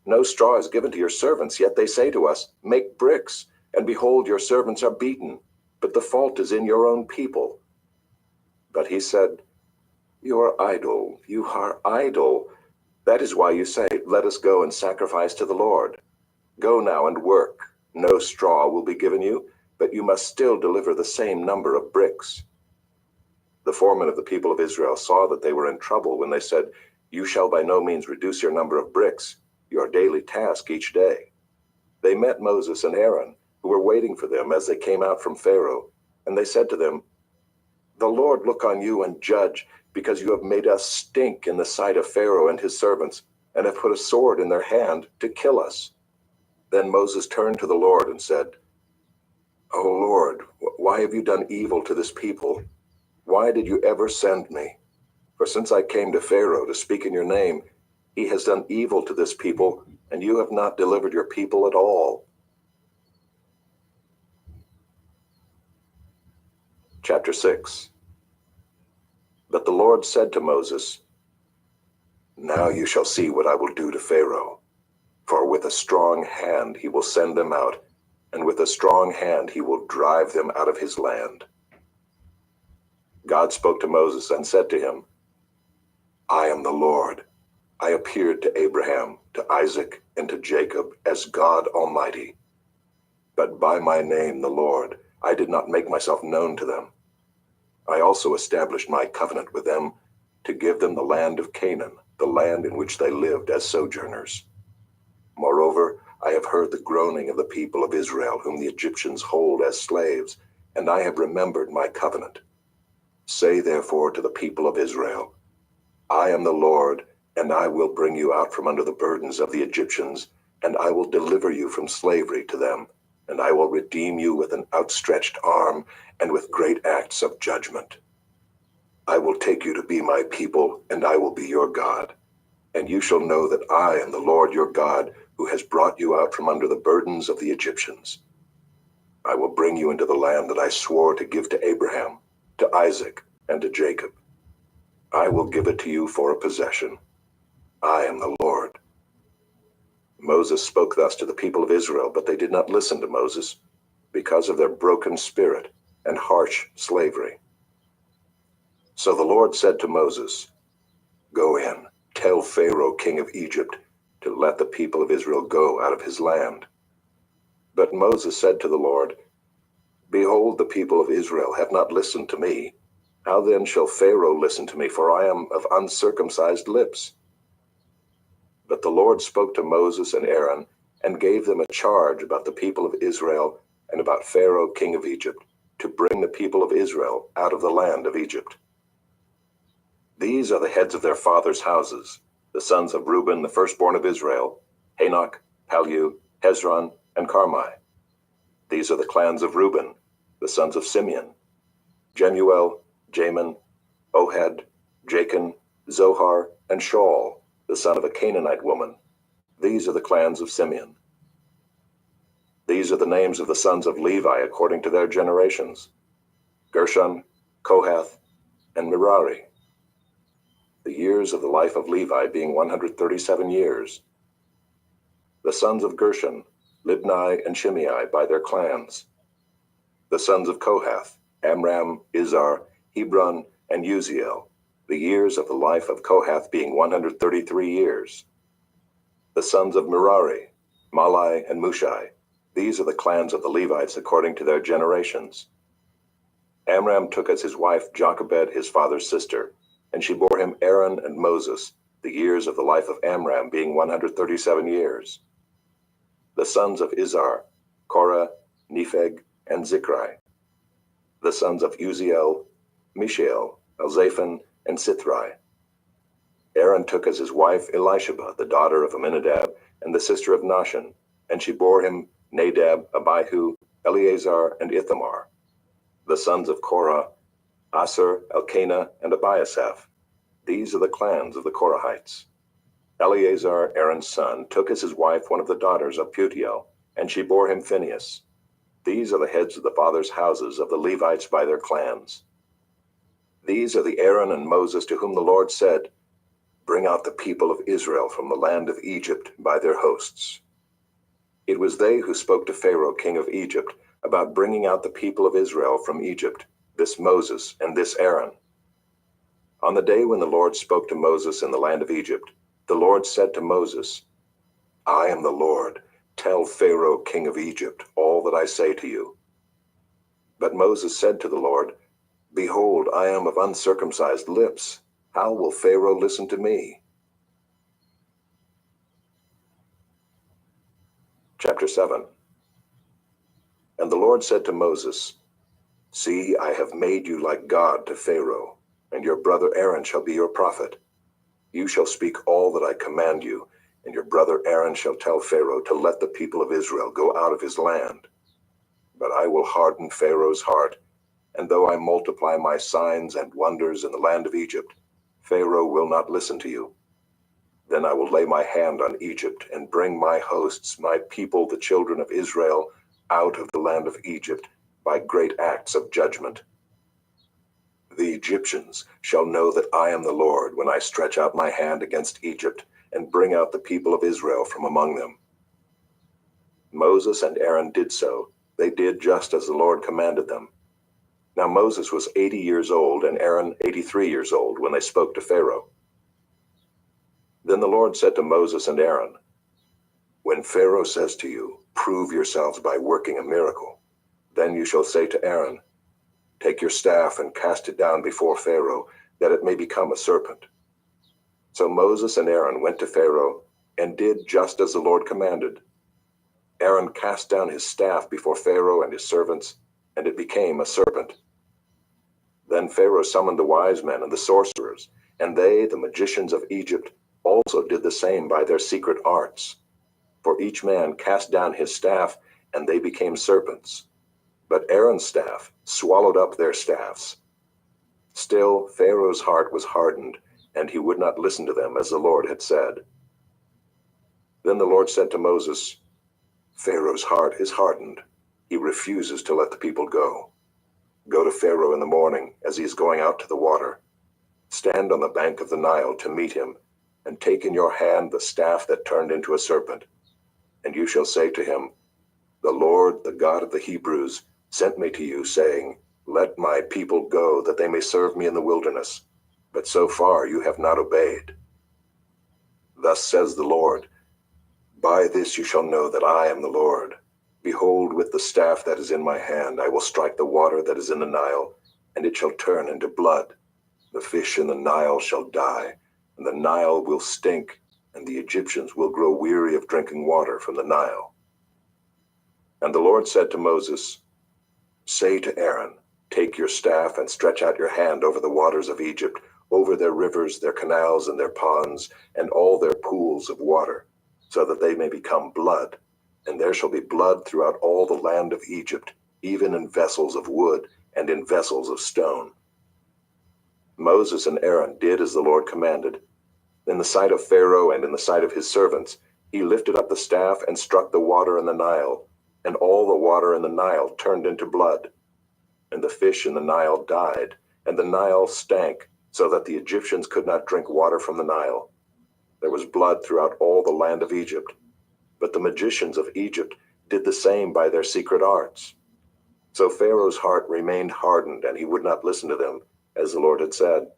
No straw is given to your servants, yet they say to us, 'Make bricks,' and behold, your servants are beaten, but the fault is in your own people." But he said, "You are idle, you are idle. That is why you say, 'Let us go and sacrifice to the Lord.' Go now and work. No straw will be given you, but you must still deliver the same number of bricks." The foremen of the people of Israel saw that they were in trouble when they said, "You shall by no means reduce your number of bricks, your daily task each day." They met Moses and Aaron, who were waiting for them as they came out from Pharaoh, and they said to them, "The Lord look on you and judge, because you have made us stink in the sight of Pharaoh and his servants, and have put a sword in their hand to kill us." Then Moses turned to the Lord and said, "O Lord, why have you done evil to this people? Why did you ever send me? For since I came to Pharaoh to speak in your name, he has done evil to this people, and you have not delivered your people at all." Chapter 6. But the Lord said to Moses, "Now you shall see what I will do to Pharaoh. For with a strong hand he will send them out, and with a strong hand he will drive them out of his land." God spoke to Moses and said to him, "I am the Lord. I appeared to Abraham, to Isaac, and to Jacob as God Almighty. But by my name, the Lord, I did not make myself known to them. I also established my covenant with them to give them the land of Canaan, the land in which they lived as sojourners. Moreover, I have heard the groaning of the people of Israel, whom the Egyptians hold as slaves, and I have remembered my covenant. Say therefore to the people of Israel, I am the Lord, and I will bring you out from under the burdens of the Egyptians, and I will deliver you from slavery to them, and I will redeem you with an outstretched arm and with great acts of judgment. I will take you to be my people, and I will be your God. And you shall know that I am the Lord your God, who has brought you out from under the burdens of the Egyptians. I will bring you into the land that I swore to give to Abraham, to Isaac, and to Jacob. I will give it to you for a possession. I am the Lord." Moses spoke thus to the people of Israel, but they did not listen to Moses, because of their broken spirit and harsh slavery. So the Lord said to Moses, "Go in, tell Pharaoh, king of Egypt, to let the people of Israel go out of his land." But Moses said to the Lord, "Behold, the people of Israel have not listened to me. How then shall Pharaoh listen to me, for I am of uncircumcised lips?" But the Lord spoke to Moses and Aaron, and gave them a charge about the people of Israel and about Pharaoh, king of Egypt, to bring the people of Israel out of the land of Egypt. These are the heads of their fathers' houses, the sons of Reuben, the firstborn of Israel, Hanok, Palu, Hezron, and Carmi. These are the clans of Reuben, the sons of Simeon, Jemuel, Jamin, Ohad, Jachin, Zohar, and Shaul, the son of a Canaanite woman. These are the clans of Simeon. These are the names of the sons of Levi according to their generations: Gershon, Kohath, and Merari. The years of the life of Levi being 137 years. The sons of Gershon, Libni and Shimei by their clans. The sons of Kohath, Amram, Izhar, Hebron, and Uziel. The years of the life of Kohath being 133 years. The sons of Merari, Malai and Mushai. These are the clans of the Levites according to their generations. Amram took as his wife Jochebed, his father's sister, and she bore him Aaron and Moses, the years of the life of Amram being 137 years. The sons of Izhar, Korah, Nepheg, and Zikri. The sons of Uziel, Mishael, Elzaphan, and Sithri. Aaron took as his wife Elisheba, the daughter of Amminadab, and the sister of Nahshon, and she bore him Nadab, Abihu, Eleazar, and Ithamar. The sons of Korah, Aser, Elkanah, and Abiasaph. These are the clans of the Korahites. Eleazar, Aaron's son, took as his wife one of the daughters of Putiel, and she bore him Phinehas. These are the heads of the fathers' houses of the Levites by their clans. These are the Aaron and Moses to whom the Lord said, "Bring out the people of Israel from the land of Egypt by their hosts." It was they who spoke to Pharaoh, king of Egypt, about bringing out the people of Israel from Egypt, this Moses and this Aaron. On the day when the Lord spoke to Moses in the land of Egypt, the Lord said to Moses, "I am the Lord. Tell Pharaoh, king of Egypt, all that I say to you." But Moses said to the Lord, "Behold, I am of uncircumcised lips. How will Pharaoh listen to me?" Chapter 7. And the Lord said to Moses, "See, I have made you like God to Pharaoh, and your brother Aaron shall be your prophet. You shall speak all that I command you, and your brother Aaron shall tell Pharaoh to let the people of Israel go out of his land. But I will harden Pharaoh's heart, and though I multiply my signs and wonders in the land of Egypt, Pharaoh will not listen to you. Then I will lay my hand on Egypt and bring my hosts, my people, the children of Israel, out of the land of Egypt by great acts of judgment. The Egyptians shall know that I am the Lord when I stretch out my hand against Egypt and bring out the people of Israel from among them." Moses and Aaron did so. They did just as the Lord commanded them. Now Moses was 80 years old and Aaron 83 years old when they spoke to Pharaoh. Then the Lord said to Moses and Aaron, "When Pharaoh says to you, 'Prove yourselves by working a miracle,' then you shall say to Aaron, 'Take your staff and cast it down before Pharaoh, that it may become a serpent.'" So Moses and Aaron went to Pharaoh and did just as the Lord commanded. Aaron cast down his staff before Pharaoh and his servants, and it became a serpent. Then Pharaoh summoned the wise men and the sorcerers, and they, the magicians of Egypt, also did the same by their secret arts. For each man cast down his staff, and they became serpents. But Aaron's staff swallowed up their staffs. Still, Pharaoh's heart was hardened, and he would not listen to them as the Lord had said. Then the Lord said to Moses, "Pharaoh's heart is hardened. He refuses to let the people go. Go to Pharaoh in the morning as he is going out to the water. Stand on the bank of the Nile to meet him, and take in your hand the staff that turned into a serpent. And you shall say to him, 'The Lord, the God of the Hebrews, sent me to you, saying, Let my people go, that they may serve me in the wilderness. But so far you have not obeyed. Thus says the Lord, By this you shall know that I am the Lord. Behold, with the staff that is in my hand, I will strike the water that is in the Nile, and it shall turn into blood. The fish in the Nile shall die, and the Nile will stink, and the Egyptians will grow weary of drinking water from the Nile." And the Lord said to Moses, "Say to Aaron, Take your staff and stretch out your hand over the waters of Egypt, over their rivers, their canals, and their ponds, and all their pools of water, so that they may become blood. And there shall be blood throughout all the land of Egypt, even in vessels of wood and in vessels of stone." Moses and Aaron did as the Lord commanded. In the sight of Pharaoh and in the sight of his servants, he lifted up the staff and struck the water in the Nile, and all the water in the Nile turned into blood. And the fish in the Nile died, and the Nile stank, so that the Egyptians could not drink water from the Nile. There was blood throughout all the land of Egypt. But the magicians of Egypt did the same by their secret arts. So Pharaoh's heart remained hardened, and he would not listen to them, as the Lord had said.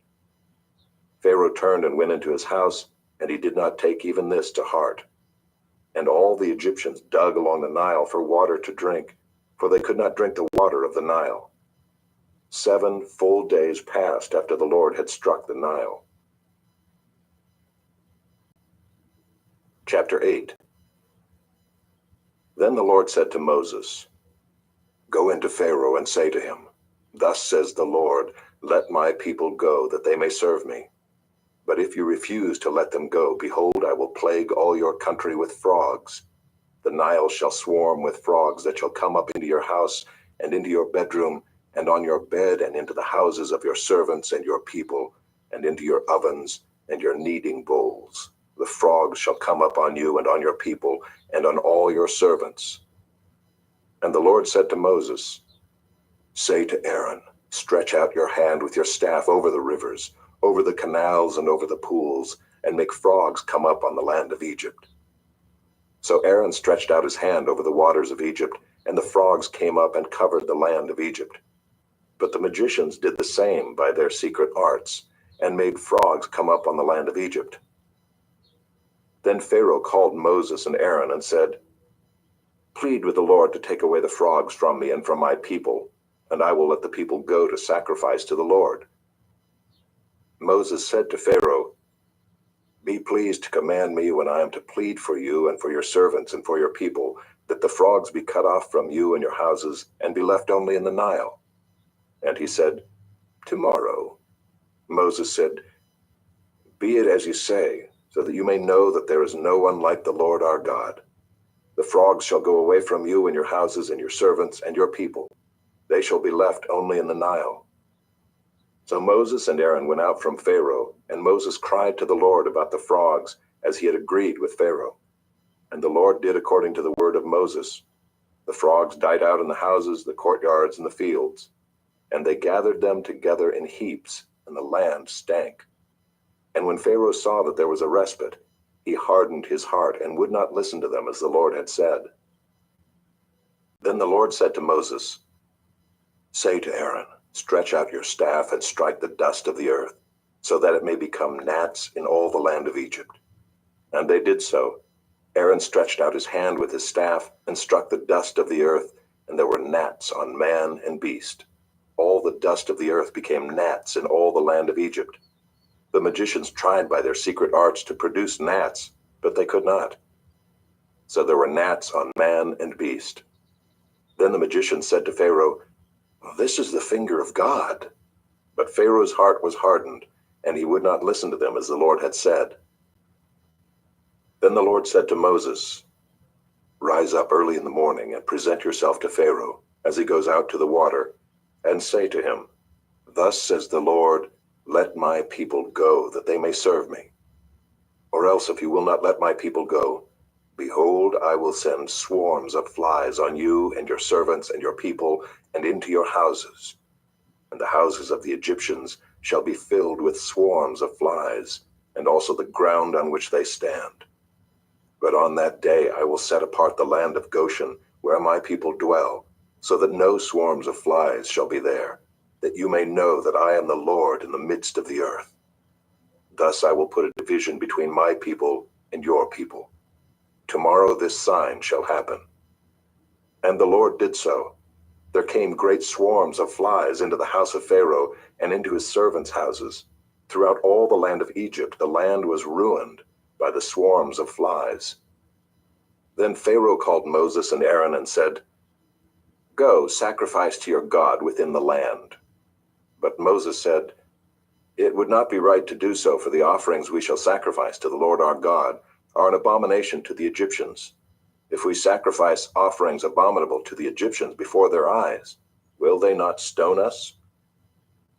Pharaoh turned and went into his house, and he did not take even this to heart. And all the Egyptians dug along the Nile for water to drink, for they could not drink the water of the Nile. 7 full days passed after the Lord had struck the Nile. Chapter 8. Then the Lord said to Moses, "Go into Pharaoh and say to him, Thus says the Lord, Let my people go, that they may serve me. But if you refuse to let them go, behold, I will plague all your country with frogs. The Nile shall swarm with frogs that shall come up into your house and into your bedroom and on your bed, and into the houses of your servants and your people, and into your ovens and your kneading bowls. The frogs shall come up on you and on your people, and on all your servants. And the Lord said to Moses, Say to Aaron, Stretch out your hand with your staff over the rivers, over the canals and over the pools, and make frogs come up on the land of Egypt. So Aaron stretched out his hand over the waters of Egypt, and the frogs came up and covered the land of Egypt. But the magicians did the same by their secret arts, and made frogs come up on the land of Egypt. Then Pharaoh called Moses and Aaron and said, Plead with the Lord to take away the frogs from me and from my people, and I will let the people go to sacrifice to the Lord. Moses said to Pharaoh, Be pleased to command me when I am to plead for you and for your servants and for your people, that the frogs be cut off from you and your houses, and be left only in the Nile. And he said, Tomorrow. Moses said, Be it as you say, so that you may know that there is no one like the Lord our God. The frogs shall go away from you and your houses and your servants and your people. They shall be left only in the Nile. So Moses and Aaron went out from Pharaoh, and Moses cried to the Lord about the frogs, as he had agreed with Pharaoh. And the Lord did according to the word of Moses. The frogs died out in the houses, the courtyards, and the fields. And they gathered them together in heaps, and the land stank. And when Pharaoh saw that there was a respite, he hardened his heart and would not listen to them as the Lord had said. Then the Lord said to Moses, Say to Aaron, Stretch out your staff and strike the dust of the earth, so that it may become gnats in all the land of Egypt. And they did so. Aaron stretched out his hand with his staff and struck the dust of the earth, and there were gnats on man and beast. All the dust of the earth became gnats in all the land of Egypt. The magicians tried by their secret arts to produce gnats, but they could not. So there were gnats on man and beast. Then the magician said to Pharaoh, This is the finger of God. But Pharaoh's heart was hardened, and he would not listen to them as the Lord had said. Then the Lord said to Moses, Rise up early in the morning and present yourself to Pharaoh as he goes out to the water, and say to him, Thus says the Lord, Let my people go, that they may serve me. Or else, if you will not let my people go, behold, I will send swarms of flies on you and your servants and your people, and into your houses. And the houses of the Egyptians shall be filled with swarms of flies, and also the ground on which they stand. But on that day I will set apart the land of Goshen, where my people dwell, so that no swarms of flies shall be there, that you may know that I am the Lord in the midst of the earth. Thus I will put a division between my people and your people. Tomorrow this sign shall happen. And the Lord did so. There came great swarms of flies into the house of Pharaoh and into his servants' houses. Throughout all the land of Egypt, the land was ruined by the swarms of flies. Then Pharaoh called Moses and Aaron and said, Go, sacrifice to your God within the land. But Moses said, It would not be right to do so, for the offerings we shall sacrifice to the Lord our God are an abomination to the Egyptians. If we sacrifice offerings abominable to the Egyptians before their eyes, will they not stone us?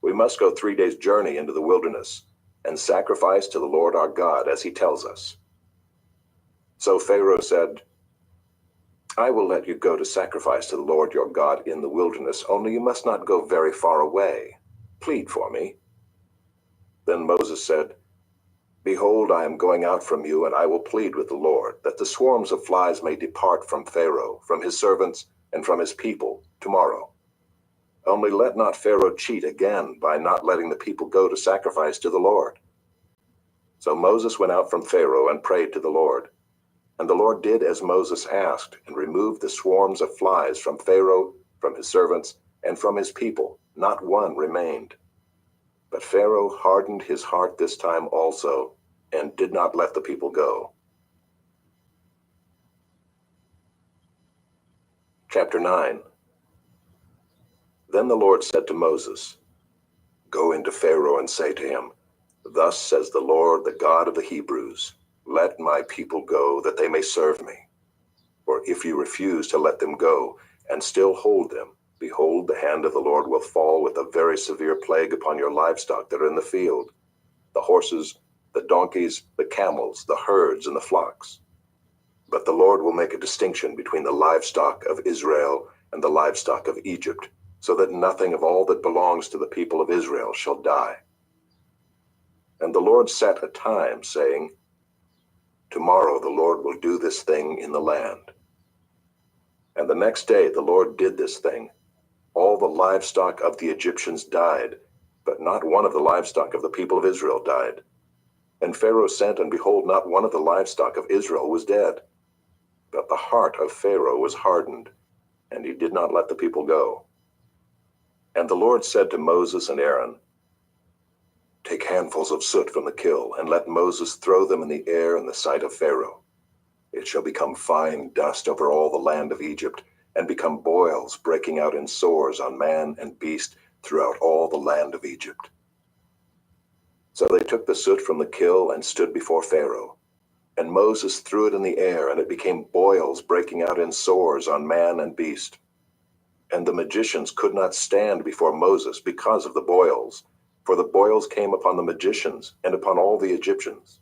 We must go 3 days' journey into the wilderness and sacrifice to the Lord our God as he tells us. So Pharaoh said, I will let you go to sacrifice to the Lord your God in the wilderness, only you must not go very far away. Plead for me. Then Moses said, Behold, I am going out from you, and I will plead with the Lord, that the swarms of flies may depart from Pharaoh, from his servants, and from his people tomorrow. Only let not Pharaoh cheat again by not letting the people go to sacrifice to the Lord. So Moses went out from Pharaoh and prayed to the Lord. And the Lord did as Moses asked, and removed the swarms of flies from Pharaoh, from his servants, and from his people. Not one remained. But Pharaoh hardened his heart this time also, and did not let the people go. Chapter 9. Then the Lord said to Moses, Go into Pharaoh and say to him, Thus says the Lord, the God of the Hebrews, Let my people go, that they may serve me. For if you refuse to let them go, and still hold them, Behold, the hand of the Lord will fall with a very severe plague upon your livestock that are in the field, the horses, the donkeys, the camels, the herds, and the flocks. But the Lord will make a distinction between the livestock of Israel and the livestock of Egypt, so that nothing of all that belongs to the people of Israel shall die. And the Lord set a time, saying, Tomorrow the Lord will do this thing in the land. And the next day the Lord did this thing. All the livestock of the Egyptians died, but not one of the livestock of the people of Israel died. And Pharaoh sent, and behold, not one of the livestock of Israel was dead. But the heart of Pharaoh was hardened, and he did not let the people go. And the Lord said to Moses and Aaron, Take handfuls of soot from the kill, and let Moses throw them in the air in the sight of Pharaoh. It shall become fine dust over all the land of Egypt, and become boils breaking out in sores on man and beast throughout all the land of Egypt. So they took the soot from the kill and stood before Pharaoh. And Moses threw it in the air, and it became boils breaking out in sores on man and beast. And the magicians could not stand before Moses because of the boils, for the boils came upon the magicians and upon all the Egyptians.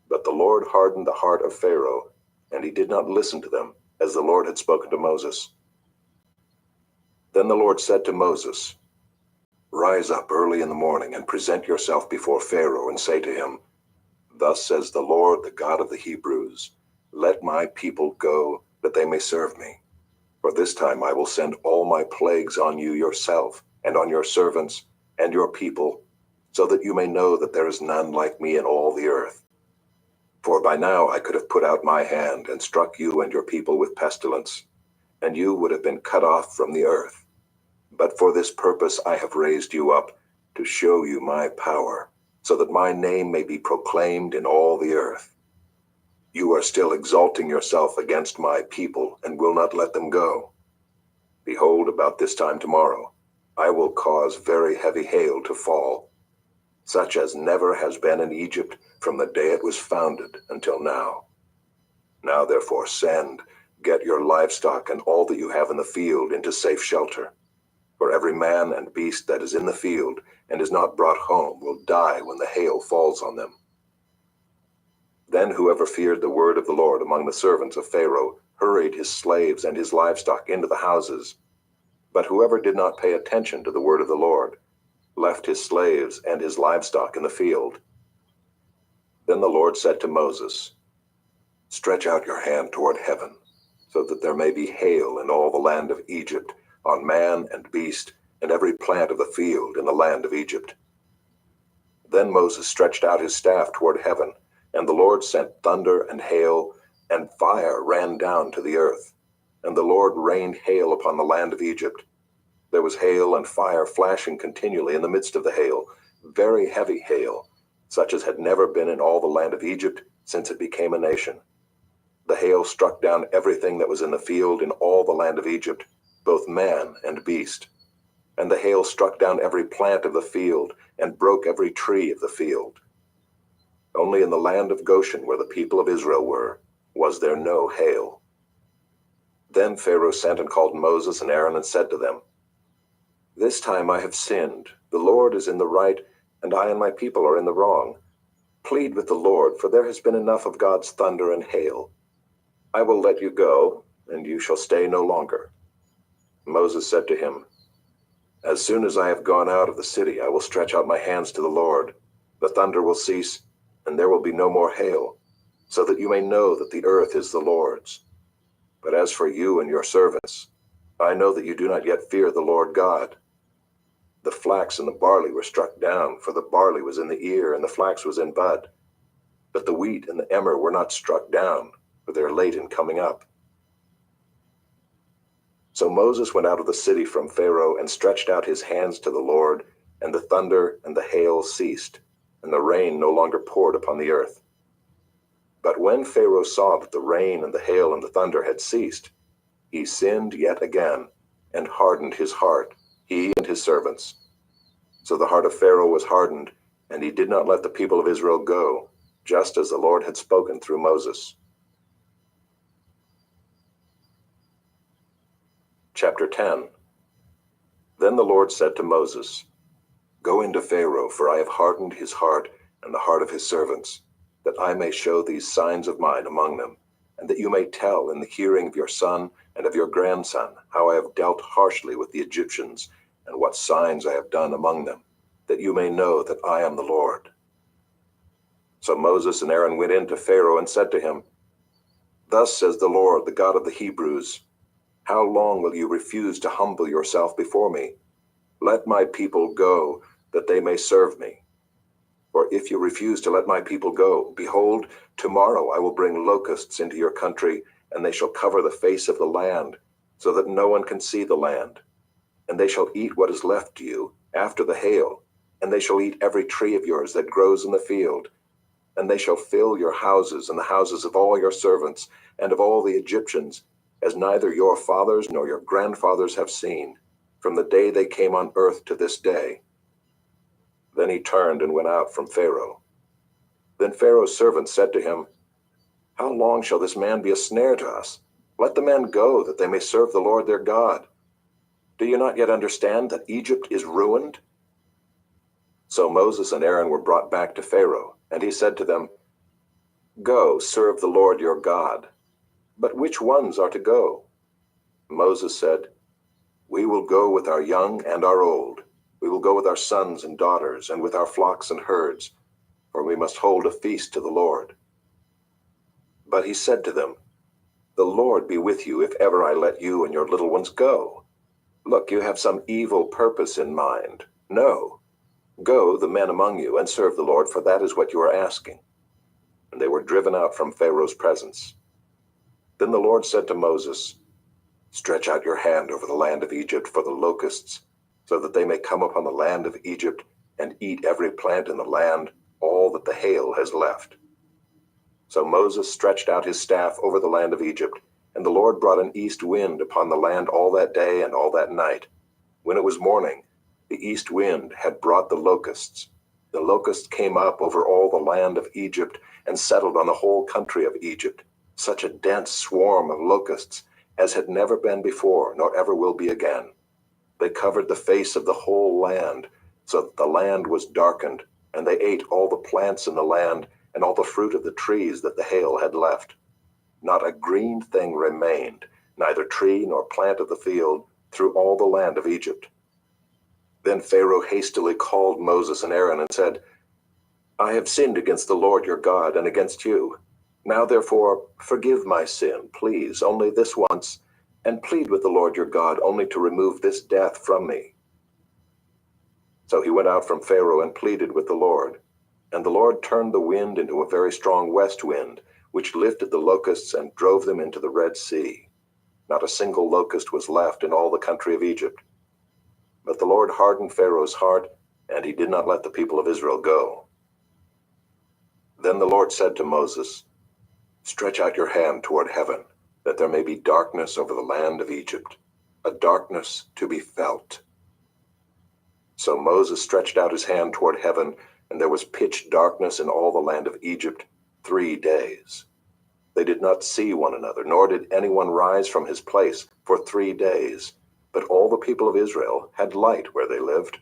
But the Lord hardened the heart of Pharaoh, and he did not listen to them, as the Lord had spoken to Moses. Then the Lord said to Moses, Rise up early in the morning and present yourself before Pharaoh, and say to him, Thus says the Lord, the God of the Hebrews, Let my people go, that they may serve me. For this time I will send all my plagues on you yourself, and on your servants, and your people, so that you may know that there is none like me in all the earth. For by now I could have put out my hand and struck you and your people with pestilence, and you would have been cut off from the earth. But for this purpose I have raised you up, to show you my power, so that my name may be proclaimed in all the earth. You are still exalting yourself against my people, and will not let them go. Behold, about this time tomorrow, I will cause very heavy hail to fall, such as never has been in Egypt from the day it was founded until now. Now therefore send, get your livestock and all that you have in the field into safe shelter. For every man and beast that is in the field and is not brought home will die when the hail falls on them. Then whoever feared the word of the Lord among the servants of Pharaoh hurried his slaves and his livestock into the houses. But whoever did not pay attention to the word of the Lord left his slaves and his livestock in the field. Then the Lord said to Moses, Stretch out your hand toward heaven, so that there may be hail in all the land of Egypt, on man and beast, and every plant of the field in the land of Egypt. Then Moses stretched out his staff toward heaven, and the Lord sent thunder and hail, and fire ran down to the earth. And the Lord rained hail upon the land of Egypt. There was hail and fire flashing continually in the midst of the hail, very heavy hail, such as had never been in all the land of Egypt since it became a nation. The hail struck down everything that was in the field in all the land of Egypt, both man and beast. And the hail struck down every plant of the field, and broke every tree of the field. Only in the land of Goshen, where the people of Israel were, was there no hail. Then Pharaoh sent and called Moses and Aaron and said to them, This time I have sinned. The Lord is in the right, and I and my people are in the wrong. Plead with the Lord, for there has been enough of God's thunder and hail. I will let you go, and you shall stay no longer. Moses said to him, As soon as I have gone out of the city, I will stretch out my hands to the Lord. The thunder will cease, and there will be no more hail, so that you may know that the earth is the Lord's. But as for you and your servants, I know that you do not yet fear the Lord God. The flax and the barley were struck down, for the barley was in the ear, and the flax was in bud. But the wheat and the emmer were not struck down, for they are late in coming up. So Moses went out of the city from Pharaoh and stretched out his hands to the Lord, and the thunder and the hail ceased, and the rain no longer poured upon the earth. But when Pharaoh saw that the rain and the hail and the thunder had ceased, he sinned yet again, and hardened his heart, he and his servants. So the heart of Pharaoh was hardened, and he did not let the people of Israel go, just as the Lord had spoken through Moses. Chapter 10. Then the Lord said to Moses, "Go into Pharaoh, for I have hardened his heart and the heart of his servants, that I may show these signs of mine among them, and that you may tell in the hearing of your son and of your grandson how I have dealt harshly with the Egyptians, and what signs I have done among them, that you may know that I am the Lord." So Moses and Aaron went in to Pharaoh and said to him, "Thus says the Lord, the God of the Hebrews, how long will you refuse to humble yourself before me? Let my people go, that they may serve me. For if you refuse to let my people go, behold, tomorrow I will bring locusts into your country, and they shall cover the face of the land, so that no one can see the land. And they shall eat what is left to you after the hail, and they shall eat every tree of yours that grows in the field. And they shall fill your houses and the houses of all your servants and of all the Egyptians, as neither your fathers nor your grandfathers have seen, from the day they came on earth to this day." Then he turned and went out from Pharaoh. Then Pharaoh's servants said to him, "How long shall this man be a snare to us? Let the man go, that they may serve the Lord their God. Do you not yet understand that Egypt is ruined?" So Moses and Aaron were brought back to Pharaoh, and he said to them, "Go, serve the Lord your God. But which ones are to go?" Moses said, "We will go with our young and our old. We will go with our sons and daughters, and with our flocks and herds, for we must hold a feast to the Lord." But he said to them, "The Lord be with you if ever I let you and your little ones go. Look, you have some evil purpose in mind. No. Go, the men among you, and serve the Lord, for that is what you are asking." And they were driven out from Pharaoh's presence. Then the Lord said to Moses, "Stretch out your hand over the land of Egypt for the locusts, so that they may come upon the land of Egypt and eat every plant in the land, all that the hail has left." So Moses stretched out his staff over the land of Egypt, and the Lord brought an east wind upon the land all that day and all that night. When it was morning, the east wind had brought the locusts. The locusts came up over all the land of Egypt and settled on the whole country of Egypt, such a dense swarm of locusts as had never been before, nor ever will be again. They covered the face of the whole land, so that the land was darkened, and they ate all the plants in the land and all the fruit of the trees that the hail had left. Not a green thing remained, neither tree nor plant of the field, through all the land of Egypt. Then Pharaoh hastily called Moses and Aaron and said, "I have sinned against the Lord your God and against you. Now therefore forgive my sin, please, only this once, and plead with the Lord your God only to remove this death from me." So he went out from Pharaoh and pleaded with the Lord. And the Lord turned the wind into a very strong west wind, which lifted the locusts and drove them into the Red Sea. Not a single locust was left in all the country of Egypt. But the Lord hardened Pharaoh's heart, and he did not let the people of Israel go. Then the Lord said to Moses, "Stretch out your hand toward heaven, that there may be darkness over the land of Egypt, a darkness to be felt." So Moses stretched out his hand toward heaven, and there was pitch darkness in all the land of Egypt 3 days. They did not see one another, nor did anyone rise from his place for 3 days, but all the people of Israel had light where they lived.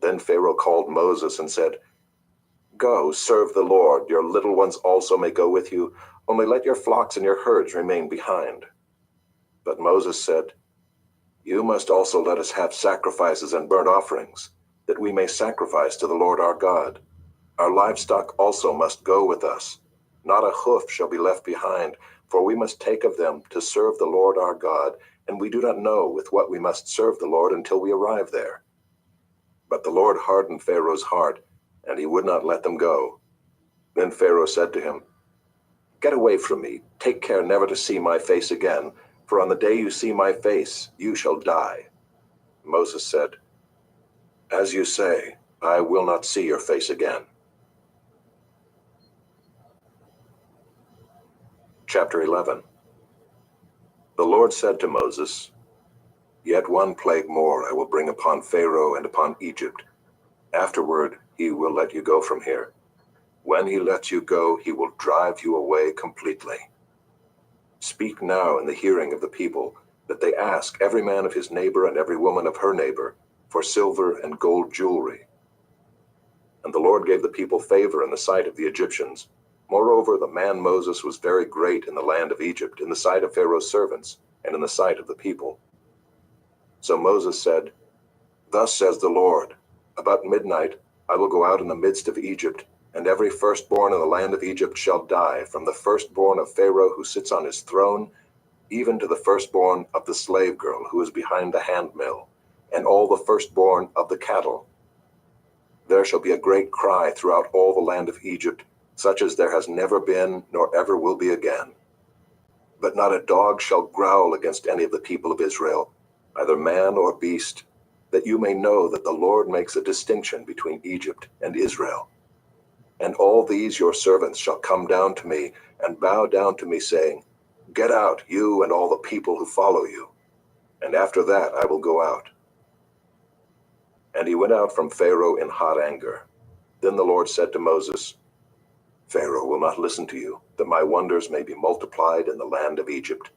Then Pharaoh called Moses and said, "Go, serve the Lord. Your little ones also may go with you, only let your flocks and your herds remain behind." But Moses said, "You must also let us have sacrifices and burnt offerings, that we may sacrifice to the Lord our God. Our livestock also must go with us. Not a hoof shall be left behind, for we must take of them to serve the Lord our God, and we do not know with what we must serve the Lord until we arrive there." But the Lord hardened Pharaoh's heart, and he would not let them go. Then Pharaoh said to him, "Get away from me. Take care never to see my face again, for on the day you see my face, you shall die." Moses said, "As you say, I will not see your face again." Chapter 11. The Lord said to Moses, "Yet one plague more I will bring upon Pharaoh and upon Egypt. Afterward, he will let you go from here. When he lets you go, he will drive you away completely. Speak now in the hearing of the people, that they ask every man of his neighbor and every woman of her neighbor for silver and gold jewelry. And the Lord gave the people favor in the sight of the Egyptians. Moreover, the man Moses was very great in the land of Egypt, in the sight of Pharaoh's servants, and in the sight of the people. So Moses said, Thus says the Lord, about midnight I will go out in the midst of Egypt, and every firstborn in the land of Egypt shall die, from the firstborn of Pharaoh who sits on his throne, even to the firstborn of the slave girl who is behind the handmill, and all the firstborn of the cattle. There shall be a great cry throughout all the land of Egypt, such as there has never been, nor ever will be again. But not a dog shall growl against any of the people of Israel, either man or beast, that you may know that the Lord makes a distinction between Egypt and Israel. And all these your servants shall come down to me, and bow down to me, saying, Get out, you and all the people who follow you. And after that I will go out. And he went out from Pharaoh in hot anger. Then the Lord said to Moses, Pharaoh will not listen to you, that my wonders may be multiplied in the land of Egypt.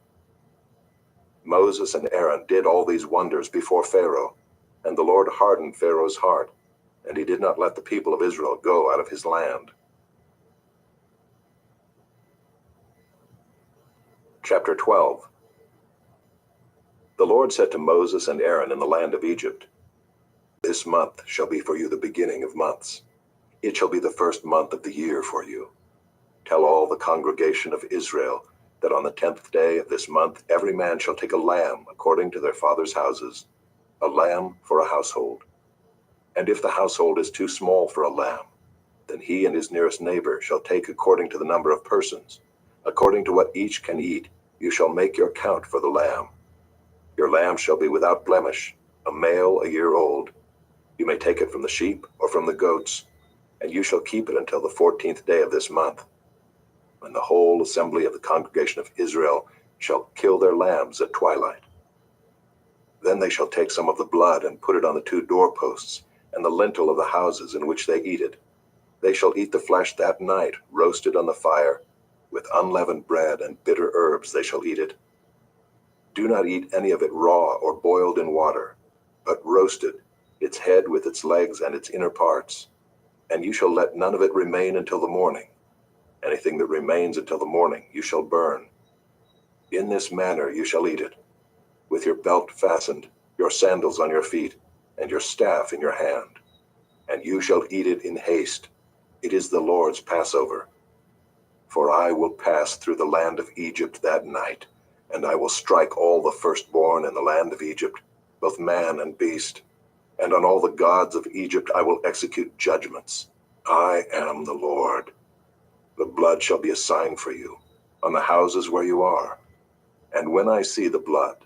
Moses and Aaron did all these wonders before Pharaoh, and the Lord hardened Pharaoh's heart, and he did not let the people of Israel go out of his land. Chapter 12. The Lord said to Moses and Aaron in the land of Egypt, This month shall be for you the beginning of months. It shall be the first month of the year for you. Tell all the congregation of Israel that on the 10th day of this month every man shall take a lamb according to their fathers' houses, a lamb for a household. And if the household is too small for a lamb, then he and his nearest neighbor shall take according to the number of persons. According to what each can eat, you shall make your count for the lamb. Your lamb shall be without blemish, a male a year old. You may take it from the sheep or from the goats, and you shall keep it until the 14th day of this month, when the whole assembly of the congregation of Israel shall kill their lambs at twilight. Then they shall take some of the blood and put it on the 2 doorposts and the lintel of the houses in which they eat it. They shall eat the flesh that night, roasted on the fire. With unleavened bread and bitter herbs they shall eat it. Do not eat any of it raw or boiled in water, but roasted, its head with its legs and its inner parts. And you shall let none of it remain until the morning. Anything that remains until the morning you shall burn. In this manner you shall eat it, with your belt fastened, your sandals on your feet, and your staff in your hand. And you shall eat it in haste. It is the Lord's Passover. For I will pass through the land of Egypt that night, and I will strike all the firstborn in the land of Egypt, both man and beast. And on all the gods of Egypt I will execute judgments. I am the Lord. The blood shall be a sign for you on the houses where you are. And when I see the blood,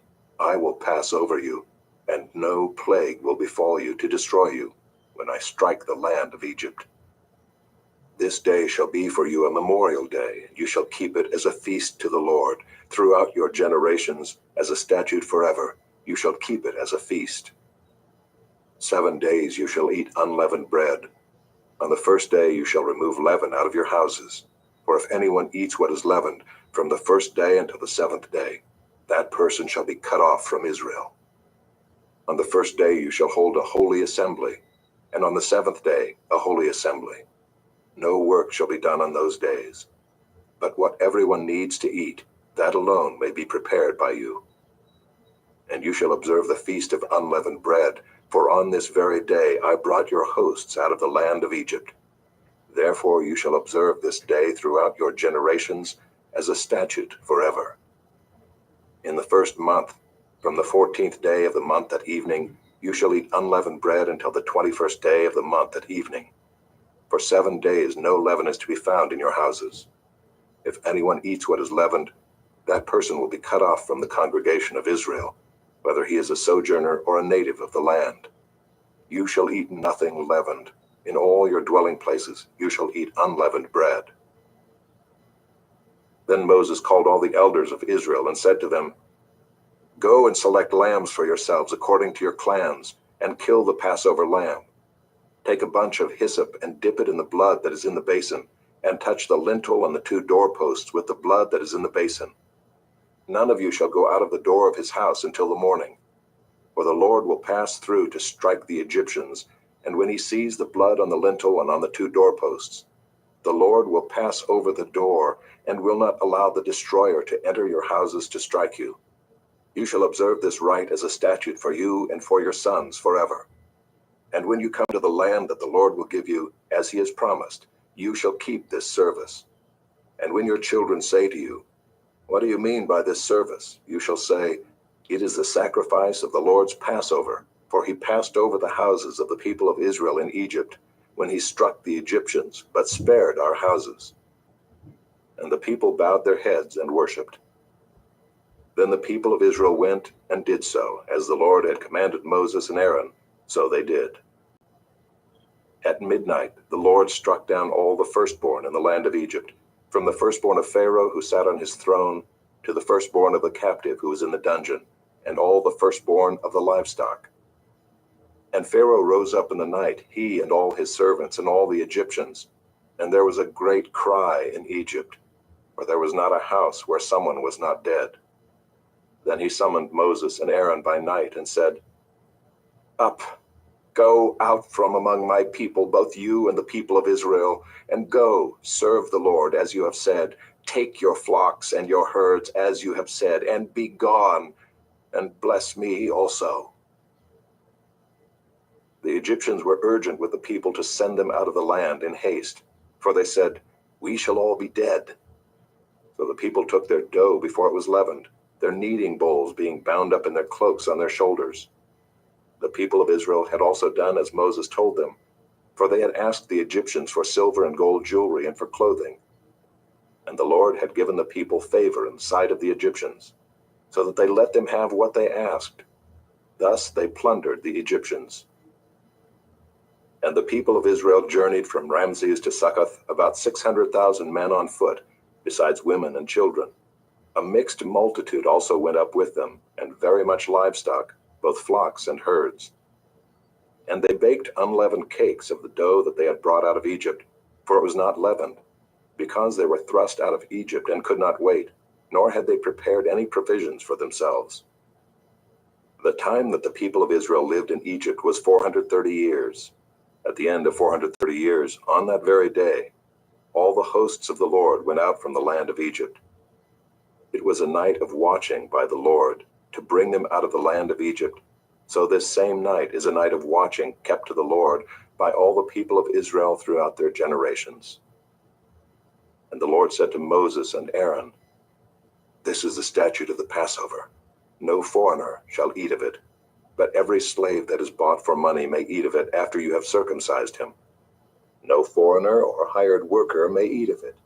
I will pass over you, and no plague will befall you to destroy you when I strike the land of Egypt. This day shall be for you a memorial day, and you shall keep it as a feast to the Lord throughout your generations, as a statute forever. You shall keep it as a feast. 7 days you shall eat unleavened bread. On the first day you shall remove leaven out of your houses. For if anyone eats what is leavened from the first day until the 7th day, that person shall be cut off from Israel. On the first day you shall hold a holy assembly, and on the 7th day a holy assembly. No work shall be done on those days. But what everyone needs to eat, that alone may be prepared by you. And you shall observe the feast of unleavened bread, for on this very day I brought your hosts out of the land of Egypt. Therefore you shall observe this day throughout your generations as a statute forever. In the first month, from the 14th day of the month at evening, you shall eat unleavened bread until the 21st day of the month at evening. For 7 days no leaven is to be found in your houses. If anyone eats what is leavened, that person will be cut off from the congregation of Israel, whether he is a sojourner or a native of the land. You shall eat nothing leavened. In all your dwelling places you shall eat unleavened bread. Then Moses called all the elders of Israel and said to them, Go and select lambs for yourselves according to your clans, and kill the Passover lamb. Take a bunch of hyssop and dip it in the blood that is in the basin, and touch the lintel and the 2 doorposts with the blood that is in the basin. None of you shall go out of the door of his house until the morning. For the Lord will pass through to strike the Egyptians, and when he sees the blood on the lintel and on the 2 doorposts, the Lord will pass over the door, and will not allow the destroyer to enter your houses to strike you. You shall observe this rite as a statute for you and for your sons forever. And when you come to the land that the Lord will give you, as he has promised, you shall keep this service. And when your children say to you, "What do you mean by this service?" you shall say, "It is the sacrifice of the Lord's Passover, for he passed over the houses of the people of Israel in Egypt, when he struck the Egyptians, but spared our houses." And the people bowed their heads and worshipped. Then the people of Israel went and did so, as the Lord had commanded Moses and Aaron, so they did. At midnight the Lord struck down all the firstborn in the land of Egypt, from the firstborn of Pharaoh who sat on his throne, to the firstborn of the captive who was in the dungeon, and all the firstborn of the livestock. And Pharaoh rose up in the night, he and all his servants and all the Egyptians, and there was a great cry in Egypt, for there was not a house where someone was not dead. Then he summoned Moses and Aaron by night and said, "Up, go out from among my people, both you and the people of Israel, and go, serve the Lord as you have said. Take your flocks and your herds as you have said, and be gone, and bless me also." The Egyptians were urgent with the people to send them out of the land in haste, for they said, "We shall all be dead." So the people took their dough before it was leavened, their kneading bowls being bound up in their cloaks on their shoulders. The people of Israel had also done as Moses told them, for they had asked the Egyptians for silver and gold jewelry and for clothing. And the Lord had given the people favor in the sight of the Egyptians, so that they let them have what they asked. Thus they plundered the Egyptians. And the people of Israel journeyed from Ramses to Succoth, about 600,000 men on foot, besides women and children. A mixed multitude also went up with them, and very much livestock, both flocks and herds. And they baked unleavened cakes of the dough that they had brought out of Egypt, for it was not leavened, because they were thrust out of Egypt and could not wait, nor had they prepared any provisions for themselves. The time that the people of Israel lived in Egypt was 430 years. At the end of 430 years, on that very day, all the hosts of the Lord went out from the land of Egypt. It was a night of watching by the Lord to bring them out of the land of Egypt. So this same night is a night of watching kept to the Lord by all the people of Israel throughout their generations. And the Lord said to Moses and Aaron, "This is the statute of the Passover. No foreigner shall eat of it, but every slave that is bought for money may eat of it after you have circumcised him. No foreigner or hired worker may eat of it.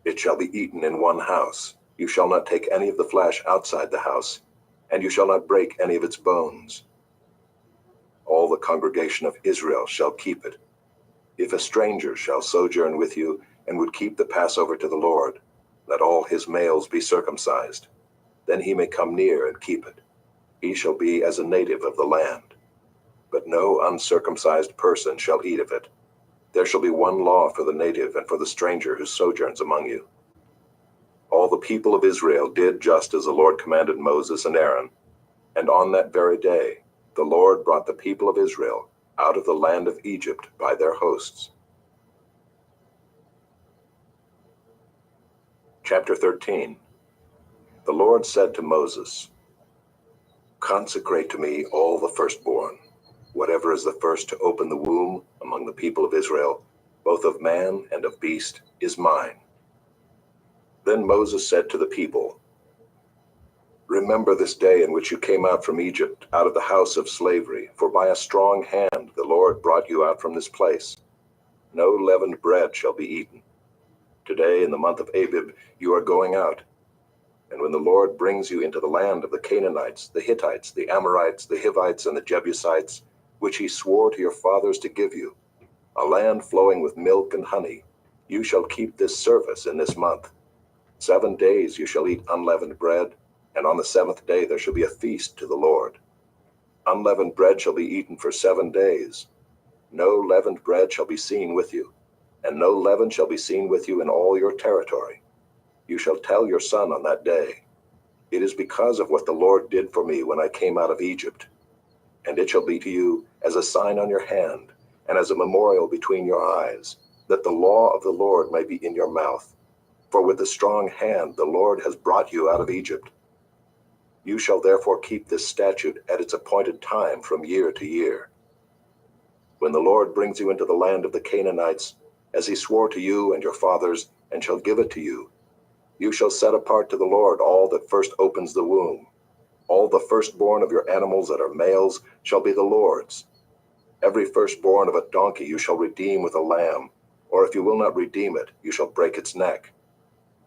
It shall be eaten in one house. You shall not take any of the flesh outside the house, and you shall not break any of its bones. All the congregation of Israel shall keep it. If a stranger shall sojourn with you and would keep the Passover to the Lord, let all his males be circumcised. Then he may come near and keep it. He shall be as a native of the land. But no uncircumcised person shall eat of it. There shall be one law for the native and for the stranger who sojourns among you." All the people of Israel did just as the Lord commanded Moses and Aaron, and on that very day the Lord brought the people of Israel out of the land of Egypt by their hosts. Chapter 13. The Lord said to Moses, "Consecrate to me all the firstborn, whatever is the first to open the womb among the people of Israel, both of man and of beast, is mine." Then Moses said to the people, "Remember this day in which you came out from Egypt, out of the house of slavery, for by a strong hand the Lord brought you out from this place. No leavened bread shall be eaten. Today, in the month of Abib, you are going out. And when the Lord brings you into the land of the Canaanites, the Hittites, the Amorites, the Hivites, and the Jebusites, which he swore to your fathers to give you, a land flowing with milk and honey, you shall keep this service in this month. 7 days you shall eat unleavened bread, and on the 7th day there shall be a feast to the Lord. Unleavened bread shall be eaten for 7 days. No leavened bread shall be seen with you, and no leaven shall be seen with you in all your territory. You shall tell your son on that day, It is because of what the Lord did for me when I came out of Egypt. And it shall be to you as a sign on your hand, and as a memorial between your eyes, that the law of the Lord may be in your mouth. For with a strong hand the Lord has brought you out of Egypt. You shall therefore keep this statute at its appointed time from year to year. When the Lord brings you into the land of the Canaanites, as he swore to you and your fathers, and shall give it to you, you shall set apart to the Lord all that first opens the womb. All the firstborn of your animals that are males shall be the Lord's. Every firstborn of a donkey you shall redeem with a lamb, or if you will not redeem it, you shall break its neck.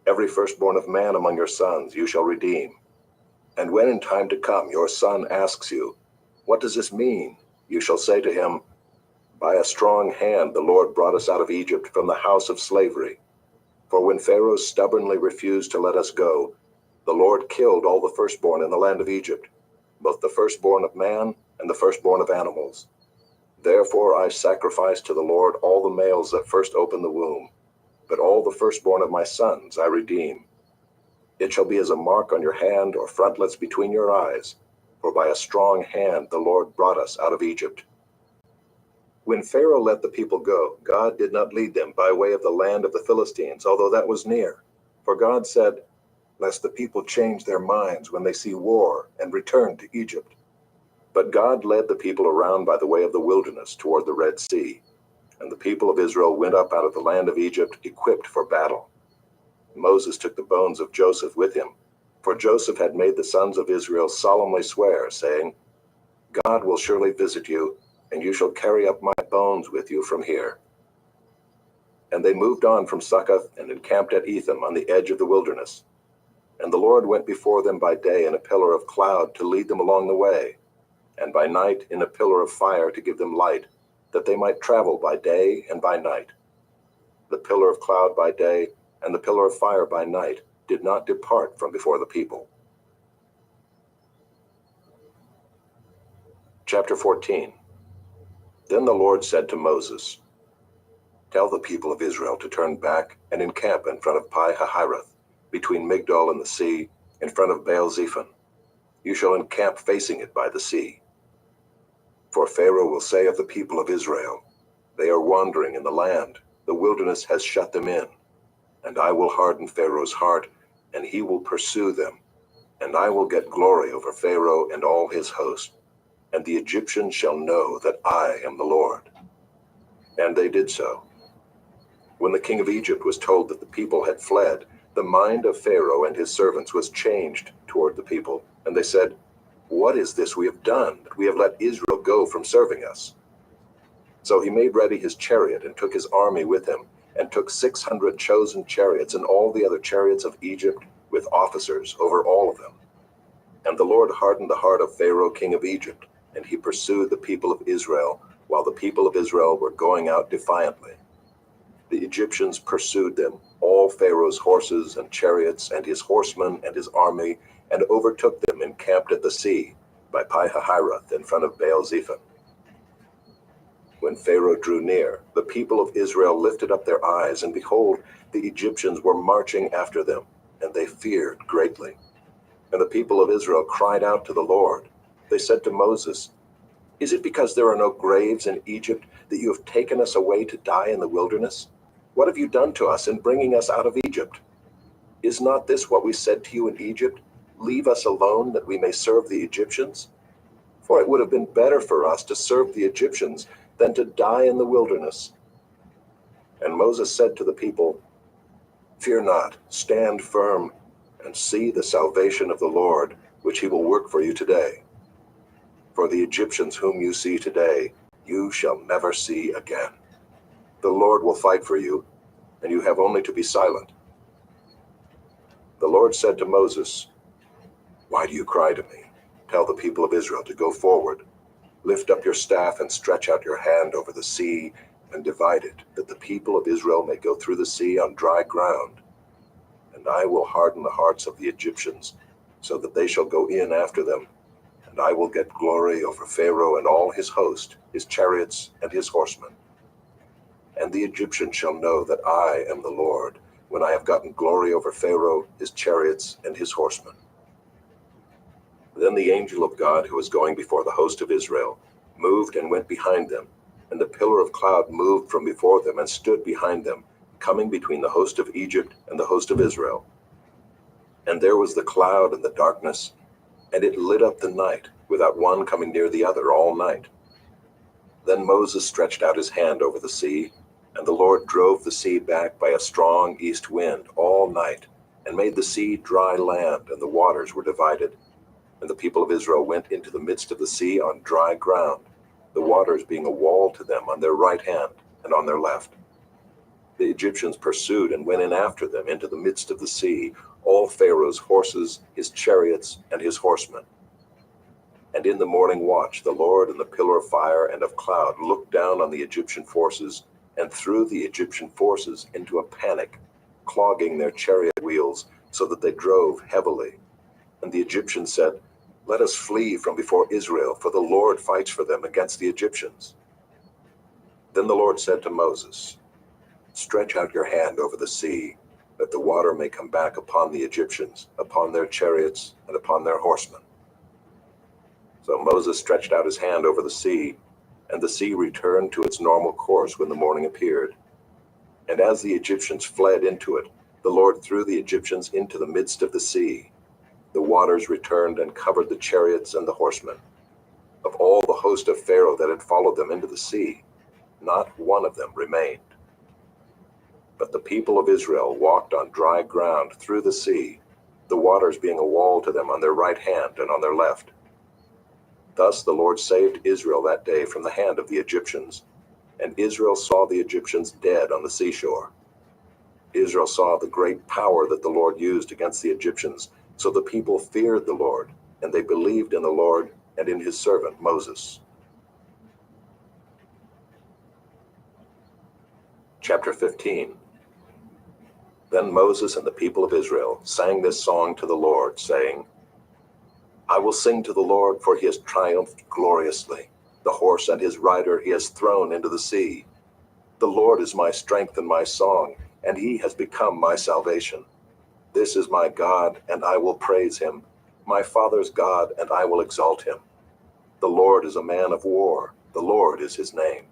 Every firstborn of man among your sons you shall redeem. And when in time to come your son asks you, "What does this mean?" you shall say to him, "By a strong hand the Lord brought us out of Egypt from the house of slavery. For when Pharaoh stubbornly refused to let us go, the Lord killed all the firstborn in the land of Egypt, both the firstborn of man and the firstborn of animals. Therefore I sacrifice to the Lord all the males that first open the womb, but all the firstborn of my sons I redeem. It shall be as a mark on your hand or frontlets between your eyes, for by a strong hand the Lord brought us out of Egypt." When Pharaoh let the people go, God did not lead them by way of the land of the Philistines, although that was near. For God said, "Lest the people change their minds when they see war and return to Egypt." But God led the people around by the way of the wilderness toward the Red Sea, and the people of Israel went up out of the land of Egypt equipped for battle. Moses took the bones of Joseph with him, for Joseph had made the sons of Israel solemnly swear, saying, "God will surely visit you, and you shall carry up my bones with you from here." And they moved on from Succoth and encamped at Etham on the edge of the wilderness. And the Lord went before them by day in a pillar of cloud to lead them along the way, and by night in a pillar of fire to give them light, that they might travel by day and by night. The pillar of cloud by day and the pillar of fire by night did not depart from before the people. Chapter 14. Then the Lord said to Moses, "Tell the people of Israel to turn back and encamp in front of Pi-hahiroth, between Migdol and the sea, in front of Baal-zephon. You shall encamp facing it by the sea. For Pharaoh will say of the people of Israel, 'They are wandering in the land, the wilderness has shut them in.' And I will harden Pharaoh's heart, and he will pursue them. And I will get glory over Pharaoh and all his host. And the Egyptians shall know that I am the Lord." And they did so. When the king of Egypt was told that the people had fled, the mind of Pharaoh and his servants was changed toward the people, and they said, "What is this we have done, that we have let Israel go from serving us?" So he made ready his chariot and took his army with him, and took 600 chosen chariots and all the other chariots of Egypt with officers over all of them. And the Lord hardened the heart of Pharaoh king of Egypt, and he pursued the people of Israel, while the people of Israel were going out defiantly. The Egyptians pursued them, all Pharaoh's horses and chariots, and his horsemen and his army, and overtook them encamped at the sea, by Pi-hahiroth in front of Baal-zephon. When Pharaoh drew near, the people of Israel lifted up their eyes, and behold, the Egyptians were marching after them, and they feared greatly. And the people of Israel cried out to the Lord. They said to Moses, "Is it because there are no graves in Egypt that you have taken us away to die in the wilderness? What have you done to us in bringing us out of Egypt? Is not this what we said to you in Egypt? Leave us alone that we may serve the Egyptians? For it would have been better for us to serve the Egyptians than to die in the wilderness." And Moses said to the people, "Fear not, stand firm, and see the salvation of the Lord, which he will work for you today. For the Egyptians whom you see today, you shall never see again. The Lord will fight for you, and you have only to be silent." The Lord said to Moses, "Why do you cry to me? Tell the people of Israel to go forward. Lift up your staff and stretch out your hand over the sea and divide it, that the people of Israel may go through the sea on dry ground. And I will harden the hearts of the Egyptians, so that they shall go in after them. And I will get glory over Pharaoh and all his host, his chariots and his horsemen. And the Egyptians shall know that I am the Lord, when I have gotten glory over Pharaoh, his chariots and his horsemen." Then the angel of God, who was going before the host of Israel, moved and went behind them, and the pillar of cloud moved from before them and stood behind them, coming between the host of Egypt and the host of Israel. And there was the cloud and the darkness, and it lit up the night, without one coming near the other all night. Then Moses stretched out his hand over the sea, and the Lord drove the sea back by a strong east wind all night, and made the sea dry land, and the waters were divided. And the people of Israel went into the midst of the sea on dry ground, the waters being a wall to them on their right hand and on their left. The Egyptians pursued and went in after them into the midst of the sea, all Pharaoh's horses, his chariots, and his horsemen. And in the morning watch, the Lord in the pillar of fire and of cloud looked down on the Egyptian forces and threw the Egyptian forces into a panic, clogging their chariot wheels so that they drove heavily. And the Egyptians said, "Let us flee from before Israel, for the Lord fights for them against the Egyptians." Then the Lord said to Moses, "Stretch out your hand over the sea, that the water may come back upon the Egyptians, upon their chariots, and upon their horsemen." So Moses stretched out his hand over the sea, and the sea returned to its normal course when the morning appeared. And as the Egyptians fled into it, the Lord threw the Egyptians into the midst of the sea. The waters returned and covered the chariots and the horsemen. Of all the host of Pharaoh that had followed them into the sea, not one of them remained. But the people of Israel walked on dry ground through the sea, the waters being a wall to them on their right hand and on their left. Thus the Lord saved Israel that day from the hand of the Egyptians, and Israel saw the Egyptians dead on the seashore. Israel saw the great power that the Lord used against the Egyptians, so the people feared the Lord, and they believed in the Lord and in his servant Moses. Chapter 15. Then Moses and the people of Israel sang this song to the Lord, saying, "I will sing to the Lord, for he has triumphed gloriously. The horse and his rider he has thrown into the sea. The Lord is my strength and my song, and he has become my salvation. This is my God, and I will praise him, my father's God, and I will exalt him. The Lord is a man of war, the Lord is his name.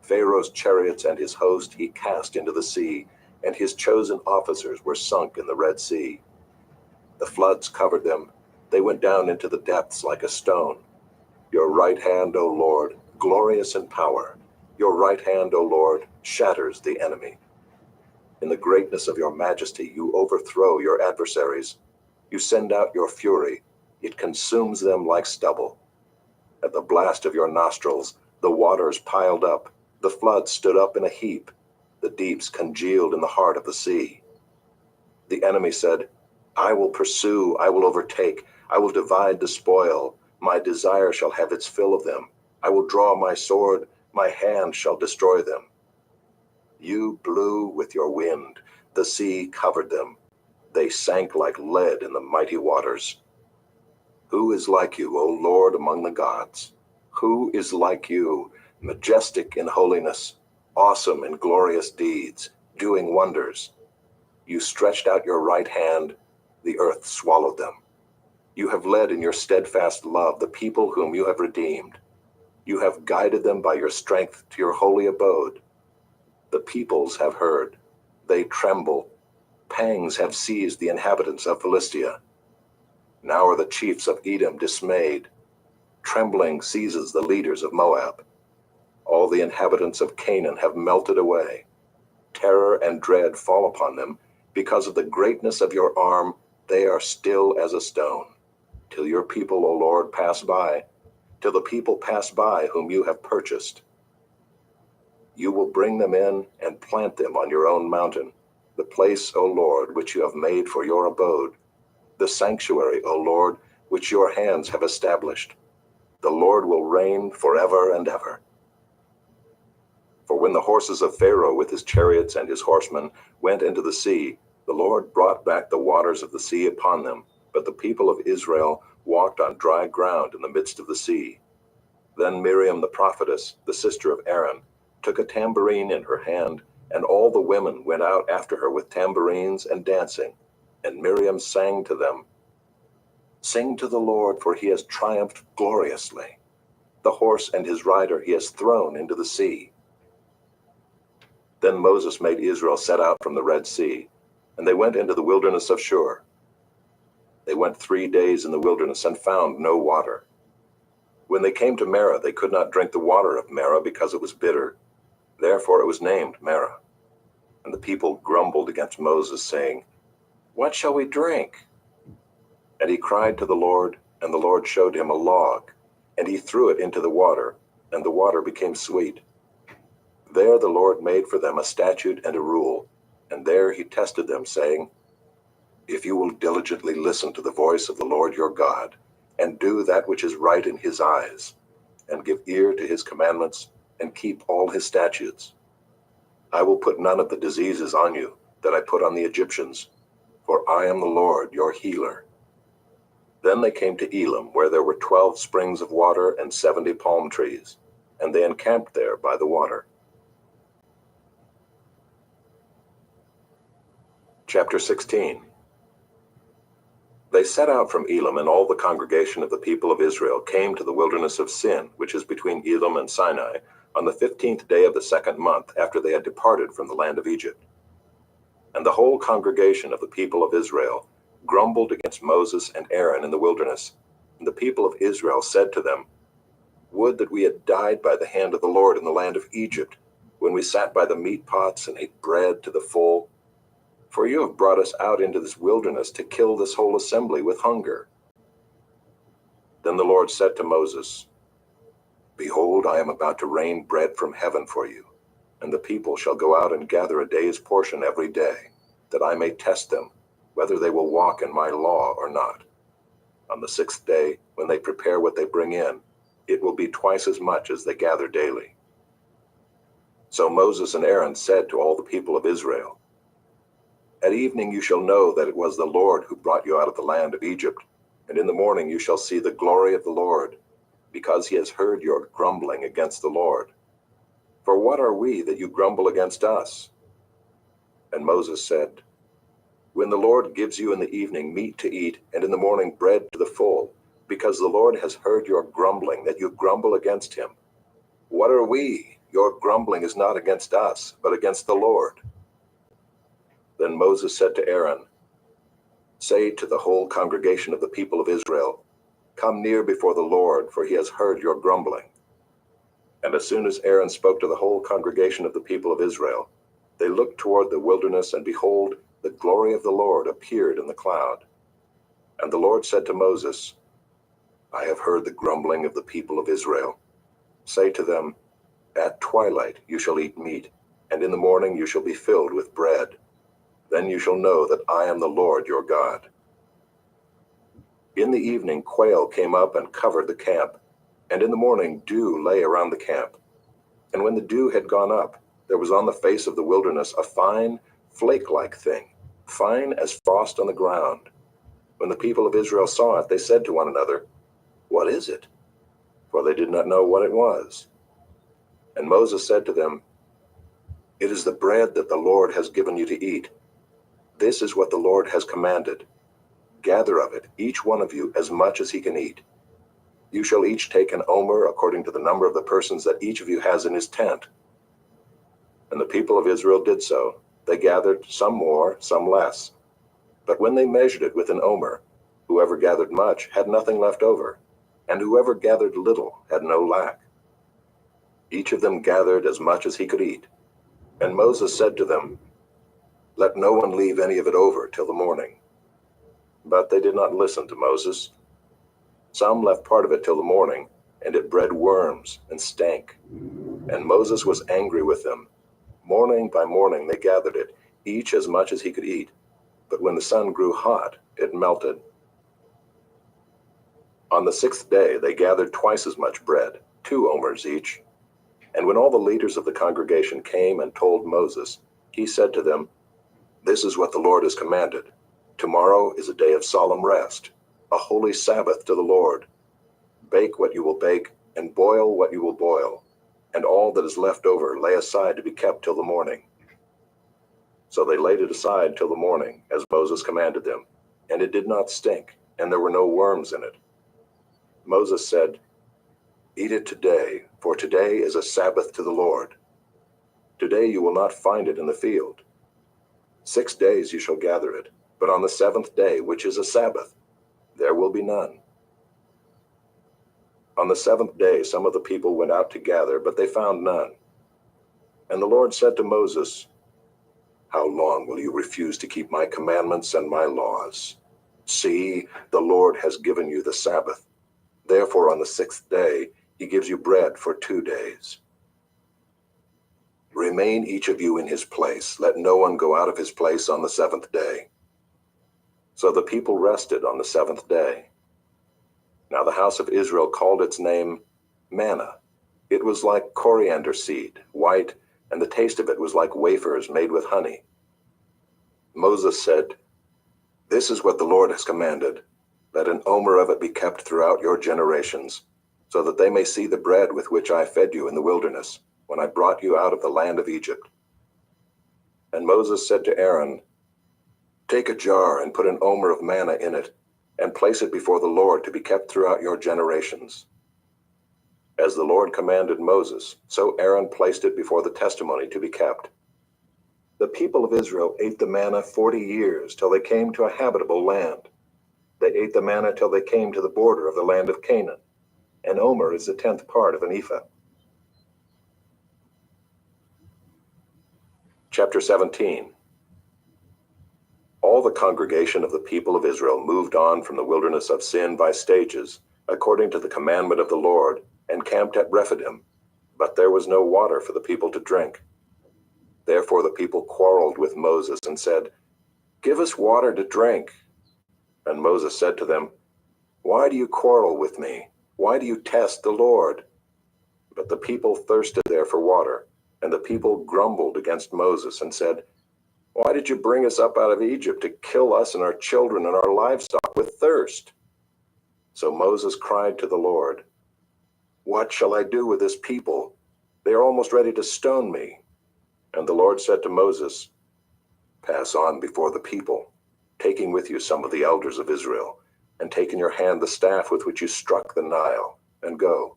Pharaoh's chariots and his host he cast into the sea, and his chosen officers were sunk in the Red Sea. The floods covered them, they went down into the depths like a stone. Your right hand, O Lord, glorious in power. Your right hand, O Lord, shatters the enemy. In the greatness of your majesty, you overthrow your adversaries. You send out your fury. It consumes them like stubble. At the blast of your nostrils, the waters piled up. The floods stood up in a heap. The deeps congealed in the heart of the sea. The enemy said, I will pursue, I will overtake, I will divide the spoil. My desire shall have its fill of them. I will draw my sword, my hand shall destroy them. You blew with your wind, the sea covered them. They sank like lead in the mighty waters. Who is like you, O Lord, among the gods? Who is like you, majestic in holiness, awesome in glorious deeds, doing wonders? You stretched out your right hand, the earth swallowed them. You have led in your steadfast love the people whom you have redeemed. You have guided them by your strength to your holy abode. The peoples have heard. They tremble. Pangs have seized the inhabitants of Philistia. Now are the chiefs of Edom dismayed. Trembling seizes the leaders of Moab. All the inhabitants of Canaan have melted away. Terror and dread fall upon them. Because of the greatness of your arm, they are still as a stone. Till your people, O Lord, pass by, till the people pass by whom you have purchased. You will bring them in and plant them on your own mountain, the place, O Lord, which you have made for your abode, the sanctuary, O Lord, which your hands have established. The Lord will reign forever and ever. For when the horses of Pharaoh with his chariots and his horsemen went into the sea, the Lord brought back the waters of the sea upon them, but the people of Israel walked on dry ground in the midst of the sea. Then Miriam the prophetess, the sister of Aaron, took a tambourine in her hand, and all the women went out after her with tambourines and dancing. And Miriam sang to them, Sing to the Lord, for he has triumphed gloriously. The horse and his rider he has thrown into the sea. Then Moses made Israel set out from the Red Sea, and they went into the wilderness of Shur. They went 3 days in the wilderness and found no water. When they came to Marah, they could not drink the water of Marah because it was bitter. Therefore it was named Marah. And the people grumbled against Moses, saying, "What shall we drink?" And he cried to the Lord, and the Lord showed him a log, and he threw it into the water, and the water became sweet. There the Lord made for them a statute and a rule, and there he tested them, saying, "If you will diligently listen to the voice of the Lord your God, and do that which is right in his eyes, and give ear to his commandments, and keep all his statutes, I will put none of the diseases on you that I put on the Egyptians, for I am the Lord your healer." Then they came to Elim, where there were 12 springs of water and 70 palm trees, and they encamped there by the water. Chapter 16. They set out from Elim, and all the congregation of the people of Israel came to the wilderness of Sin, which is between Elim and Sinai, on the 15th day of the 2nd month after they had departed from the land of Egypt. And the whole congregation of the people of Israel grumbled against Moses and Aaron in the wilderness. And the people of Israel said to them, "Would that we had died by the hand of the Lord in the land of Egypt, when we sat by the meat pots and ate bread to the full. For you have brought us out into this wilderness to kill this whole assembly with hunger." Then the Lord said to Moses, "Behold, I am about to rain bread from heaven for you, and the people shall go out and gather a day's portion every day, that I may test them, whether they will walk in my law or not. On the 6th day, when they prepare what they bring in, it will be twice as much as they gather daily." So Moses and Aaron said to all the people of Israel, "At evening you shall know that it was the Lord who brought you out of the land of Egypt, and in the morning you shall see the glory of the Lord, because he has heard your grumbling against the Lord. For what are we that you grumble against us?" And Moses said, "When the Lord gives you in the evening meat to eat, and in the morning bread to the full, because the Lord has heard your grumbling, that you grumble against him, what are we? Your grumbling is not against us, but against the Lord." Then Moses said to Aaron, "Say to the whole congregation of the people of Israel, 'Come near before the Lord, for he has heard your grumbling.'" And as soon as Aaron spoke to the whole congregation of the people of Israel, they looked toward the wilderness, and behold, the glory of the Lord appeared in the cloud. And the Lord said to Moses, "I have heard the grumbling of the people of Israel. Say to them, 'At twilight you shall eat meat, and in the morning you shall be filled with bread. Then you shall know that I am the Lord your God.'" In the evening quail came up and covered the camp, and in the morning dew lay around the camp. And when the dew had gone up, there was on the face of the wilderness a fine, flake-like thing, fine as frost on the ground. When the people of Israel saw it, they said to one another, "What is it?" For they did not know what it was. And Moses said to them, "It is the bread that the Lord has given you to eat. This is what the Lord has commanded. Gather of it, each one of you, as much as he can eat. You shall each take an omer according to the number of the persons that each of you has in his tent." And the people of Israel did so. They gathered, some more, some less. But when they measured it with an omer, whoever gathered much had nothing left over, and whoever gathered little had no lack. Each of them gathered as much as he could eat. And Moses said to them, "Let no one leave any of it over till the morning." But they did not listen to Moses. Some left part of it till the morning, and it bred worms and stank. And Moses was angry with them. Morning by morning they gathered it, each as much as he could eat. But when the sun grew hot, it melted. On the 6th day they gathered twice as much bread, 2 omers each. And when all the leaders of the congregation came and told Moses, he said to them, "This is what the Lord has commanded. Tomorrow is a day of solemn rest, a holy Sabbath to the Lord. Bake what you will bake, and boil what you will boil, and all that is left over lay aside to be kept till the morning." So they laid it aside till the morning, as Moses commanded them, and it did not stink, and there were no worms in it. Moses said, "Eat it today, for today is a Sabbath to the Lord. Today you will not find it in the field. 6 days you shall gather it, but on the seventh day, which is a Sabbath, there will be none." On the seventh day some of the people went out to gather, but they found none. And the Lord said to Moses, "How long will you refuse to keep my commandments and my laws? See, the Lord has given you the Sabbath. Therefore on the sixth day he gives you bread for 2 days. Remain each of you in his place. Let no one go out of his place on the seventh day." So the people rested on the seventh day. Now the house of Israel called its name manna. It was like coriander seed, white, and the taste of it was like wafers made with honey. Moses said, "This is what the Lord has commanded. Let an omer of it be kept throughout your generations, so that they may see the bread with which I fed you in the wilderness, when I brought you out of the land of Egypt." And Moses said to Aaron, "Take a jar and put an omer of manna in it, and place it before the Lord to be kept throughout your generations." As the Lord commanded Moses, so Aaron placed it before the testimony to be kept. The people of Israel ate the manna 40 years till they came to a habitable land. They ate the manna till they came to the border of the land of Canaan. An omer is the 10th part of an ephah. Chapter 17. All the congregation of the people of Israel moved on from the wilderness of Sin by stages, according to the commandment of the Lord, and camped at Rephidim. But there was no water for the people to drink. Therefore the people quarreled with Moses and said, "Give us water to drink." And Moses said to them, "Why do you quarrel with me? Why do you test the Lord?" But the people thirsted there for water, and the people grumbled against Moses and said, "Why did you bring us up out of Egypt to kill us and our children and our livestock with thirst?" So Moses cried to the Lord, "What shall I do with this people? They are almost ready to stone me." And the Lord said to Moses, "Pass on before the people, taking with you some of the elders of Israel, and take in your hand the staff with which you struck the Nile, and go.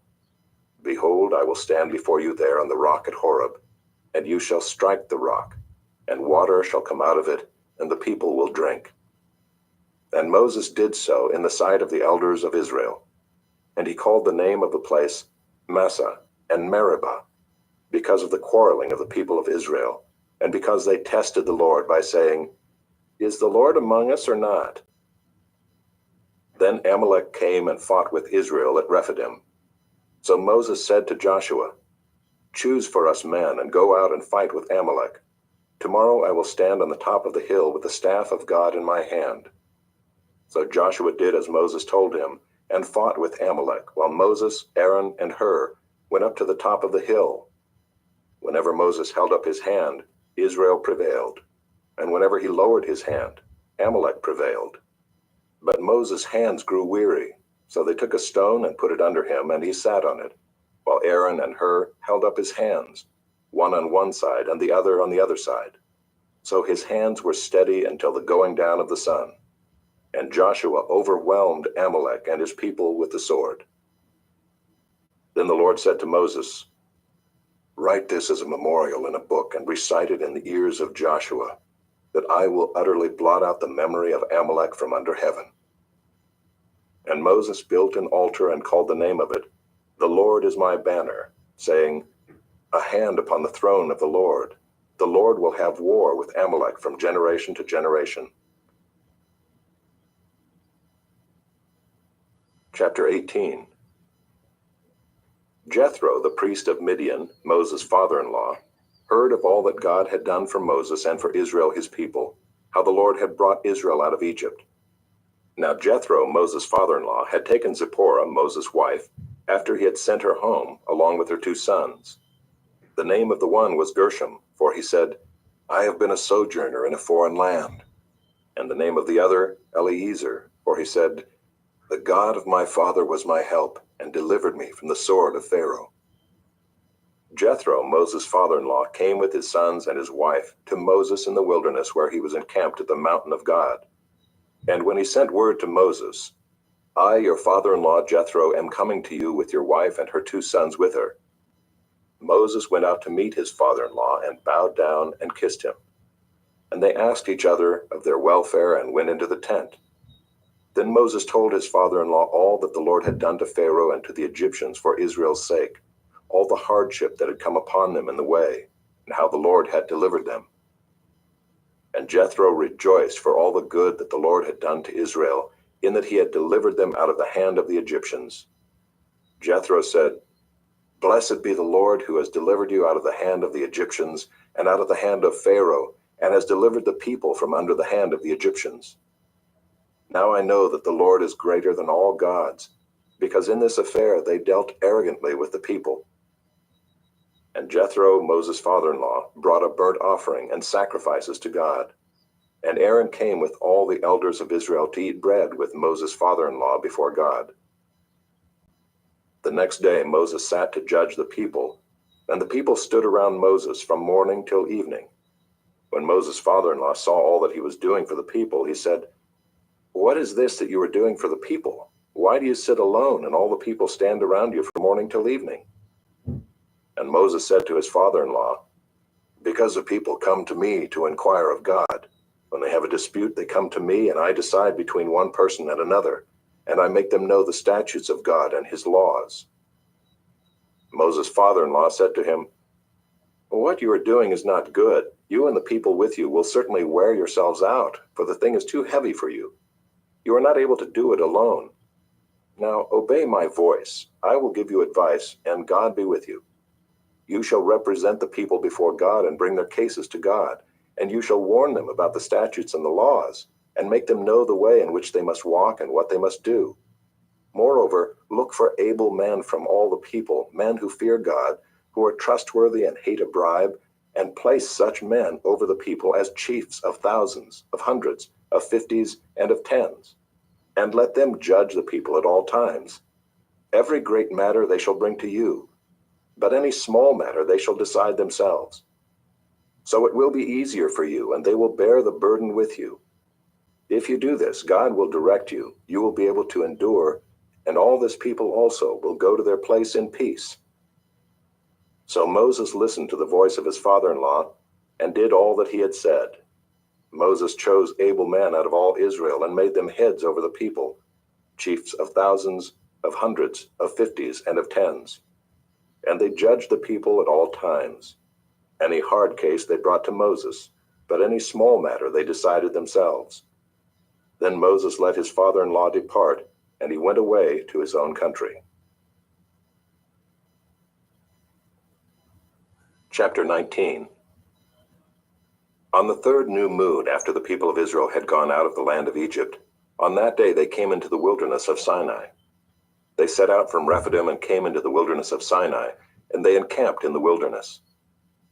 Behold, I will stand before you there on the rock at Horeb, and you shall strike the rock, and water shall come out of it, and the people will drink." And Moses did so in the sight of the elders of Israel. And he called the name of the place Massah and Meribah, because of the quarreling of the people of Israel, and because they tested the Lord by saying, "Is the Lord among us or not?" Then Amalek came and fought with Israel at Rephidim. So Moses said to Joshua, "Choose for us men and go out and fight with Amalek. Tomorrow I will stand on the top of the hill with the staff of God in my hand." So Joshua did as Moses told him, and fought with Amalek, while Moses, Aaron, and Hur went up to the top of the hill. Whenever Moses held up his hand, Israel prevailed, and whenever he lowered his hand, Amalek prevailed. But Moses' hands grew weary, so they took a stone and put it under him, and he sat on it, while Aaron and Hur held up his hands, one on one side and the other on the other side. So his hands were steady until the going down of the sun. And Joshua overwhelmed Amalek and his people with the sword. Then the Lord said to Moses, "Write this as a memorial in a book and recite it in the ears of Joshua, that I will utterly blot out the memory of Amalek from under heaven." And Moses built an altar and called the name of it, "The Lord is my banner," saying, "A hand upon the throne of the Lord. The Lord will have war with Amalek from generation to generation." Chapter 18. Jethro, the priest of Midian, Moses' father-in-law, heard of all that God had done for Moses and for Israel his people, how the Lord had brought Israel out of Egypt. Now Jethro, Moses' father-in-law, had taken Zipporah, Moses' wife, after he had sent her home, along with her 2 sons. The name of the one was Gershom, for he said, "I have been a sojourner in a foreign land." And the name of the other, Eliezer, for he said, "The God of my father was my help, and delivered me from the sword of Pharaoh." Jethro, Moses' father-in-law, came with his sons and his wife to Moses in the wilderness, where he was encamped at the mountain of God. And when he sent word to Moses, I, your father-in-law Jethro, am coming to you with your wife and her 2 sons with her. Moses went out to meet his father-in-law and bowed down and kissed him. And they asked each other of their welfare and went into the tent. Then Moses told his father-in-law all that the Lord had done to Pharaoh and to the Egyptians for Israel's sake, all the hardship that had come upon them in the way, and how the Lord had delivered them. And Jethro rejoiced for all the good that the Lord had done to Israel, in that he had delivered them out of the hand of the Egyptians. Jethro said, Blessed be the Lord who has delivered you out of the hand of the Egyptians and out of the hand of Pharaoh, and has delivered the people from under the hand of the Egyptians. Now I know that the Lord is greater than all gods, because in this affair they dealt arrogantly with the people. And Jethro, Moses' father-in-law, brought a burnt offering and sacrifices to God. And Aaron came with all the elders of Israel to eat bread with Moses' father-in-law before God. The next day Moses sat to judge the people, and the people stood around Moses from morning till evening. When Moses' father-in-law saw all that he was doing for the people, he said, What is this that you are doing for the people? Why do you sit alone and all the people stand around you from morning till evening? And Moses said to his father-in-law, Because the people come to me to inquire of God. When they have a dispute, they come to me, and I decide between one person and another, and I make them know the statutes of God and his laws. Moses' father-in-law said to him, What you are doing is not good. You and the people with you will certainly wear yourselves out, for the thing is too heavy for you. You are not able to do it alone. Now obey my voice. I will give you advice, and God be with you. You shall represent the people before God and bring their cases to God, and you shall warn them about the statutes and the laws, and make them know the way in which they must walk and what they must do. Moreover, look for able men from all the people, men who fear God, who are trustworthy and hate a bribe, and place such men over the people as chiefs of thousands, of hundreds, of 50s, and of 10s. And let them judge the people at all times. Every great matter they shall bring to you, but any small matter they shall decide themselves. So it will be easier for you, and they will bear the burden with you. If you do this, God will direct you, you will be able to endure, and all this people also will go to their place in peace. So Moses listened to the voice of his father-in-law, and did all that he had said. Moses chose able men out of all Israel, and made them heads over the people, chiefs of thousands, of hundreds, of 50s, and of 10s. And they judged the people at all times. Any hard case they brought to Moses, but any small matter they decided themselves. Then Moses let his father-in-law depart, and he went away to his own country. Chapter 19. On the 3rd new moon after the people of Israel had gone out of the land of Egypt, on that day they came into the wilderness of Sinai. They set out from Rephidim and came into the wilderness of Sinai, and they encamped in the wilderness.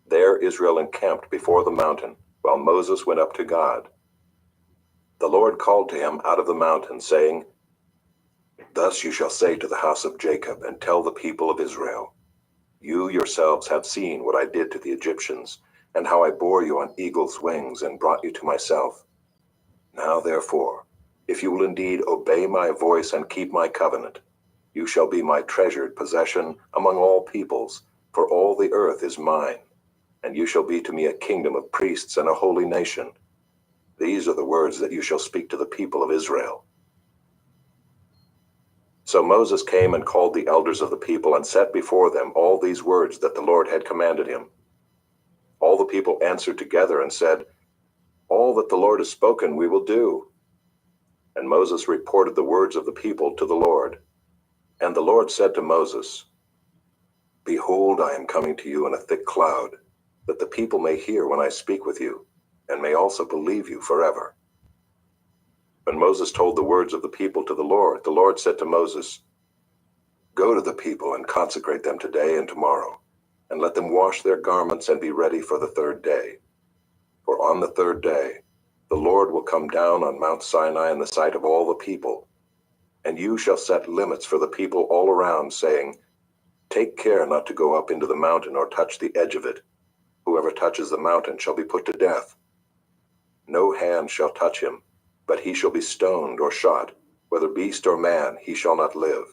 There Israel encamped before the mountain, while Moses went up to God. The Lord called to him out of the mountain, saying, Thus you shall say to the house of Jacob, and tell the people of Israel, You yourselves have seen what I did to the Egyptians, and how I bore you on eagle's wings and brought you to myself. Now therefore, if you will indeed obey my voice and keep my covenant, you shall be my treasured possession among all peoples, for all the earth is mine, and you shall be to me a kingdom of priests and a holy nation. These are the words that you shall speak to the people of Israel. So Moses came and called the elders of the people and set before them all these words that the Lord had commanded him. All the people answered together and said, All that the Lord has spoken we will do. And Moses reported the words of the people to the Lord. And the Lord said to Moses, Behold, I am coming to you in a thick cloud, that the people may hear when I speak with you, and may also believe you forever. When Moses told the words of the people to the Lord said to Moses, Go to the people and consecrate them today and tomorrow, and let them wash their garments and be ready for the 3rd day. For on the 3rd day, the Lord will come down on Mount Sinai in the sight of all the people, and you shall set limits for the people all around, saying, Take care not to go up into the mountain or touch the edge of it. Whoever touches the mountain shall be put to death. No hand shall touch him, but he shall be stoned or shot, whether beast or man, he shall not live.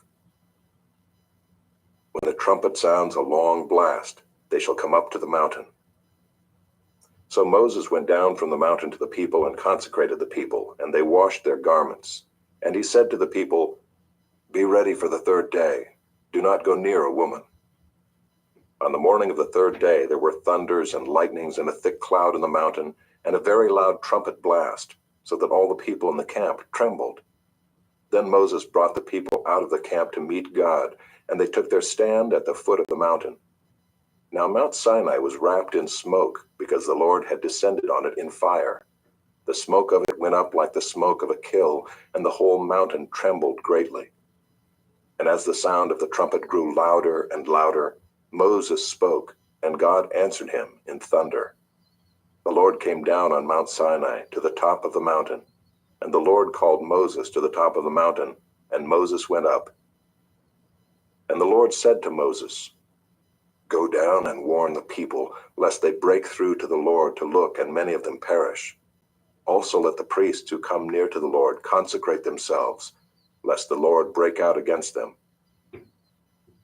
When the trumpet sounds a long blast, they shall come up to the mountain. So Moses went down from the mountain to the people and consecrated the people, and they washed their garments. And he said to the people, "Be ready for the third day. Do not go near a woman." On the morning of the third day there were thunders and lightnings and a thick cloud in the mountain, and a very loud trumpet blast, so that all the people in the camp trembled. Then Moses brought the people out of the camp to meet God, and they took their stand at the foot of the mountain. Now Mount Sinai was wrapped in smoke, because the Lord had descended on it in fire. The smoke of it went up like the smoke of a kill, and the whole mountain trembled greatly. And as the sound of the trumpet grew louder and louder, Moses spoke, and God answered him in thunder. The Lord came down on Mount Sinai to the top of the mountain, and the Lord called Moses to the top of the mountain, and Moses went up. And the Lord said to Moses, "Go down and warn the people, lest they break through to the Lord to look, and many of them perish. Also let the priests who come near to the Lord consecrate themselves, lest the Lord break out against them."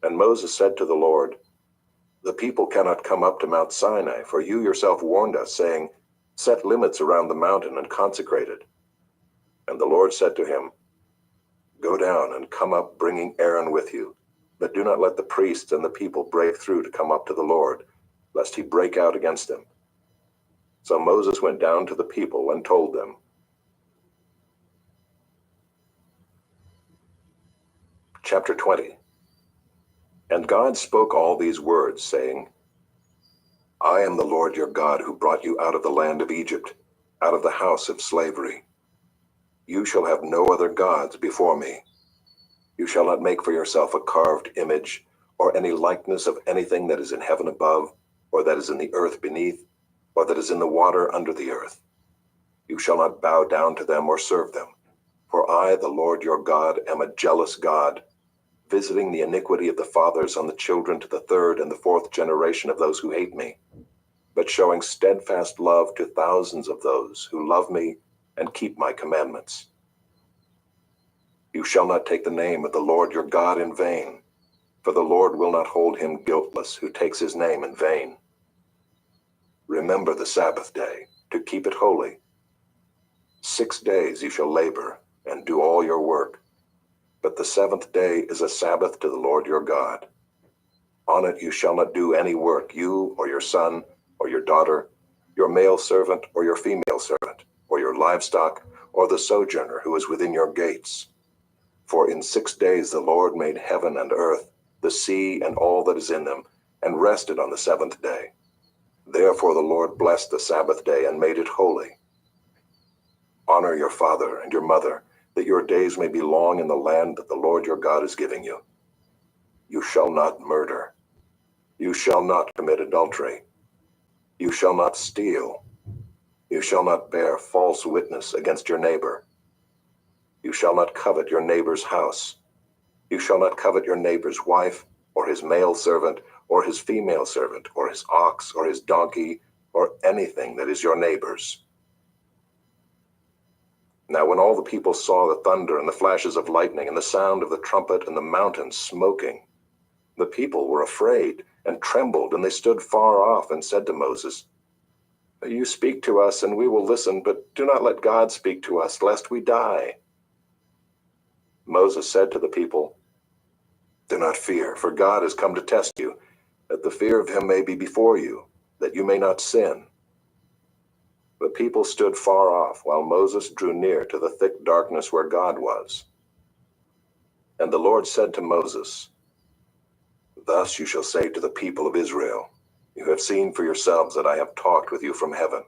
And Moses said to the Lord, "The people cannot come up to Mount Sinai, for you yourself warned us, saying, 'Set limits around the mountain and consecrate it.'" And the Lord said to him, "Go down and come up, bringing Aaron with you. But do not let the priests and the people break through to come up to the Lord, lest he break out against them." So Moses went down to the people and told them. Chapter 20. And God spoke all these words, saying, "I am the Lord your God, who brought you out of the land of Egypt, out of the house of slavery. You shall have no other gods before me. You shall not make for yourself a carved image, or any likeness of anything that is in heaven above, or that is in the earth beneath, or that is in the water under the earth. You shall not bow down to them or serve them. For I, the Lord your God, am a jealous God, visiting the iniquity of the fathers on the children to the third and the fourth generation of those who hate me, but showing steadfast love to thousands of those who love me and keep my commandments. You shall not take the name of the Lord your God in vain, for the Lord will not hold him guiltless who takes his name in vain. Remember the Sabbath day, to keep it holy. 6 days you shall labor and do all your work, but the seventh day is a Sabbath to the Lord your God. On it you shall not do any work, you or your son or your daughter, your male servant or your female servant, or your livestock, or the sojourner who is within your gates. For in 6 days the Lord made heaven and earth, the sea and all that is in them, and rested on the seventh day. Therefore the Lord blessed the Sabbath day and made it holy. Honor your father and your mother, that your days may be long in the land that the Lord your God is giving you. You shall not murder. You shall not commit adultery. You shall not steal. You shall not bear false witness against your neighbor. You shall not covet your neighbor's house. You shall not covet your neighbor's wife, or his male servant, or his female servant, or his ox, or his donkey, or anything that is your neighbor's." Now when all the people saw the thunder and the flashes of lightning and the sound of the trumpet and the mountain smoking, the people were afraid and trembled, and they stood far off and said to Moses, "You speak to us and we will listen, but do not let God speak to us, lest we die." Moses said to the people, "Do not fear, for God has come to test you, that the fear of him may be before you, that you may not sin." The people stood far off, while Moses drew near to the thick darkness where God was. And the Lord said to Moses, "Thus you shall say to the people of Israel, you have seen for yourselves that I have talked with you from heaven.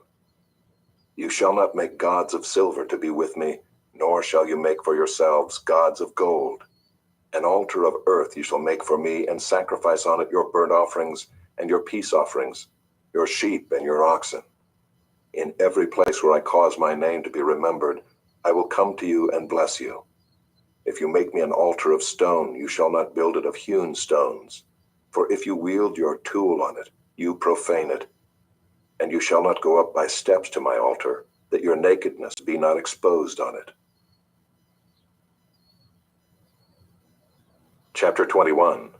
You shall not make gods of silver to be with me, nor shall you make for yourselves gods of gold. An altar of earth you shall make for me, and sacrifice on it your burnt offerings and your peace offerings, your sheep and your oxen. In every place where I cause my name to be remembered, I will come to you and bless you. If you make me an altar of stone, you shall not build it of hewn stones. For if you wield your tool on it, you profane it. And you shall not go up by steps to my altar, that your nakedness be not exposed on it. Chapter 21.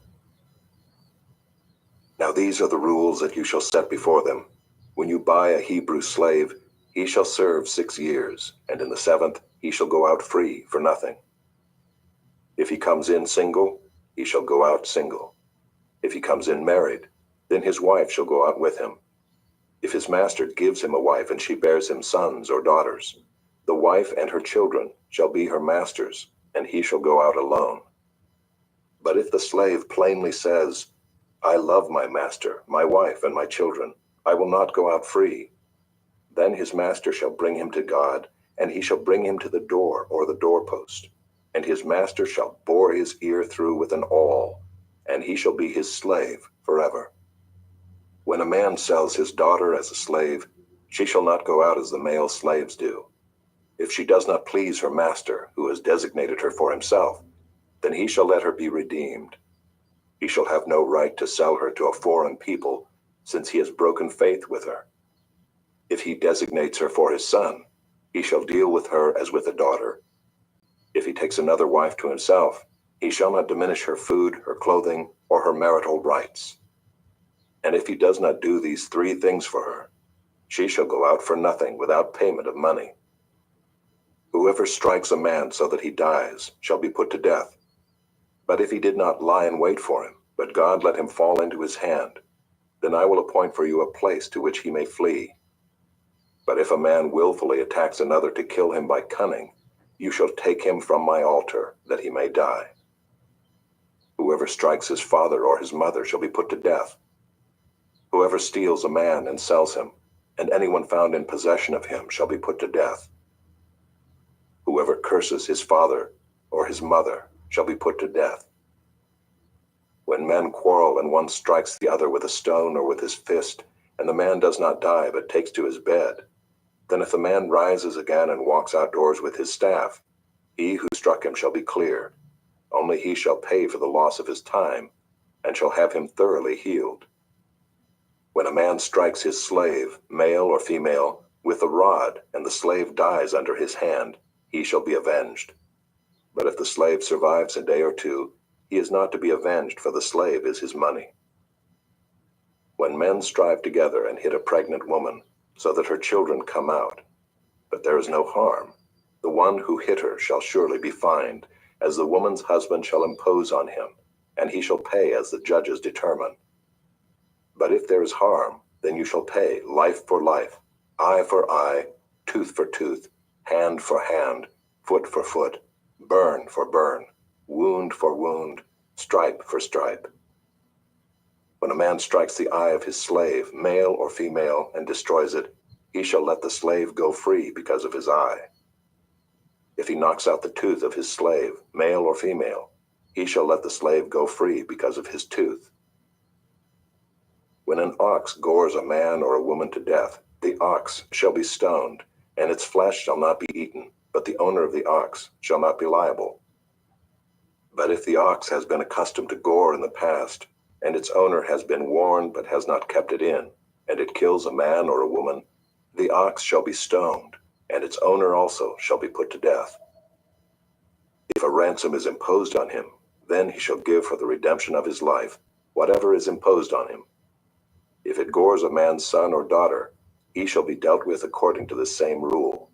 Now these are the rules that you shall set before them. When you buy a Hebrew slave, he shall serve 6 years, and in the 7th he shall go out free for nothing. If he comes in single, he shall go out single. If he comes in married, then his wife shall go out with him. If his master gives him a wife and she bears him sons or daughters, the wife and her children shall be her master's, and he shall go out alone. But if the slave plainly says, I love my master, my wife, and my children, I will not go out free, then his master shall bring him to God, and he shall bring him to the door or the doorpost, and his master shall bore his ear through with an awl, and he shall be his slave forever. When a man sells his daughter as a slave, she shall not go out as the male slaves do. If she does not please her master, who has designated her for himself, then he shall let her be redeemed. He shall have no right to sell her to a foreign people, since he has broken faith with her. If he designates her for his son, he shall deal with her as with a daughter. If he takes another wife to himself, he shall not diminish her food, her clothing, or her marital rights. And if he does not do these 3 things for her, she shall go out for nothing without payment of money. Whoever strikes a man so that he dies shall be put to death. But if he did not lie in wait for him, but God let him fall into his hand, then I will appoint for you a place to which he may flee. But if a man willfully attacks another to kill him by cunning, you shall take him from my altar, that he may die. Whoever strikes his father or his mother shall be put to death. Whoever steals a man and sells him, and anyone found in possession of him shall be put to death. Whoever curses his father or his mother shall be put to death. When men quarrel and one strikes the other with a stone or with his fist, and the man does not die but takes to his bed, then if the man rises again and walks outdoors with his staff, he who struck him shall be cleared. Only he shall pay for the loss of his time, and shall have him thoroughly healed. When a man strikes his slave, male or female, with a rod, and the slave dies under his hand, he shall be avenged. But if the slave survives a day or 2, he is not to be avenged, for the slave is his money. When men strive together and hit a pregnant woman, so that her children come out, but there is no harm, the one who hit her shall surely be fined, as the woman's husband shall impose on him, and he shall pay as the judges determine. But if there is harm, then you shall pay life for life, eye for eye, tooth for tooth, hand for hand, foot for foot, burn for burn, wound for wound, stripe for stripe. When a man strikes the eye of his slave, male or female, and destroys it, he shall let the slave go free because of his eye. If he knocks out the tooth of his slave, male or female, he shall let the slave go free because of his tooth. When an ox gores a man or a woman to death, the ox shall be stoned, and its flesh shall not be eaten, but the owner of the ox shall not be liable. But if the ox has been accustomed to gore in the past, and its owner has been warned but has not kept it in, and it kills a man or a woman, the ox shall be stoned, and its owner also shall be put to death. If a ransom is imposed on him, then he shall give for the redemption of his life whatever is imposed on him. If it gores a man's son or daughter, he shall be dealt with according to the same rule.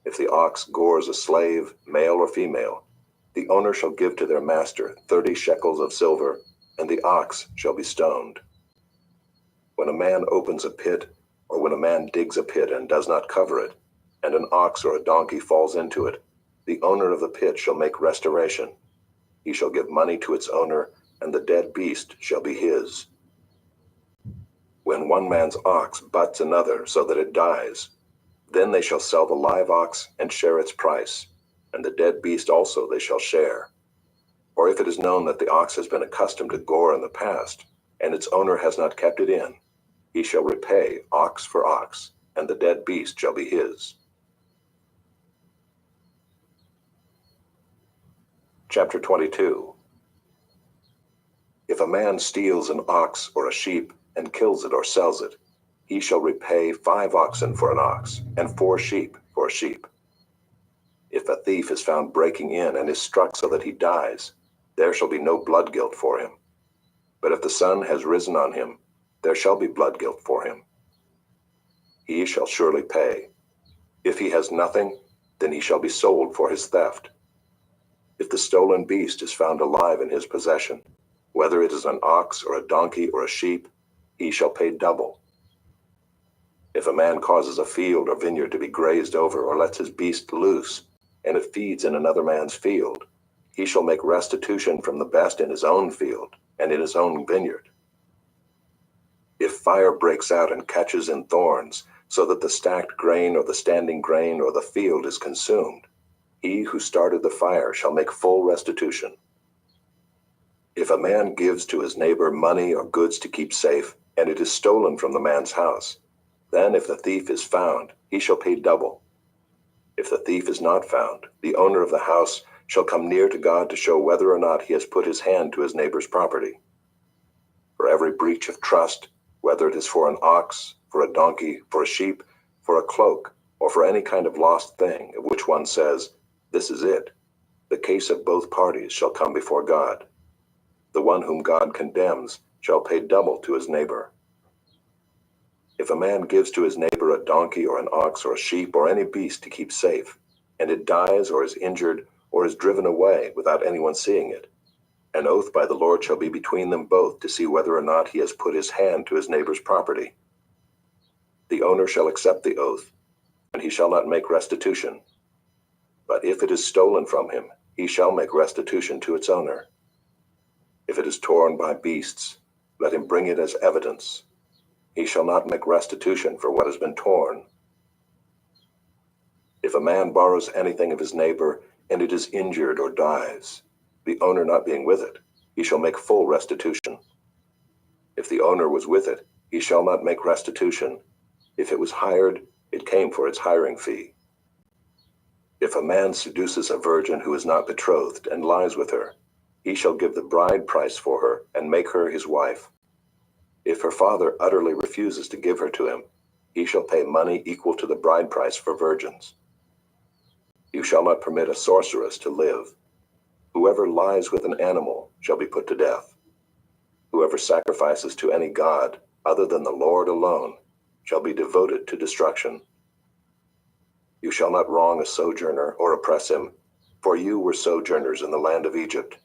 If the ox gores a slave, male or female, the owner shall give to their master 30 shekels of silver, and the ox shall be stoned. When a man opens a pit, or when a man digs a pit and does not cover it, and an ox or a donkey falls into it, the owner of the pit shall make restoration. He shall give money to its owner, and the dead beast shall be his. When one man's ox butts another so that it dies, then they shall sell the live ox and share its price, and the dead beast also they shall share. Or if it is known that the ox has been accustomed to gore in the past, and its owner has not kept it in, he shall repay ox for ox, and the dead beast shall be his. Chapter 22. If a man steals an ox or a sheep and kills it or sells it, he shall repay 5 oxen for an ox, and 4 sheep for a sheep. If a thief is found breaking in and is struck so that he dies, there shall be no blood guilt for him. But if the sun has risen on him, there shall be blood guilt for him. He shall surely pay. If he has nothing, then he shall be sold for his theft. If the stolen beast is found alive in his possession, whether it is an ox or a donkey or a sheep, he shall pay double. If a man causes a field or vineyard to be grazed over or lets his beast loose, and it feeds in another man's field, he shall make restitution from the best in his own field and in his own vineyard. If fire breaks out and catches in thorns, so that the stacked grain or the standing grain or the field is consumed, he who started the fire shall make full restitution. If a man gives to his neighbor money or goods to keep safe, and it is stolen from the man's house, then if the thief is found, he shall pay double. If the thief is not found, the owner of the house shall come near to God to show whether or not he has put his hand to his neighbor's property. For every breach of trust, whether it is for an ox, for a donkey, for a sheep, for a cloak, or for any kind of lost thing, of which one says, "This is it," the case of both parties shall come before God. The one whom God condemns shall pay double to his neighbor. If a man gives to his neighbor a donkey or an ox or a sheep or any beast to keep safe, and it dies or is injured or is driven away without anyone seeing it, an oath by the Lord shall be between them both to see whether or not he has put his hand to his neighbor's property. The owner shall accept the oath, and he shall not make restitution. But if it is stolen from him, he shall make restitution to its owner. If it is torn by beasts, let him bring it as evidence. He shall not make restitution for what has been torn. If a man borrows anything of his neighbor, and it is injured or dies, the owner not being with it, he shall make full restitution. If the owner was with it, he shall not make restitution. If it was hired, it came for its hiring fee. If a man seduces a virgin who is not betrothed and lies with her, he shall give the bride price for her and make her his wife. If her father utterly refuses to give her to him, he shall pay money equal to the bride price for virgins. You shall not permit a sorceress to live. Whoever lies with an animal shall be put to death. Whoever sacrifices to any god other than the Lord alone shall be devoted to destruction. You shall not wrong a sojourner or oppress him, for you were sojourners in the land of Egypt.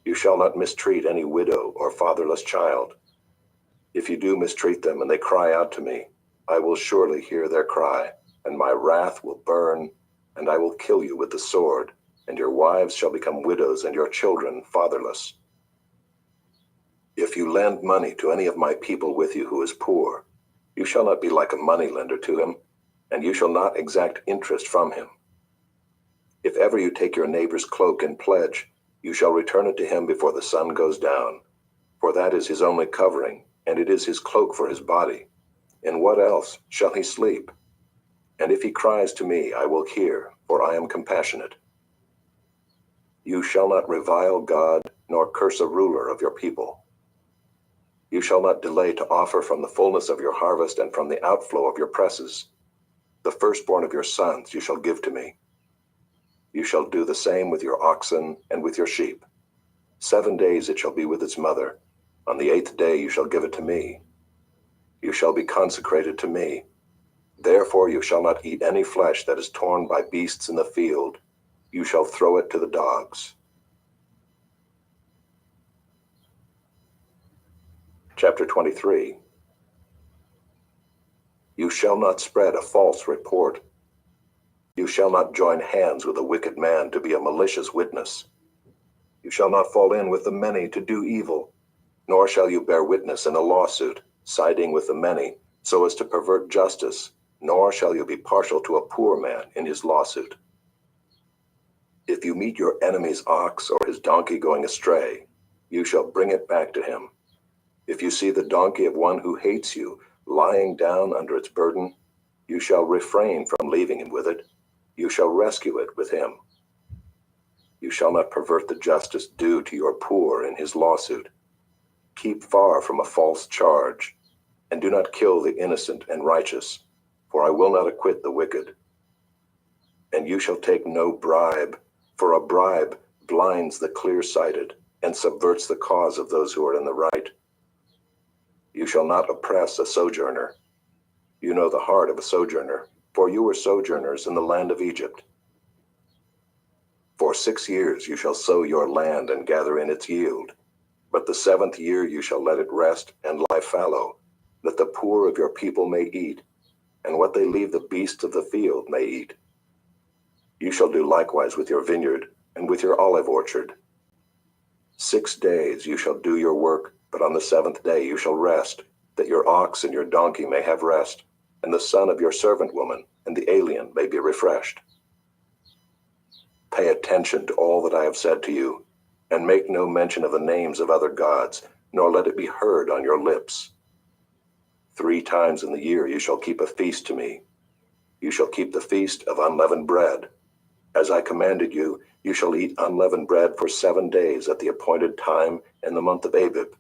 You shall not mistreat any widow or fatherless child. If you do mistreat them and they cry out to me, I will surely hear their cry, and my wrath will burn, and I will kill you with the sword, and your wives shall become widows and your children fatherless. If you lend money to any of my people with you who is poor, you shall not be like a moneylender to him, and you shall not exact interest from him. If ever you take your neighbor's cloak in pledge, you shall return it to him before the sun goes down, for that is his only covering, and it is his cloak for his body. In what else shall he sleep? And if he cries to me, I will hear, for I am compassionate. You shall not revile God, nor curse a ruler of your people. You shall not delay to offer from the fullness of your harvest and from the outflow of your presses. The firstborn of your sons you shall give to me. You shall do the same with your oxen and with your sheep. 7 days it shall be with its mother. On the 8th day you shall give it to me. You shall be consecrated to me. Therefore you shall not eat any flesh that is torn by beasts in the field. You shall throw it to the dogs. Chapter 23. You shall not spread a false report. You shall not join hands with a wicked man to be a malicious witness. You shall not fall in with the many to do evil, nor shall you bear witness in a lawsuit, siding with the many, so as to pervert justice, nor shall you be partial to a poor man in his lawsuit. If you meet your enemy's ox or his donkey going astray, you shall bring it back to him. If you see the donkey of one who hates you lying down under its burden, you shall refrain from leaving him with it. You shall rescue it with him. You shall not pervert the justice due to your poor in his lawsuit. Keep far from a false charge. and do not kill the innocent and righteous, for I will not acquit the wicked. And you shall take no bribe, for a bribe blinds the clear-sighted and subverts the cause of those who are in the right. You shall not oppress a sojourner. You know the heart of a sojourner, for you were sojourners in the land of Egypt. For 6 years you shall sow your land and gather in its yield. But the 7th year you shall let it rest and lie fallow, that the poor of your people may eat, and what they leave the beasts of the field may eat. You shall do likewise with your vineyard and with your olive orchard. 6 days you shall do your work, but on the 7th day you shall rest, that your ox and your donkey may have rest, and the son of your servant woman and the alien may be refreshed. Pay attention to all that I have said to you, and make no mention of the names of other gods, nor let it be heard on your lips. 3 times in the year you shall keep a feast to me. You shall keep the feast of unleavened bread. As I commanded you, you shall eat unleavened bread for 7 days at the appointed time in the month of Abib.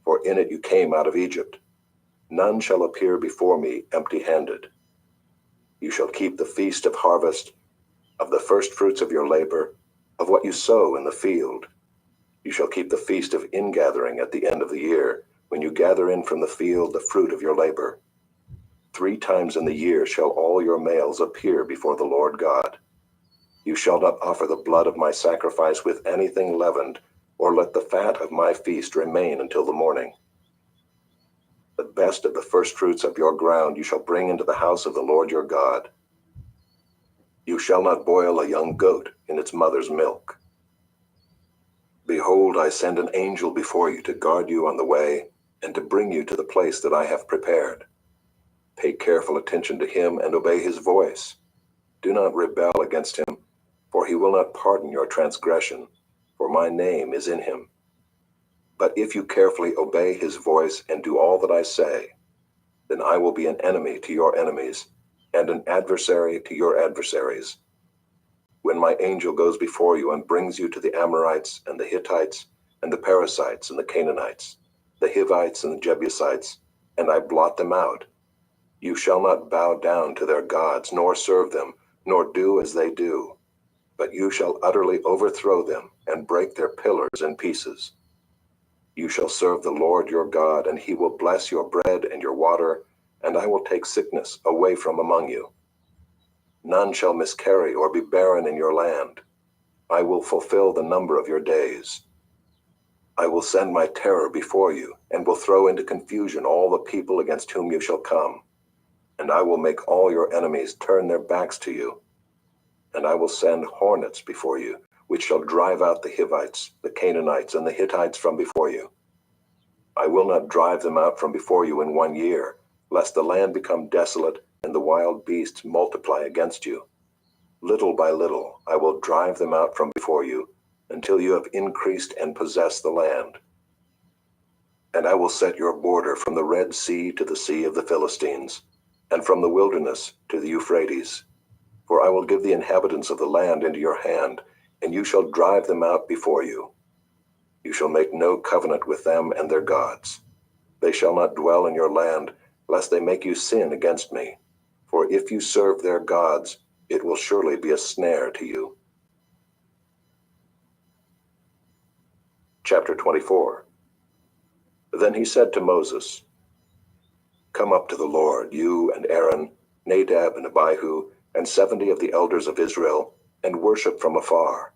For in it you came out of Egypt. None shall appear before me empty-handed. You shall keep the feast of harvest, of the first fruits of your labor, of what you sow in the field. You shall keep the feast of ingathering at the end of the year, when you gather in from the field the fruit of your labor. 3 times in the year shall all your males appear before the Lord God. You shall not offer the blood of my sacrifice with anything leavened, or let the fat of my feast remain until the morning. The best of the first fruits of your ground you shall bring into the house of the Lord your God. You shall not boil a young goat in its mother's milk. Behold, I send an angel before you to guard you on the way, and to bring you to the place that I have prepared. Pay careful attention to him and obey his voice. Do not rebel against him, for he will not pardon your transgression, for my name is in him. But if you carefully obey his voice and do all that I say, then I will be an enemy to your enemies, and an adversary to your adversaries. When my angel goes before you and brings you to the Amorites and the Hittites and the Perizzites and the Canaanites, the Hivites and the Jebusites, and I blot them out, you shall not bow down to their gods, nor serve them, nor do as they do, but you shall utterly overthrow them and break their pillars in pieces. You shall serve the Lord your God, and he will bless your bread and your water, and I will take sickness away from among you. None shall miscarry or be barren in your land. I will fulfill the number of your days. I will send my terror before you, and will throw into confusion all the people against whom you shall come. And I will make all your enemies turn their backs to you. And I will send hornets before you, which shall drive out the Hivites, the Canaanites, and the Hittites from before you. I will not drive them out from before you in 1 year, lest the land become desolate and the wild beasts multiply against you. Little by little I will drive them out from before you, until you have increased and possessed the land. And I will set your border from the Red Sea to the Sea of the Philistines, and from the wilderness to the Euphrates. For I will give the inhabitants of the land into your hand, and you shall drive them out before you. You shall make no covenant with them and their gods. They shall not dwell in your land, lest they make you sin against me. For if you serve their gods, it will surely be a snare to you. Chapter 24. Then he said to Moses, Come up to the Lord, you and Aaron, Nadab and Abihu, and 70 of the elders of Israel, and worship from afar.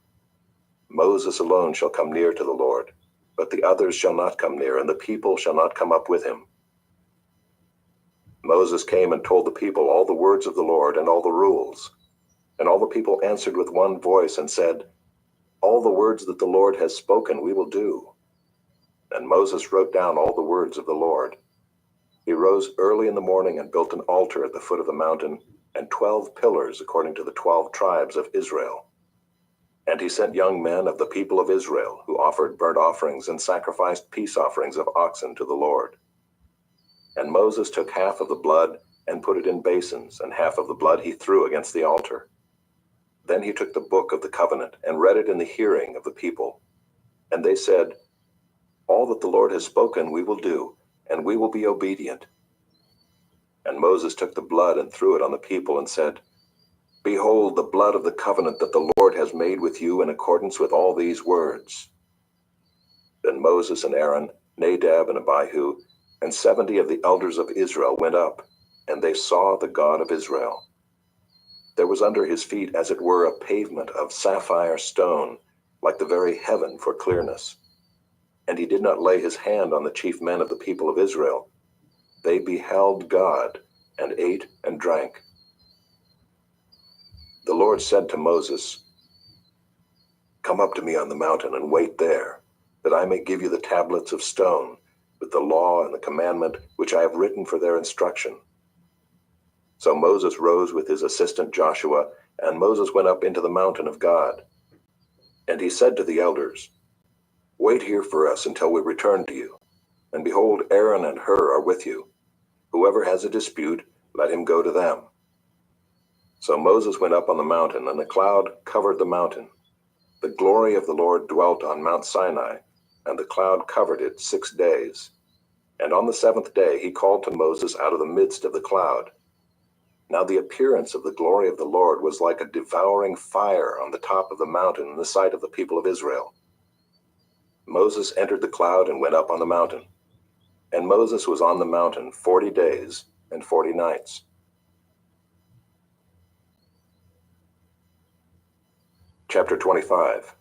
Moses alone shall come near to the Lord, but the others shall not come near, and the people shall not come up with him. Moses came and told the people all the words of the Lord and all the rules. And all the people answered with one voice and said, All the words that the Lord has spoken we will do. And Moses wrote down all the words of the Lord. He rose early in the morning and built an altar at the foot of the mountain, and 12 pillars according to the 12 tribes of Israel. And he sent young men of the people of Israel, who offered burnt offerings and sacrificed peace offerings of oxen to the Lord. And Moses took half of the blood and put it in basins, and half of the blood he threw against the altar. Then he took the book of the covenant and read it in the hearing of the people. And they said, All that the Lord has spoken we will do, and we will be obedient." And Moses took the blood and threw it on the people and said, "Behold the blood of the covenant that the Lord has made with you in accordance with all these words." Then Moses and Aaron, Nadab and Abihu, and 70 of the elders of Israel went up, and they saw the God of Israel. There was under his feet as it were a pavement of sapphire stone, like the very heaven for clearness. And he did not lay his hand on the chief men of the people of Israel. They beheld God, and ate and drank. The Lord said to Moses, "Come up to me on the mountain and wait there, that I may give you the tablets of stone, with the law and the commandment which I have written for their instruction." So Moses rose with his assistant Joshua, and Moses went up into the mountain of God. And he said to the elders, "Wait here for us until we return to you. And behold, Aaron and Hur are with you. Whoever has a dispute, let him go to them." So Moses went up on the mountain, and the cloud covered the mountain. The glory of the Lord dwelt on Mount Sinai, and the cloud covered it 6 days. And on the 7th day he called to Moses out of the midst of the cloud. Now the appearance of the glory of the Lord was like a devouring fire on the top of the mountain in the sight of the people of Israel. Moses entered the cloud and went up on the mountain. And Moses was on the mountain 40 days and 40 nights. Chapter 25.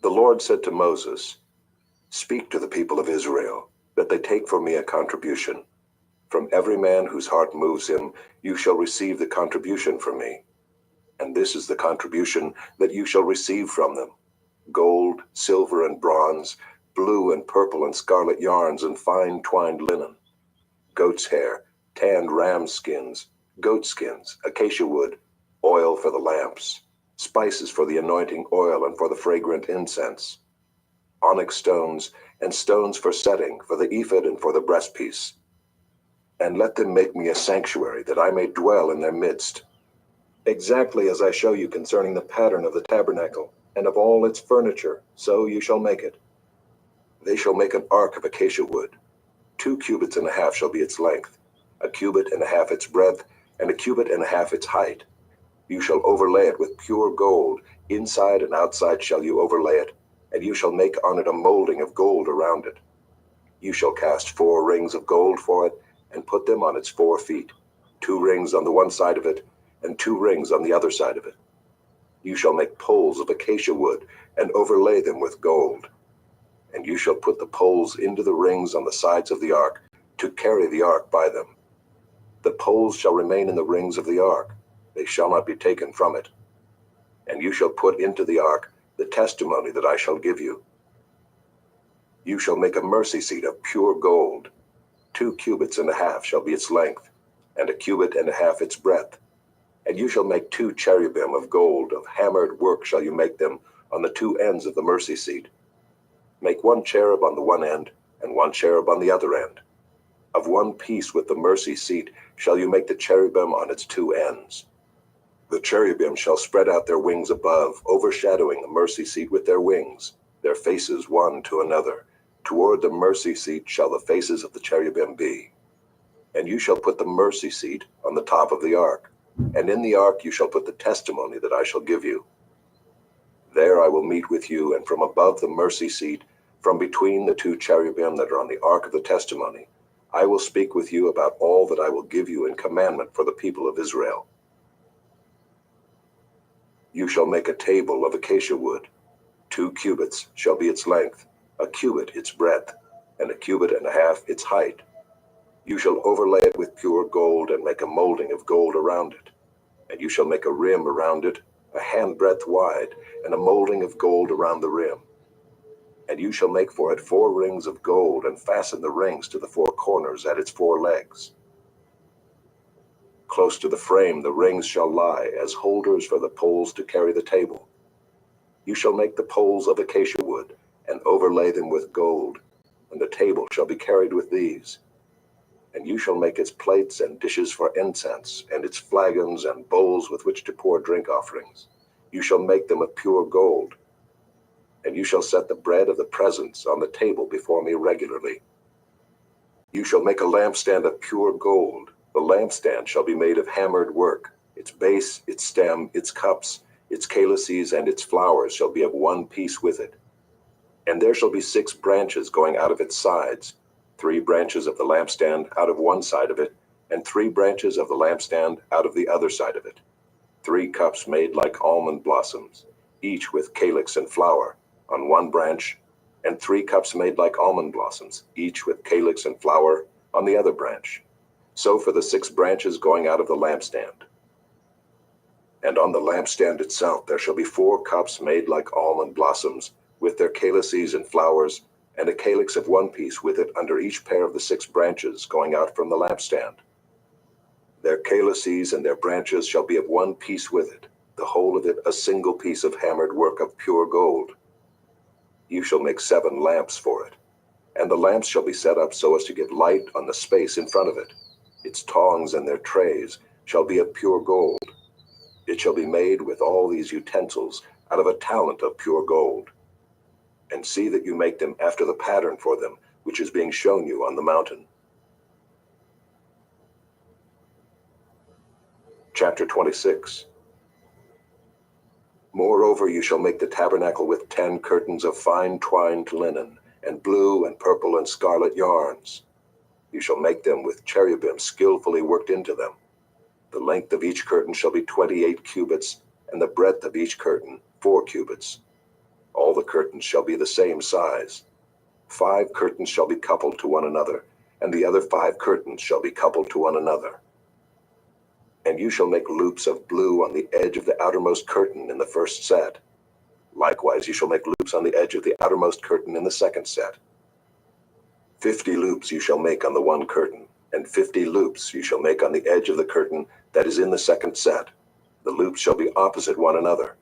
The Lord said to Moses, "Speak to the people of Israel, that they take for me a contribution. From every man whose heart moves him, you shall receive the contribution from me. And this is the contribution that you shall receive from them: gold, silver, and bronze, blue and purple and scarlet yarns, and fine twined linen, goat's hair, tanned ram skins, goat skins, acacia wood, oil for the lamps, spices for the anointing oil and for the fragrant incense, onyx stones, and stones for setting, for the ephod and for the breastpiece. And let them make me a sanctuary, that I may dwell in their midst, exactly as I show you concerning the pattern of the tabernacle, and of all its furniture, so you shall make it. They shall make an ark of acacia wood. 2 cubits and a half shall be its length, 1 cubit and a half its breadth, and 1 cubit and a half its height. You shall overlay it with pure gold, inside and outside shall you overlay it, and you shall make on it a molding of gold around it. You shall cast 4 rings of gold for it, and put them on its 4 feet, 2 rings on the one side of it, and 2 rings on the other side of it. You shall make poles of acacia wood, and overlay them with gold. And you shall put the poles into the rings on the sides of the ark, to carry the ark by them. The poles shall remain in the rings of the ark, they shall not be taken from it. And you shall put into the ark the testimony that I shall give you. You shall make a mercy seat of pure gold. 2 cubits and a half shall be its length, and 1 cubit and a half its breadth. And you shall make 2 cherubim of gold, of hammered work shall you make them on the 2 ends of the mercy seat. Make 1 cherub on the one end, and 1 cherub on the other end. Of one piece with the mercy seat shall you make the cherubim on its 2 ends. The cherubim shall spread out their wings above, overshadowing the mercy seat with their wings, their faces one to another. Toward the mercy seat shall the faces of the cherubim be. And you shall put the mercy seat on the top of the ark, and in the ark you shall put the testimony that I shall give you. There I will meet with you, and from above the mercy seat, from between the 2 cherubim that are on the ark of the testimony, I will speak with you about all that I will give you in commandment for the people of Israel. You shall make a table of acacia wood. 2 cubits shall be its length, 1 cubit its breadth, and 1 cubit and a half its height. You shall overlay it with pure gold, and make a molding of gold around it. And you shall make a rim around it, a handbreadth wide, and a molding of gold around the rim. And you shall make for it 4 rings of gold, and fasten the rings to the 4 corners at its 4 legs. Close to the frame the rings shall lie, as holders for the poles to carry the table. You shall make the poles of acacia wood, and overlay them with gold, and the table shall be carried with these. And you shall make its plates and dishes for incense, and its flagons and bowls with which to pour drink offerings. You shall make them of pure gold. And you shall set the bread of the presence on the table before me regularly. You shall make a lampstand of pure gold. The lampstand shall be made of hammered work. Its base, its stem, its cups, its calyces, and its flowers shall be of one piece with it. And there shall be 6 branches going out of its sides, 3 branches of the lampstand out of one side of it, and 3 branches of the lampstand out of the other side of it. 3 cups made like almond blossoms, each with calyx and flower, on one branch, and 3 cups made like almond blossoms, each with calyx and flower, on the other branch. So for the 6 branches going out of the lampstand. And on the lampstand itself there shall be 4 cups made like almond blossoms, with their calyces and flowers, and a calyx of one piece with it under each pair of the 6 branches going out from the lampstand. Their calyces and their branches shall be of one piece with it, the whole of it a single piece of hammered work of pure gold. You shall make 7 lamps for it, and the lamps shall be set up so as to give light on the space in front of it. Its tongs and their trays shall be of pure gold. It shall be made with all these utensils out of a talent of pure gold. And see that you make them after the pattern for them, which is being shown you on the mountain. Chapter 26. Moreover, you shall make the tabernacle with 10 curtains of fine twined linen, and blue and purple and scarlet yarns. You shall make them with cherubim skillfully worked into them. The length of each curtain shall be 28 cubits, and the breadth of each curtain 4 cubits. All the curtains shall be the same size. 5 curtains shall be coupled to one another, and the other 5 curtains shall be coupled to one another. And you shall make loops of blue on the edge of the outermost curtain in the first set. Likewise you shall make loops on the edge of the outermost curtain in the second set. 50 loops you shall make on the one curtain, and 50 loops you shall make on the edge of the curtain that is in the second set. The loops shall be opposite one another.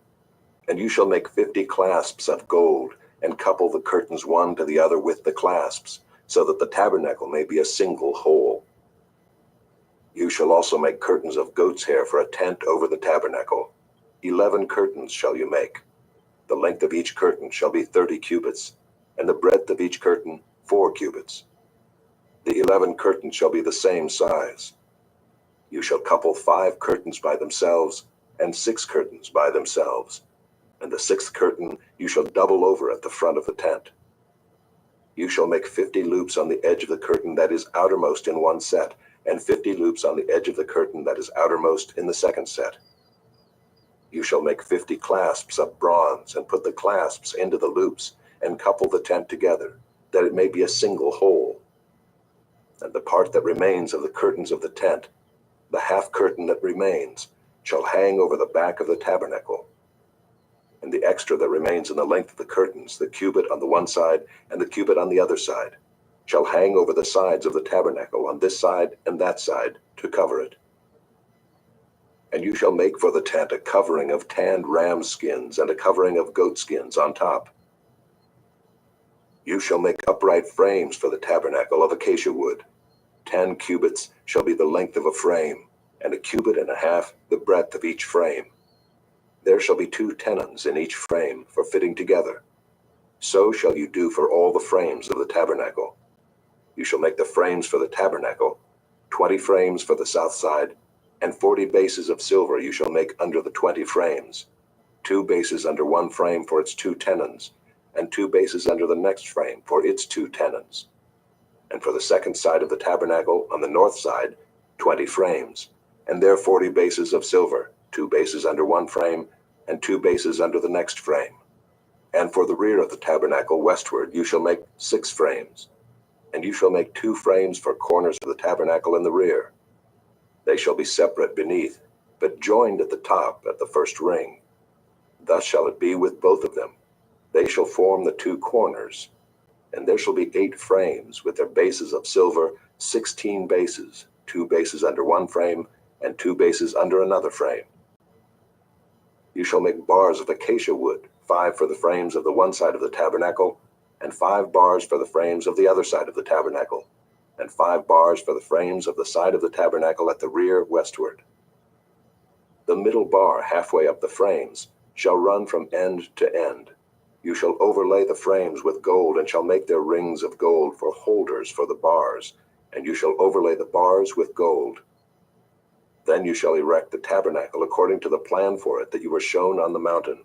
And you shall make 50 clasps of gold, and couple the curtains one to the other with the clasps, so that the tabernacle may be a single whole. You shall also make curtains of goat's hair for a tent over the tabernacle. 11 curtains shall you make. The length of each curtain shall be 30 cubits, and the breadth of each curtain 4 cubits. The 11 curtains shall be the same size. You shall couple 5 curtains by themselves, and 6 curtains by themselves. And the 6th curtain you shall double over at the front of the tent. You shall make 50 loops on the edge of the curtain that is outermost in one set, and 50 loops on the edge of the curtain that is outermost in the second set. You shall make 50 clasps of bronze, and put the clasps into the loops, and couple the tent together, that it may be a single whole. And the part that remains of the curtains of the tent, the half curtain that remains, shall hang over the back of the tabernacle. And the extra that remains in the length of the curtains, the cubit on the one side and the cubit on the other side, shall hang over the sides of the tabernacle on this side and that side to cover it. And you shall make for the tent a covering of tanned ram skins and a covering of goat skins on top. You shall make upright frames for the tabernacle of acacia wood. 10 cubits shall be the length of a frame, and a cubit and a half the breadth of each frame. There shall be 2 tenons in each frame for fitting together. So shall you do for all the frames of the tabernacle. You shall make the frames for the tabernacle, 20 frames for the south side, and 40 bases of silver you shall make under the 20 frames, 2 bases under one frame for its 2 tenons, and 2 bases under the next frame for its 2 tenons. And for the second side of the tabernacle on the north side, 20 frames, and there 40 bases of silver, 2 bases under one frame, and 2 bases under the next frame. And for the rear of the tabernacle westward you shall make 6 frames, and you shall make 2 frames for corners of the tabernacle in the rear. They shall be separate beneath, but joined at the top at the first ring. Thus shall it be with both of them. They shall form the 2 corners, and there shall be 8 frames with their bases of silver, 16 bases, 2 bases under one frame, and 2 bases under another frame. You shall make bars of acacia wood, 5 for the frames of the one side of the tabernacle, and 5 bars for the frames of the other side of the tabernacle, and 5 bars for the frames of the side of the tabernacle at the rear westward. The middle bar halfway up the frames shall run from end to end. You shall overlay the frames with gold, and shall make their rings of gold for holders for the bars, and you shall overlay the bars with gold. Then you shall erect the tabernacle according to the plan for it that you were shown on the mountain.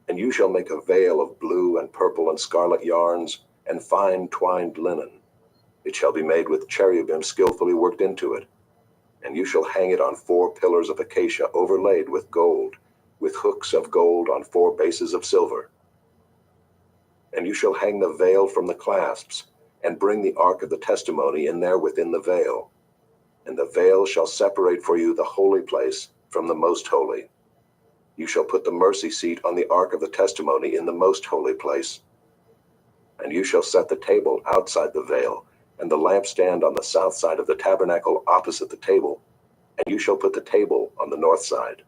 And you shall make a veil of blue and purple and scarlet yarns and fine twined linen. It shall be made with cherubim skillfully worked into it. And you shall hang it on 4 pillars of acacia overlaid with gold, with hooks of gold on 4 bases of silver. And you shall hang the veil from the clasps, and bring the ark of the testimony in there within the veil. And the veil shall separate for you the holy place from the most holy. You shall put the mercy seat on the ark of the testimony in the most holy place. And you shall set the table outside the veil, and the lampstand on the south side of the tabernacle opposite the table, and you shall put the table on the north side.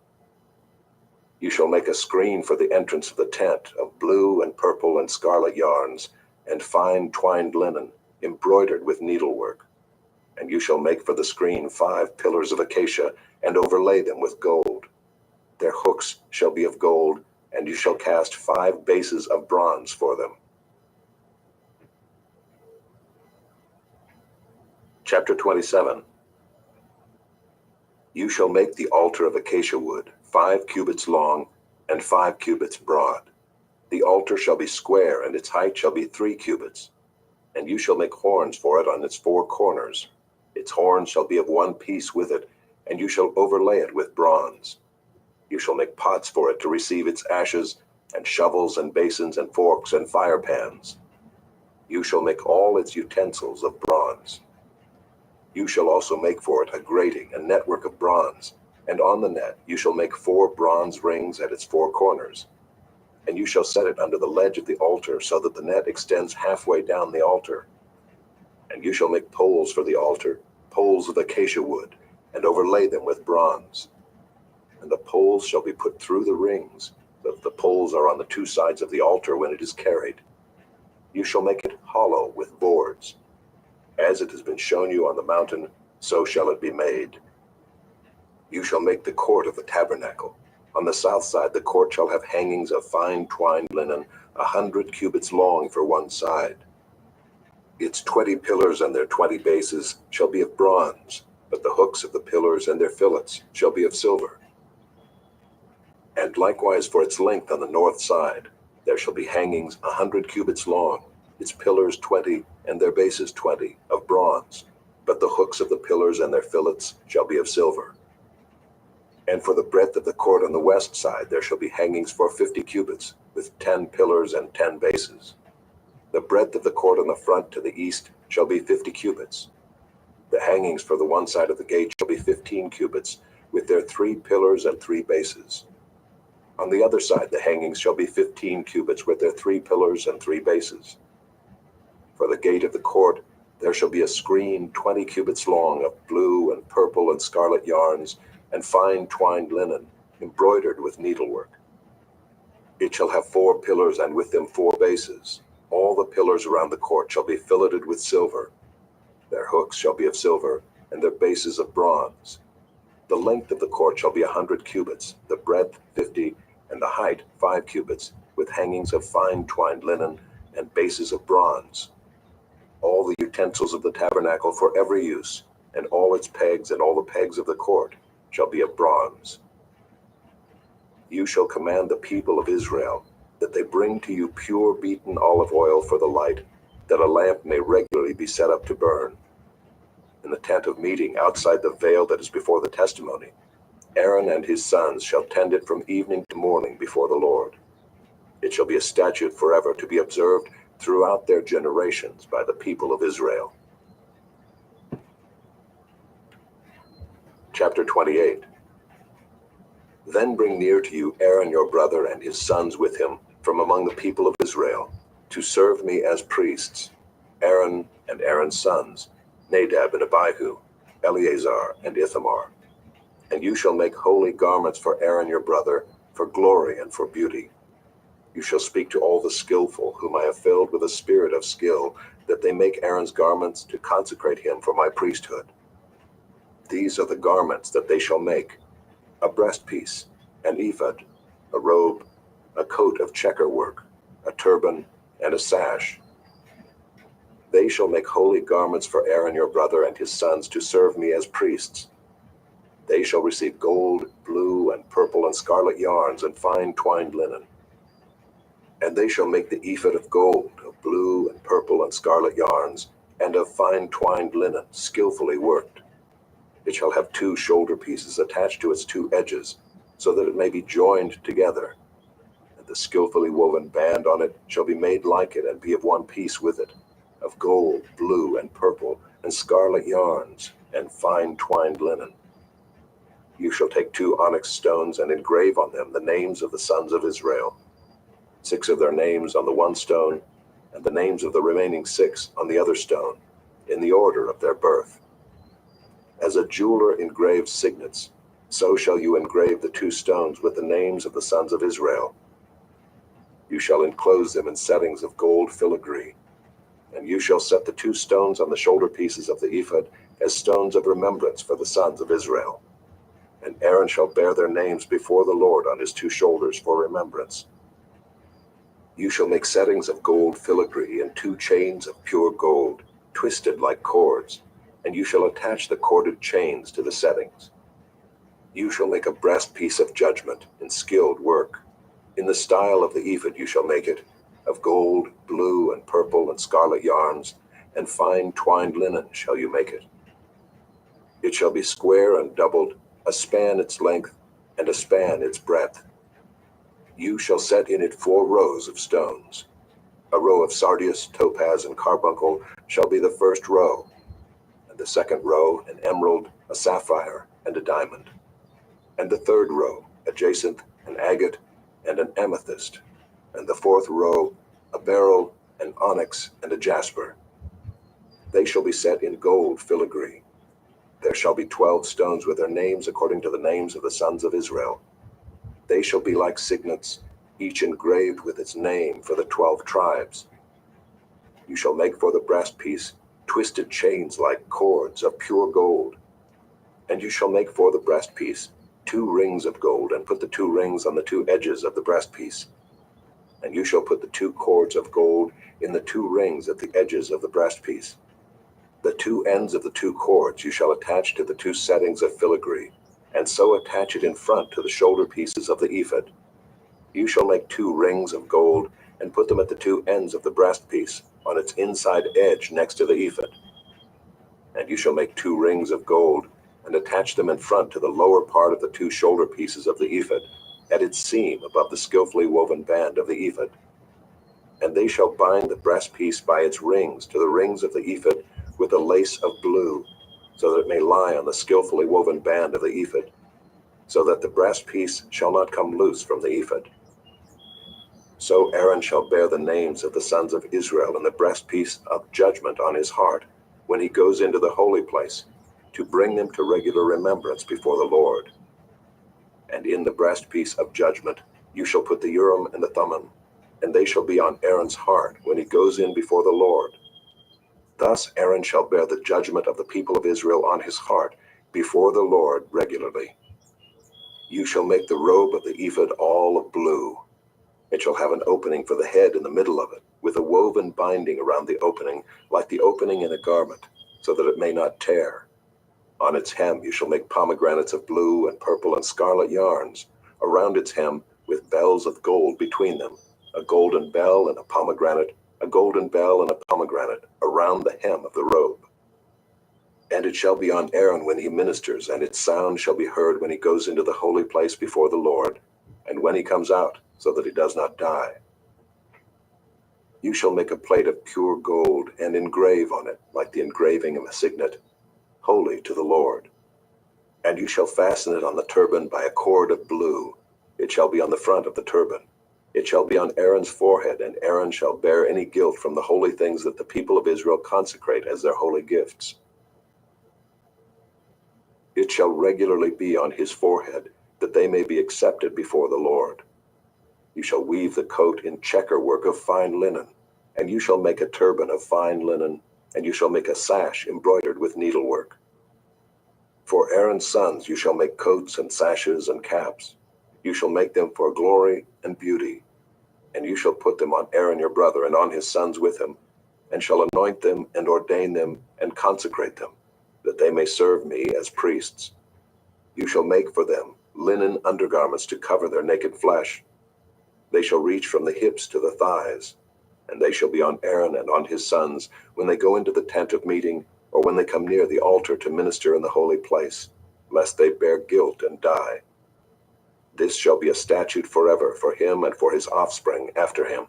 You shall make a screen for the entrance of the tent of blue and purple and scarlet yarns, and fine twined linen, embroidered with needlework. And you shall make for the screen 5 pillars of acacia, and overlay them with gold. Their hooks shall be of gold, and you shall cast 5 bases of bronze for them. Chapter 27. You shall make the altar of acacia wood, 5 cubits long, and 5 cubits broad. The altar shall be square, and its height shall be 3 cubits. And you shall make horns for it on its 4 corners. Its horns shall be of one piece with it, and you shall overlay it with bronze. You shall make pots for it to receive its ashes, and shovels and basins and forks and fire pans. You shall make all its utensils of bronze. You shall also make for it a grating, a network of bronze, and on the net you shall make 4 bronze rings at its 4 corners. And you shall set it under the ledge of the altar, so that the net extends halfway down the altar. And you shall make poles for the altar, poles of acacia wood, and overlay them with bronze. And the poles shall be put through the rings, so that the poles are on the 2 sides of the altar when it is carried. You shall make it hollow with boards. As it has been shown you on the mountain, so shall it be made. You shall make the court of the tabernacle. On the south side the court shall have hangings of fine twined linen, 100 cubits long for one side. Its 20 pillars and their 20 bases shall be of bronze, but the hooks of the pillars and their fillets shall be of silver. And likewise for its length on the north side, there shall be hangings 100 cubits long, its pillars 20, and their bases 20, of bronze, but the hooks of the pillars and their fillets shall be of silver. And for the breadth of the court on the west side there shall be hangings for 50 cubits, with 10 pillars and 10 bases. The breadth of the court on the front to the east shall be 50 cubits. The hangings for the one side of the gate shall be 15 cubits, with their 3 pillars and 3 bases. On the other side the hangings shall be 15 cubits, with their 3 pillars and 3 bases. For the gate of the court there shall be a screen 20 cubits long of blue and purple and scarlet yarns, and fine twined linen, embroidered with needlework. It shall have 4 pillars, and with them 4 bases. All the pillars around the court shall be filleted with silver. Their hooks shall be of silver, and their bases of bronze. The length of the court shall be 100 cubits, the breadth 50, and the height 5 cubits, with hangings of fine twined linen, and bases of bronze. All the utensils of the tabernacle for every use, and all its pegs and all the pegs of the court, shall be of bronze. You shall command the people of Israel that they bring to you pure beaten olive oil for the light, that a lamp may regularly be set up to burn. In the tent of meeting outside the veil that is before the testimony, Aaron and his sons shall tend it from evening to morning before the Lord. It shall be a statute forever to be observed throughout their generations by the people of Israel. Chapter 28. Then bring near to you Aaron your brother and his sons with him from among the people of Israel, to serve me as priests, Aaron and Aaron's sons, Nadab and Abihu, Eleazar and Ithamar. And you shall make holy garments for Aaron your brother, for glory and for beauty. You shall speak to all the skillful, whom I have filled with a spirit of skill, that they make Aaron's garments to consecrate him for my priesthood. These are the garments that they shall make: a breastpiece, an ephod, a robe, a coat of checker work, a turban, and a sash. They shall make holy garments for Aaron your brother and his sons to serve me as priests. They shall receive gold, blue, and purple, and scarlet yarns, and fine twined linen. And they shall make the ephod of gold, of blue, and purple, and scarlet yarns, and of fine twined linen, skillfully worked. It shall have 2 shoulder pieces attached to its 2 edges, so that it may be joined together. And the skillfully woven band on it shall be made like it, and be of one piece with it, of gold, blue, and purple, and scarlet yarns, and fine twined linen. You shall take 2 onyx stones and engrave on them the names of the sons of Israel, 6 of their names on the one stone, and the names of the remaining 6 on the other stone, in the order of their birth. As a jeweler engraves signets, so shall you engrave the 2 stones with the names of the sons of Israel. You shall enclose them in settings of gold filigree, and you shall set the 2 stones on the shoulder pieces of the ephod as stones of remembrance for the sons of Israel. And Aaron shall bear their names before the Lord on his 2 shoulders for remembrance. You shall make settings of gold filigree and 2 chains of pure gold, twisted like cords, and you shall attach the corded chains to the settings. You shall make a breastpiece of judgment in skilled work. In the style of the ephod you shall make it, of gold, blue, and purple, and scarlet yarns, and fine twined linen shall you make it. It shall be square and doubled, a span its length, and a span its breadth. You shall set in it 4 rows of stones. A row of sardius, topaz, and carbuncle shall be the first row, and the second row an emerald, a sapphire, and a diamond. And the third row a jacinth, an agate, and an amethyst. And the 4th row a beryl, an onyx, and a jasper. They shall be set in gold filigree. There shall be 12 stones with their names according to the names of the sons of Israel. They shall be like signets, each engraved with its name for the 12 tribes. You shall make for the breastpiece twisted chains like cords of pure gold. And you shall make for the breastpiece 2 rings of gold, and put the 2 rings on the 2 edges of the breastpiece. And you shall put the 2 cords of gold in the 2 rings at the edges of the breastpiece. The 2 ends of the 2 cords you shall attach to the 2 settings of filigree, and so attach it in front to the shoulder pieces of the ephod. You shall make 2 rings of gold, and put them at the 2 ends of the breastpiece, on its inside edge next to the ephod. And you shall make 2 rings of gold, and attach them in front to the lower part of the 2 shoulder pieces of the ephod, at its seam above the skillfully woven band of the ephod. And they shall bind the breastpiece by its rings to the rings of the ephod with a lace of blue, so that it may lie on the skillfully woven band of the ephod, so that the breastpiece shall not come loose from the ephod. So Aaron shall bear the names of the sons of Israel in the breastpiece of judgment on his heart, when he goes into the holy place, to bring them to regular remembrance before the Lord. And in the breastpiece of judgment you shall put the Urim and the Thummim, and they shall be on Aaron's heart when he goes in before the Lord. Thus Aaron shall bear the judgment of the people of Israel on his heart before the Lord regularly. You shall make the robe of the ephod all of blue. It shall have an opening for the head in the middle of it, with a woven binding around the opening, like the opening in a garment, so that it may not tear. On its hem you shall make pomegranates of blue and purple and scarlet yarns, around its hem with bells of gold between them, a golden bell and a pomegranate, a golden bell and a pomegranate, around the hem of the robe. And it shall be on Aaron when he ministers, and its sound shall be heard when he goes into the holy place before the Lord, and when he comes out, so that he does not die. You shall make a plate of pure gold, and engrave on it, like the engraving of a signet, holy to the Lord. And you shall fasten it on the turban by a cord of blue. It shall be on the front of the turban. It shall be on Aaron's forehead, and Aaron shall bear any guilt from the holy things that the people of Israel consecrate as their holy gifts. It shall regularly be on his forehead, that they may be accepted before the Lord. You shall weave the coat in checker work of fine linen, and you shall make a turban of fine linen, and you shall make a sash embroidered with needlework. For Aaron's sons you shall make coats and sashes and caps. You shall make them for glory and beauty, and you shall put them on Aaron your brother and on his sons with him, and shall anoint them and ordain them and consecrate them, that they may serve me as priests. You shall make for them linen undergarments to cover their naked flesh. They shall reach from the hips to the thighs, and they shall be on Aaron and on his sons when they go into the tent of meeting, or when they come near the altar to minister in the holy place, lest they bear guilt and die. This shall be a statute forever for him and for his offspring after him.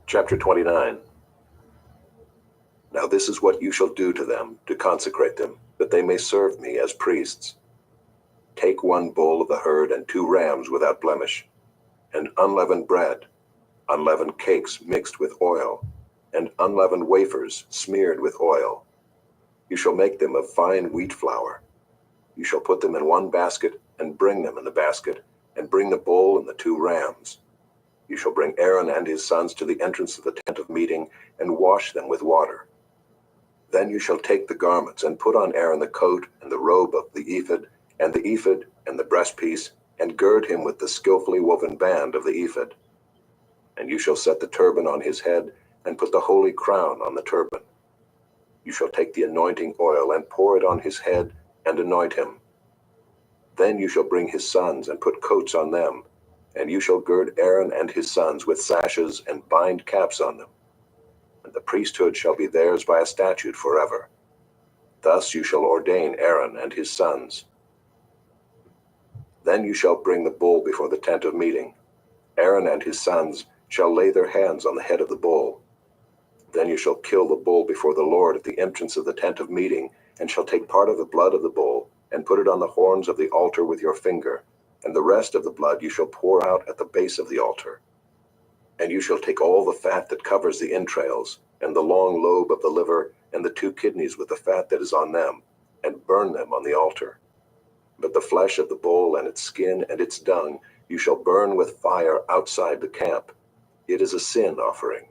Chapter 29. Now this is what you shall do to them to consecrate them, that they may serve me as priests. Take 1 bull of the herd and 2 rams without blemish, and unleavened bread, unleavened cakes mixed with oil, and unleavened wafers smeared with oil. You shall make them of fine wheat flour. You shall put them in 1 basket, and bring them in the basket, and bring the bull and the 2 rams. You shall bring Aaron and his sons to the entrance of the tent of meeting, and wash them with water. Then you shall take the garments, and put on Aaron the coat and the robe of the ephod, and the breastpiece, and gird him with the skillfully woven band of the ephod. And you shall set the turban on his head, and put the holy crown on the turban. You shall take the anointing oil, and pour it on his head, and anoint him. Then you shall bring his sons, and put coats on them, and you shall gird Aaron and his sons with sashes, and bind caps on them. And the priesthood shall be theirs by a statute forever. Thus you shall ordain Aaron and his sons. Then you shall bring the bull before the tent of meeting. Aaron and his sons shall lay their hands on the head of the bull. Then you shall kill the bull before the Lord at the entrance of the tent of meeting, and shall take part of the blood of the bull, and put it on the horns of the altar with your finger, and the rest of the blood you shall pour out at the base of the altar. And you shall take all the fat that covers the entrails, and the long lobe of the liver, and the 2 kidneys with the fat that is on them, and burn them on the altar. But the flesh of the bull and its skin and its dung you shall burn with fire outside the camp. It is a sin offering.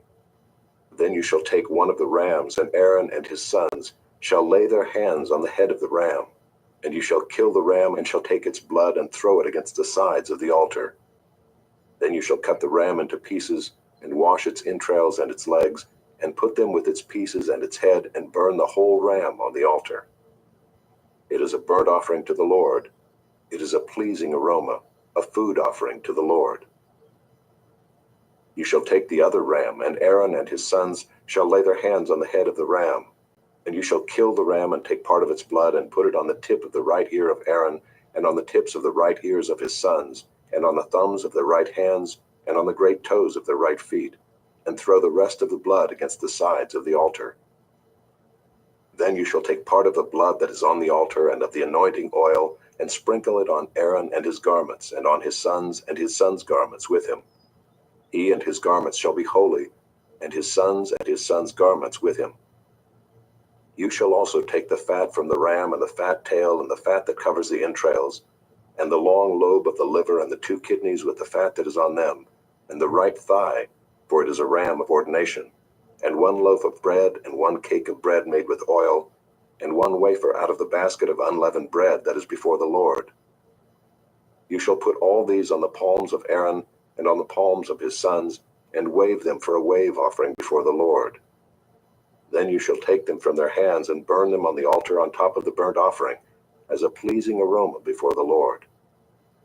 Then you shall take 1 of the rams, and Aaron and his sons shall lay their hands on the head of the ram. And you shall kill the ram, and shall take its blood and throw it against the sides of the altar. Then you shall cut the ram into pieces, and wash its entrails and its legs, and put them with its pieces and its head, and burn the whole ram on the altar. It is a burnt offering to the Lord. It is a pleasing aroma, a food offering to the Lord. You shall take the other ram, and Aaron and his sons shall lay their hands on the head of the ram. And you shall kill the ram, and take part of its blood, and put it on the tip of the right ear of Aaron, and on the tips of the right ears of his sons, and on the thumbs of their right hands, and on the great toes of their right feet, and throw the rest of the blood against the sides of the altar. Then you shall take part of the blood that is on the altar and of the anointing oil, and sprinkle it on Aaron and his garments, and on his sons garments with him. He and his garments shall be holy, and his sons garments with him. You shall also take the fat from the ram, and the fat tail, and the fat that covers the entrails, and the long lobe of the liver, and the 2 kidneys with the fat that is on them, and the right thigh, for it is a ram of ordination, and 1 loaf of bread, and 1 cake of bread made with oil, and 1 wafer out of the basket of unleavened bread that is before the Lord. You shall put all these on the palms of Aaron, and on the palms of his sons, and wave them for a wave offering before the Lord. Then you shall take them from their hands, and burn them on the altar on top of the burnt offering, as a pleasing aroma before the Lord.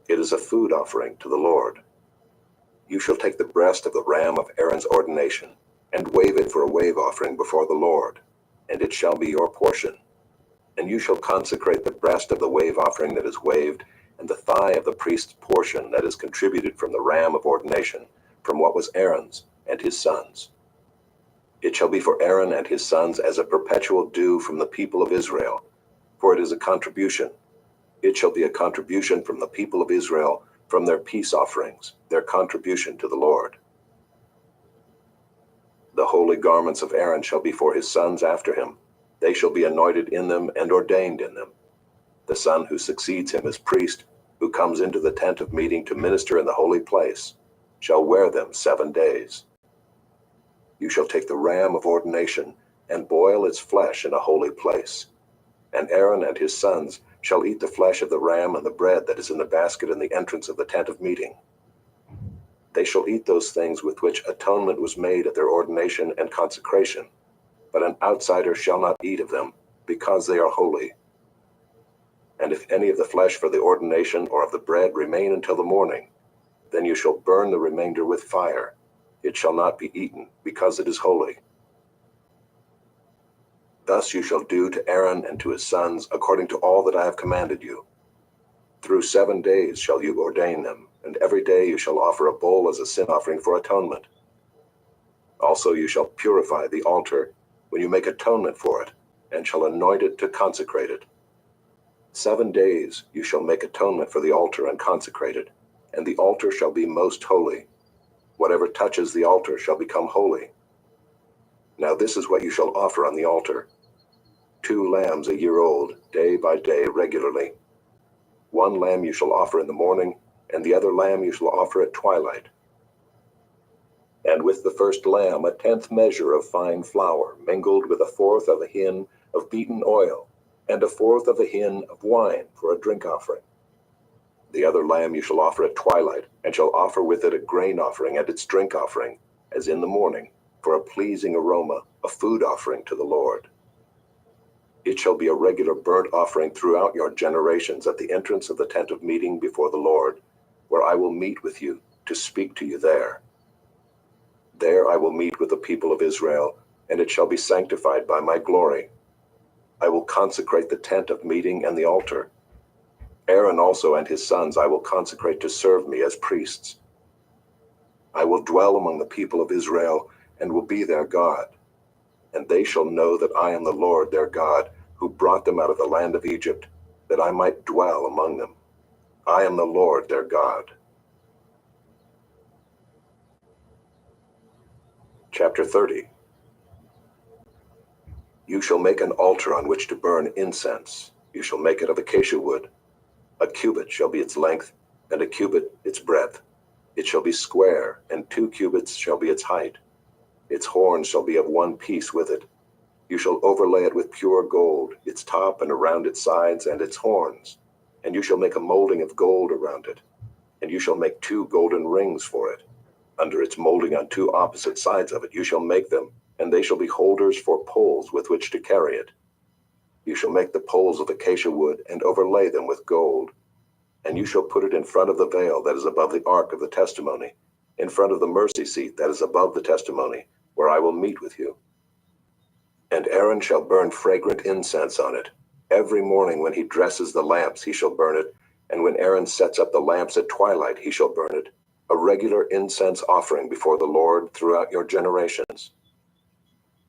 It is a food offering to the Lord. You shall take the breast of the ram of Aaron's ordination, and wave it for a wave offering before the Lord, and it shall be your portion. And you shall consecrate the breast of the wave offering that is waved, and the thigh of the priest's portion that is contributed from the ram of ordination, from what was Aaron's and his sons. It shall be for Aaron and his sons as a perpetual due from the people of Israel, for it is a contribution. It shall be a contribution from the people of Israel, from their peace offerings, their contribution to the Lord. The holy garments of Aaron shall be for his sons after him. They shall be anointed in them and ordained in them. The son who succeeds him as priest, who comes into the tent of meeting to minister in the holy place, shall wear them 7 days. You shall take the ram of ordination, and boil its flesh in a holy place. And Aaron and his sons shall eat the flesh of the ram and the bread that is in the basket in the entrance of the tent of meeting. They shall eat those things with which atonement was made at their ordination and consecration, but an outsider shall not eat of them, because they are holy. And if any of the flesh for the ordination or of the bread remain until the morning, then you shall burn the remainder with fire. It shall not be eaten, because it is holy. Thus you shall do to Aaron and to his sons according to all that I have commanded you. Through 7 days shall you ordain them, and every day you shall offer a bull as a sin offering for atonement. Also you shall purify the altar when you make atonement for it, and shall anoint it to consecrate it. 7 days you shall make atonement for the altar and consecrate it, and the altar shall be most holy. Whatever touches the altar shall become holy. Now this is what you shall offer on the altar: 2 lambs a year old, day by day regularly. 1 lamb you shall offer in the morning, and the other lamb you shall offer at twilight. And with the first lamb 1/10 measure of fine flour, mingled with 1/4 of a hin of beaten oil, and 1/4 of a hin of wine for a drink offering. The other lamb you shall offer at twilight, and shall offer with it a grain offering and its drink offering, as in the morning, for a pleasing aroma, a food offering to the Lord. It shall be a regular burnt offering throughout your generations at the entrance of the tent of meeting before the Lord, where I will meet with you to speak to you there. There I will meet with the people of Israel, and it shall be sanctified by my glory. I will consecrate the tent of meeting and the altar. Aaron also and his sons I will consecrate to serve me as priests. I will dwell among the people of Israel, and will be their God. And they shall know that I am the Lord their God, who brought them out of the land of Egypt, that I might dwell among them. I am the Lord their God. Chapter 30. You shall make an altar on which to burn incense. You shall make it of acacia wood. A cubit shall be its length, and a cubit its breadth. It shall be square, and 2 cubits shall be its height. Its horns shall be of 1 piece with it. You shall overlay it with pure gold, its top and around its sides and its horns. And you shall make a molding of gold around it. And you shall make 2 golden rings for it. Under its molding on 2 opposite sides of it you shall make them, and they shall be holders for poles with which to carry it. You shall make the poles of acacia wood and overlay them with gold. And you shall put it in front of the veil that is above the ark of the testimony, in front of the mercy seat that is above the testimony, where I will meet with you. And Aaron shall burn fragrant incense on it. Every morning when he dresses the lamps he shall burn it, and when Aaron sets up the lamps at twilight he shall burn it, a regular incense offering before the Lord throughout your generations.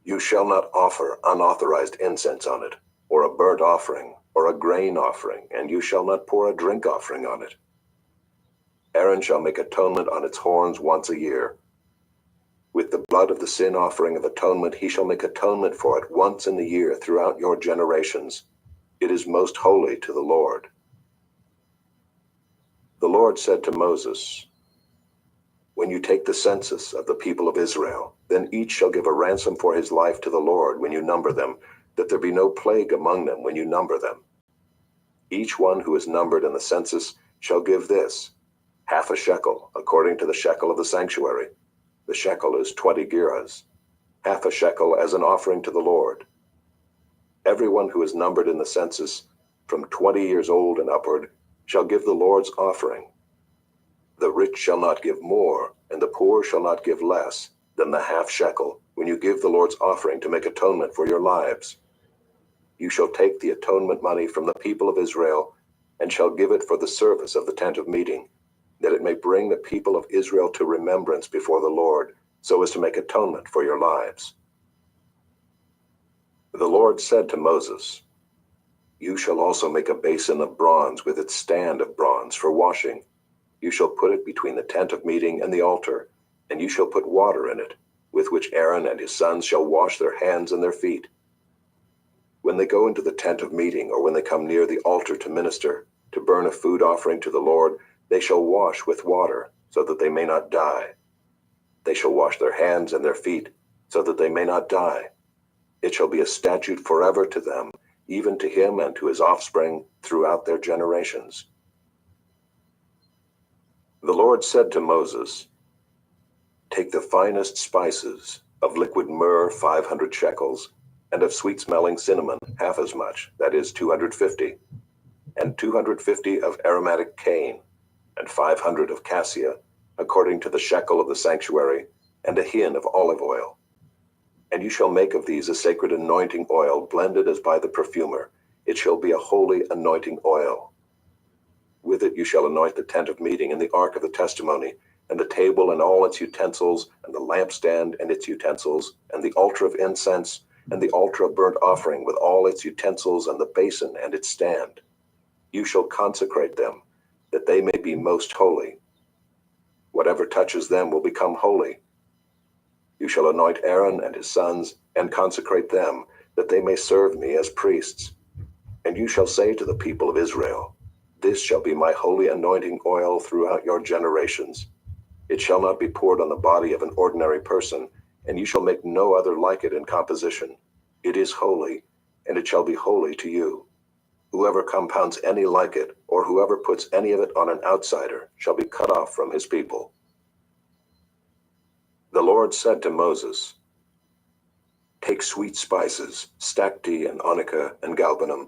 You shall not offer unauthorized incense on it, or a burnt offering, or a grain offering, and you shall not pour a drink offering on it. Aaron shall make atonement on its horns once a year. With the blood of the sin offering of atonement he shall make atonement for it once in the year throughout your generations. It is most holy to the Lord. The Lord said to Moses, When you take the census of the people of Israel, then each shall give a ransom for his life to the Lord when you number them, that there be no plague among them when you number them. Each one who is numbered in the census shall give this, 1/2 shekel, according to the shekel of the sanctuary. The shekel is 20 gerahs, 1/2 shekel as an offering to the Lord. Everyone who is numbered in the census, from 20 years old and upward, shall give the Lord's offering. The rich shall not give more, and the poor shall not give less than the 1/2 shekel when you give the Lord's offering to make atonement for your lives. You shall take the atonement money from the people of Israel, and shall give it for the service of the tent of meeting, that it may bring the people of Israel to remembrance before the Lord, so as to make atonement for your lives. The Lord said to Moses, You shall also make a basin of bronze with its stand of bronze for washing. You shall put it between the tent of meeting and the altar, and you shall put water in it, with which Aaron and his sons shall wash their hands and their feet. When they go into the tent of meeting, or when they come near the altar to minister, to burn a food offering to the Lord, they shall wash with water, so that they may not die. They shall wash their hands and their feet, so that they may not die. It shall be a statute forever to them, even to him and to his offspring throughout their generations. The Lord said to Moses, take the finest spices of liquid myrrh, 500 shekels, and of sweet-smelling cinnamon, half as much, that is 250, and 250 of aromatic cane, and 500 of cassia, according to the shekel of the sanctuary, and a hin of olive oil. And you shall make of these a sacred anointing oil, blended as by the perfumer. It shall be a holy anointing oil. With it you shall anoint the tent of meeting and the ark of the testimony, and the table and all its utensils, and the lampstand and its utensils, and the altar of incense, and the altar of burnt offering with all its utensils, and the basin and its stand. You shall consecrate them, that they may be most holy. Whatever touches them will become holy. You shall anoint Aaron and his sons, and consecrate them, that they may serve me as priests. And you shall say to the people of Israel, This shall be my holy anointing oil throughout your generations. It shall not be poured on the body of an ordinary person, and you shall make no other like it in composition. It is holy, and it shall be holy to you. Whoever compounds any like it, or whoever puts any of it on an outsider, shall be cut off from his people. The Lord said to Moses, Take sweet spices, stacte and onycha and galbanum,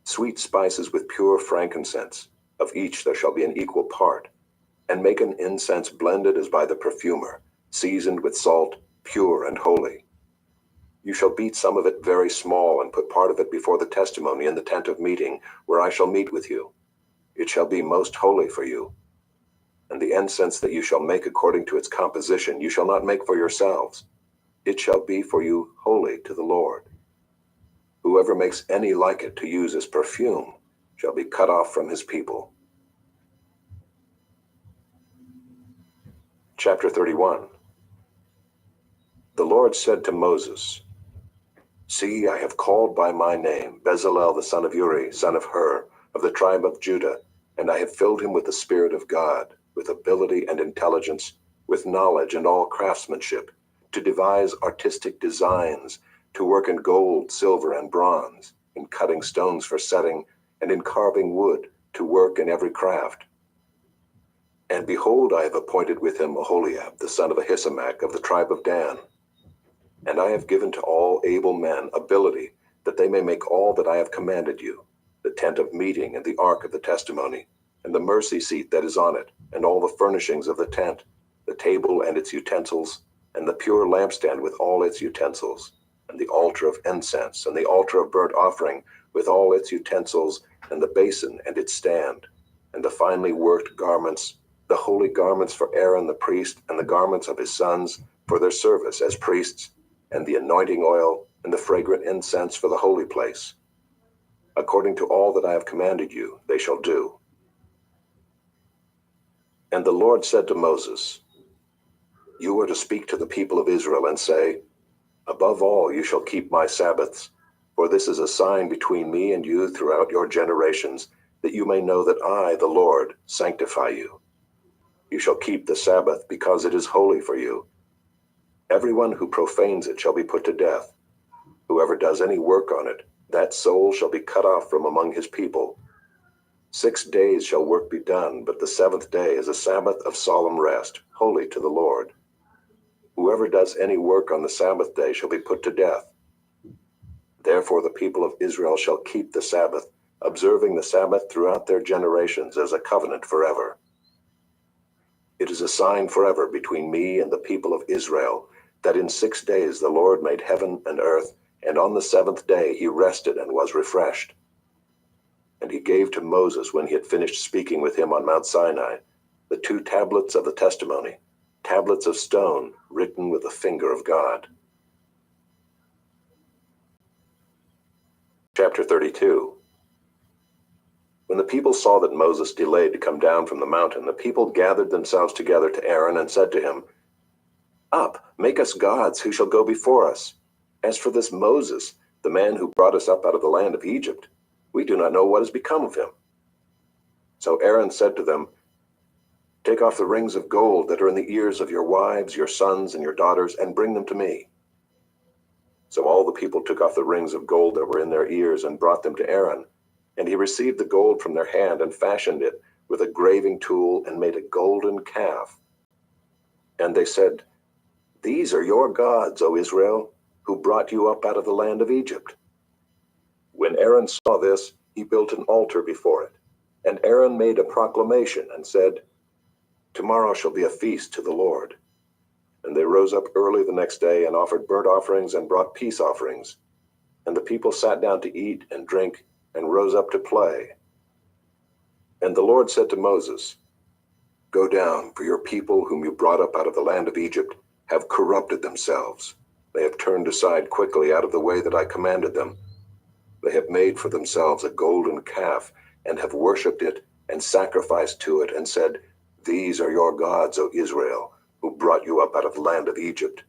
sweet spices with pure frankincense, of each there shall be an equal part, and make an incense blended as by the perfumer, seasoned with salt, pure and holy. You shall beat some of it very small, and put part of it before the testimony in the tent of meeting, where I shall meet with you. It shall be most holy for you. And the incense that you shall make according to its composition, you shall not make for yourselves. It shall be for you holy to the Lord. Whoever makes any like it to use as perfume shall be cut off from his people. Chapter 31. The Lord said to Moses, See, I have called by my name Bezalel the son of Uri, son of Hur, of the tribe of Judah, and I have filled him with the Spirit of God, with ability and intelligence, with knowledge and all craftsmanship, to devise artistic designs, to work in gold, silver, and bronze, in cutting stones for setting, and in carving wood, to work in every craft. And behold, I have appointed with him Aholiab, the son of Ahisamach, of the tribe of Dan. And I have given to all able men ability, that they may make all that I have commanded you, the tent of meeting and the ark of the testimony, and the mercy seat that is on it, and all the furnishings of the tent, the table and its utensils, and the pure lampstand with all its utensils, and the altar of incense, and the altar of burnt offering with all its utensils, and the basin and its stand, and the finely worked garments, the holy garments for Aaron the priest, and the garments of his sons for their service as priests, and the anointing oil, and the fragrant incense for the holy place. According to all that I have commanded you, they shall do. And the Lord said to Moses, You are to speak to the people of Israel and say, Above all you shall keep my Sabbaths, for this is a sign between me and you throughout your generations, that you may know that I, the Lord, sanctify you. You shall keep the Sabbath, because it is holy for you. Everyone who profanes it shall be put to death. Whoever does any work on it, that soul shall be cut off from among his people. 6 days shall work be done, but the seventh day is a Sabbath of solemn rest, holy to the Lord. Whoever does any work on the Sabbath day shall be put to death. Therefore the people of Israel shall keep the Sabbath, observing the Sabbath throughout their generations as a covenant forever. It is a sign forever between me and the people of Israel, that in 6 days the Lord made heaven and earth, and on the seventh day he rested and was refreshed. And he gave to Moses, when he had finished speaking with him on Mount Sinai, the 2 tablets of the testimony, tablets of stone written with the finger of God. Chapter 32. When the people saw that Moses delayed to come down from the mountain, the people gathered themselves together to Aaron and said to him, Up, make us gods who shall go before us. As for this Moses, the man who brought us up out of the land of Egypt, we do not know what has become of him. So Aaron said to them, Take off the rings of gold that are in the ears of your wives, your sons, and your daughters, and bring them to me. So all the people took off the rings of gold that were in their ears and brought them to Aaron. And he received the gold from their hand and fashioned it with a graving tool and made a golden calf. And they said, These are your gods, O Israel, who brought you up out of the land of Egypt. When Aaron saw this, he built an altar before it. And Aaron made a proclamation and said, Tomorrow shall be a feast to the Lord. And they rose up early the next day and offered burnt offerings and brought peace offerings. And the people sat down to eat and drink and rose up to play. And the Lord said to Moses, Go down, for your people whom you brought up out of the land of Egypt have corrupted themselves. They have turned aside quickly out of the way that I commanded them. They have made for themselves a golden calf and have worshipped it and sacrificed to it and said, These are your gods, O Israel, who brought you up out of the land of Egypt.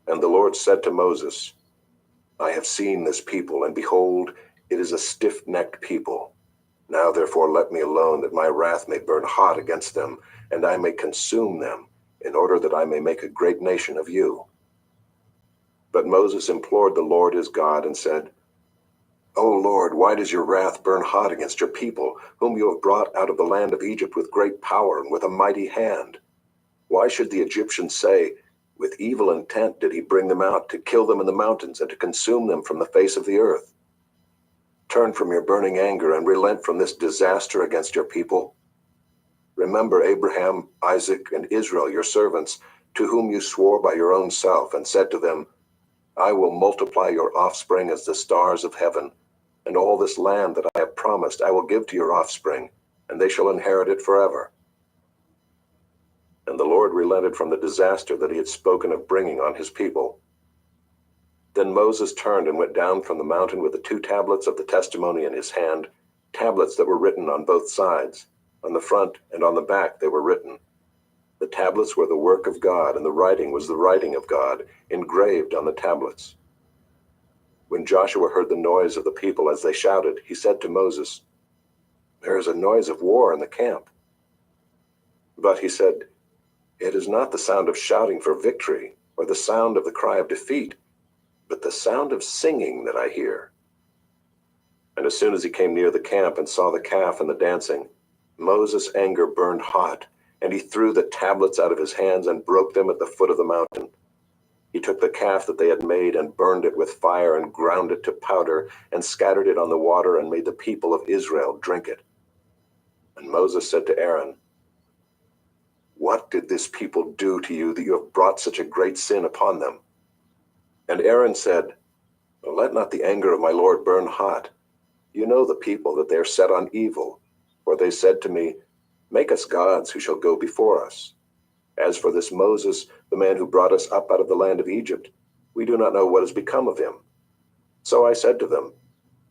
And the Lord said to Moses, I have seen this people, and behold, it is a stiff-necked people. Now therefore let me alone, that my wrath may burn hot against them, and I may consume them, in order that I may make a great nation of you. But Moses implored the Lord his God and said, O Lord, why does your wrath burn hot against your people, whom you have brought out of the land of Egypt with great power and with a mighty hand? Why should the Egyptians say, With evil intent did he bring them out, to kill them in the mountains and to consume them from the face of the earth? Turn from your burning anger and relent from this disaster against your people. Remember Abraham, Isaac, and Israel, your servants, to whom you swore by your own self, and said to them, I will multiply your offspring as the stars of heaven, and all this land that I have promised I will give to your offspring, and they shall inherit it forever. And the Lord relented from the disaster that he had spoken of bringing on his people. Then Moses turned and went down from the mountain with the 2 tablets of the testimony in his hand, tablets that were written on both sides. On the front and on the back they were written. The tablets were the work of God, and the writing was the writing of God, engraved on the tablets. When Joshua heard the noise of the people as they shouted, he said to Moses, There is a noise of war in the camp. But he said, It is not the sound of shouting for victory, or the sound of the cry of defeat, but the sound of singing that I hear. And as soon as he came near the camp and saw the calf and the dancing, Moses' anger burned hot, and he threw the tablets out of his hands and broke them at the foot of the mountain. He took the calf that they had made and burned it with fire and ground it to powder and scattered it on the water and made the people of Israel drink it. And Moses said to Aaron, What did this people do to you that you have brought such a great sin upon them? And Aaron said, Let not the anger of my Lord burn hot. You know the people, that they are set on evil. For they said to me, Make us gods who shall go before us. As for this Moses, the man who brought us up out of the land of Egypt, we do not know what has become of him. So I said to them,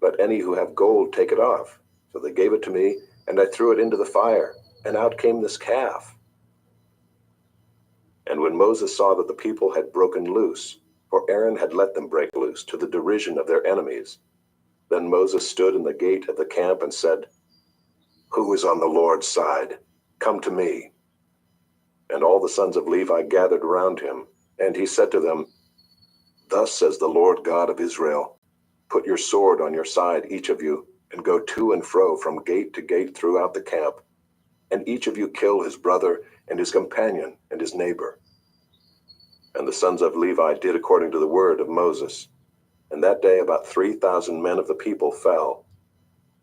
Let any who have gold take it off. So they gave it to me, and I threw it into the fire, and out came this calf. And when Moses saw that the people had broken loose, for Aaron had let them break loose to the derision of their enemies, then Moses stood in the gate of the camp and said, Who is on the Lord's side? Come to me. And all the sons of Levi gathered around him, and he said to them, Thus says the Lord God of Israel, Put your sword on your side, each of you, and go to and fro from gate to gate throughout the camp, and each of you kill his brother and his companion and his neighbor. And the sons of Levi did according to the word of Moses. And that day about 3,000 men of the people fell.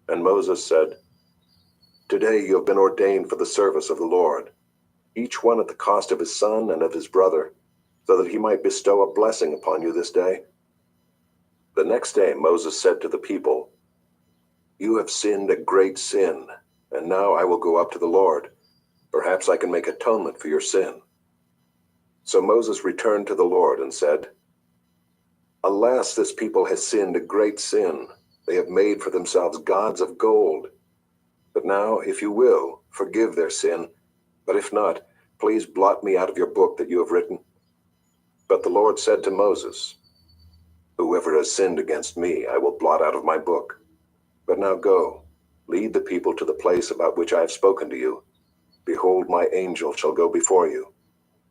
And Moses said, Today you have been ordained for the service of the Lord, each one at the cost of his son and of his brother, so that he might bestow a blessing upon you this day. The next day Moses said to the people, You have sinned a great sin, and now I will go up to the Lord. Perhaps I can make atonement for your sin. So Moses returned to the Lord and said, Alas, this people has sinned a great sin. They have made for themselves gods of gold. But now, if you will, forgive their sin. But if not, please blot me out of your book that you have written. But the Lord said to Moses, Whoever has sinned against me, I will blot out of my book. But now go, lead the people to the place about which I have spoken to you. Behold, my angel shall go before you.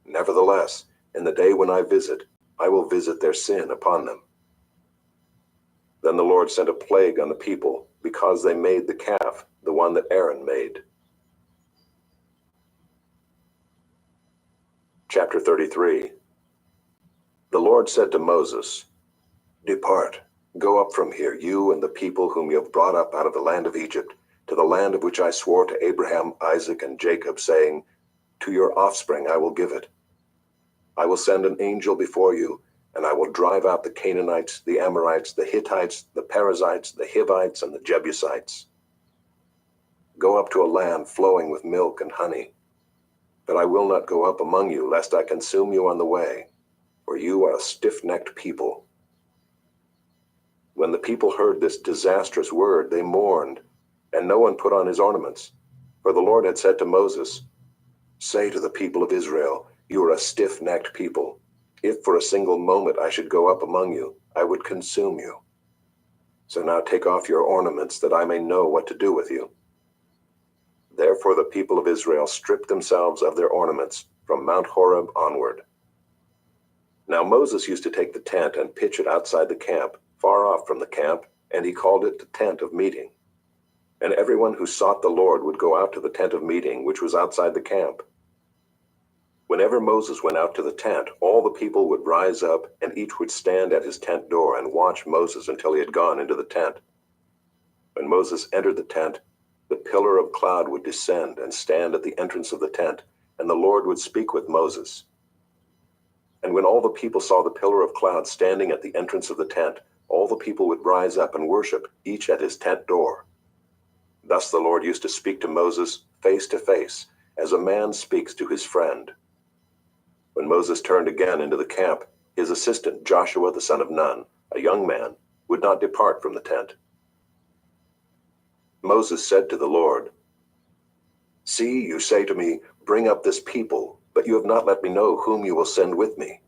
Nevertheless, in the day when I visit, I will visit their sin upon them. Then the Lord sent a plague on the people, because they made the calf, the one that Aaron made. Chapter 33. The Lord said to Moses, "Depart, go up from here, you and the people whom you have brought up out of the land of Egypt, to the land of which I swore to Abraham, Isaac, and Jacob, saying, 'To your offspring I will give it.' I will send an angel before you, and I will drive out the Canaanites, the Amorites, the Hittites, the Perizzites, the Hivites, and the Jebusites. Go up to a land flowing with milk and honey. But I will not go up among you, lest I consume you on the way, for you are a stiff-necked people." When the people heard this disastrous word, they mourned, and no one put on his ornaments. For the Lord had said to Moses, "Say to the people of Israel, you are a stiff-necked people. If for a single moment I should go up among you, I would consume you. So now take off your ornaments, that I may know what to do with you." Therefore the people of Israel stripped themselves of their ornaments from Mount Horeb onward. Now Moses used to take the tent and pitch it outside the camp, far off from the camp, and he called it the tent of meeting. And everyone who sought the Lord would go out to the tent of meeting, which was outside the camp. Whenever Moses went out to the tent, all the people would rise up, and each would stand at his tent door and watch Moses until he had gone into the tent. When Moses entered the tent, the pillar of cloud would descend and stand at the entrance of the tent, and the Lord would speak with Moses. And when all the people saw the pillar of cloud standing at the entrance of the tent, all the people would rise up and worship, each at his tent door. Thus the Lord used to speak to Moses face to face, as a man speaks to his friend. When Moses turned again into the camp, his assistant Joshua the son of Nun, a young man, would not depart from the tent. Moses said to the Lord, "See, you say to me, 'Bring up this people,' but you have not let me know whom you will send with me.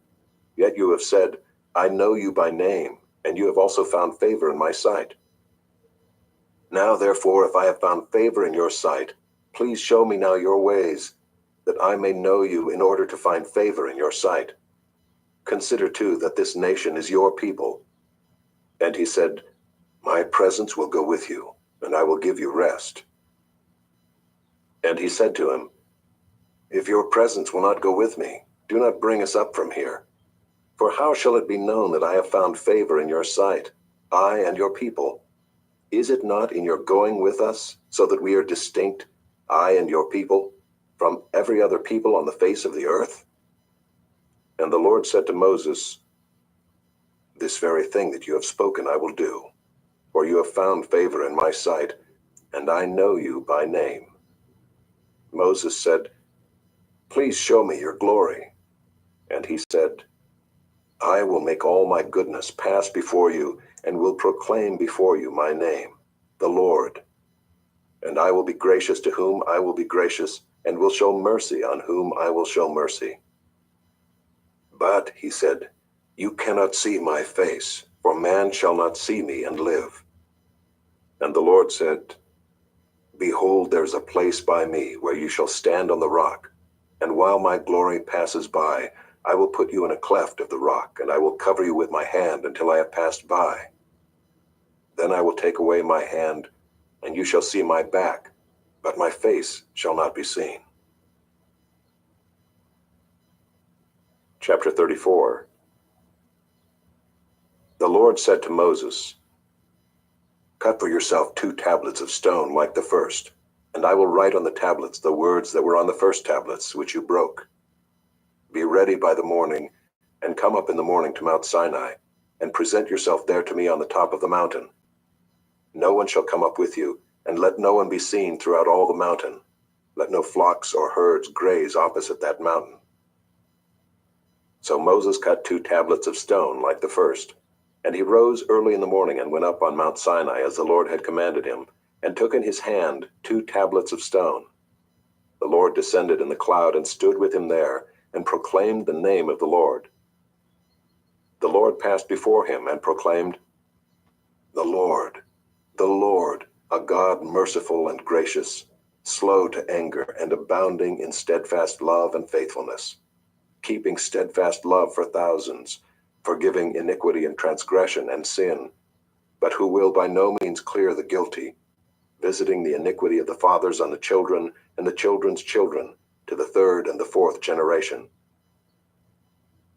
Yet you have said, 'I know you by name,' and you have also found favor in my sight. Now therefore, if I have found favor in your sight, please show me now your ways, that I may know you in order to find favor in your sight. Consider too that this nation is your people." And he said, "My presence will go with you, and I will give you rest." And he said to him, "If your presence will not go with me, do not bring us up from here. For how shall it be known that I have found favor in your sight, I and your people? Is it not in your going with us, so that we are distinct, I and your people, from every other people on the face of the earth?" And the Lord said to Moses, "This very thing that you have spoken I will do, for you have found favor in my sight, and I know you by name." Moses said, "Please show me your glory." And he said, "I will make all my goodness pass before you, and will proclaim before you my name, the Lord. And I will be gracious to whom I will be gracious, and will show mercy on whom I will show mercy." But, he said, "You cannot see my face, for man shall not see me and live." And the Lord said, "Behold, there is a place by me where you shall stand on the rock, and while my glory passes by, I will put you in a cleft of the rock, and I will cover you with my hand until I have passed by. Then I will take away my hand, and you shall see my back, but my face shall not be seen." Chapter 34. The Lord said to Moses, "Cut for yourself 2 tablets of stone like the first, and I will write on the tablets the words that were on the first tablets, which you broke. Be ready by the morning, and come up in the morning to Mount Sinai, and present yourself there to me on the top of the mountain. No one shall come up with you, and let no one be seen throughout all the mountain. Let no flocks or herds graze opposite that mountain." So Moses cut 2 tablets of stone like the first, and he rose early in the morning and went up on Mount Sinai as the Lord had commanded him, and took in his hand 2 tablets of stone. The Lord descended in the cloud and stood with him there, and proclaimed the name of the Lord. The Lord passed before him and proclaimed, the Lord, a God merciful and gracious, slow to anger and abounding in steadfast love and faithfulness, keeping steadfast love for thousands, forgiving iniquity and transgression and sin, but who will by no means clear the guilty, visiting the iniquity of the fathers on the children and the children's children, to the 3rd and the 4th generation.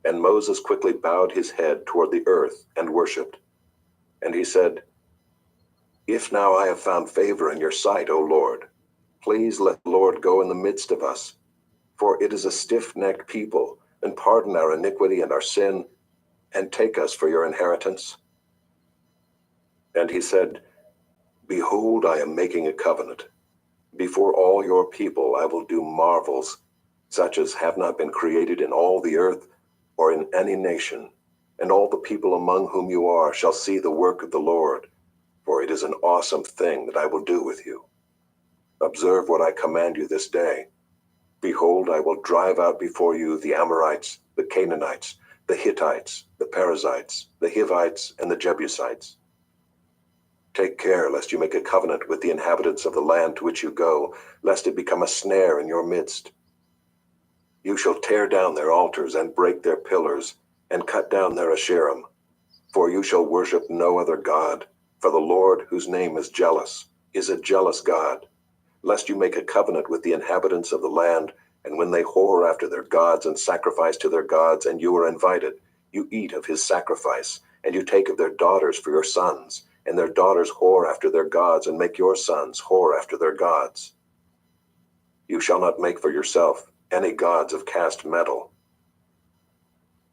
And Moses quickly bowed his head toward the earth and worshipped. And he said, "If now I have found favor in your sight, O Lord, please let the Lord go in the midst of us. For it is a stiff-necked people, and pardon our iniquity and our sin, and take us for your inheritance." And he said, "Behold, I am making a covenant. Before all your people I will do marvels, such as have not been created in all the earth or in any nation, and all the people among whom you are shall see the work of the Lord, for it is an awesome thing that I will do with you. Observe what I command you this day. Behold, I will drive out before you the Amorites, the Canaanites, the Hittites, the Perizzites, the Hivites, and the Jebusites. Take care lest you make a covenant with the inhabitants of the land to which you go, lest it become a snare in your midst. You shall tear down their altars and break their pillars, and cut down their Asherim. For you shall worship no other God, for the Lord, whose name is jealous, is a jealous God, lest you make a covenant with the inhabitants of the land, and when they whore after their gods and sacrifice to their gods, and you are invited, you eat of his sacrifice, and you take of their daughters for your sons, and their daughters whore after their gods, and make your sons whore after their gods. You shall not make for yourself any gods of cast metal.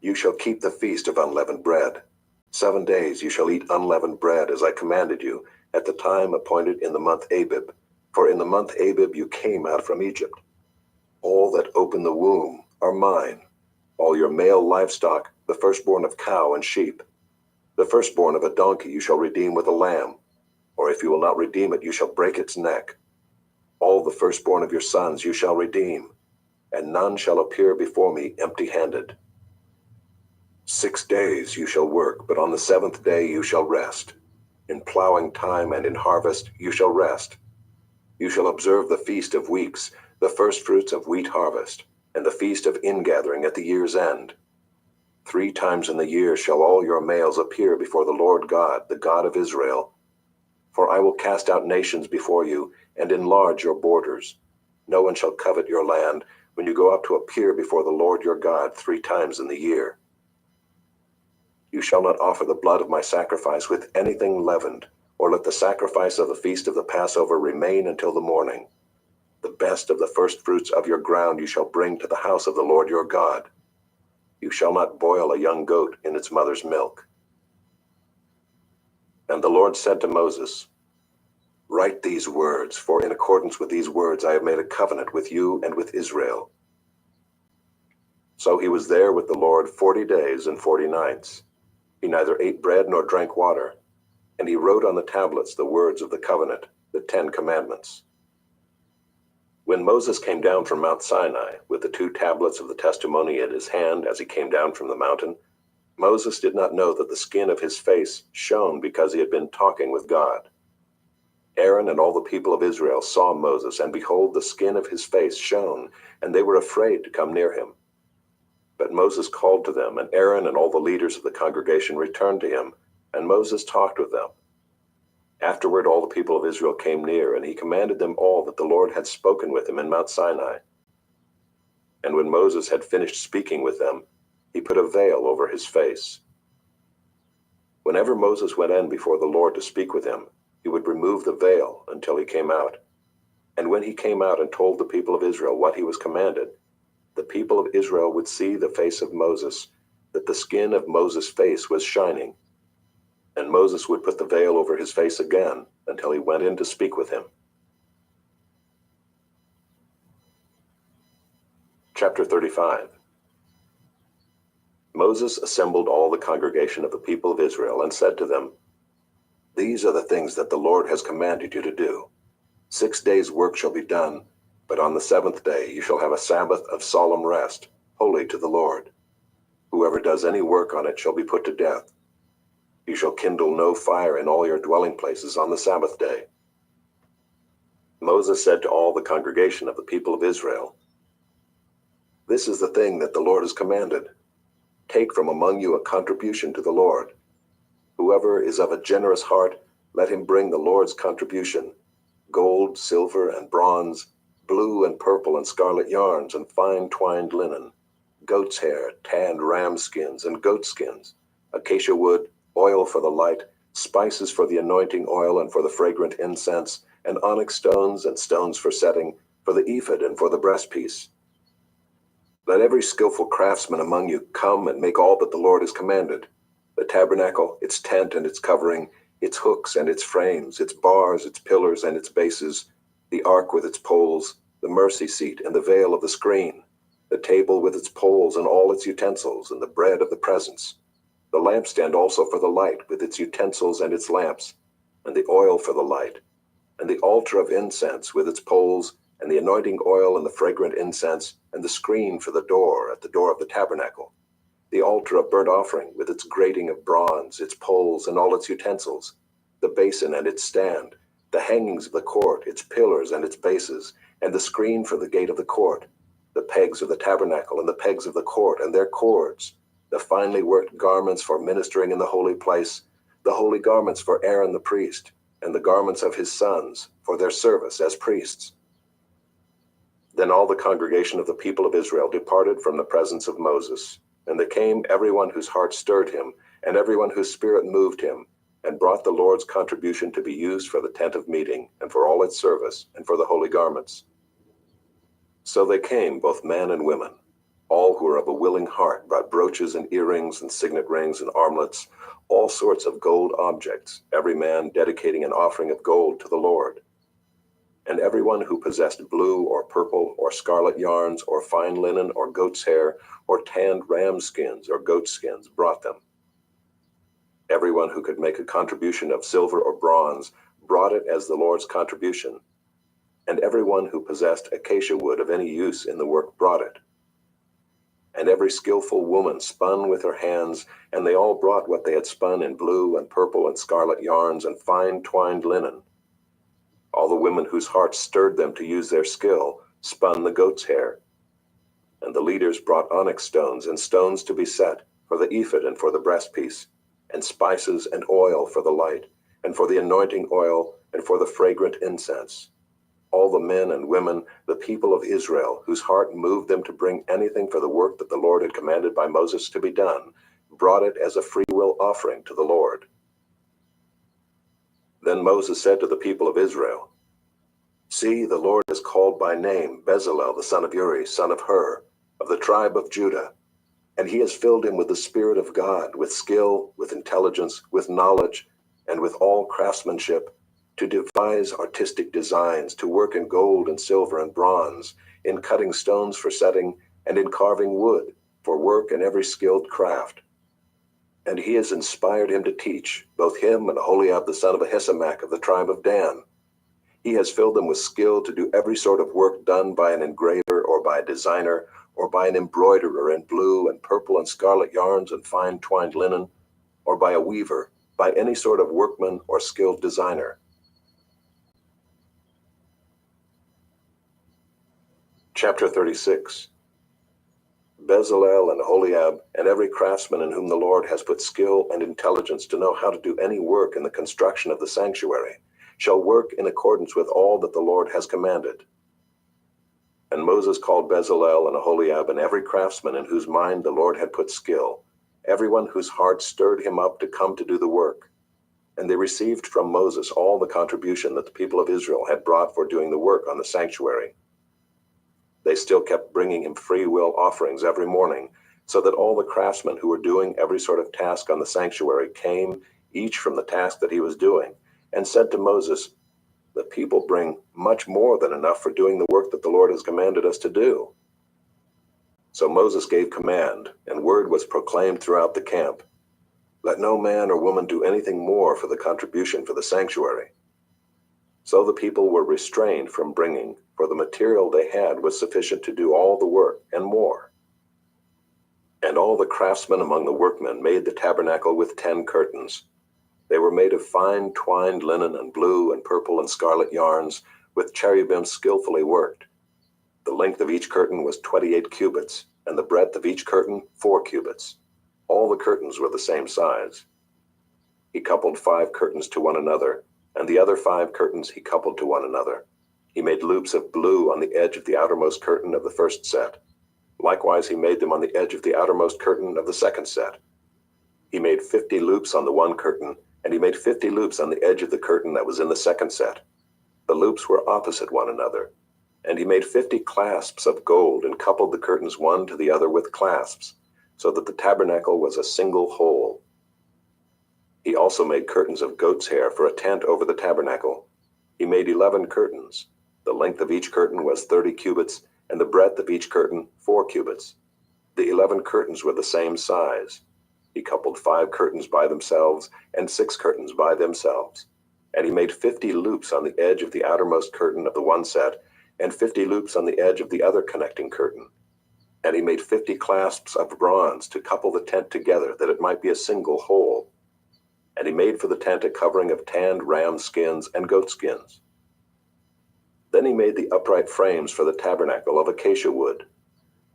You shall keep the feast of unleavened bread. 7 days you shall eat unleavened bread, as I commanded you, at the time appointed in the month Abib. For in the month Abib you came out from Egypt. All that open the womb are mine. All your male livestock, the firstborn of cow and sheep. The firstborn of a donkey you shall redeem with a lamb, or if you will not redeem it, you shall break its neck. All the firstborn of your sons you shall redeem, and none shall appear before me empty-handed. 6 days you shall work, but on the 7th day you shall rest. In plowing time and in harvest you shall rest. You shall observe the feast of weeks, the firstfruits of wheat harvest, and the feast of ingathering at the year's end. 3 times in the year shall all your males appear before the Lord God, the God of Israel. For I will cast out nations before you, and enlarge your borders. No one shall covet your land when you go up to appear before the Lord your God 3 times in the year. You shall not offer the blood of my sacrifice with anything leavened, or let the sacrifice of the feast of the Passover remain until the morning. The best of the firstfruits of your ground you shall bring to the house of the Lord your God. You shall not boil a young goat in its mother's milk. And the Lord said to Moses, "Write these words, for in accordance with these words I have made a covenant with you and with Israel." So he was there with the Lord 40 days and 40 nights. He neither ate bread nor drank water, and he wrote on the tablets the words of the covenant, the 10 commandments. When Moses came down from Mount Sinai with the 2 tablets of the testimony in his hand as he came down from the mountain, Moses did not know that the skin of his face shone because he had been talking with God. Aaron and all the people of Israel saw Moses, and behold, the skin of his face shone, and they were afraid to come near him. But Moses called to them, and Aaron and all the leaders of the congregation returned to him, and Moses talked with them. Afterward all the people of Israel came near, and he commanded them all that the Lord had spoken with him in Mount Sinai. And when Moses had finished speaking with them, he put a veil over his face. Whenever Moses went in before the Lord to speak with him, he would remove the veil until he came out. And when he came out and told the people of Israel what he was commanded, the people of Israel would see the face of Moses, that the skin of Moses' face was shining. And Moses would put the veil over his face again until he went in to speak with him. Chapter 35. Moses assembled all the congregation of the people of Israel and said to them, "These are the things that the Lord has commanded you to do. 6 days' work shall be done, but on the 7th day you shall have a Sabbath of solemn rest, holy to the Lord. Whoever does any work on it shall be put to death. You shall kindle no fire in all your dwelling places on the Sabbath day." Moses said to all the congregation of the people of Israel, "This is the thing that the Lord has commanded. Take from among you a contribution to the Lord. Whoever is of a generous heart, let him bring the Lord's contribution, gold, silver, and bronze, blue and purple and scarlet yarns, and fine twined linen, goat's hair, tanned ram skins, and goat skins, acacia wood, oil for the light, spices for the anointing oil and for the fragrant incense, and onyx stones and stones for setting, for the ephod and for the breastpiece. Let every skillful craftsman among you come and make all that the Lord has commanded: the tabernacle, its tent and its covering, its hooks and its frames, its bars, its pillars and its bases, the ark with its poles, the mercy seat and the veil of the screen, the table with its poles and all its utensils, and the bread of the presence, the lampstand also for the light with its utensils and its lamps, and the oil for the light, and the altar of incense with its poles, and the anointing oil and the fragrant incense, and the screen for the door at the door of the tabernacle, the altar of burnt offering with its grating of bronze, its poles and all its utensils, the basin and its stand, the hangings of the court, its pillars and its bases, and the screen for the gate of the court, the pegs of the tabernacle and the pegs of the court and their cords, the finely worked garments for ministering in the holy place, the holy garments for Aaron the priest, and the garments of his sons for their service as priests. Then all the congregation of the people of Israel departed from the presence of Moses, and they came, everyone whose heart stirred him, and everyone whose spirit moved him, and brought the Lord's contribution to be used for the tent of meeting, and for all its service, and for the holy garments. So they came, both men and women. All who were of a willing heart brought brooches and earrings and signet rings and armlets, all sorts of gold objects, every man dedicating an offering of gold to the Lord. And everyone who possessed blue or purple or scarlet yarns or fine linen or goat's hair or tanned ram skins or goat skins brought them. Everyone who could make a contribution of silver or bronze brought it as the Lord's contribution. And everyone who possessed acacia wood of any use in the work brought it. And every skillful woman spun with her hands, and they all brought what they had spun in blue and purple and scarlet yarns and fine twined linen. All the women whose hearts stirred them to use their skill spun the goat's hair. And the leaders brought onyx stones and stones to be set for the ephod and for the breastpiece, and spices and oil for the light, and for the anointing oil, and for the fragrant incense. All the men and women, the people of Israel, whose heart moved them to bring anything for the work that the Lord had commanded by Moses to be done, brought it as a freewill offering to the Lord. Then Moses said to the people of Israel, "See, the Lord has called by name Bezalel the son of Uri, son of Hur, of the tribe of Judah, and he has filled him with the Spirit of God, with skill, with intelligence, with knowledge, and with all craftsmanship, to devise artistic designs, to work in gold and silver and bronze, in cutting stones for setting, and in carving wood, for work in every skilled craft. And he has inspired him to teach, both him and Aholiab the son of Ahisamach of the tribe of Dan. He has filled them with skill to do every sort of work done by an engraver or by a designer, or by an embroiderer in blue and purple and scarlet yarns and fine twined linen, or by a weaver, by any sort of workman or skilled designer." Chapter 36. Bezalel and Aholiab, and every craftsman in whom the Lord has put skill and intelligence to know how to do any work in the construction of the sanctuary, shall work in accordance with all that the Lord has commanded. And Moses called Bezalel and Aholiab and every craftsman in whose mind the Lord had put skill, everyone whose heart stirred him up to come to do the work. And they received from Moses all the contribution that the people of Israel had brought for doing the work on the sanctuary. They still kept bringing him free will offerings every morning, so that all the craftsmen who were doing every sort of task on the sanctuary came, each from the task that he was doing, and said to Moses, "The people bring much more than enough for doing the work that the Lord has commanded us to do." So Moses gave command, and word was proclaimed throughout the camp, "Let no man or woman do anything more for the contribution for the sanctuary." So the people were restrained from bringing, for the material they had was sufficient to do all the work and more. And all the craftsmen among the workmen made the tabernacle with 10 curtains. They were made of fine twined linen and blue and purple and scarlet yarns, with cherubim skillfully worked. The length of each curtain was 28 cubits, and the breadth of each curtain 4 cubits. All the curtains were the same size. He coupled 5 curtains to one another, and the other 5 curtains he coupled to one another. He made loops of blue on the edge of the outermost curtain of the first set, Likewise, he made them on the edge of the outermost curtain of the second set. He made 50 loops on the one curtain, and he made 50 loops on the edge of the curtain that was in the second set. The loops were opposite one another. And he made 50 clasps of gold and coupled the curtains one to the other with clasps, so that the tabernacle was a single whole. He also made curtains of goat's hair for a tent over the tabernacle. He made 11 curtains. The length of each curtain was 30 cubits, and the breadth of each curtain 4 cubits. The 11 curtains were the same size. He coupled 5 curtains by themselves and 6 curtains by themselves. And he made 50 loops on the edge of the outermost curtain of the one set, and 50 loops on the edge of the other connecting curtain. And he made 50 clasps of bronze to couple the tent together, that it might be a single whole. And he made for the tent a covering of tanned ram skins and goat skins. Then he made the upright frames for the tabernacle of acacia wood.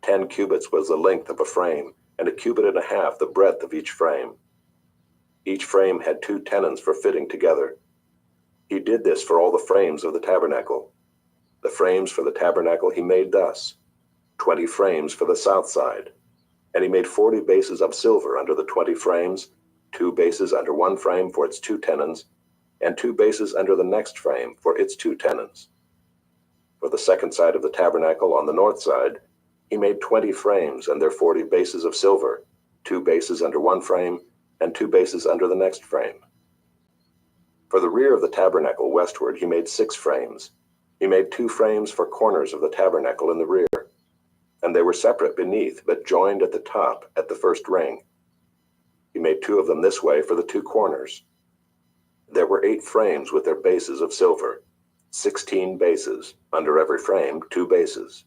10 cubits was the length of a frame, and 1.5 cubits the breadth of each frame. Each frame had 2 tenons for fitting together. He did this for all the frames of the tabernacle. The frames for the tabernacle he made thus: 20 frames for the south side. And he made 40 bases of silver under the 20 frames, 2 bases under one frame for its 2 tenons, and 2 bases under the next frame for its 2 tenons. For the second side of the tabernacle on the north side, he made 20 frames and their 40 bases of silver, 2 bases under one frame, and 2 bases under the next frame. For the rear of the tabernacle westward he made 6 frames. He made 2 frames for corners of the tabernacle in the rear, and they were separate beneath, but joined at the top at the first ring. He made 2 of them this way for the 2 corners. There were 8 frames with their bases of silver, 16 bases, under every frame 2 bases.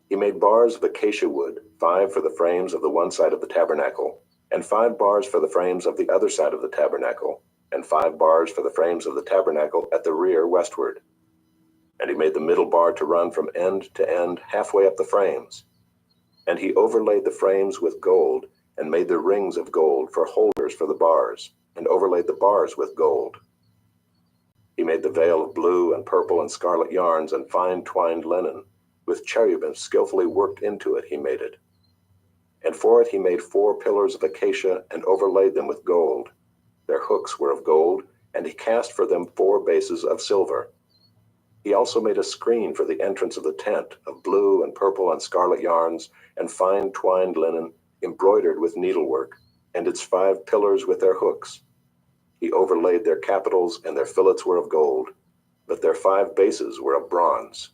He made bars of acacia wood, 5 for the frames of the one side of the tabernacle, and 5 bars for the frames of the other side of the tabernacle, and 5 bars for the frames of the tabernacle at the rear westward. And he made the middle bar to run from end to end halfway up the frames. And he overlaid the frames with gold, and made the rings of gold for holders for the bars, and overlaid the bars with gold. He made the veil of blue and purple and scarlet yarns and fine twined linen, with cherubim skillfully worked into it he made it. And for it he made 4 pillars of acacia and overlaid them with gold. Their hooks were of gold, and he cast for them 4 bases of silver. He also made a screen for the entrance of the tent of blue and purple and scarlet yarns and fine twined linen, embroidered with needlework, and its 5 pillars with their hooks. He overlaid their capitals, and their fillets were of gold, but their 5 bases were of bronze.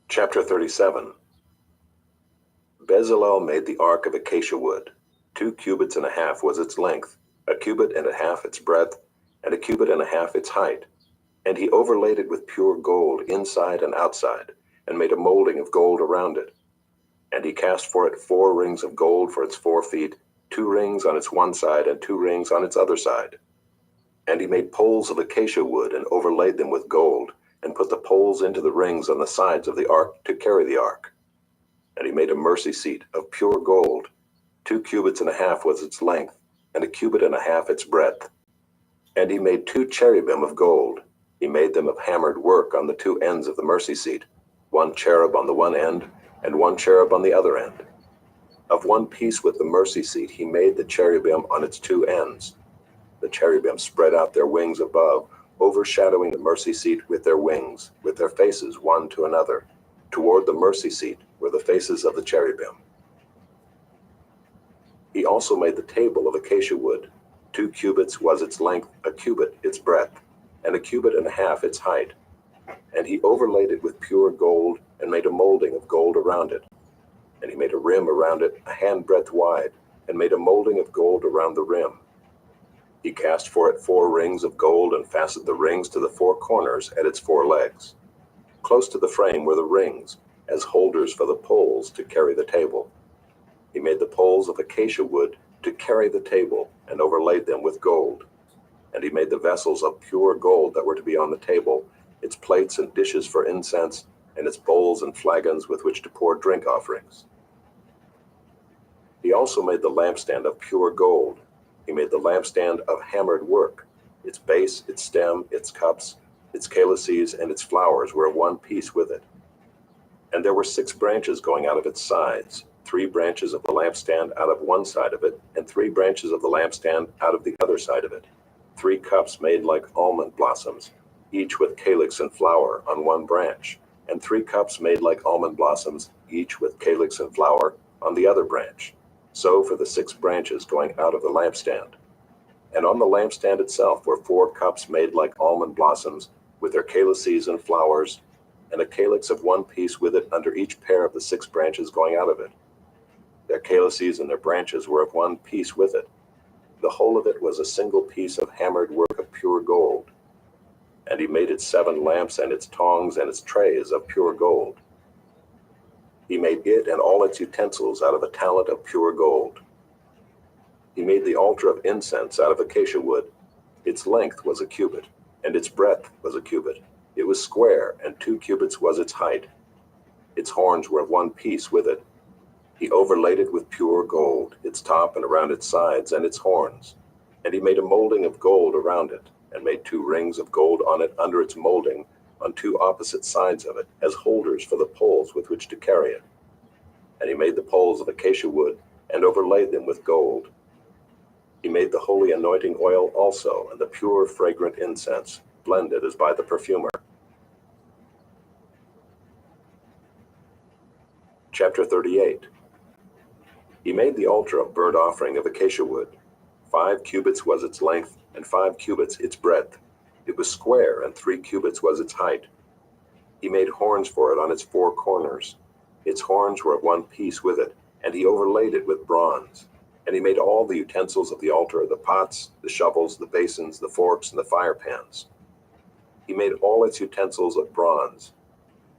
Chapter 37. Bezalel made the ark of acacia wood. 2.5 cubits was its length, 1.5 cubits its breadth, and 1.5 cubits its height. And he overlaid it with pure gold inside and outside, and made a molding of gold around it. And he cast for it 4 rings of gold for its 4 feet, 2 rings on its one side and 2 rings on its other side. And he made poles of acacia wood and overlaid them with gold, and put the poles into the rings on the sides of the ark to carry the ark. And he made a mercy seat of pure gold. 2.5 cubits was its length, and 1.5 cubits its breadth. And he made 2 cherubim of gold. He made them of hammered work on the 2 ends of the mercy seat, 1 cherub on the one end, and 1 cherub on the other end. Of one piece with the mercy seat he made the cherubim on its 2 ends. The cherubim spread out their wings above, overshadowing the mercy seat with their wings, with their faces one to another. Toward the mercy seat were the faces of the cherubim. He also made the table of acacia wood. 2 cubits was its length, 1 cubit its breadth, and 1.5 cubits its height. And he overlaid it with pure gold, and made a molding of gold around it. And he made a rim around it 1 handbreadth wide, and made a molding of gold around the rim. He cast for it 4 rings of gold, and fastened the rings to the 4 corners at its 4 legs. Close to the frame were the rings, as holders for the poles to carry the table. He made the poles of acacia wood to carry the table, and overlaid them with gold. And he made the vessels of pure gold that were to be on the table, its plates and dishes for incense, and its bowls and flagons with which to pour drink offerings. He also made the lampstand of pure gold. He made the lampstand of hammered work, its base, its stem, its cups, its calyces and its flowers were of one piece with it. And there were 6 branches going out of its sides, 3 branches of the lampstand out of one side of it, and 3 branches of the lampstand out of the other side of it. 3 cups made like almond blossoms, each with calyx and flower on one branch, and 3 cups made like almond blossoms, each with calyx and flower on the other branch. So for the 6 branches going out of the lampstand. And on the lampstand itself were 4 cups made like almond blossoms, with their calyces and flowers, and a calyx of one piece with it under each pair of the 6 branches going out of it. Their calyces and their branches were of one piece with it. The whole of it was a single piece of hammered work of pure gold. And he made its 7 lamps and its tongs and its trays of pure gold. He made it and all its utensils out of a talent of pure gold. He made the altar of incense out of acacia wood. Its length was a cubit, and its breadth was a cubit. It was square, and 2 cubits was its height. Its horns were of one piece with it. He overlaid it with pure gold, its top and around its sides and its horns. And he made a molding of gold around it, and made 2 rings of gold on it under its molding, on 2 opposite sides of it, as holders for the poles with which to carry it. And he made the poles of acacia wood, and overlaid them with gold. He made the holy anointing oil also, and the pure fragrant incense, blended as by the perfumer. Chapter 38. He made the altar of burnt offering of acacia wood. 5 cubits was its length, and 5 cubits its breadth. It was square, and 3 cubits was its height. He made horns for it on its 4 corners. Its horns were of one piece with it, and he overlaid it with bronze. And he made all the utensils of the altar, the pots, the shovels, the basins, the forks, and the fire pans. He made all its utensils of bronze.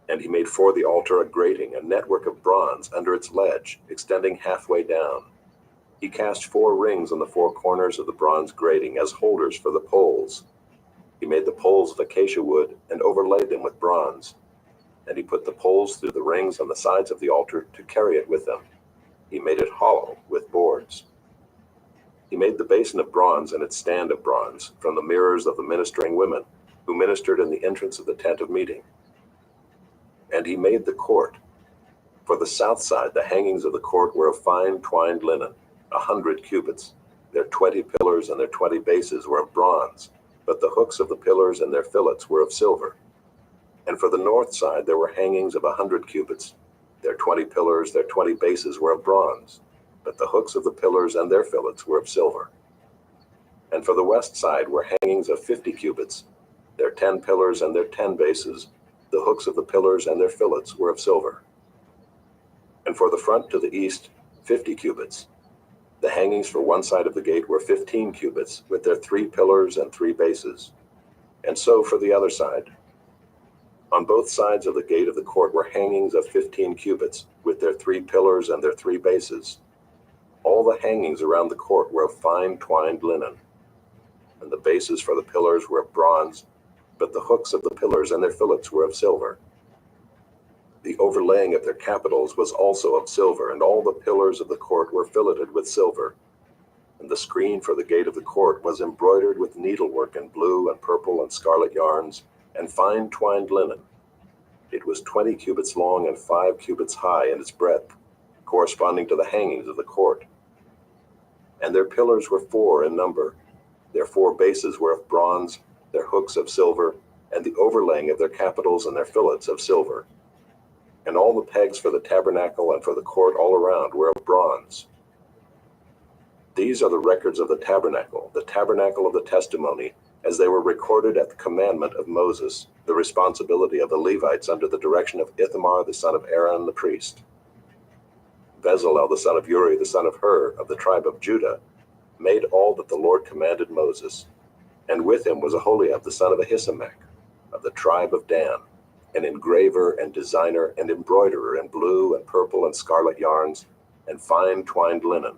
And he made for the altar a grating, a network of bronze under its ledge, extending halfway down. He cast 4 rings on the 4 corners of the bronze grating as holders for the poles. He made the poles of acacia wood and overlaid them with bronze. And he put the poles through the rings on the sides of the altar to carry it with them. He made it hollow with boards. He made the basin of bronze and its stand of bronze from the mirrors of the ministering women who ministered in the entrance of the tent of meeting. And he made the court. For the south side, the hangings of the court were of fine twined linen, 100 cubits. Their 20 pillars and their 20 bases were of bronze, but the hooks of the pillars and their fillets were of silver. And for the north side, there were hangings of 100 cubits. Their 20 pillars, their 20 bases were of bronze, but the hooks of the pillars and their fillets were of silver. And for the west side were hangings of 50 cubits. Their 10 pillars and their 10 bases, the hooks of the pillars and their fillets were of silver. And for the front to the east, 50 cubits. The hangings for one side of the gate were 15 cubits, with their 3 pillars and 3 bases. And so for the other side. On both sides of the gate of the court were hangings of 15 cubits, with their 3 pillars and their 3 bases. All the hangings around the court were of fine twined linen. And the bases for the pillars were of bronze, but the hooks of the pillars and their fillets were of silver. The overlaying of their capitals was also of silver, and all the pillars of the court were filleted with silver. And the screen for the gate of the court was embroidered with needlework in blue and purple and scarlet yarns, and fine twined linen. It was 20 cubits long and 5 cubits high in its breadth, corresponding to the hangings of the court. And their pillars were 4 in number. Their 4 bases were of bronze, their hooks of silver, and the overlaying of their capitals and their fillets of silver. And all the pegs for the tabernacle and for the court all around were of bronze. These are the records of the tabernacle of the testimony, as they were recorded at the commandment of Moses, the responsibility of the Levites under the direction of Ithamar the son of Aaron the priest. Bezalel the son of Uri the son of Hur of the tribe of Judah made all that the Lord commanded Moses, and with him was Aholiab the son of Ahisamach of the tribe of Dan, an engraver and designer and embroiderer in blue and purple and scarlet yarns and fine twined linen.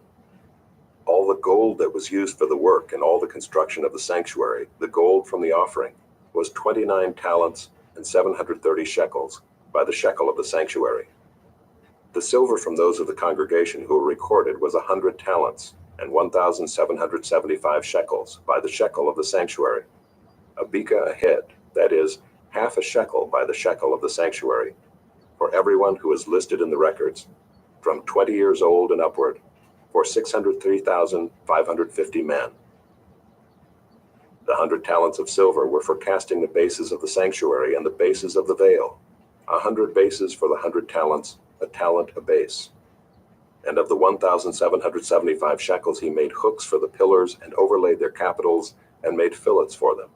All the gold that was used for the work and all the construction of the sanctuary, the gold from the offering, was 29 talents and 730 shekels by the shekel of the sanctuary. The silver from those of the congregation who were recorded was 100 talents and 1,775 shekels by the shekel of the sanctuary, a beka a head, that is, half a shekel by the shekel of the sanctuary, for everyone who is listed in the records, from 20 years old and upward, for 603,550 men. The 100 talents of silver were for casting the bases of the sanctuary and the bases of the veil, 100 bases for the 100 talents, a talent a base. And of the 1,775 shekels he made hooks for the pillars and overlaid their capitals and made fillets for them.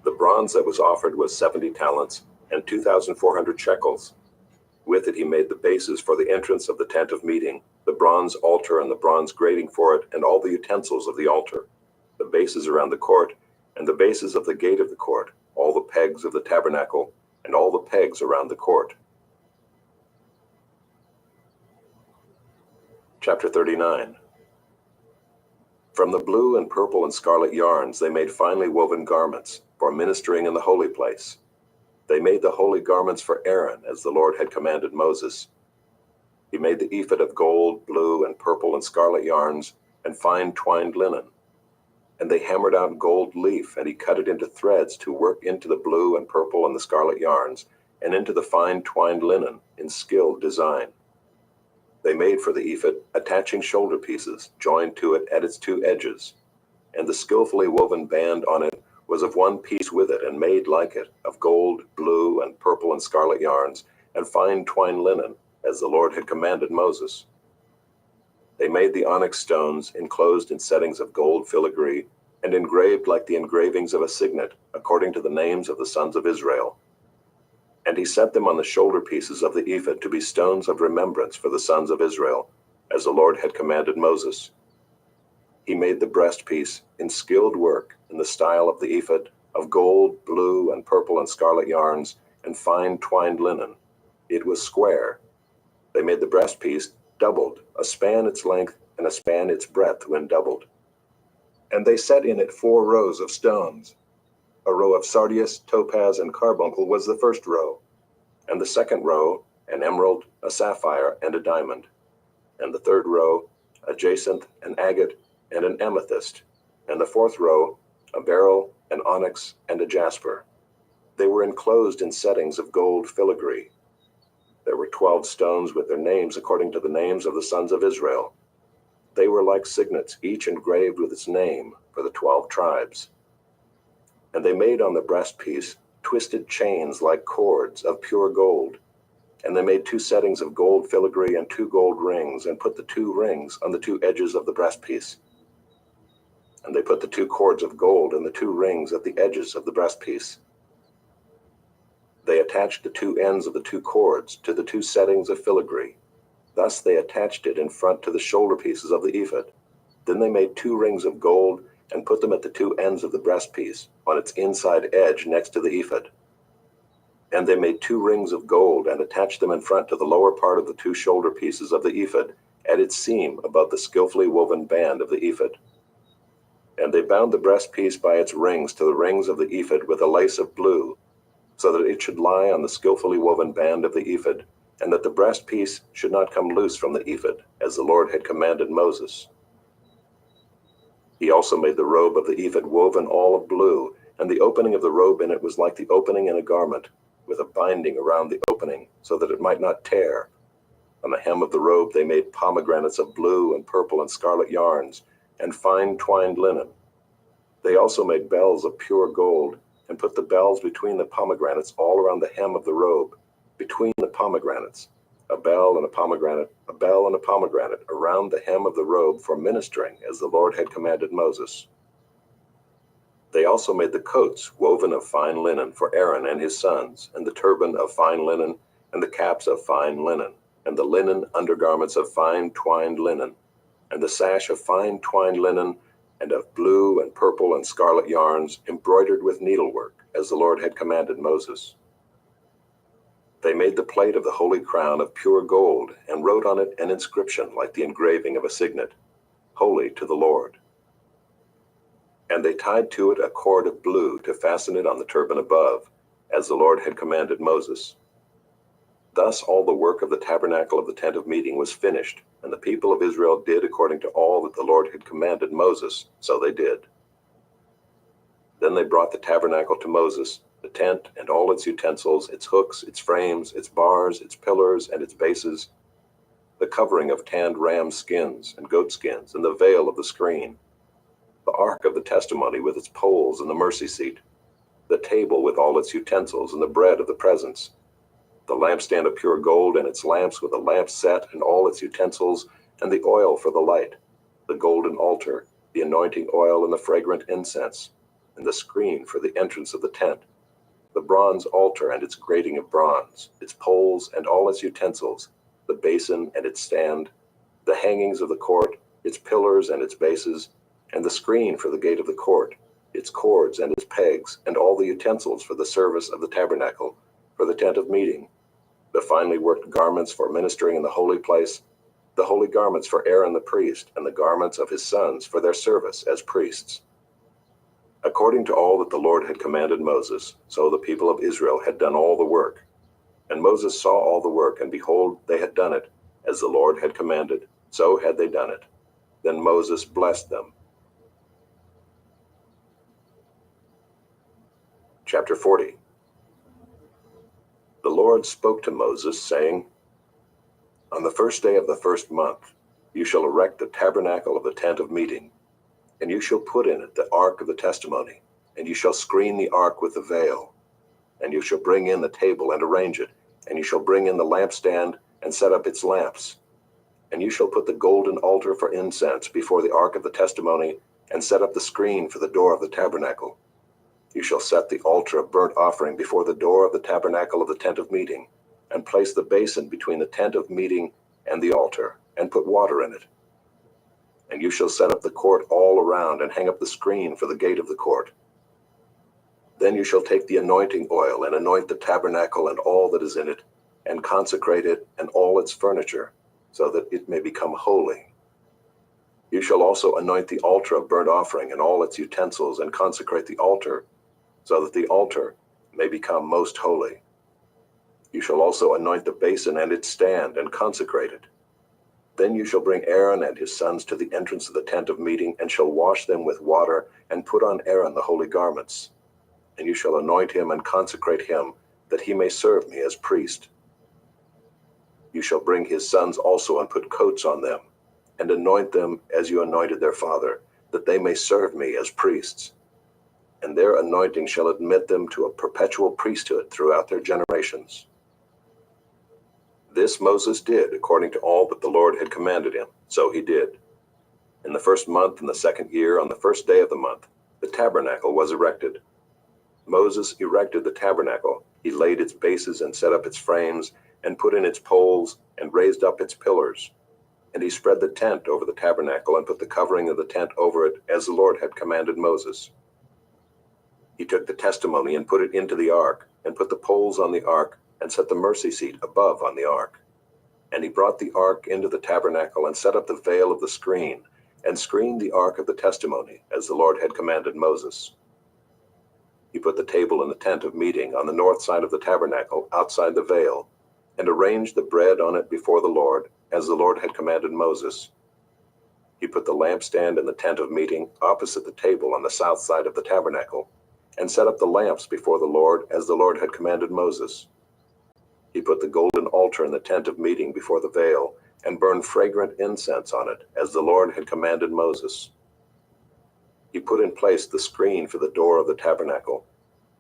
The bronze that was offered was 70 talents and 2,400 shekels. With it he made the bases for the entrance of the tent of meeting, the bronze altar and the bronze grating for it, and all the utensils of the altar, the bases around the court, and the bases of the gate of the court, all the pegs of the tabernacle, and all the pegs around the court. Chapter 39. From the blue and purple and scarlet yarns they made finely woven garments for ministering in the holy place. They made the holy garments for Aaron, as the Lord had commanded Moses. He made the ephod of gold, blue, and purple and scarlet yarns, and fine twined linen. And they hammered out gold leaf, and he cut it into threads to work into the blue and purple and the scarlet yarns, and into the fine twined linen in skilled design. They made for the ephod attaching shoulder pieces, joined to it at its two edges, and the skillfully woven band on it was of one piece with it, and made like it, of gold, blue, and purple and scarlet yarns, and fine twined linen, as the Lord had commanded Moses. They made the onyx stones enclosed in settings of gold filigree, and engraved like the engravings of a signet, according to the names of the sons of Israel. And he set them on the shoulder pieces of the ephod to be stones of remembrance for the sons of Israel, as the Lord had commanded Moses. He made the breastpiece in skilled work in the style of the ephod, of gold, blue, and purple and scarlet yarns, and fine twined linen. It was square. They made the breastpiece doubled, a span its length and a span its breadth when doubled. And they set in it 4 rows of stones. A row of sardius, topaz, and carbuncle was the first row, and the second row, an emerald, a sapphire, and a diamond, and the third row, a jacinth, an agate, and an amethyst, and the fourth row, a beryl, an onyx, and a jasper. They were enclosed in settings of gold filigree. There were 12 stones with their names according to the names of the sons of Israel. They were like signets, each engraved with its name for the 12 tribes. And they made on the breastpiece twisted chains like cords of pure gold. And they made 2 settings of gold filigree and 2 gold rings, and put the 2 rings on the 2 edges of the breastpiece. And they put the 2 cords of gold and the 2 rings at the edges of the breastpiece. They attached the 2 ends of the 2 cords to the 2 settings of filigree. Thus they attached it in front to the shoulder pieces of the ephod. Then they made 2 rings of gold and put them at the 2 ends of the breastpiece, on its inside edge next to the ephod. And they made 2 rings of gold and attached them in front to the lower part of the 2 shoulder pieces of the ephod, at its seam above the skillfully woven band of the ephod. And they bound the breastpiece by its rings to the rings of the ephod with a lace of blue, so that it should lie on the skillfully woven band of the ephod, and that the breastpiece should not come loose from the ephod, as the Lord had commanded Moses. He also made the robe of the ephod woven all of blue, and the opening of the robe in it was like the opening in a garment, with a binding around the opening, so that it might not tear. On the hem of the robe they made pomegranates of blue and purple and scarlet yarns, and fine twined linen. They also made bells of pure gold, and put the bells between the pomegranates all around the hem of the robe, between the pomegranates, a bell and a pomegranate around the hem of the robe for ministering, as the Lord had commanded Moses. They also made the coats woven of fine linen for Aaron and his sons, and the turban of fine linen, and the caps of fine linen, and the linen undergarments of fine twined linen, and the sash of fine twined linen, and of blue and purple and scarlet yarns embroidered with needlework, as the Lord had commanded Moses. They made the plate of the holy crown of pure gold, and wrote on it an inscription like the engraving of a signet, "Holy to the Lord." And they tied to it a cord of blue to fasten it on the turban above, as the Lord had commanded Moses. Thus all the work of the tabernacle of the tent of meeting was finished, and the people of Israel did according to all that the Lord had commanded Moses, so they did. Then they brought the tabernacle to Moses, the tent and all its utensils, its hooks, its frames, its bars, its pillars, and its bases, the covering of tanned ram skins and goat skins, and the veil of the screen, the ark of the testimony with its poles and the mercy seat, the table with all its utensils and the bread of the presence, the lampstand of pure gold and its lamps with the lamp set and all its utensils, and the oil for the light, the golden altar, the anointing oil and the fragrant incense, and the screen for the entrance of the tent, the bronze altar and its grating of bronze, its poles and all its utensils, the basin and its stand, the hangings of the court, its pillars and its bases, and the screen for the gate of the court, its cords and its pegs, and all the utensils for the service of the tabernacle, for the tent of meeting, the finely worked garments for ministering in the holy place, the holy garments for Aaron the priest, and the garments of his sons for their service as priests. According to all that the Lord had commanded Moses, so the people of Israel had done all the work. And Moses saw all the work, and behold, they had done it, as the Lord had commanded, so had they done it. Then Moses blessed them. Chapter 40. The Lord spoke to Moses, saying, On the first day of the first month, you shall erect the tabernacle of the tent of meeting, and you shall put in it the ark of the testimony, and you shall screen the ark with the veil, and you shall bring in the table and arrange it, and you shall bring in the lampstand and set up its lamps, and you shall put the golden altar for incense before the ark of the testimony, and set up the screen for the door of the tabernacle. You shall set the altar of burnt offering before the door of the tabernacle of the tent of meeting, and place the basin between the tent of meeting and the altar, and put water in it. And you shall set up the court all around, and hang up the screen for the gate of the court. Then you shall take the anointing oil, and anoint the tabernacle and all that is in it, and consecrate it and all its furniture, so that it may become holy. You shall also anoint the altar of burnt offering and all its utensils, and consecrate the altar, so that the altar may become most holy. You shall also anoint the basin and its stand, and consecrate it. Then you shall bring Aaron and his sons to the entrance of the tent of meeting, and shall wash them with water, and put on Aaron the holy garments. And you shall anoint him and consecrate him, that he may serve me as priest. You shall bring his sons also, and put coats on them, and anoint them as you anointed their father, that they may serve me as priests. And their anointing shall admit them to a perpetual priesthood throughout their generations. This Moses did according to all that the Lord had commanded him, so he did. In the first month, in the second year, on the first day of the month, the tabernacle was erected. Moses erected the tabernacle. He laid its bases and set up its frames, and put in its poles, and raised up its pillars. And he spread the tent over the tabernacle, and put the covering of the tent over it, as the Lord had commanded Moses. He took the testimony and put it into the ark, and put the poles on the ark, and set the mercy seat above on the ark. And he brought the ark into the tabernacle, and set up the veil of the screen, and screened the ark of the testimony, as the Lord had commanded Moses. He put the table in the tent of meeting on the north side of the tabernacle, outside the veil, and arranged the bread on it before the Lord, as the Lord had commanded Moses. He put the lampstand in the tent of meeting, opposite the table on the south side of the tabernacle, and set up the lamps before the Lord, as the Lord had commanded Moses. He put the golden altar in the tent of meeting before the veil, and burned fragrant incense on it, as the Lord had commanded Moses. He put in place the screen for the door of the tabernacle,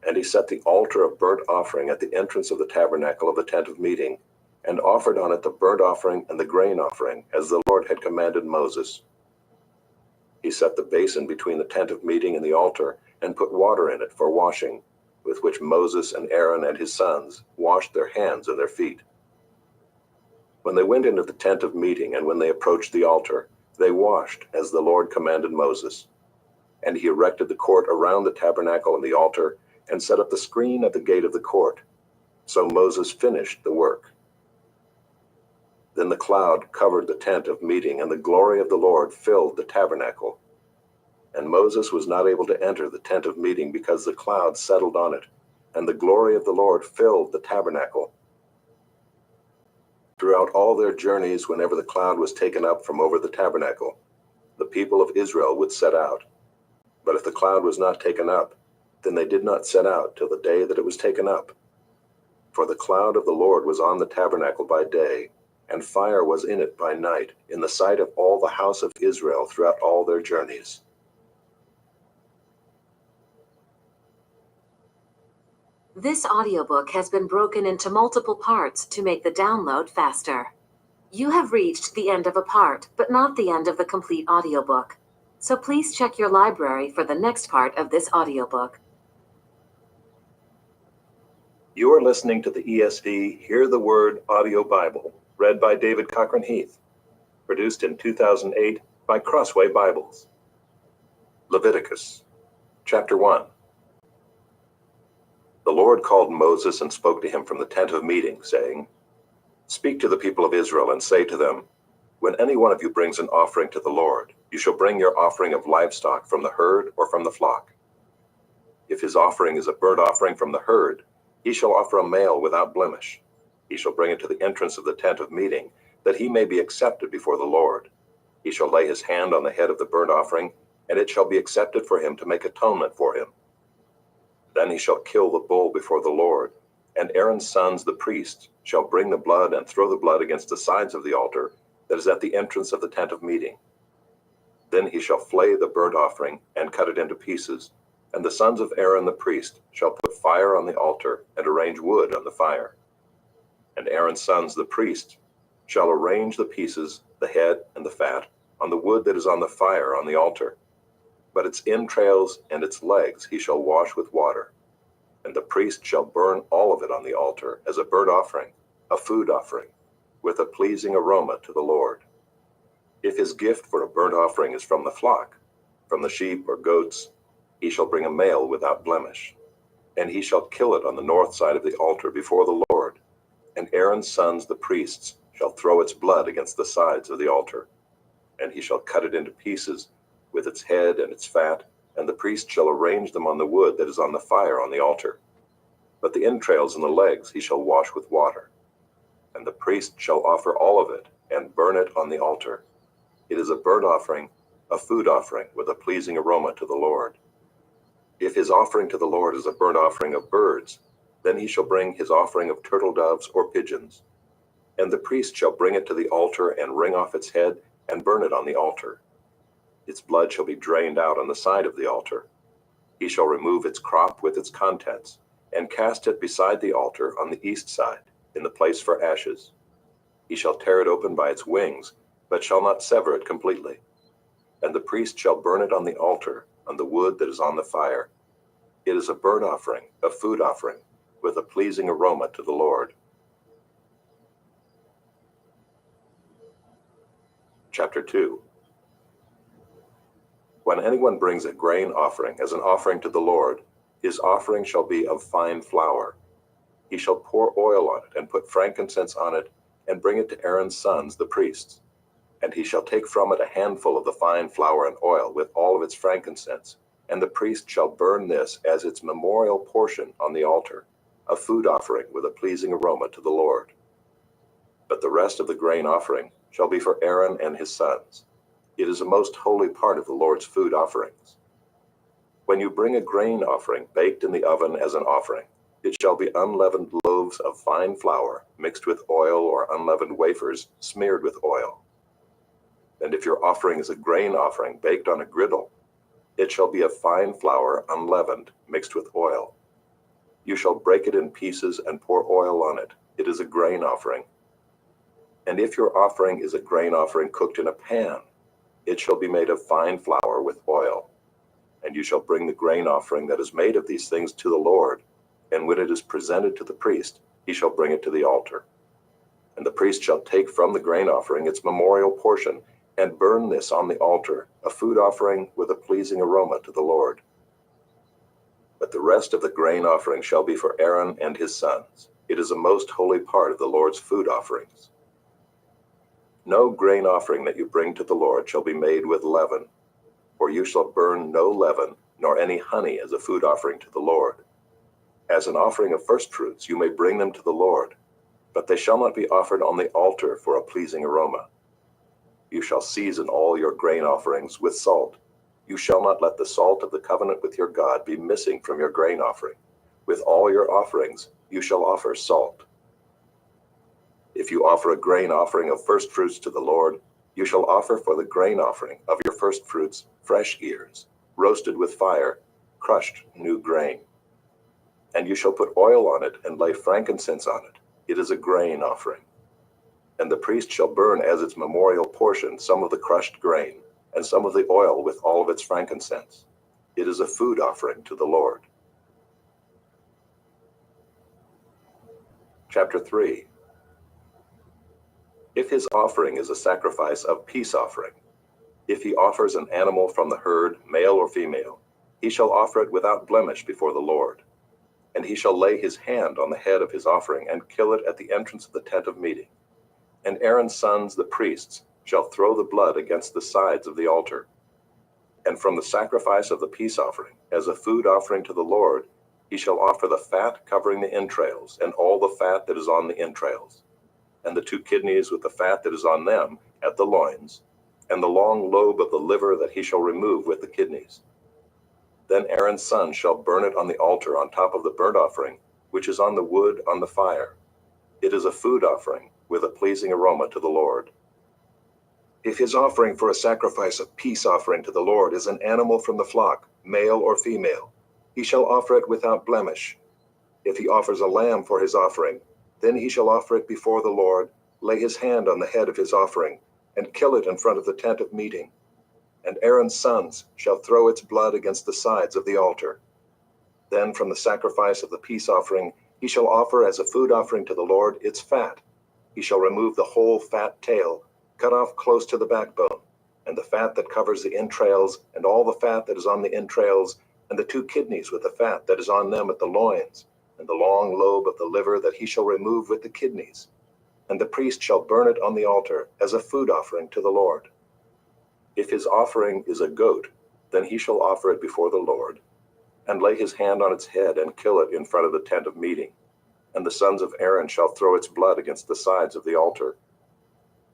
and he set the altar of burnt offering at the entrance of the tabernacle of the tent of meeting, and offered on it the burnt offering and the grain offering, as the Lord had commanded Moses. He set the basin between the tent of meeting and the altar, and put water in it for washing, with which Moses and Aaron and his sons washed their hands and their feet. When they went into the tent of meeting, and when they approached the altar, they washed, as the Lord commanded Moses. And he erected the court around the tabernacle and the altar, and set up the screen at the gate of the court. So Moses finished the work. Then the cloud covered the tent of meeting, and the glory of the Lord filled the tabernacle. And Moses was not able to enter the tent of meeting, because the cloud settled on it, and the glory of the Lord filled the tabernacle. Throughout all their journeys, whenever the cloud was taken up from over the tabernacle, the people of Israel would set out. But if the cloud was not taken up, Then they did not set out till the day that it was taken up. For the cloud of the Lord was on the tabernacle by day, and fire was in it by night, in the sight of all the house of Israel throughout all their journeys. This audiobook has been broken into multiple parts to make the download faster. You have reached the end of a part, but not the end of the complete audiobook. So please check your library for the next part of this audiobook. You are listening to the ESV Hear the Word Audio Bible, read by David Cochran Heath, produced in 2008 by Crossway Bibles. Leviticus, chapter 1. The Lord called Moses and spoke to him from the tent of meeting, saying, Speak to the people of Israel and say to them, When any one of you brings an offering to the Lord, you shall bring your offering of livestock from the herd or from the flock. If his offering is a burnt offering from the herd, he shall offer a male without blemish. He shall bring it to the entrance of the tent of meeting, that he may be accepted before the Lord. He shall lay his hand on the head of the burnt offering, and it shall be accepted for him to make atonement for him. Then he shall kill the bull before the Lord, and Aaron's sons, the priests, shall bring the blood and throw the blood against the sides of the altar that is at the entrance of the tent of meeting. Then he shall flay the burnt offering and cut it into pieces, and the sons of Aaron the priest shall put fire on the altar and arrange wood on the fire. And Aaron's sons, the priests, shall arrange the pieces, the head and the fat, on the wood that is on the fire on the altar. But its entrails and its legs he shall wash with water. And the priest shall burn all of it on the altar as a burnt offering, a food offering, with a pleasing aroma to the Lord. If his gift for a burnt offering is from the flock, from the sheep or goats, he shall bring a male without blemish. And he shall kill it on the north side of the altar before the Lord. And Aaron's sons, the priests, shall throw its blood against the sides of the altar. And he shall cut it into pieces, with its head and its fat, and the priest shall arrange them on the wood that is on the fire on the altar. But the entrails and the legs he shall wash with water. And the priest shall offer all of it, and burn it on the altar. It is a burnt offering, a food offering, with a pleasing aroma to the Lord. If his offering to the Lord is a burnt offering of birds, then he shall bring his offering of turtle doves or pigeons. And the priest shall bring it to the altar and wring off its head and burn it on the altar. Its blood shall be drained out on the side of the altar. He shall remove its crop with its contents, and cast it beside the altar on the east side, in the place for ashes. He shall tear it open by its wings, but shall not sever it completely. And the priest shall burn it on the altar, on the wood that is on the fire. It is a burnt offering, a food offering, with a pleasing aroma to the Lord. Chapter 2. When anyone brings a grain offering as an offering to the Lord, his offering shall be of fine flour. He shall pour oil on it and put frankincense on it and bring it to Aaron's sons, the priests. And he shall take from it a handful of the fine flour and oil with all of its frankincense, and the priest shall burn this as its memorial portion on the altar, a food offering with a pleasing aroma to the Lord. But the rest of the grain offering shall be for Aaron and his sons. It is a most holy part of the Lord's food offerings. When you bring a grain offering baked in the oven as an offering, it shall be unleavened loaves of fine flour mixed with oil or unleavened wafers smeared with oil. And if your offering is a grain offering baked on a griddle, it shall be of fine flour unleavened mixed with oil. You shall break it in pieces and pour oil on it. It is a grain offering. And if your offering is a grain offering cooked in a pan, it shall be made of fine flour with oil. And you shall bring the grain offering that is made of these things to the Lord, and when it is presented to the priest, he shall bring it to the altar. And the priest shall take from the grain offering its memorial portion, and burn this on the altar, a food offering with a pleasing aroma to the Lord. But the rest of the grain offering shall be for Aaron and his sons. It is a most holy part of the Lord's food offerings. No grain offering that you bring to the Lord shall be made with leaven, for you shall burn no leaven, nor any honey as a food offering to the Lord. As an offering of firstfruits you may bring them to the Lord, but they shall not be offered on the altar for a pleasing aroma. You shall season all your grain offerings with salt, You shall not let the salt of the covenant with your God be missing from your grain offering. With all your offerings you shall offer salt. If you offer a grain offering of first fruits to the Lord, you shall offer for the grain offering of your first fruits fresh ears, roasted with fire, crushed new grain. And you shall put oil on it and lay frankincense on it. It is a grain offering. And the priest shall burn as its memorial portion some of the crushed grain, and some of the oil with all of its frankincense. It is a food offering to the Lord. Chapter 3. If his offering is a sacrifice of peace offering, if he offers an animal from the herd, male or female, he shall offer it without blemish before the Lord. And he shall lay his hand on the head of his offering and kill it at the entrance of the tent of meeting. And Aaron's sons, the priests, shall throw the blood against the sides of the altar. And from the sacrifice of the peace offering, as a food offering to the Lord, he shall offer the fat covering the entrails, and all the fat that is on the entrails, and the 2 kidneys with the fat that is on them at the loins, and the long lobe of the liver that he shall remove with the kidneys. Then Aaron's son shall burn it on the altar on top of the burnt offering, which is on the wood on the fire. It is a food offering with a pleasing aroma to the Lord. If his offering for a sacrifice of peace offering to the Lord is an animal from the flock, male or female, he shall offer it without blemish. If he offers a lamb for his offering, then he shall offer it before the Lord, lay his hand on the head of his offering, and kill it in front of the tent of meeting. And Aaron's sons shall throw its blood against the sides of the altar. Then from the sacrifice of the peace offering he shall offer as a food offering to the Lord its fat. He shall remove the whole fat tail, cut off close to the backbone, and the fat that covers the entrails, and all the fat that is on the entrails, and the 2 kidneys with the fat that is on them at the loins, and the long lobe of the liver that he shall remove with the kidneys. And the priest shall burn it on the altar as a food offering to the Lord. If his offering is a goat, then he shall offer it before the Lord, and lay his hand on its head and kill it in front of the tent of meeting. And the sons of Aaron shall throw its blood against the sides of the altar.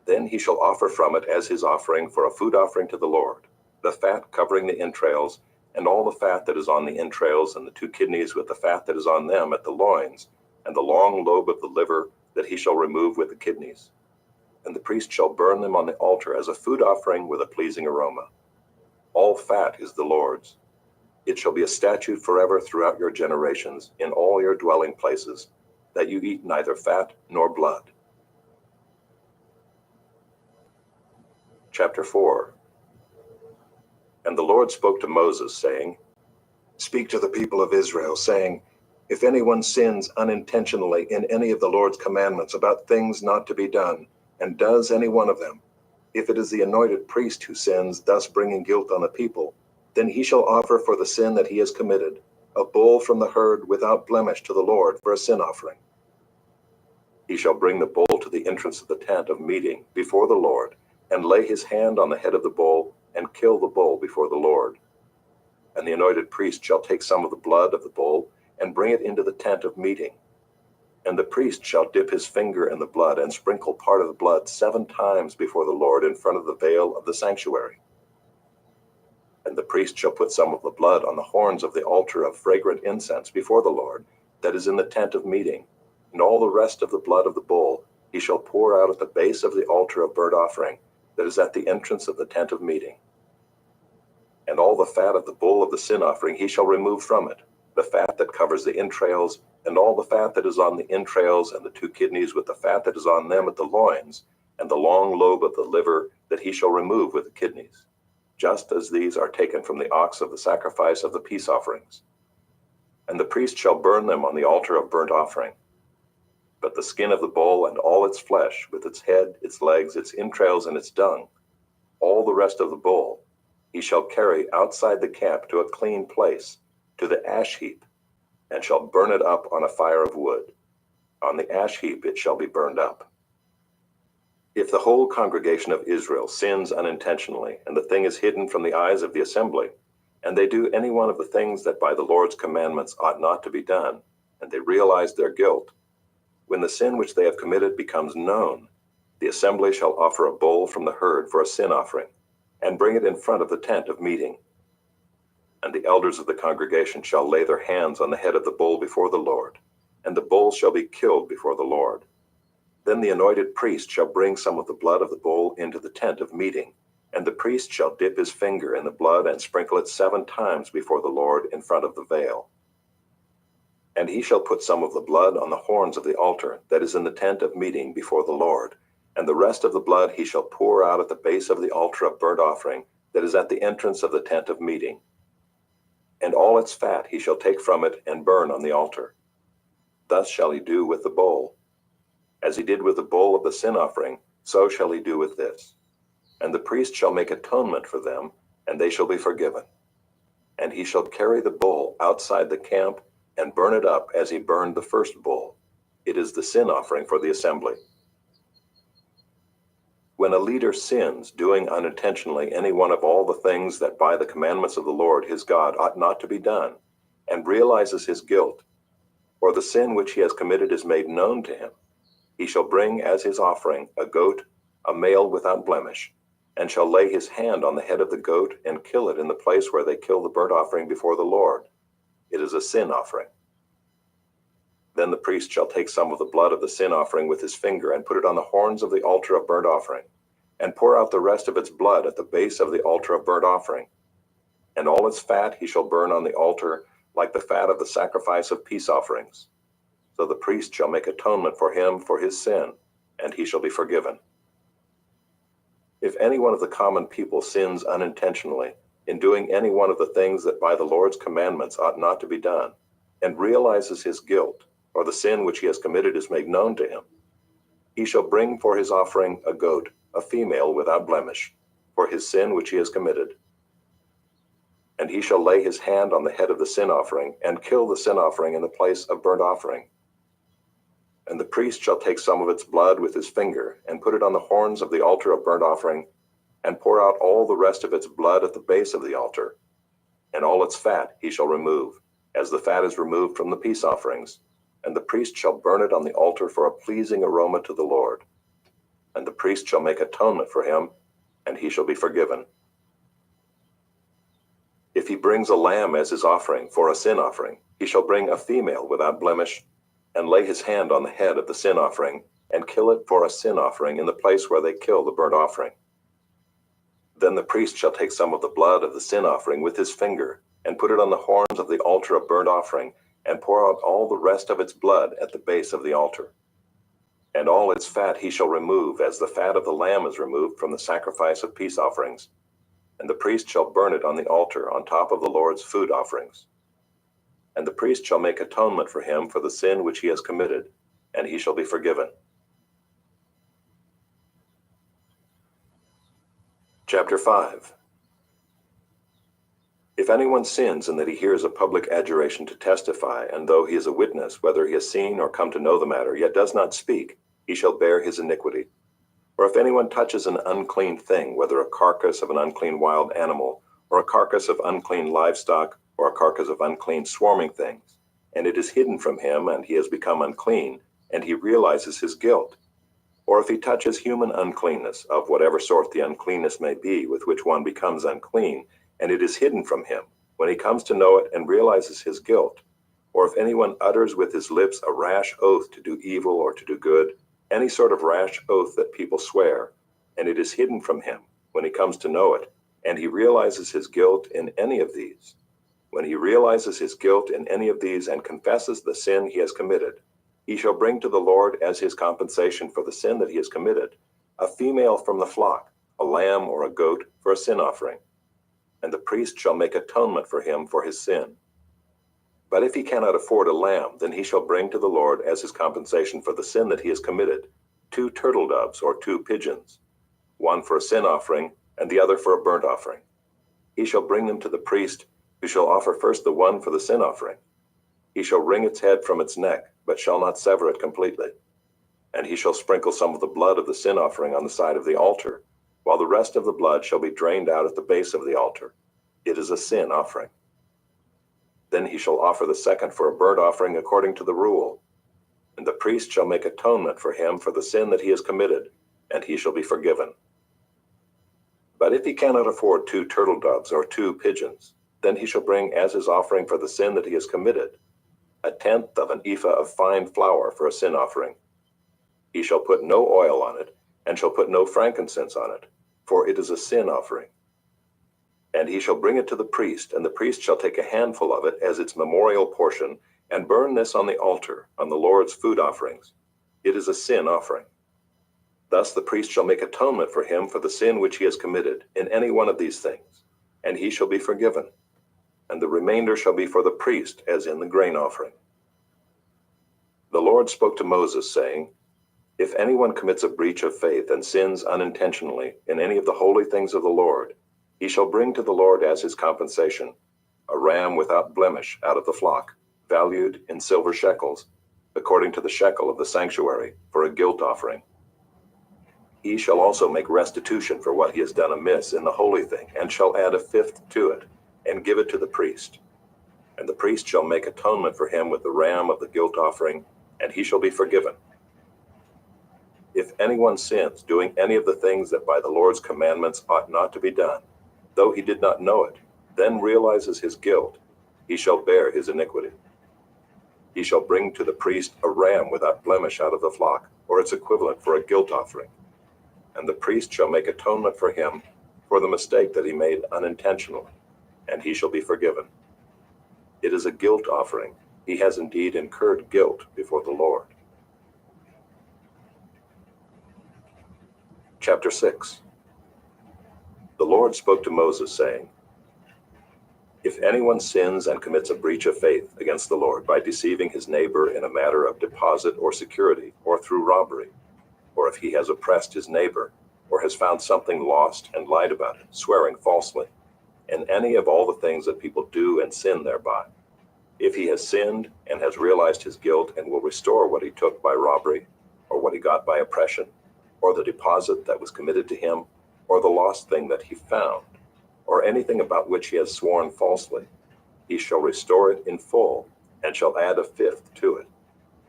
Then he shall offer from it as his offering for a food offering to the Lord, the fat covering the entrails, and all the fat that is on the entrails, and the 2 kidneys with the fat that is on them at the loins, and the long lobe of the liver that he shall remove with the kidneys. And the priest shall burn them on the altar as a food offering with a pleasing aroma. All fat is the Lord's. It shall be a statute forever throughout your generations in all your dwelling places, that you eat neither fat nor blood. Chapter 4. And the Lord spoke to Moses, saying, Speak to the people of Israel, saying, If anyone sins unintentionally in any of the Lord's commandments about things not to be done, and does any one of them, if it is the anointed priest who sins, thus bringing guilt on the people, then he shall offer for the sin that he has committed a bull from the herd without blemish to the Lord for a sin offering. He shall bring the bull to the entrance of the tent of meeting before the Lord, and lay his hand on the head of the bull, and kill the bull before the Lord. And the anointed priest shall take some of the blood of the bull, and bring it into the tent of meeting. And the priest shall dip his finger in the blood, and sprinkle part of the blood 7 times before the Lord in front of the veil of the sanctuary. And the priest shall put some of the blood on the horns of the altar of fragrant incense before the Lord, that is in the tent of meeting, and all the rest of the blood of the bull he shall pour out at the base of the altar of burnt offering, that is at the entrance of the tent of meeting. And all the fat of the bull of the sin offering he shall remove from it, the fat that covers the entrails, and all the fat that is on the entrails, and the 2 kidneys with the fat that is on them at the loins, and the long lobe of the liver that he shall remove with the kidneys, just as these are taken from the ox of the sacrifice of the peace offerings. And the priest shall burn them on the altar of burnt offering. But the skin of the bull and all its flesh, with its head, its legs, its entrails, and its dung, all the rest of the bull, he shall carry outside the camp to a clean place, to the ash heap, and shall burn it up on a fire of wood. On the ash heap it shall be burned up. If the whole congregation of Israel sins unintentionally, and the thing is hidden from the eyes of the assembly, and they do any one of the things that by the Lord's commandments ought not to be done, and they realize their guilt, when the sin which they have committed becomes known, the assembly shall offer a bull from the herd for a sin offering, and bring it in front of the tent of meeting, And the elders of the congregation shall lay their hands on the head of the bull before the Lord, and the bull shall be killed before the Lord. Then the anointed priest shall bring some of the blood of the bull into the tent of meeting, and the priest shall dip his finger in the blood and sprinkle it 7 times before the Lord in front of the veil. And he shall put some of the blood on the horns of the altar that is in the tent of meeting before the Lord, and the rest of the blood he shall pour out at the base of the altar of burnt offering that is at the entrance of the tent of meeting. And all its fat he shall take from it and burn on the altar. Thus shall he do with the bull. As he did with the bull of the sin offering, so shall he do with this. And the priest shall make atonement for them, and they shall be forgiven. And he shall carry the bull outside the camp and burn it up as he burned the first bull. It is the sin offering for the assembly. When a leader sins, doing unintentionally any one of all the things that by the commandments of the Lord his God ought not to be done, and realizes his guilt, or the sin which he has committed is made known to him, he shall bring as his offering a goat, a male without blemish, and shall lay his hand on the head of the goat and kill it in the place where they kill the burnt offering before the Lord. It is a sin offering. Then the priest shall take some of the blood of the sin offering with his finger and put it on the horns of the altar of burnt offering, and pour out the rest of its blood at the base of the altar of burnt offering. And all its fat he shall burn on the altar, like the fat of the sacrifice of peace offerings. So the priest shall make atonement for him for his sin, and he shall be forgiven. If any one of the common people sins unintentionally in doing any one of the things that by the Lord's commandments ought not to be done, and realizes his guilt, or the sin which he has committed is made known to him, he shall bring for his offering a goat, a female without blemish, for his sin which he has committed. And he shall lay his hand on the head of the sin offering, and kill the sin offering in the place of burnt offering. And the priest shall take some of its blood with his finger, and put it on the horns of the altar of burnt offering, and pour out all the rest of its blood at the base of the altar. And all its fat he shall remove, as the fat is removed from the peace offerings, and the priest shall burn it on the altar for a pleasing aroma to the Lord. And the priest shall make atonement for him, and he shall be forgiven. If he brings a lamb as his offering for a sin offering, he shall bring a female without blemish, and lay his hand on the head of the sin offering, and kill it for a sin offering in the place where they kill the burnt offering. Then the priest shall take some of the blood of the sin offering with his finger, and put it on the horns of the altar of burnt offering, and pour out all the rest of its blood at the base of the altar. And all its fat he shall remove, as the fat of the lamb is removed from the sacrifice of peace offerings. And the priest shall burn it on the altar on top of the Lord's food offerings. And the priest shall make atonement for him for the sin which he has committed, and he shall be forgiven. Chapter 5. If anyone sins in that he hears a public adjuration to testify, and though he is a witness, whether he has seen or come to know the matter, yet does not speak, he shall bear his iniquity. Or if anyone touches an unclean thing, whether a carcass of an unclean wild animal, or a carcass of unclean livestock, or a carcass of unclean swarming things, and it is hidden from him, and he has become unclean, and he realizes his guilt. Or if he touches human uncleanness, of whatever sort the uncleanness may be with which one becomes unclean, and it is hidden from him, when he comes to know it and realizes his guilt. Or if anyone utters with his lips a rash oath to do evil or to do good, any sort of rash oath that people swear, and it is hidden from him, when he comes to know it, and he realizes his guilt in any of these. When he realizes his guilt in any of these and confesses the sin he has committed, he shall bring to the Lord as his compensation for the sin that he has committed, a female from the flock, a lamb or a goat for a sin offering. And the priest shall make atonement for him for his sin. But if he cannot afford a lamb, then he shall bring to the Lord as his compensation for the sin that he has committed 2 turtle doves or 2 pigeons, one for a sin offering and the other for a burnt offering. He shall bring them to the priest, who shall offer first the one for the sin offering. He shall wring its head from its neck, but shall not sever it completely. And he shall sprinkle some of the blood of the sin offering on the side of the altar, while the rest of the blood shall be drained out at the base of the altar. It is a sin offering. Then he shall offer the second for a burnt offering according to the rule. And the priest shall make atonement for him for the sin that he has committed, and he shall be forgiven. But if he cannot afford 2 turtle doves or 2 pigeons, Then he shall bring as his offering for the sin that he has committed 1/10 of an ephah of fine flour for a sin offering. He shall put no oil on it, and shall put no frankincense on it, for it is a sin offering. And he shall bring it to the priest, and the priest shall take a handful of it as its memorial portion, and burn this on the altar, on the Lord's food offerings. It is a sin offering. Thus the priest shall make atonement for him for the sin which he has committed in any one of these things, and he shall be forgiven. And the remainder shall be for the priest, as in the grain offering. The Lord spoke to Moses, saying, If anyone commits a breach of faith and sins unintentionally in any of the holy things of the Lord, he shall bring to the Lord as his compensation a ram without blemish out of the flock, valued in silver shekels, according to the shekel of the sanctuary, for a guilt offering. He shall also make restitution for what he has done amiss in the holy thing, and shall add 1/5 to it, and give it to the priest. And the priest shall make atonement for him with the ram of the guilt offering, and he shall be forgiven. If anyone sins doing any of the things that by the Lord's commandments ought not to be done, though he did not know it, then realizes his guilt, he shall bear his iniquity. He shall bring to the priest a ram without blemish out of the flock, or its equivalent for a guilt offering. And the priest shall make atonement for him for the mistake that he made unintentionally, and he shall be forgiven. It is a guilt offering. He has indeed incurred guilt before the Lord. Chapter 6. The Lord spoke to Moses, saying, If anyone sins and commits a breach of faith against the Lord by deceiving his neighbor in a matter of deposit or security, or through robbery, or if he has oppressed his neighbor, or has found something lost and lied about it, swearing falsely, in any of all the things that people do and sin thereby, if he has sinned and has realized his guilt and will restore what he took by robbery, or what he got by oppression, or the deposit that was committed to him, or the lost thing that he found, or anything about which he has sworn falsely, he shall restore it in full, and shall add 1/5 to it,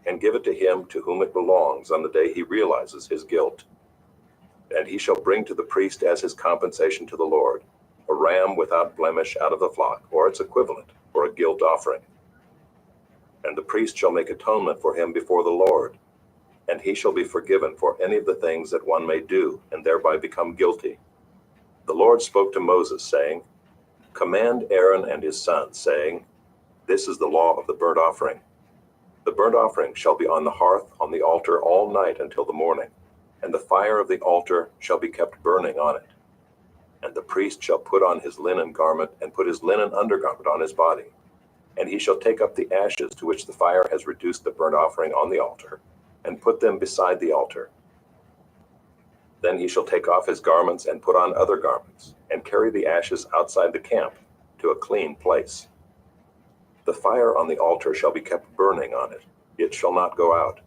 and give it to him to whom it belongs on the day he realizes his guilt. And he shall bring to the priest as his compensation to the Lord a ram without blemish out of the flock, or its equivalent, for a guilt offering. And the priest shall make atonement for him before the Lord, and he shall be forgiven for any of the things that one may do and thereby become guilty. The Lord spoke to Moses, saying, Command Aaron and his sons, saying, This is the law of the burnt offering. The burnt offering shall be on the hearth on the altar all night until the morning, and the fire of the altar shall be kept burning on it. And the priest shall put on his linen garment and put his linen undergarment on his body, and he shall take up the ashes to which the fire has reduced the burnt offering on the altar, and put them beside the altar. Then he shall take off his garments and put on other garments, and carry the ashes outside the camp to a clean place. The fire on the altar shall be kept burning on it. It shall not go out.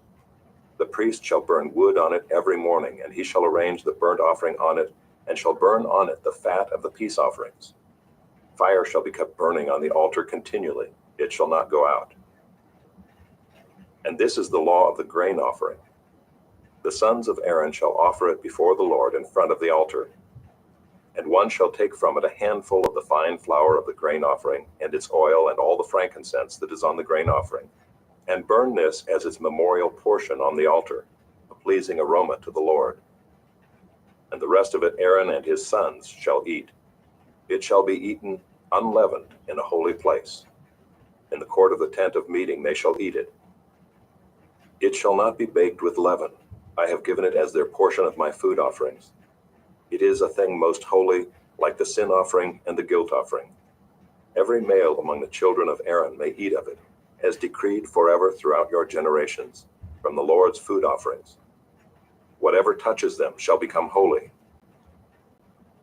The priest shall burn wood on it every morning, and he shall arrange the burnt offering on it, and shall burn on it the fat of the peace offerings. Fire shall be kept burning on the altar continually. It shall not go out. And this is the law of the grain offering. The sons of Aaron shall offer it before the Lord in front of the altar. And one shall take from it a handful of the fine flour of the grain offering, and its oil, and all the frankincense that is on the grain offering, and burn this as its memorial portion on the altar, a pleasing aroma to the Lord. And the rest of it Aaron and his sons shall eat. It shall be eaten unleavened in a holy place. In the court of the tent of meeting they shall eat it. It shall not be baked with leaven. I have given it as their portion of my food offerings. It is a thing most holy, like the sin offering and the guilt offering. Every male among the children of Aaron may eat of it, as decreed forever throughout your generations, from the Lord's food offerings. Whatever touches them shall become holy.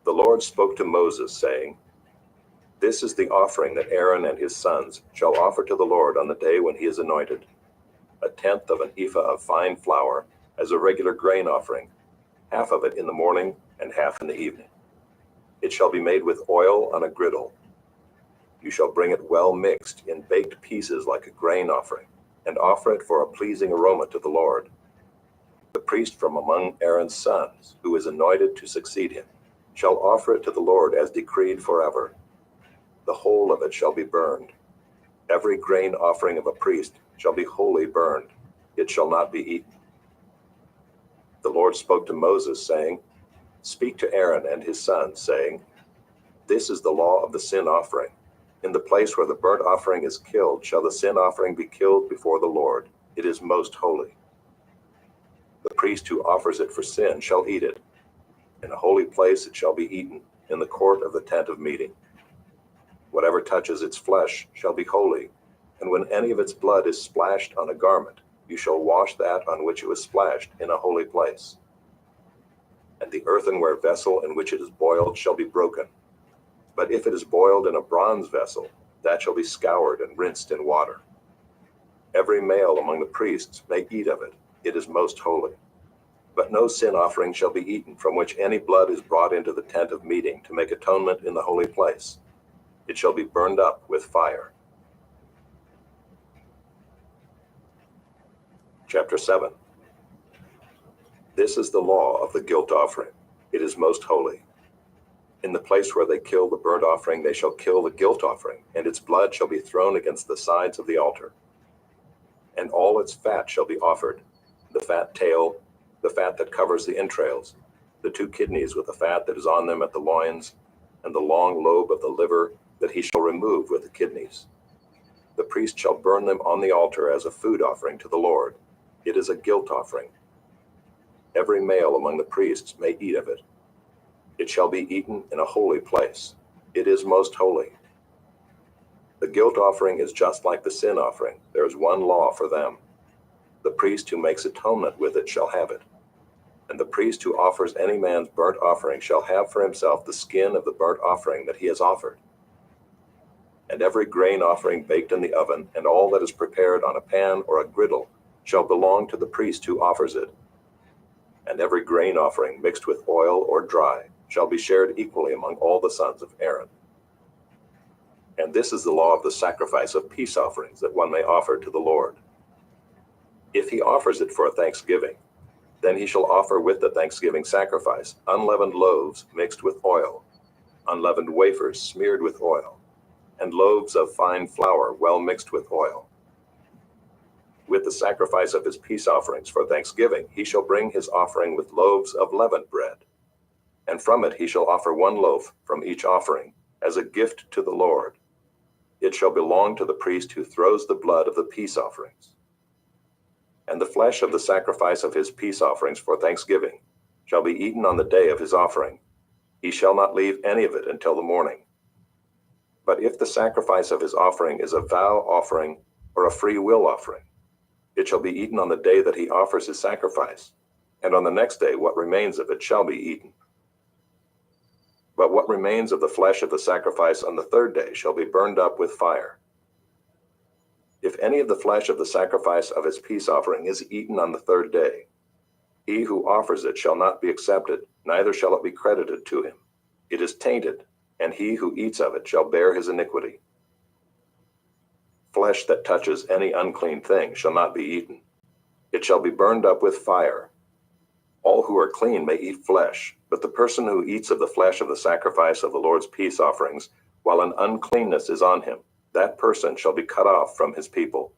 The Lord spoke to Moses, saying, This is the offering that Aaron and his sons shall offer to the Lord on the day when he is anointed. 1/10 of an ephah of fine flour as a regular grain offering, half of it in the morning and half in the evening. It shall be made with oil on a griddle. You shall bring it well mixed in baked pieces like a grain offering, and offer it for a pleasing aroma to the Lord. The priest from among Aaron's sons, who is anointed to succeed him, shall offer it to the Lord as decreed forever. the whole of it shall be burned. Every grain offering of a priest shall be wholly burned. It shall not be eaten. The Lord spoke to Moses, saying, Speak to Aaron and his sons, saying, This is the law of the sin offering. In the place where the burnt offering is killed shall the sin offering be killed before the Lord. It is most holy. The priest who offers it for sin shall eat it. In a holy place it shall be eaten, in the court of the tent of meeting. Whatever touches its flesh shall be holy, and when any of its blood is splashed on a garment, you shall wash that on which it was splashed in a holy place. And the earthenware vessel in which it is boiled shall be broken. But if it is boiled in a bronze vessel, that shall be scoured and rinsed in water. Every male among the priests may eat of it. It is most holy. But no sin offering shall be eaten from which any blood is brought into the tent of meeting to make atonement in the holy place. It shall be burned up with fire. Chapter 7. This is the law of the guilt offering. It is most holy. In the place where they kill the burnt offering, they shall kill the guilt offering, and its blood shall be thrown against the sides of the altar. And all its fat shall be offered, the fat tail, the fat that covers the entrails, the 2 kidneys with the fat that is on them at the loins, and the long lobe of the liver that he shall remove with the kidneys. The priest shall burn them on the altar as a food offering to the Lord. It is a guilt offering. Every male among the priests may eat of it. It shall be eaten in a holy place. It is most holy. The guilt offering is just like the sin offering. There is one law for them. The priest who makes atonement with it shall have it. And the priest who offers any man's burnt offering shall have for himself the skin of the burnt offering that he has offered. And every grain offering baked in the oven, and all that is prepared on a pan or a griddle, shall belong to the priest who offers it. And every grain offering mixed with oil or dry shall be shared equally among all the sons of Aaron. And this is the law of the sacrifice of peace offerings that one may offer to the Lord. If he offers it for a thanksgiving, then he shall offer with the thanksgiving sacrifice unleavened loaves mixed with oil, unleavened wafers smeared with oil, and loaves of fine flour well mixed with oil. With the sacrifice of his peace offerings for thanksgiving, he shall bring his offering with loaves of leavened bread. And from it he shall offer 1 loaf from each offering, as a gift to the Lord. It shall belong to the priest who throws the blood of the peace offerings. And the flesh of the sacrifice of his peace offerings for thanksgiving shall be eaten on the day of his offering. He shall not leave any of it until the morning. But if the sacrifice of his offering is a vow offering or a free will offering, it shall be eaten on the day that he offers his sacrifice, and on the next day what remains of it shall be eaten. But what remains of the flesh of the sacrifice on the 3rd day shall be burned up with fire. If any of the flesh of the sacrifice of his peace offering is eaten on the 3rd day, he who offers it shall not be accepted, neither shall it be credited to him. It is tainted, and he who eats of it shall bear his iniquity. Flesh that touches any unclean thing shall not be eaten. It shall be burned up with fire. All who are clean may eat flesh, but the person who eats of the flesh of the sacrifice of the Lord's peace offerings, while an uncleanness is on him, that person shall be cut off from his people.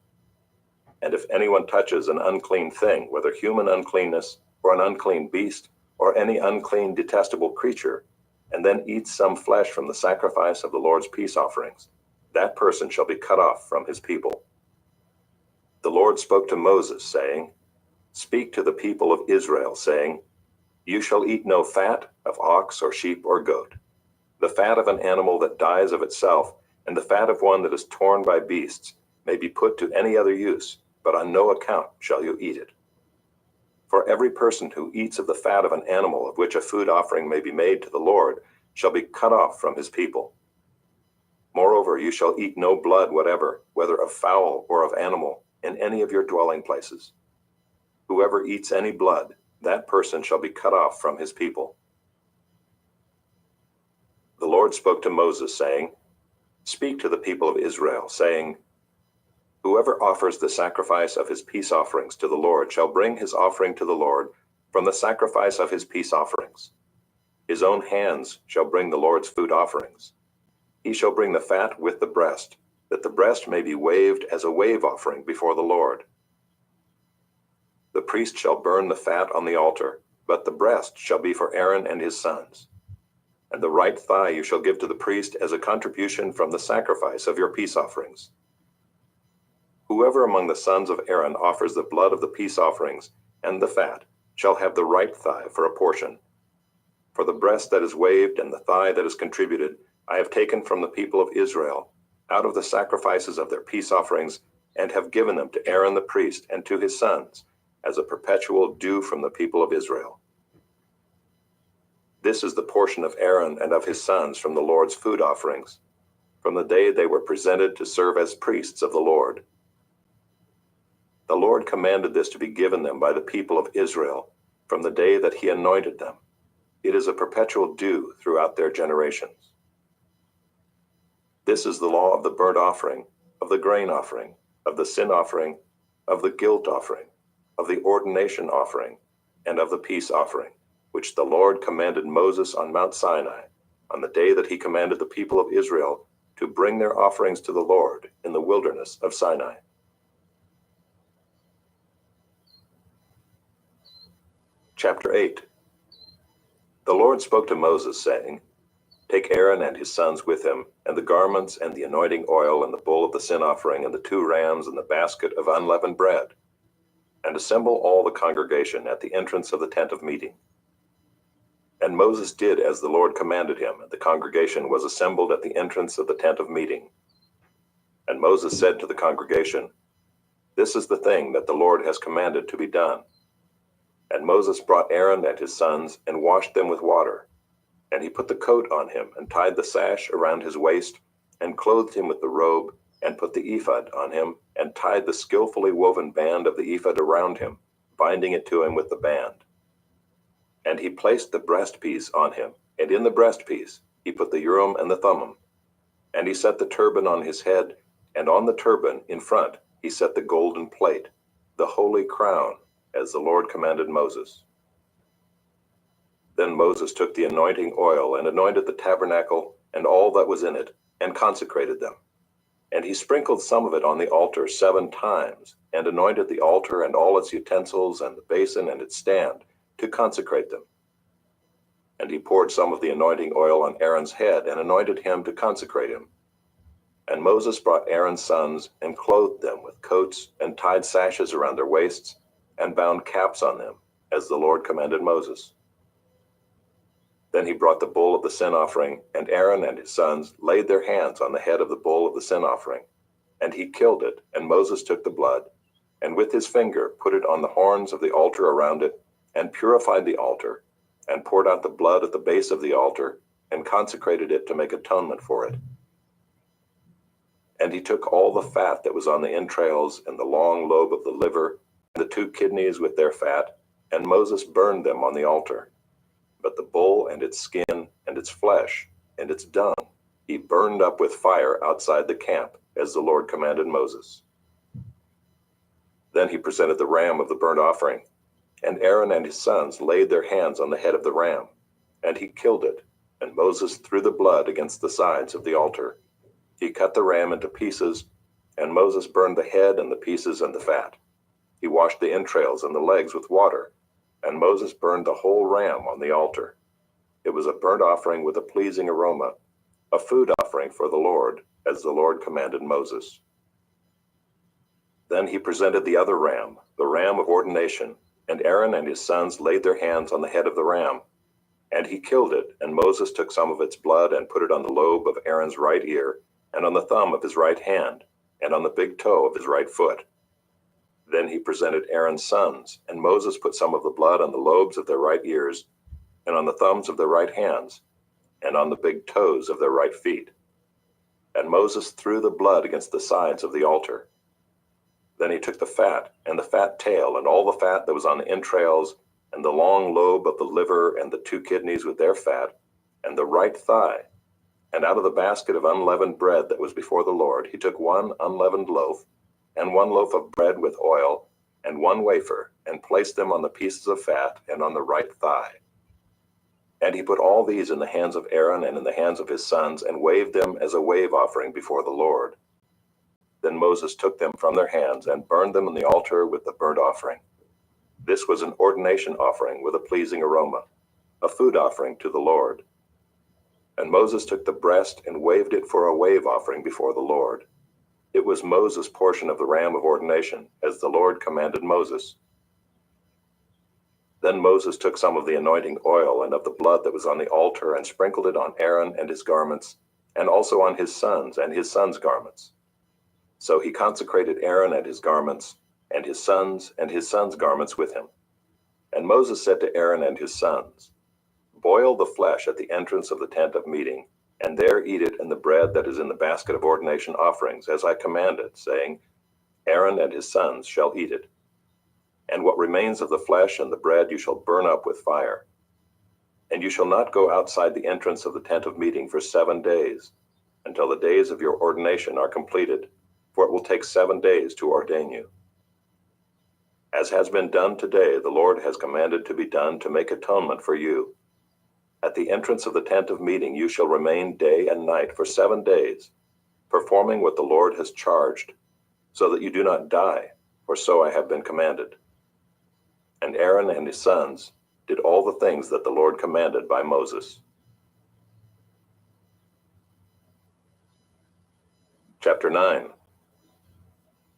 And if anyone touches an unclean thing, whether human uncleanness, or an unclean beast, or any unclean detestable creature, and then eats some flesh from the sacrifice of the Lord's peace offerings, that person shall be cut off from his people. The Lord spoke to Moses, saying, Speak to the people of Israel, saying, You shall eat no fat of ox or sheep or goat, the fat of an animal that dies of itself, and the fat of one that is torn by beasts may be put to any other use, but on no account shall you eat it. For every person who eats of the fat of an animal of which a food offering may be made to the Lord shall be cut off from his people. Moreover, you shall eat no blood whatever, whether of fowl or of animal, in any of your dwelling places. Whoever eats any blood, that person shall be cut off from his people. The Lord spoke to Moses, saying, Speak to the people of Israel, saying, Whoever offers the sacrifice of his peace offerings to the Lord shall bring his offering to the Lord from the sacrifice of his peace offerings. His own hands shall bring the Lord's food offerings. He shall bring the fat with the breast, that the breast may be waved as a wave offering before the Lord. The priest shall burn the fat on the altar, but the breast shall be for Aaron and his sons. And the right thigh you shall give to the priest as a contribution from the sacrifice of your peace offerings. Whoever among the sons of Aaron offers the blood of the peace offerings and the fat shall have the right thigh for a portion. For the breast that is waved and the thigh that is contributed, I have taken from the people of Israel, out of the sacrifices of their peace offerings, and have given them to Aaron the priest and to his sons, as a perpetual due from the people of Israel. This is the portion of Aaron and of his sons from the Lord's food offerings, from the day they were presented to serve as priests of the Lord. The Lord commanded this to be given them by the people of Israel, from the day that he anointed them. It is a perpetual due throughout their generations. This is the law of the burnt offering, of the grain offering, of the sin offering, of the guilt offering, of the ordination offering, and of the peace offering, which the Lord commanded Moses on Mount Sinai, on the day that he commanded the people of Israel to bring their offerings to the Lord in the wilderness of Sinai. Chapter 8. The Lord spoke to Moses, saying, Take Aaron and his sons with him, and the garments, and the anointing oil, and the bull of the sin offering, and the 2 rams, and the basket of unleavened bread, and assemble all the congregation at the entrance of the tent of meeting. And Moses did as the Lord commanded him, and the congregation was assembled at the entrance of the tent of meeting. And Moses said to the congregation, This is the thing that the Lord has commanded to be done. And Moses brought Aaron and his sons, and washed them with water. And he put the coat on him, and tied the sash around his waist, and clothed him with the robe, and put the ephod on him, and tied the skillfully woven band of the ephod around him, binding it to him with the band. And he placed the breastpiece on him, and in the breastpiece he put the Urim and the Thummim. And he set the turban on his head, and on the turban in front he set the golden plate, the holy crown, as the Lord commanded Moses. Then Moses took the anointing oil and anointed the tabernacle and all that was in it, and consecrated them. And he sprinkled some of it on the altar 7 times, and anointed the altar and all its utensils and the basin and its stand, to consecrate them. And he poured some of the anointing oil on Aaron's head, and anointed him to consecrate him. And Moses brought Aaron's sons, and clothed them with coats, and tied sashes around their waists, and bound caps on them, as the Lord commanded Moses. Then he brought the bull of the sin offering, and Aaron and his sons laid their hands on the head of the bull of the sin offering. And he killed it, and Moses took the blood, and with his finger put it on the horns of the altar around it, and purified the altar, and poured out the blood at the base of the altar, and consecrated it to make atonement for it. And he took all the fat that was on the entrails, and the long lobe of the liver, and the 2 kidneys with their fat, and Moses burned them on the altar. But the bull and its skin, and its flesh, and its dung, he burned up with fire outside the camp, as the Lord commanded Moses. Then he presented the ram of the burnt offering, and Aaron and his sons laid their hands on the head of the ram, and he killed it, and Moses threw the blood against the sides of the altar. He cut the ram into pieces, and Moses burned the head and the pieces and the fat. He washed the entrails and the legs with water, and Moses burned the whole ram on the altar. It was a burnt offering with a pleasing aroma, a food offering for the Lord, as the Lord commanded Moses. Then he presented the other ram, the ram of ordination, and Aaron and his sons laid their hands on the head of the ram. And he killed it, and Moses took some of its blood and put it on the lobe of Aaron's right ear, and on the thumb of his right hand, and on the big toe of his right foot. Then he presented Aaron's sons, and Moses put some of the blood on the lobes of their right ears, and on the thumbs of their right hands, and on the big toes of their right feet. And Moses threw the blood against the sides of the altar. Then he took the fat, and the fat tail, and all the fat that was on the entrails, and the long lobe of the liver, and the 2 kidneys with their fat, and the right thigh. And out of the basket of unleavened bread that was before the Lord, he took 1 unleavened loaf, and 1 loaf of bread with oil, and 1 wafer, and placed them on the pieces of fat and on the right thigh. And he put all these in the hands of Aaron and in the hands of his sons, and waved them as a wave offering before the Lord. Then Moses took them from their hands and burned them on the altar with the burnt offering. This was an ordination offering with a pleasing aroma, a food offering to the Lord. And Moses took the breast and waved it for a wave offering before the Lord. It was Moses' portion of the ram of ordination, as the Lord commanded Moses. Then Moses took some of the anointing oil and of the blood that was on the altar and sprinkled it on Aaron and his garments, and also on his sons and his sons' garments. So he consecrated Aaron and his garments, and his sons garments with him. And Moses said to Aaron and his sons, "Boil the flesh at the entrance of the tent of meeting, and there eat it in the bread that is in the basket of ordination offerings, as I commanded, saying, Aaron and his sons shall eat it. And what remains of the flesh and the bread you shall burn up with fire. And you shall not go outside the entrance of the tent of meeting for 7 days, until the days of your ordination are completed, for it will take 7 days to ordain you. As has been done today, the Lord has commanded to be done to make atonement for you. At the entrance of the tent of meeting you shall remain day and night for 7 days, performing what the Lord has charged, so that you do not die, for so I have been commanded." And Aaron and his sons did all the things that the Lord commanded by Moses. Chapter 9.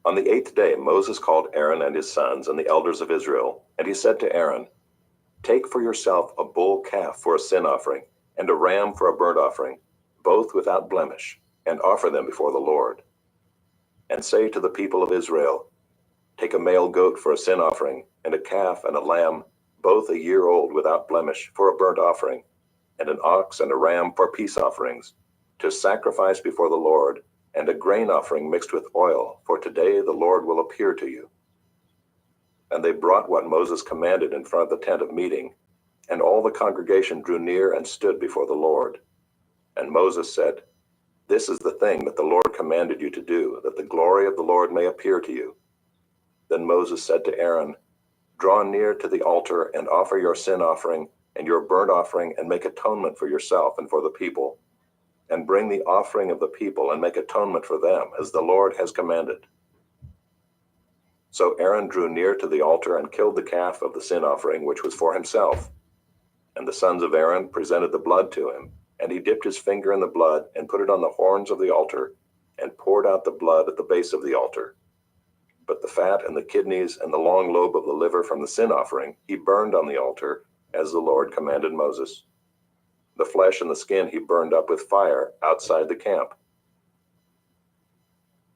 On the 8th day Moses called Aaron and his sons and the elders of Israel, and he said to Aaron, "Take for yourself a bull calf for a sin offering, and a ram for a burnt offering, both without blemish, and offer them before the Lord. And say to the people of Israel, Take a male goat for a sin offering, and a calf and a lamb, both a year old without blemish, for a burnt offering, and an ox and a ram for peace offerings, to sacrifice before the Lord, and a grain offering mixed with oil, for today the Lord will appear to you." And they brought what Moses commanded in front of the tent of meeting, and all the congregation drew near and stood before the Lord. And Moses said, "This is the thing that the Lord commanded you to do, that the glory of the Lord may appear to you." Then Moses said to Aaron, "Draw near to the altar and offer your sin offering and your burnt offering, and make atonement for yourself and for the people. And bring the offering of the people and make atonement for them, as the Lord has commanded." So Aaron drew near to the altar and killed the calf of the sin offering, which was for himself. And the sons of Aaron presented the blood to him, and he dipped his finger in the blood and put it on the horns of the altar, and poured out the blood at the base of the altar. But the fat and the kidneys and the long lobe of the liver from the sin offering he burned on the altar, as the Lord commanded Moses. The flesh and the skin he burned up with fire outside the camp.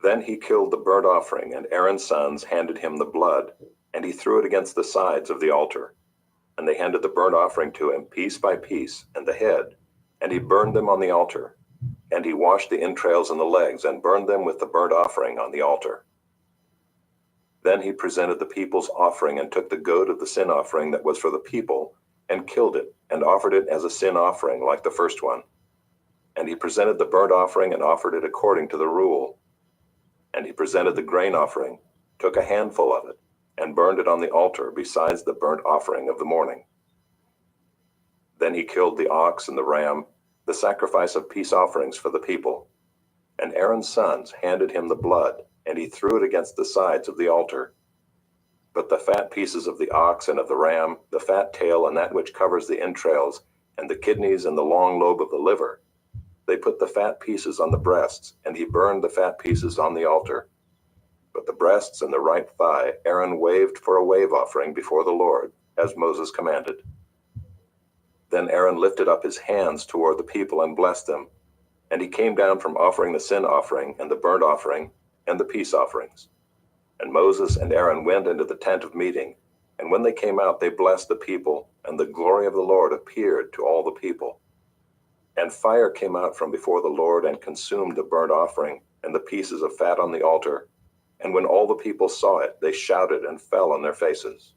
Then he killed the burnt offering, and Aaron's sons handed him the blood, and he threw it against the sides of the altar. And they handed the burnt offering to him piece by piece, and the head, and he burned them on the altar. And he washed the entrails and the legs, and burned them with the burnt offering on the altar. Then he presented the people's offering, and took the goat of the sin offering that was for the people, and killed it, and offered it as a sin offering like the first one. And he presented the burnt offering, and offered it according to the rule. And he presented the grain offering, took a handful of it, and burned it on the altar besides the burnt offering of the morning. Then he killed the ox and the ram, the sacrifice of peace offerings for the people. And Aaron's sons handed him the blood, and he threw it against the sides of the altar. But the fat pieces of the ox and of the ram, the fat tail and that which covers the entrails, and the kidneys and the long lobe of the liver, they put the fat pieces on the breasts, and he burned the fat pieces on the altar. But the breasts and the right thigh Aaron waved for a wave offering before the Lord, as Moses commanded. Then Aaron lifted up his hands toward the people and blessed them. And he came down from offering the sin offering and the burnt offering and the peace offerings. And Moses and Aaron went into the tent of meeting, and when they came out they blessed the people, and the glory of the Lord appeared to all the people. And fire came out from before the Lord and consumed the burnt offering and the pieces of fat on the altar. And when all the people saw it, they shouted and fell on their faces.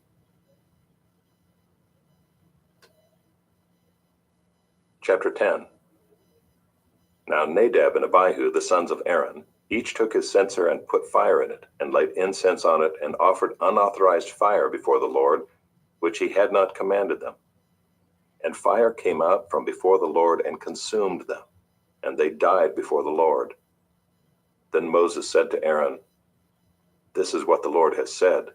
Chapter 10. Now Nadab and Abihu, the sons of Aaron, each took his censer and put fire in it, and laid incense on it, and offered unauthorized fire before the Lord, which he had not commanded them. And fire came out from before the Lord and consumed them, and they died before the Lord. Then Moses said to Aaron, "This is what the Lord has said.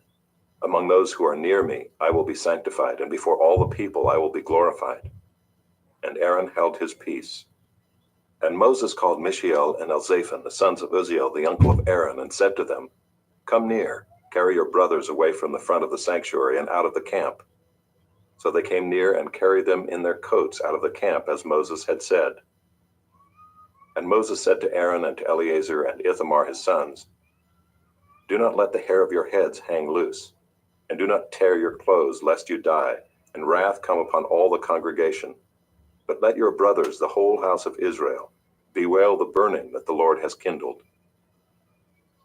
Among those who are near me, I will be sanctified, and before all the people I will be glorified." And Aaron held his peace. And Moses called Mishael and Elzaphan, the sons of Uzziel, the uncle of Aaron, and said to them, "Come near, carry your brothers away from the front of the sanctuary and out of the camp." So they came near and carried them in their coats out of the camp, as Moses had said. And Moses said to Aaron and to Eleazar and Ithamar his sons, "Do not let the hair of your heads hang loose, and do not tear your clothes, lest you die, and wrath come upon all the congregation. But let your brothers, the whole house of Israel, bewail the burning that the Lord has kindled.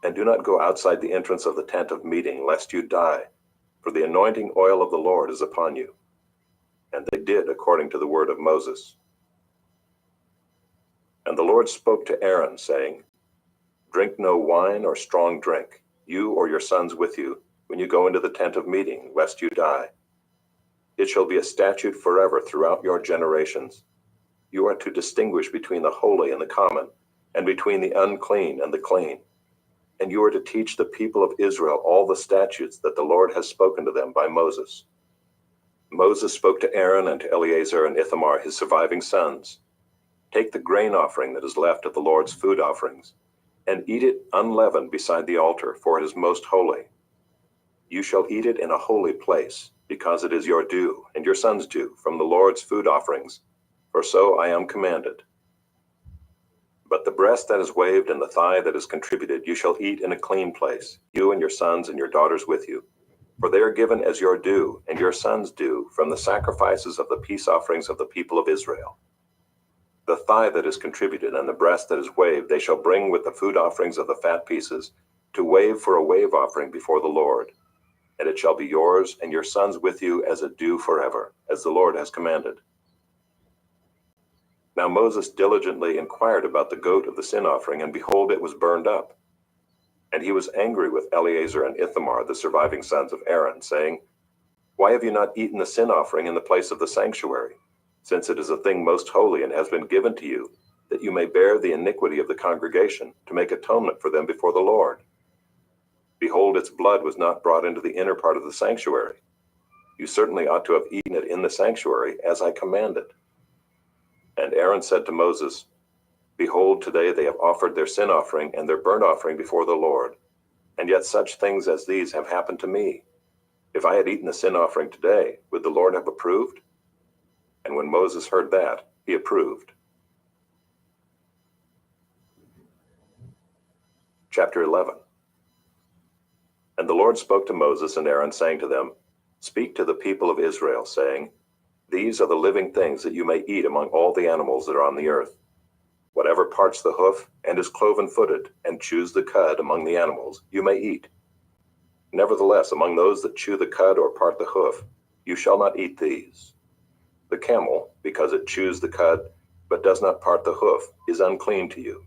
And do not go outside the entrance of the tent of meeting, lest you die, for the anointing oil of the Lord is upon you." And they did according to the word of Moses. And the Lord spoke to Aaron, saying, "Drink no wine or strong drink, you or your sons with you, when you go into the tent of meeting, lest you die. It shall be a statute forever throughout your generations. You are to distinguish between the holy and the common, and between the unclean and the clean. And you are to teach the people of Israel all the statutes that the Lord has spoken to them by Moses." Moses spoke to Aaron and to Eleazar and Ithamar his surviving sons, "Take the grain offering that is left of the Lord's food offerings, and eat it unleavened beside the altar, for it is most holy. You shall eat it in a holy place, because it is your due, and your sons' due, from the Lord's food offerings, for so I am commanded. But the breast that is waved and the thigh that is contributed you shall eat in a clean place, you and your sons and your daughters with you, for they are given as your due, and your sons' due, from the sacrifices of the peace offerings of the people of Israel. The thigh that is contributed and the breast that is waved they shall bring with the food offerings of the fat pieces, to wave for a wave offering before the Lord. And it shall be yours and your sons with you as a due forever, as the Lord has commanded." Now Moses diligently inquired about the goat of the sin offering, and behold, it was burned up. And he was angry with Eleazar and Ithamar, the surviving sons of Aaron, saying, "Why have you not eaten the sin offering in the place of the sanctuary, since it is a thing most holy and has been given to you, that you may bear the iniquity of the congregation, to make atonement for them before the Lord? Behold, its blood was not brought into the inner part of the sanctuary. You certainly ought to have eaten it in the sanctuary, as I commanded." And Aaron said to Moses, "Behold, today they have offered their sin offering and their burnt offering before the Lord, and yet such things as these have happened to me. If I had eaten the sin offering today, would the Lord have approved?" And when Moses heard that, he approved. Chapter 11. And the Lord spoke to Moses and Aaron, saying to them, "Speak to the people of Israel, saying, These are the living things that you may eat among all the animals that are on the earth. Whatever parts the hoof and is cloven-footed, and chews the cud among the animals, you may eat. Nevertheless, among those that chew the cud or part the hoof, you shall not eat these. The camel, because it chews the cud, but does not part the hoof, is unclean to you.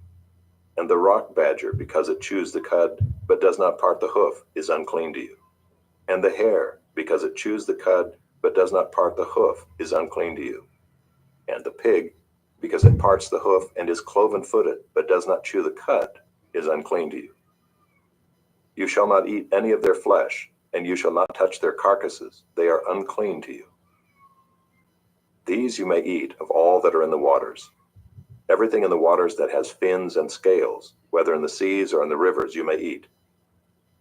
And the rock badger, because it chews the cud, but does not part the hoof, is unclean to you. And the hare, because it chews the cud, but does not part the hoof, is unclean to you. And the pig, because it parts the hoof and is cloven-footed, but does not chew the cud, is unclean to you. You shall not eat any of their flesh, and you shall not touch their carcasses, they are unclean to you. These you may eat of all that are in the waters. Everything in the waters that has fins and scales, whether in the seas or in the rivers, you may eat.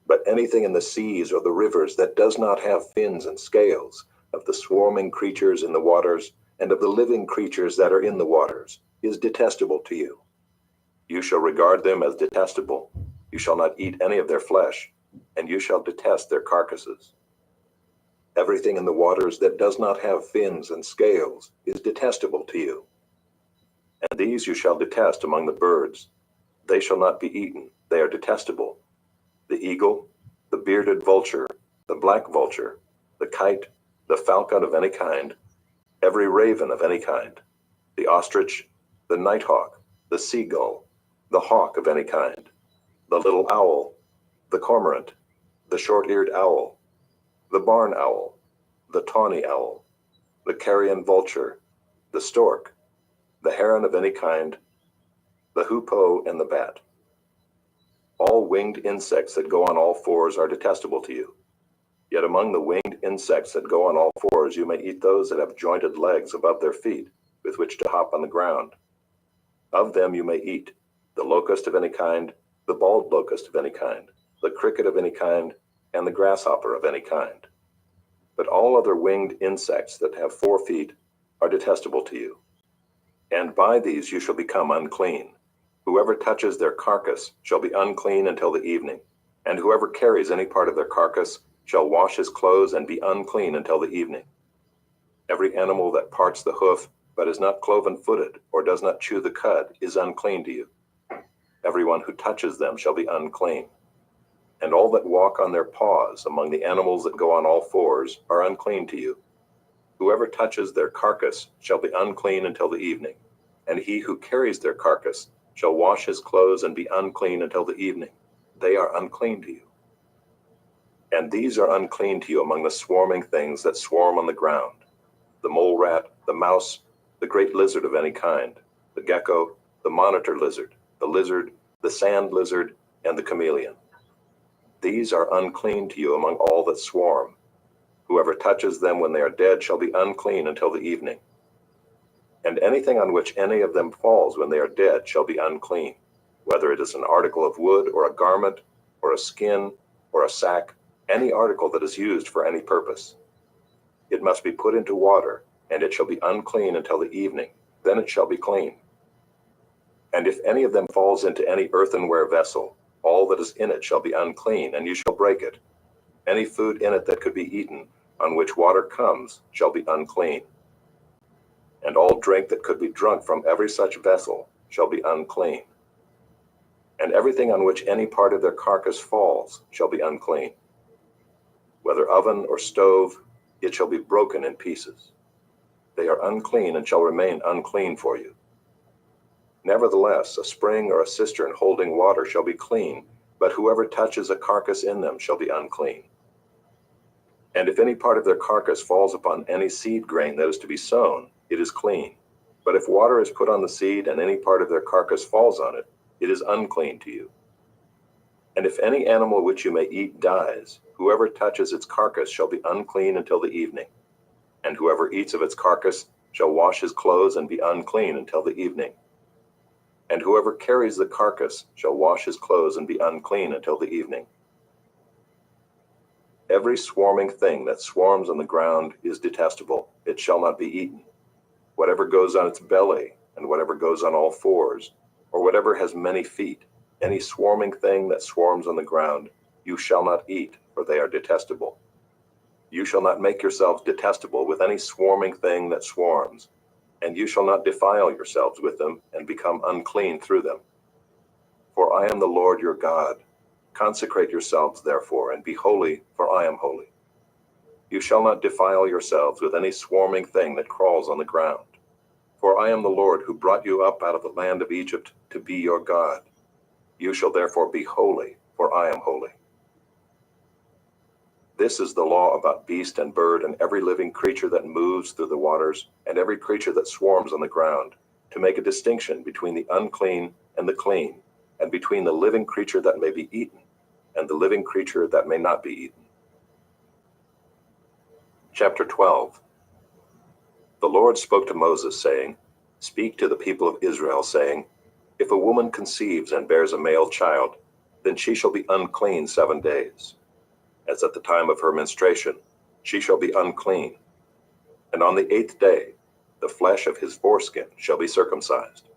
But anything in the seas or the rivers that does not have fins and scales, of the swarming creatures in the waters, and of the living creatures that are in the waters, is detestable to you. You shall regard them as detestable. You shall not eat any of their flesh, and you shall detest their carcasses. Everything in the waters that does not have fins and scales is detestable to you. And these you shall detest among the birds. They shall not be eaten, they are detestable. The eagle, the bearded vulture, the black vulture, the kite, the falcon of any kind, every raven of any kind, the ostrich, the nighthawk, the seagull, the hawk of any kind, the little owl, the cormorant, the short-eared owl, the barn owl, the tawny owl, the carrion vulture, the stork, the heron of any kind, the hoopoe, and the bat. All winged insects that go on all fours are detestable to you. Yet among the winged insects that go on all fours you may eat those that have jointed legs above their feet, with which to hop on the ground. Of them you may eat the locust of any kind, the bald locust of any kind, the cricket of any kind, and the grasshopper of any kind. But all other winged insects that have 4 feet are detestable to you. And by these you shall become unclean. Whoever touches their carcass shall be unclean until the evening, and whoever carries any part of their carcass shall wash his clothes and be unclean until the evening. Every animal that parts the hoof, but is not cloven-footed, or does not chew the cud, is unclean to you. Everyone who touches them shall be unclean. And all that walk on their paws among the animals that go on all fours are unclean to you. Whoever touches their carcass shall be unclean until the evening, and he who carries their carcass shall wash his clothes and be unclean until the evening. They are unclean to you. And these are unclean to you among the swarming things that swarm on the ground: the mole rat, the mouse, the great lizard of any kind, the gecko, the monitor lizard, the sand lizard, and the chameleon. These are unclean to you among all that swarm. Whoever touches them when they are dead shall be unclean until the evening. And anything on which any of them falls when they are dead shall be unclean, whether it is an article of wood, or a garment, or a skin, or a sack, any article that is used for any purpose. It must be put into water, and it shall be unclean until the evening, then it shall be clean. And if any of them falls into any earthenware vessel, all that is in it shall be unclean, and you shall break it. Any food in it that could be eaten, on which water comes, shall be unclean. And all drink that could be drunk from every such vessel shall be unclean. And everything on which any part of their carcass falls shall be unclean. Whether oven or stove, it shall be broken in pieces. They are unclean and shall remain unclean for you. Nevertheless, a spring or a cistern holding water shall be clean, but whoever touches a carcass in them shall be unclean. And if any part of their carcass falls upon any seed grain that is to be sown, it is clean. But if water is put on the seed and any part of their carcass falls on it, it is unclean to you. And if any animal which you may eat dies, whoever touches its carcass shall be unclean until the evening. And whoever eats of its carcass shall wash his clothes and be unclean until the evening. And whoever carries the carcass shall wash his clothes and be unclean until the evening. Every swarming thing that swarms on the ground is detestable. It shall not be eaten. Whatever goes on its belly, and whatever goes on all fours, or whatever has many feet, any swarming thing that swarms on the ground, you shall not eat, for they are detestable. You shall not make yourselves detestable with any swarming thing that swarms, and you shall not defile yourselves with them and become unclean through them. For I am the Lord your God. Consecrate yourselves therefore, and be holy, for I am holy. You shall not defile yourselves with any swarming thing that crawls on the ground. For I am the Lord who brought you up out of the land of Egypt to be your God. You shall therefore be holy, for I am holy. This is the law about beast and bird and every living creature that moves through the waters and every creature that swarms on the ground, to make a distinction between the unclean and the clean, and between the living creature that may be eaten and the living creature that may not be eaten. Chapter 12. The Lord spoke to Moses, saying, Speak to the people of Israel, saying, If a woman conceives and bears a male child, then she shall be unclean 7 days. As at the time of her menstruation, she shall be unclean. And on the 8th day, the flesh of his foreskin shall be circumcised.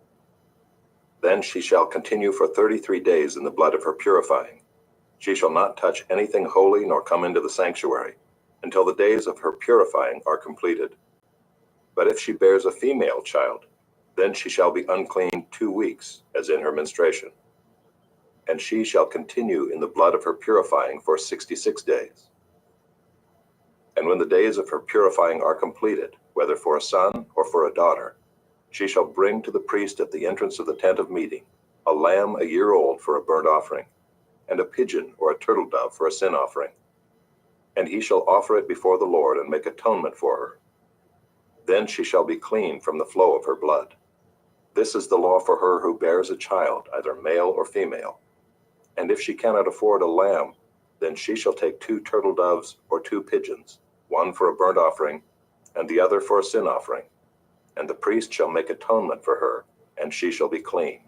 Then she shall continue for 33 days in the blood of her purifying. She shall not touch anything holy nor come into the sanctuary, until the days of her purifying are completed. But if she bears a female child, then she shall be unclean 2 weeks, as in her menstruation. And she shall continue in the blood of her purifying for 66 days. And when the days of her purifying are completed, whether for a son or for a daughter, she shall bring to the priest at the entrance of the tent of meeting a lamb a year old for a burnt offering, and a pigeon or a turtle dove for a sin offering. And he shall offer it before the Lord and make atonement for her. Then she shall be clean from the flow of her blood. This is the law for her who bears a child, either male or female. And if she cannot afford a lamb, then she shall take 2 turtle doves or 2 pigeons, one for a burnt offering, and the other for a sin offering. And the priest shall make atonement for her, and she shall be clean.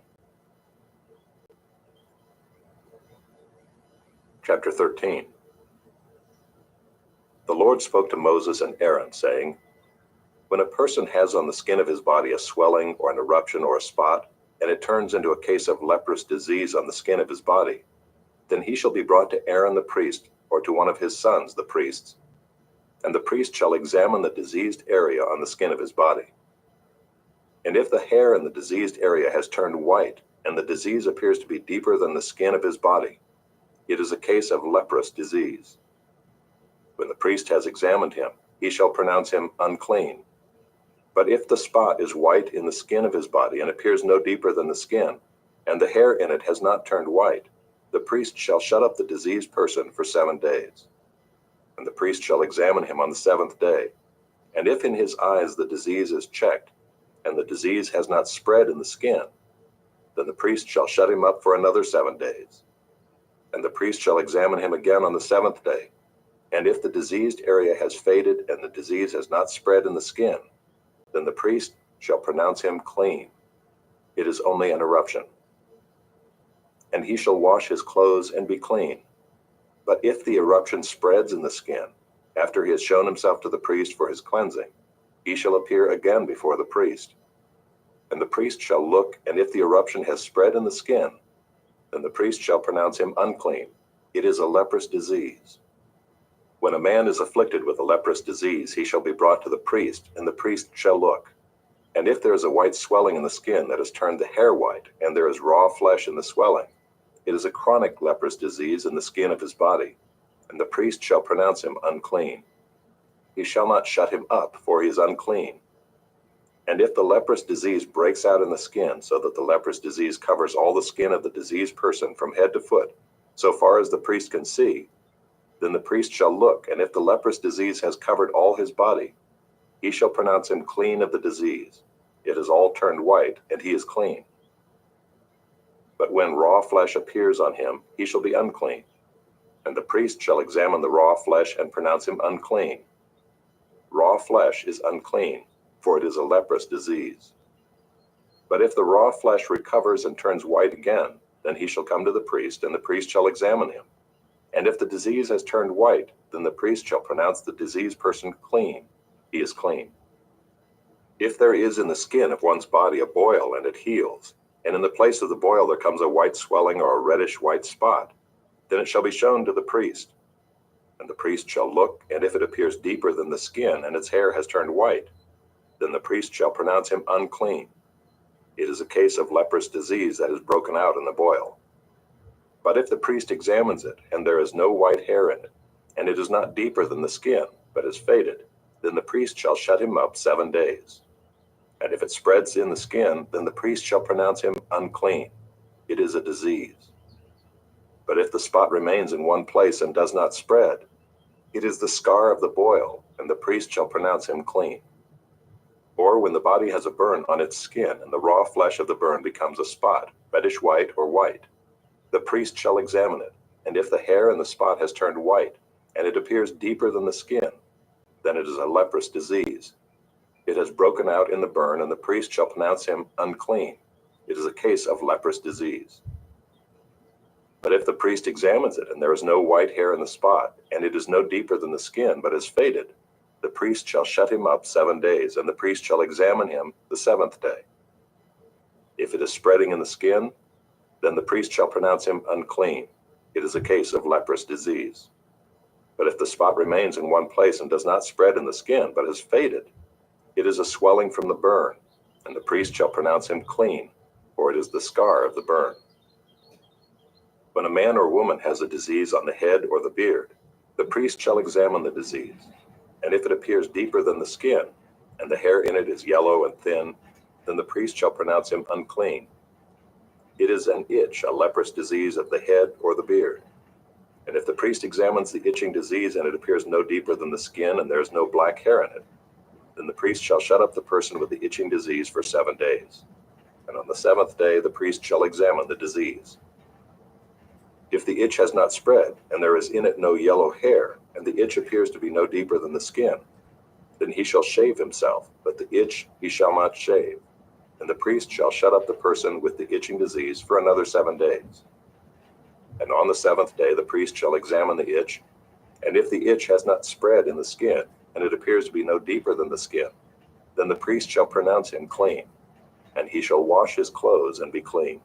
Chapter 13. The Lord spoke to Moses and Aaron, saying, When a person has on the skin of his body a swelling or an eruption or a spot, and it turns into a case of leprous disease on the skin of his body, then he shall be brought to Aaron the priest, or to one of his sons the priests. And the priest shall examine the diseased area on the skin of his body. And if the hair in the diseased area has turned white, and the disease appears to be deeper than the skin of his body, it is a case of leprous disease. When the priest has examined him, he shall pronounce him unclean. But if the spot is white in the skin of his body and appears no deeper than the skin, and the hair in it has not turned white, the priest shall shut up the diseased person for 7 days. And the priest shall examine him on the 7th day. And if in his eyes the disease is checked, and the disease has not spread in the skin, then the priest shall shut him up for another 7 days. And the priest shall examine him again on the 7th day. And if the diseased area has faded and the disease has not spread in the skin, then the priest shall pronounce him clean. It is only an eruption. And he shall wash his clothes and be clean. But if the eruption spreads in the skin, after he has shown himself to the priest for his cleansing, he shall appear again before the priest. And the priest shall look, and if the eruption has spread in the skin, then the priest shall pronounce him unclean. It is a leprous disease. When a man is afflicted with a leprous disease, he shall be brought to the priest, and the priest shall look. And if there is a white swelling in the skin that has turned the hair white, and there is raw flesh in the swelling, it is a chronic leprous disease in the skin of his body, and the priest shall pronounce him unclean. He shall not shut him up, for he is unclean. And if the leprous disease breaks out in the skin, so that the leprous disease covers all the skin of the diseased person from head to foot, so far as the priest can see, then the priest shall look, and if the leprous disease has covered all his body, he shall pronounce him clean of the disease. It has all turned white, and he is clean. But when raw flesh appears on him, he shall be unclean. And the priest shall examine the raw flesh and pronounce him unclean. Raw flesh is unclean, for it is a leprous disease. But if the raw flesh recovers and turns white again, then he shall come to the priest, and the priest shall examine him. And if the disease has turned white, then the priest shall pronounce the diseased person clean. He is clean. If there is in the skin of one's body a boil and it heals, and in the place of the boil there comes a white swelling or a reddish white spot, then it shall be shown to the priest. And the priest shall look, and if it appears deeper than the skin and its hair has turned white, then the priest shall pronounce him unclean. It is a case of leprous disease that is broken out in the boil. But if the priest examines it, and there is no white hair in it, and it is not deeper than the skin, but is faded, then the priest shall shut him up 7 days. And if it spreads in the skin, then the priest shall pronounce him unclean. It is a disease. But if the spot remains in one place and does not spread, it is the scar of the boil, and the priest shall pronounce him clean. Or when the body has a burn on its skin, and the raw flesh of the burn becomes a spot, reddish white or white, the priest shall examine it, and if the hair in the spot has turned white, and it appears deeper than the skin, then it is a leprous disease. It has broken out in the burn, and the priest shall pronounce him unclean. It is a case of leprous disease. But if the priest examines it, and there is no white hair in the spot, and it is no deeper than the skin, but is faded, the priest shall shut him up 7 days, and the priest shall examine him the 7th day. If it is spreading in the skin, then the priest shall pronounce him unclean. It is a case of leprous disease. But if the spot remains in one place and does not spread in the skin, but is faded, it is a swelling from the burn, and the priest shall pronounce him clean, for it is the scar of the burn. When a man or woman has a disease on the head or the beard, the priest shall examine the disease, and if it appears deeper than the skin, and the hair in it is yellow and thin, then the priest shall pronounce him unclean. It is an itch, a leprous disease of the head or the beard. And if the priest examines the itching disease and it appears no deeper than the skin and there is no black hair in it, then the priest shall shut up the person with the itching disease for 7 days. And on the 7th day the priest shall examine the disease. If the itch has not spread, and there is in it no yellow hair, and the itch appears to be no deeper than the skin, then he shall shave himself, but the itch he shall not shave. And the priest shall shut up the person with the itching disease for another 7 days. And on the 7th day the priest shall examine the itch, and if the itch has not spread in the skin, and it appears to be no deeper than the skin, then the priest shall pronounce him clean, and he shall wash his clothes and be clean.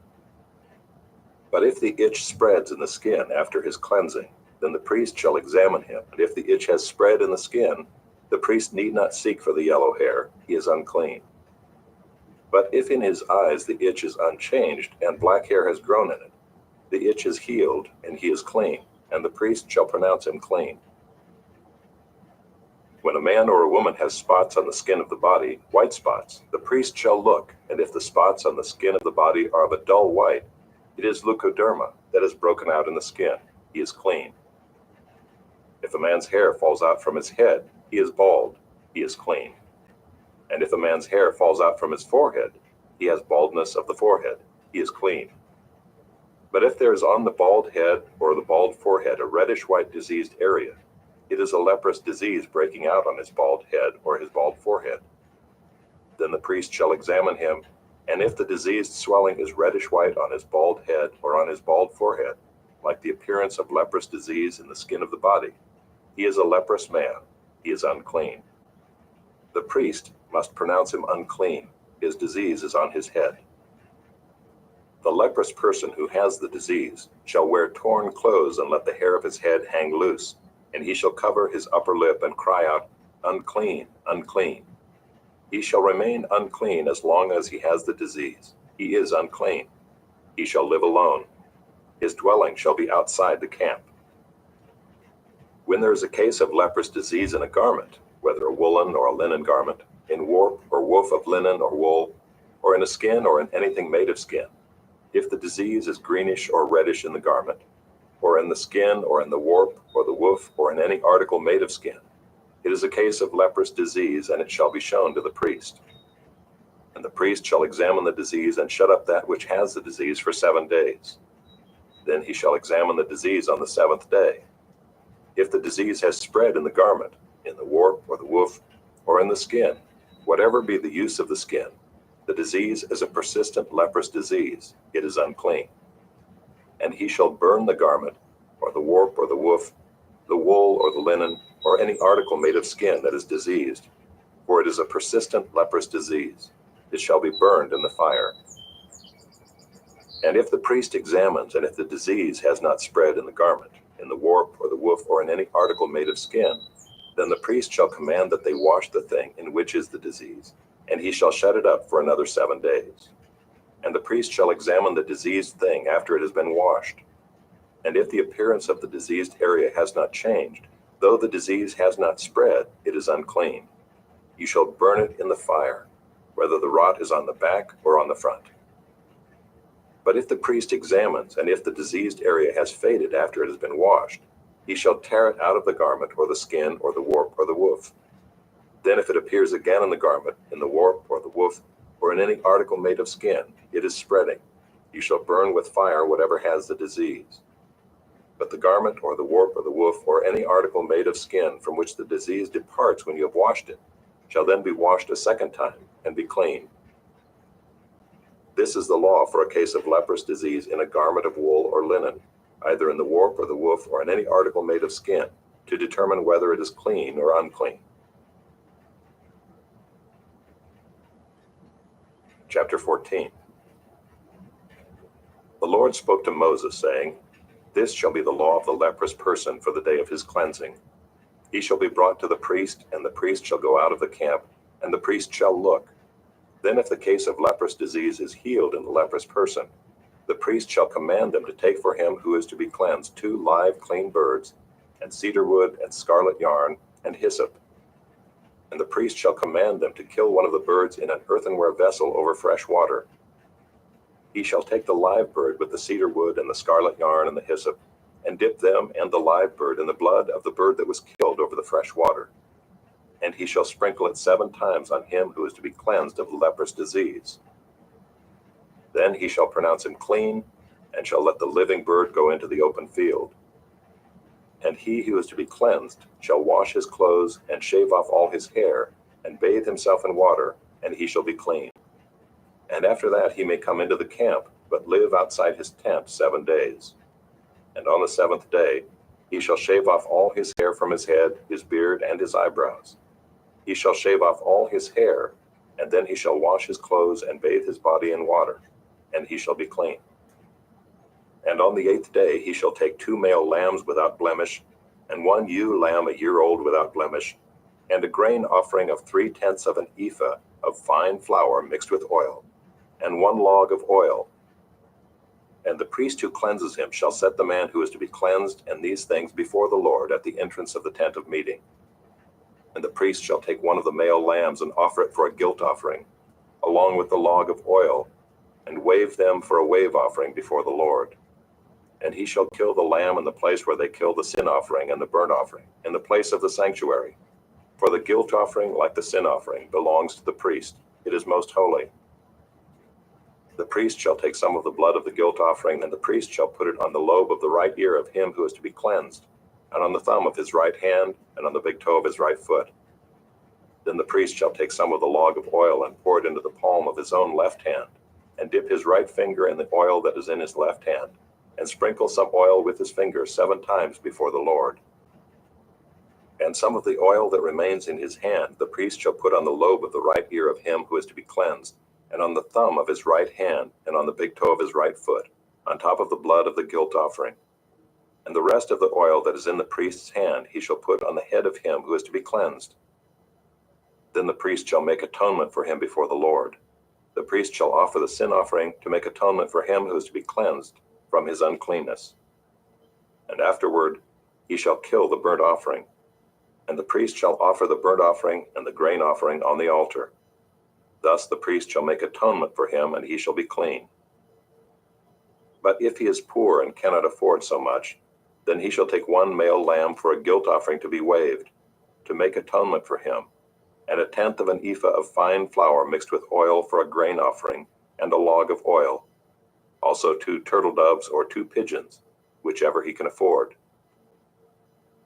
But if the itch spreads in the skin after his cleansing, then the priest shall examine him, and if the itch has spread in the skin, the priest need not seek for the yellow hair, he is unclean. But if in his eyes the itch is unchanged, and black hair has grown in it, the itch is healed, and he is clean, and the priest shall pronounce him clean. When a man or a woman has spots on the skin of the body, white spots, the priest shall look, and if the spots on the skin of the body are of a dull white, it is leukoderma that is broken out in the skin. He is clean. If a man's hair falls out from his head, he is bald. He is clean. And if a man's hair falls out from his forehead, he has baldness of the forehead. He is clean. But if there is on the bald head or the bald forehead a reddish-white diseased area, it is a leprous disease breaking out on his bald head or his bald forehead. Then the priest shall examine him, and if the diseased swelling is reddish-white on his bald head or on his bald forehead, like the appearance of leprous disease in the skin of the body, he is a leprous man. He is unclean. The priest must pronounce him unclean. His disease is on his head. The leprous person who has the disease shall wear torn clothes and let the hair of his head hang loose, and he shall cover his upper lip and cry out, "Unclean, unclean." He shall remain unclean as long as he has the disease. He is unclean. He shall live alone. His dwelling shall be outside the camp. When there is a case of leprous disease in a garment, whether a woolen or a linen garment, in warp or woof of linen or wool, or in a skin or in anything made of skin, if the disease is greenish or reddish in the garment, or in the skin or in the warp or the woof or in any article made of skin, it is a case of leprous disease, and it shall be shown to the priest. And the priest shall examine the disease and shut up that which has the disease for 7 days. Then he shall examine the disease on the 7th day. If the disease has spread in the garment, in the warp or the woof, or in the skin, whatever be the use of the skin, the disease is a persistent leprous disease. It is unclean. And he shall burn the garment, or the warp or the woof, the wool or the linen, or any article made of skin that is diseased, for it is a persistent leprous disease. It shall be burned in the fire. And if the priest examines, and if the disease has not spread in the garment, in the warp or the woof, or in any article made of skin, then the priest shall command that they wash the thing in which is the disease, and he shall shut it up for another 7 days. And the priest shall examine the diseased thing after it has been washed. And if the appearance of the diseased area has not changed, though the disease has not spread, it is unclean. You shall burn it in the fire, whether the rot is on the back or on the front. But if the priest examines, and if the diseased area has faded after it has been washed, he shall tear it out of the garment or the skin or the warp or the woof. Then if it appears again in the garment, in the warp or the woof, or in any article made of skin, it is spreading. You shall burn with fire whatever has the disease. But the garment or the warp or the woof or any article made of skin from which the disease departs when you have washed it, shall then be washed a 2nd time and be clean. This is the law for a case of leprous disease in a garment of wool or linen, either in the warp or the woof or in any article made of skin, to determine whether it is clean or unclean. Chapter 14. The Lord spoke to Moses, saying, "This shall be the law of the leprous person for the day of his cleansing. He shall be brought to the priest, and the priest shall go out of the camp, and the priest shall look. Then if the case of leprous disease is healed in the leprous person, the priest shall command them to take for him who is to be cleansed 2 live clean birds, and cedar wood, and scarlet yarn, and hyssop. And the priest shall command them to kill one of the birds in an earthenware vessel over fresh water. He shall take the live bird with the cedar wood and the scarlet yarn and the hyssop, and dip them and the live bird in the blood of the bird that was killed over the fresh water. and he shall sprinkle it 7 times on him who is to be cleansed of the leprous disease. Then he shall pronounce him clean, and shall let the living bird go into the open field. And he who is to be cleansed shall wash his clothes, and shave off all his hair, and bathe himself in water, and he shall be clean. And after that he may come into the camp, but live outside his tent 7 days. And on the 7th day he shall shave off all his hair from his head, his beard, and his eyebrows. He shall shave off all his hair, and then he shall wash his clothes and bathe his body in water, and he shall be clean. And on the 8th day he shall take 2 male lambs without blemish, and 1 ewe lamb a year old without blemish, and a grain offering of 3/10 of an ephah of fine flour mixed with oil, and 1 log of oil. And the priest who cleanses him shall set the man who is to be cleansed and these things before the Lord at the entrance of the tent of meeting. And the priest shall take 1 of the male lambs and offer it for a guilt offering, along with the log of oil, and wave them for a wave offering before the Lord. And he shall kill the lamb in the place where they kill the sin offering and the burnt offering, in the place of the sanctuary. For the guilt offering, like the sin offering, belongs to the priest. It is most holy. The priest shall take some of the blood of the guilt offering, and the priest shall put it on the lobe of the right ear of him who is to be cleansed, and on the thumb of his right hand, and on the big toe of his right foot. Then the priest shall take some of the log of oil and pour it into the palm of his own left hand, and dip his right finger in the oil that is in his left hand, and sprinkle some oil with his finger 7 times before the Lord. And some of the oil that remains in his hand the priest shall put on the lobe of the right ear of him who is to be cleansed, and on the thumb of his right hand, and on the big toe of his right foot, on top of the blood of the guilt offering. And the rest of the oil that is in the priest's hand he shall put on the head of him who is to be cleansed. Then the priest shall make atonement for him before the Lord. The priest shall offer the sin offering to make atonement for him who is to be cleansed from his uncleanness. And afterward he shall kill the burnt offering. And the priest shall offer the burnt offering and the grain offering on the altar. Thus the priest shall make atonement for him, and he shall be clean. But if he is poor and cannot afford so much, then he shall take 1 male lamb for a guilt offering to be waved, to make atonement for him, and 1/10 of an ephah of fine flour mixed with oil for a grain offering, and a log of oil. Also 2 turtle doves or 2 pigeons, whichever he can afford.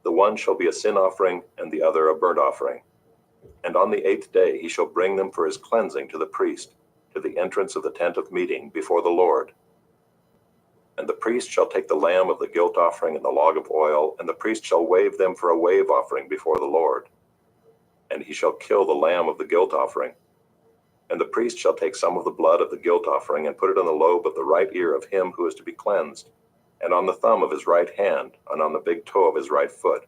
The one shall be a sin offering, and the other a burnt offering. And on the 8th day he shall bring them for his cleansing to the priest, to the entrance of the tent of meeting before the Lord. And the priest shall take the lamb of the guilt offering and the log of oil, and the priest shall wave them for a wave offering before the Lord. And he shall kill the lamb of the guilt offering. And the priest shall take some of the blood of the guilt offering and put it on the lobe of the right ear of him who is to be cleansed, and on the thumb of his right hand, and on the big toe of his right foot.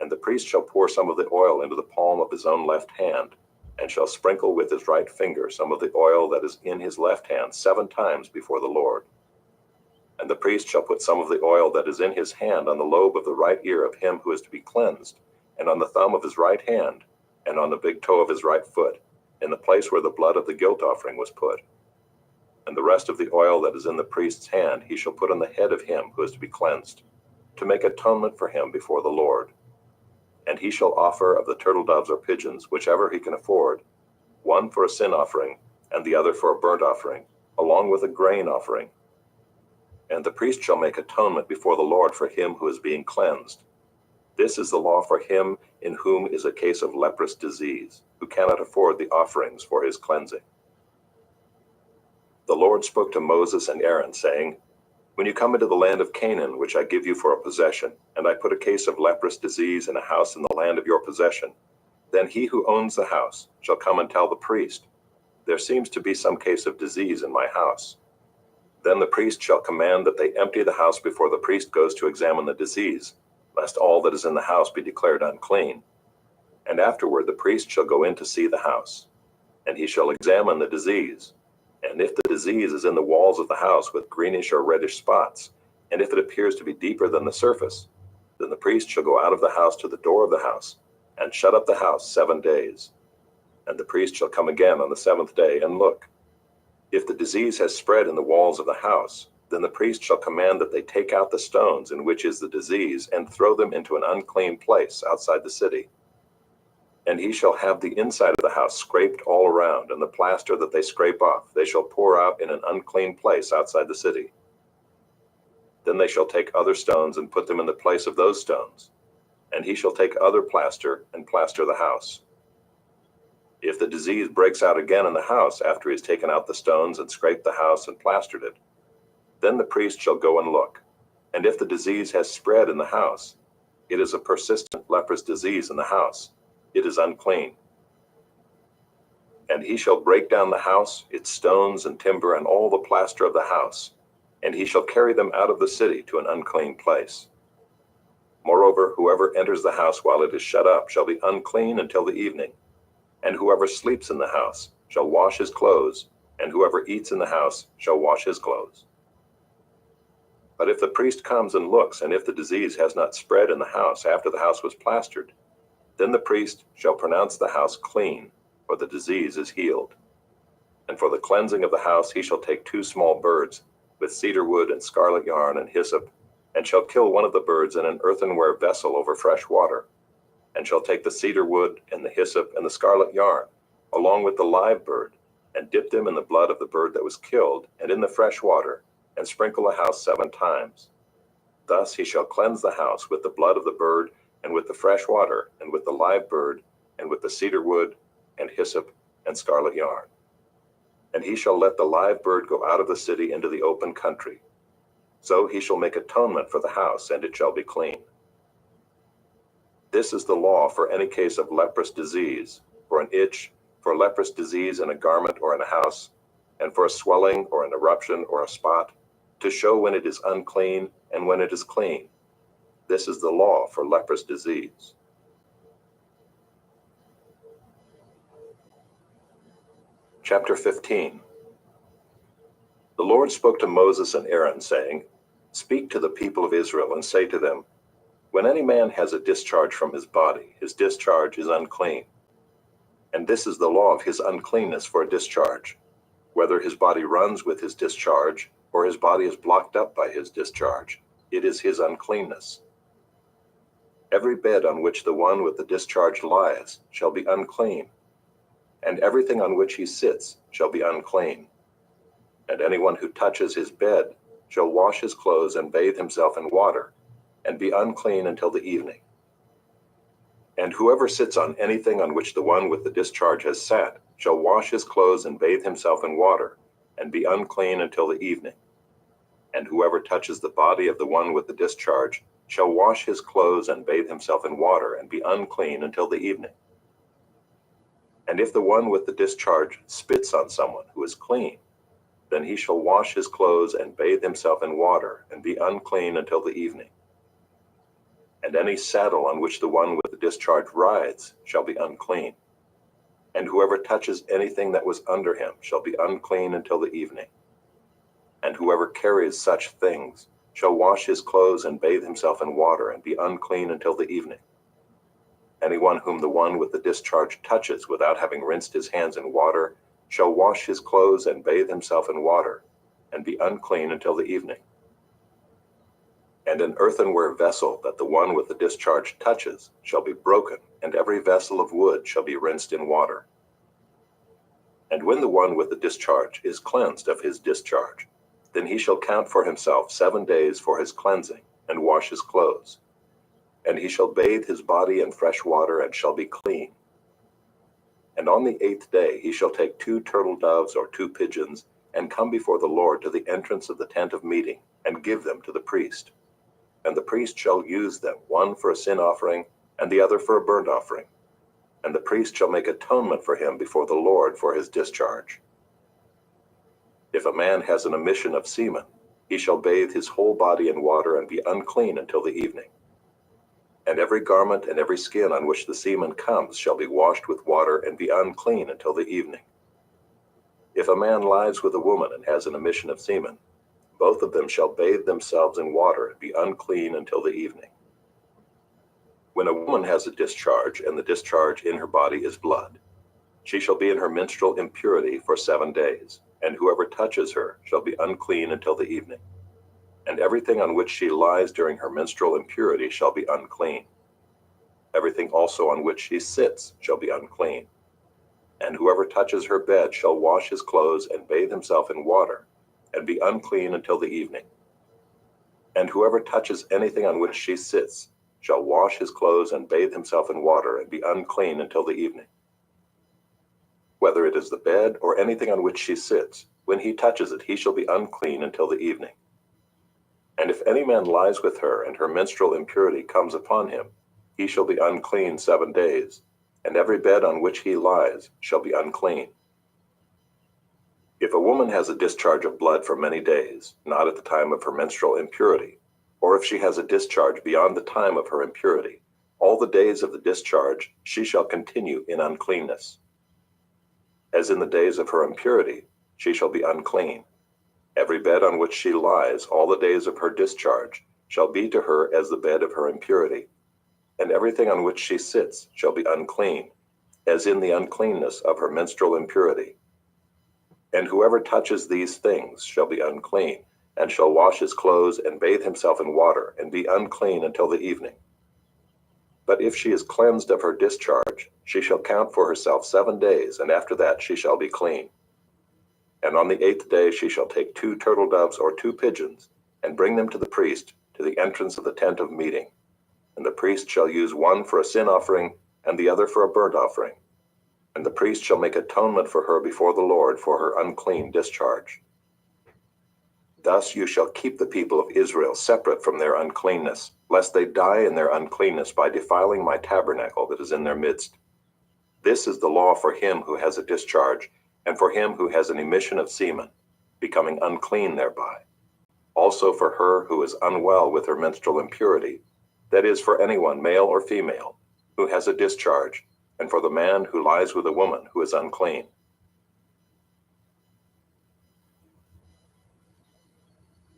And the priest shall pour some of the oil into the palm of his own left hand, and shall sprinkle with his right finger some of the oil that is in his left hand 7 times before the Lord. And the priest shall put some of the oil that is in his hand on the lobe of the right ear of him who is to be cleansed, and on the thumb of his right hand, and on the big toe of his right foot, in the place where the blood of the guilt offering was put. And the rest of the oil that is in the priest's hand he shall put on the head of him who is to be cleansed, to make atonement for him before the Lord. And he shall offer of the turtle doves or pigeons, whichever he can afford, 1 for a sin offering, and the other for a burnt offering, along with a grain offering. And the priest shall make atonement before the Lord for him who is being cleansed. This is the law for him in whom is a case of leprous disease, who cannot afford the offerings for his cleansing. The Lord spoke to Moses and Aaron, saying, When you come into the land of Canaan, which I give you for a possession, and I put a case of leprous disease in a house in the land of your possession, then he who owns the house shall come and tell the priest, There seems to be some case of disease in my house. Then the priest shall command that they empty the house before the priest goes to examine the disease, lest all that is in the house be declared unclean. And afterward the priest shall go in to see the house, and he shall examine the disease. And if the disease is in the walls of the house with greenish or reddish spots, and if it appears to be deeper than the surface, then the priest shall go out of the house to the door of the house, and shut up the house 7 days. And the priest shall come again on the 7th day and look. If the disease has spread in the walls of the house, then the priest shall command that they take out the stones in which is the disease and throw them into an unclean place outside the city. And he shall have the inside of the house scraped all around, and the plaster that they scrape off they shall pour out in an unclean place outside the city. Then they shall take other stones and put them in the place of those stones, and he shall take other plaster and plaster the house. If the disease breaks out again in the house after he has taken out the stones and scraped the house and plastered it, then the priest shall go and look. And if the disease has spread in the house, it is a persistent leprous disease in the house. It is unclean. And he shall break down the house, its stones and timber, and all the plaster of the house, and he shall carry them out of the city to an unclean place. Moreover, whoever enters the house while it is shut up shall be unclean until the evening. And whoever sleeps in the house shall wash his clothes, and whoever eats in the house shall wash his clothes. But if the priest comes and looks, and if the disease has not spread in the house after the house was plastered, then the priest shall pronounce the house clean, for the disease is healed. And for the cleansing of the house he shall take 2 small birds, with cedar wood and scarlet yarn and hyssop, and shall kill one of the birds in an earthenware vessel over fresh water, and shall take the cedar wood and the hyssop and the scarlet yarn, along with the live bird, and dip them in the blood of the bird that was killed, and in the fresh water, and sprinkle the house 7 times. Thus he shall cleanse the house with the blood of the bird, and with the fresh water, and with the live bird, and with the cedar wood, and hyssop, and scarlet yarn. And he shall let the live bird go out of the city into the open country. So he shall make atonement for the house, and it shall be clean. This is the law for any case of leprous disease, for an itch, for leprous disease in a garment or in a house, and for a swelling or an eruption or a spot, to show when it is unclean and when it is clean. This is the law for leprous disease. Chapter 15. The Lord spoke to Moses and Aaron, saying, "Speak to the people of Israel and say to them, when any man has a discharge from his body, his discharge is unclean. And this is the law of his uncleanness for a discharge, whether his body runs with his discharge, or his body is blocked up by his discharge, it is his uncleanness. Every bed on which the one with the discharge lies shall be unclean, and everything on which he sits shall be unclean. And anyone who touches his bed shall wash his clothes and bathe himself in water, and be unclean until the evening. And whoever sits on anything on which the one with the discharge has sat shall wash his clothes and bathe himself in water, and be unclean until the evening. And whoever touches the body of the one with the discharge shall wash his clothes and bathe himself in water, and be unclean until the evening. And if the one with the discharge spits on someone who is clean, then he shall wash his clothes and bathe himself in water, and be unclean until the evening. And any saddle on which the one with the discharge rides shall be unclean. And whoever touches anything that was under him shall be unclean until the evening. And whoever carries such things shall wash his clothes and bathe himself in water, and be unclean until the evening. Anyone whom the one with the discharge touches without having rinsed his hands in water shall wash his clothes and bathe himself in water, and be unclean until the evening. And an earthenware vessel that the one with the discharge touches shall be broken, and every vessel of wood shall be rinsed in water. And when the one with the discharge is cleansed of his discharge, then he shall count for himself 7 days for his cleansing, and wash his clothes. And he shall bathe his body in fresh water, and shall be clean. And on the 8th day he shall take 2 turtle doves or 2 pigeons, and come before the Lord to the entrance of the tent of meeting, and give them to the priest. And the priest shall use them, one for a sin offering, and the other for a burnt offering. And the priest shall make atonement for him before the Lord for his discharge. If a man has an emission of semen, he shall bathe his whole body in water, and be unclean until the evening. And every garment and every skin on which the semen comes shall be washed with water, and be unclean until the evening. If a man lies with a woman and has an emission of semen, both of them shall bathe themselves in water, and be unclean until the evening. When a woman has a discharge, and the discharge in her body is blood, she shall be in her menstrual impurity for 7 days, and whoever touches her shall be unclean until the evening. And everything on which she lies during her menstrual impurity shall be unclean. everything also on which she sits shall be unclean. And whoever touches her bed shall wash his clothes and bathe himself in water, and be unclean until the evening. And whoever touches anything on which she sits shall wash his clothes and bathe himself in water, and be unclean until the evening. Whether it is the bed or anything on which she sits, when he touches it, he shall be unclean until the evening. And if any man lies with her, and her menstrual impurity comes upon him, he shall be unclean 7 days, and every bed on which he lies shall be unclean. If a woman has a discharge of blood for many days, not at the time of her menstrual impurity, or if she has a discharge beyond the time of her impurity, all the days of the discharge she shall continue in uncleanness. As in the days of her impurity, she shall be unclean. Every bed on which she lies all the days of her discharge shall be to her as the bed of her impurity, and everything on which she sits shall be unclean, as in the uncleanness of her menstrual impurity. And whoever touches these things shall be unclean, and shall wash his clothes and bathe himself in water, and be unclean until the evening. But if she is cleansed of her discharge, she shall count for herself 7 days, and after that she shall be clean. And on the 8th day she shall take 2 turtle doves or 2 pigeons, and bring them to the priest, to the entrance of the tent of meeting. And the priest shall use one for a sin offering, and the other for a burnt offering. And the priest shall make atonement for her before the Lord for her unclean discharge. Thus you shall keep the people of Israel separate from their uncleanness, lest they die in their uncleanness by defiling my tabernacle that is in their midst. This is the law for him who has a discharge, and for him who has an emission of semen, becoming unclean thereby. Also for her who is unwell with her menstrual impurity, that is, for anyone, male or female, who has a discharge, and for the man who lies with a woman who is unclean.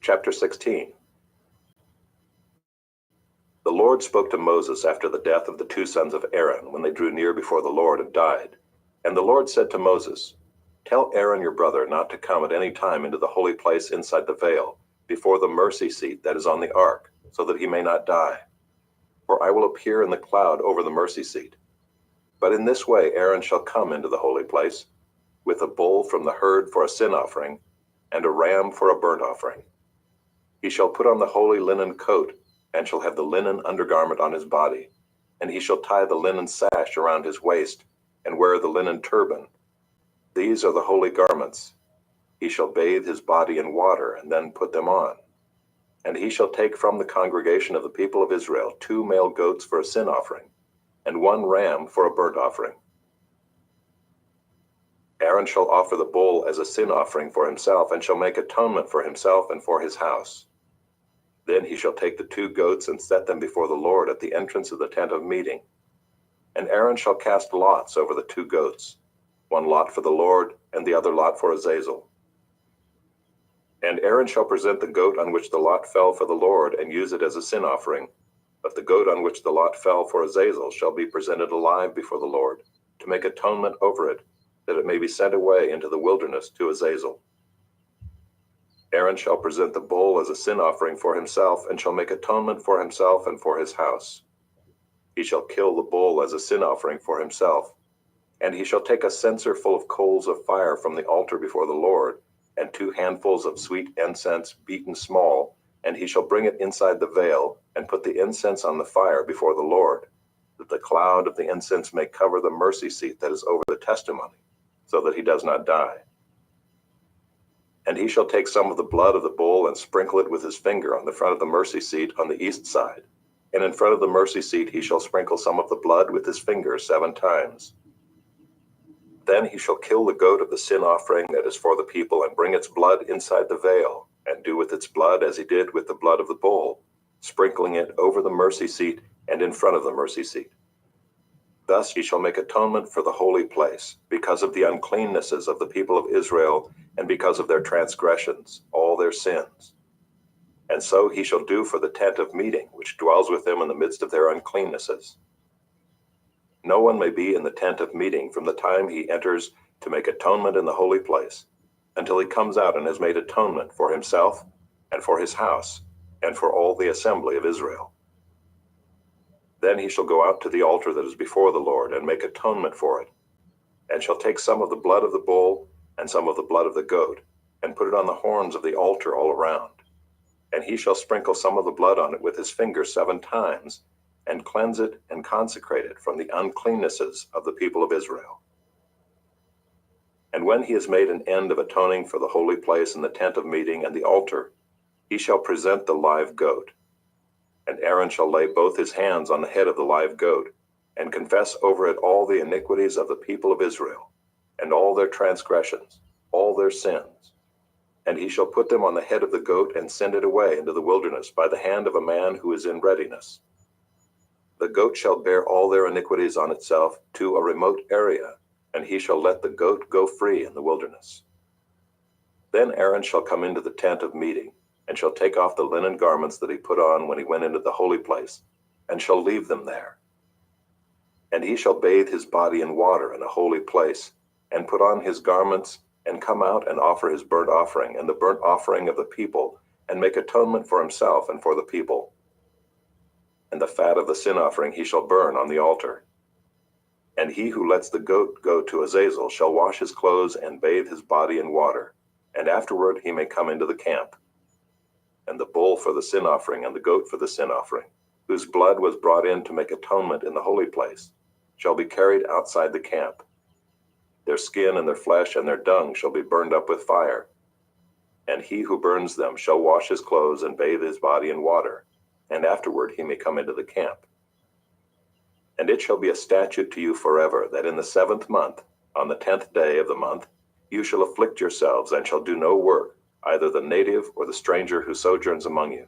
Chapter 16. The Lord spoke to Moses after the death of the 2 sons of Aaron, when they drew near before the Lord and died. And the Lord said to Moses, "Tell Aaron your brother not to come at any time into the holy place inside the veil, before the mercy seat that is on the ark, so that he may not die. For I will appear in the cloud over the mercy seat. But in this way Aaron shall come into the holy place, with a bull from the herd for a sin offering, and a ram for a burnt offering. He shall put on the holy linen coat, and shall have the linen undergarment on his body, and he shall tie the linen sash around his waist, and wear the linen turban. These are the holy garments. He shall bathe his body in water, and then put them on. And he shall take from the congregation of the people of Israel 2 male goats for a sin offering, and 1 ram for a burnt offering. Aaron shall offer the bull as a sin offering for himself, and shall make atonement for himself and for his house. Then he shall take the 2 goats and set them before the Lord at the entrance of the tent of meeting. And Aaron shall cast lots over the 2 goats, 1 lot for the Lord, and the other lot for Azazel. And Aaron shall present the goat on which the lot fell for the Lord, and use it as a sin offering. But the goat on which the lot fell for Azazel shall be presented alive before the Lord, to make atonement over it, that it may be sent away into the wilderness to Azazel. Aaron shall present the bull as a sin offering for himself, and shall make atonement for himself and for his house. He shall kill the bull as a sin offering for himself, and he shall take a censer full of coals of fire from the altar before the Lord, and 2 handfuls of sweet incense beaten small, and he shall bring it inside the veil, and put the incense on the fire before the Lord, that the cloud of the incense may cover the mercy seat that is over the testimony, so that he does not die. And he shall take some of the blood of the bull and sprinkle it with his finger on the front of the mercy seat on the east side. And in front of the mercy seat he shall sprinkle some of the blood with his finger 7 times. Then he shall kill the goat of the sin offering that is for the people, and bring its blood inside the veil, and do with its blood as he did with the blood of the bull, sprinkling it over the mercy seat and in front of the mercy seat. Thus he shall make atonement for the holy place, because of the uncleannesses of the people of Israel, and because of their transgressions, all their sins. And so he shall do for the tent of meeting, which dwells with them in the midst of their uncleannesses. No one may be in the tent of meeting from the time he enters to make atonement in the holy place, until he comes out and has made atonement for himself, and for his house, and for all the assembly of Israel. Then he shall go out to the altar that is before the Lord, and make atonement for it, and shall take some of the blood of the bull, and some of the blood of the goat, and put it on the horns of the altar all around. And he shall sprinkle some of the blood on it with his finger 7 times, and cleanse it and consecrate it from the uncleannesses of the people of Israel. And when he has made an end of atoning for the holy place and the tent of meeting and the altar, he shall present the live goat. And Aaron shall lay both his hands on the head of the live goat, and confess over it all the iniquities of the people of Israel, and all their transgressions, all their sins. And he shall put them on the head of the goat, and send it away into the wilderness by the hand of a man who is in readiness. The goat shall bear all their iniquities on itself to a remote area, and he shall let the goat go free in the wilderness. Then Aaron shall come into the tent of meeting, and shall take off the linen garments that he put on when he went into the holy place, and shall leave them there. And he shall bathe his body in water in a holy place, and put on his garments, and come out and offer his burnt offering and the burnt offering of the people, and make atonement for himself and for the people. And the fat of the sin offering he shall burn on the altar. And he who lets the goat go to Azazel shall wash his clothes and bathe his body in water, and afterward he may come into the camp. And the bull for the sin offering and the goat for the sin offering, whose blood was brought in to make atonement in the holy place, shall be carried outside the camp. Their skin and their flesh and their dung shall be burned up with fire. And he who burns them shall wash his clothes and bathe his body in water, and afterward he may come into the camp. And it shall be a statute to you forever, that in the 7th month, on the 10th day of the month, you shall afflict yourselves, and shall do no work, either the native or the stranger who sojourns among you.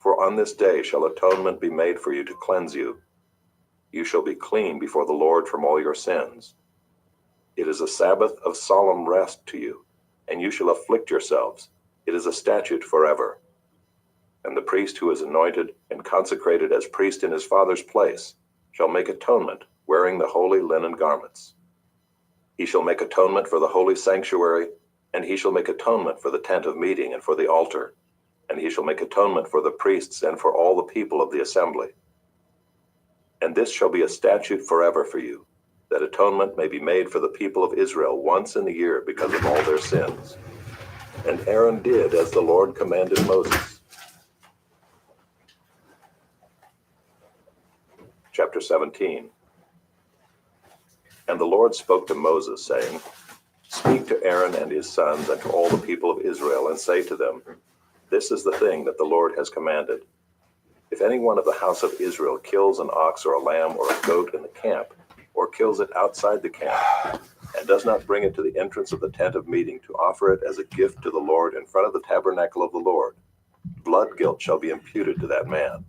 For on this day shall atonement be made for you to cleanse you. You shall be clean before the Lord from all your sins. It is a Sabbath of solemn rest to you, and you shall afflict yourselves. It is a statute forever. And the priest who is anointed and consecrated as priest in his father's place shall make atonement, wearing the holy linen garments. He shall make atonement for the holy sanctuary, and he shall make atonement for the tent of meeting and for the altar, and he shall make atonement for the priests and for all the people of the assembly. And this shall be a statute forever for you, that atonement may be made for the people of Israel once in the year because of all their sins. And Aaron did as the Lord commanded Moses. Chapter 17. And the Lord spoke to Moses, saying, Speak to Aaron and his sons and to all the people of Israel, and say to them, This is the thing that the Lord has commanded. If any one of the house of Israel kills an ox or a lamb or a goat in the camp, or kills it outside the camp, and does not bring it to the entrance of the tent of meeting to offer it as a gift to the Lord in front of the tabernacle of the Lord, blood guilt shall be imputed to that man.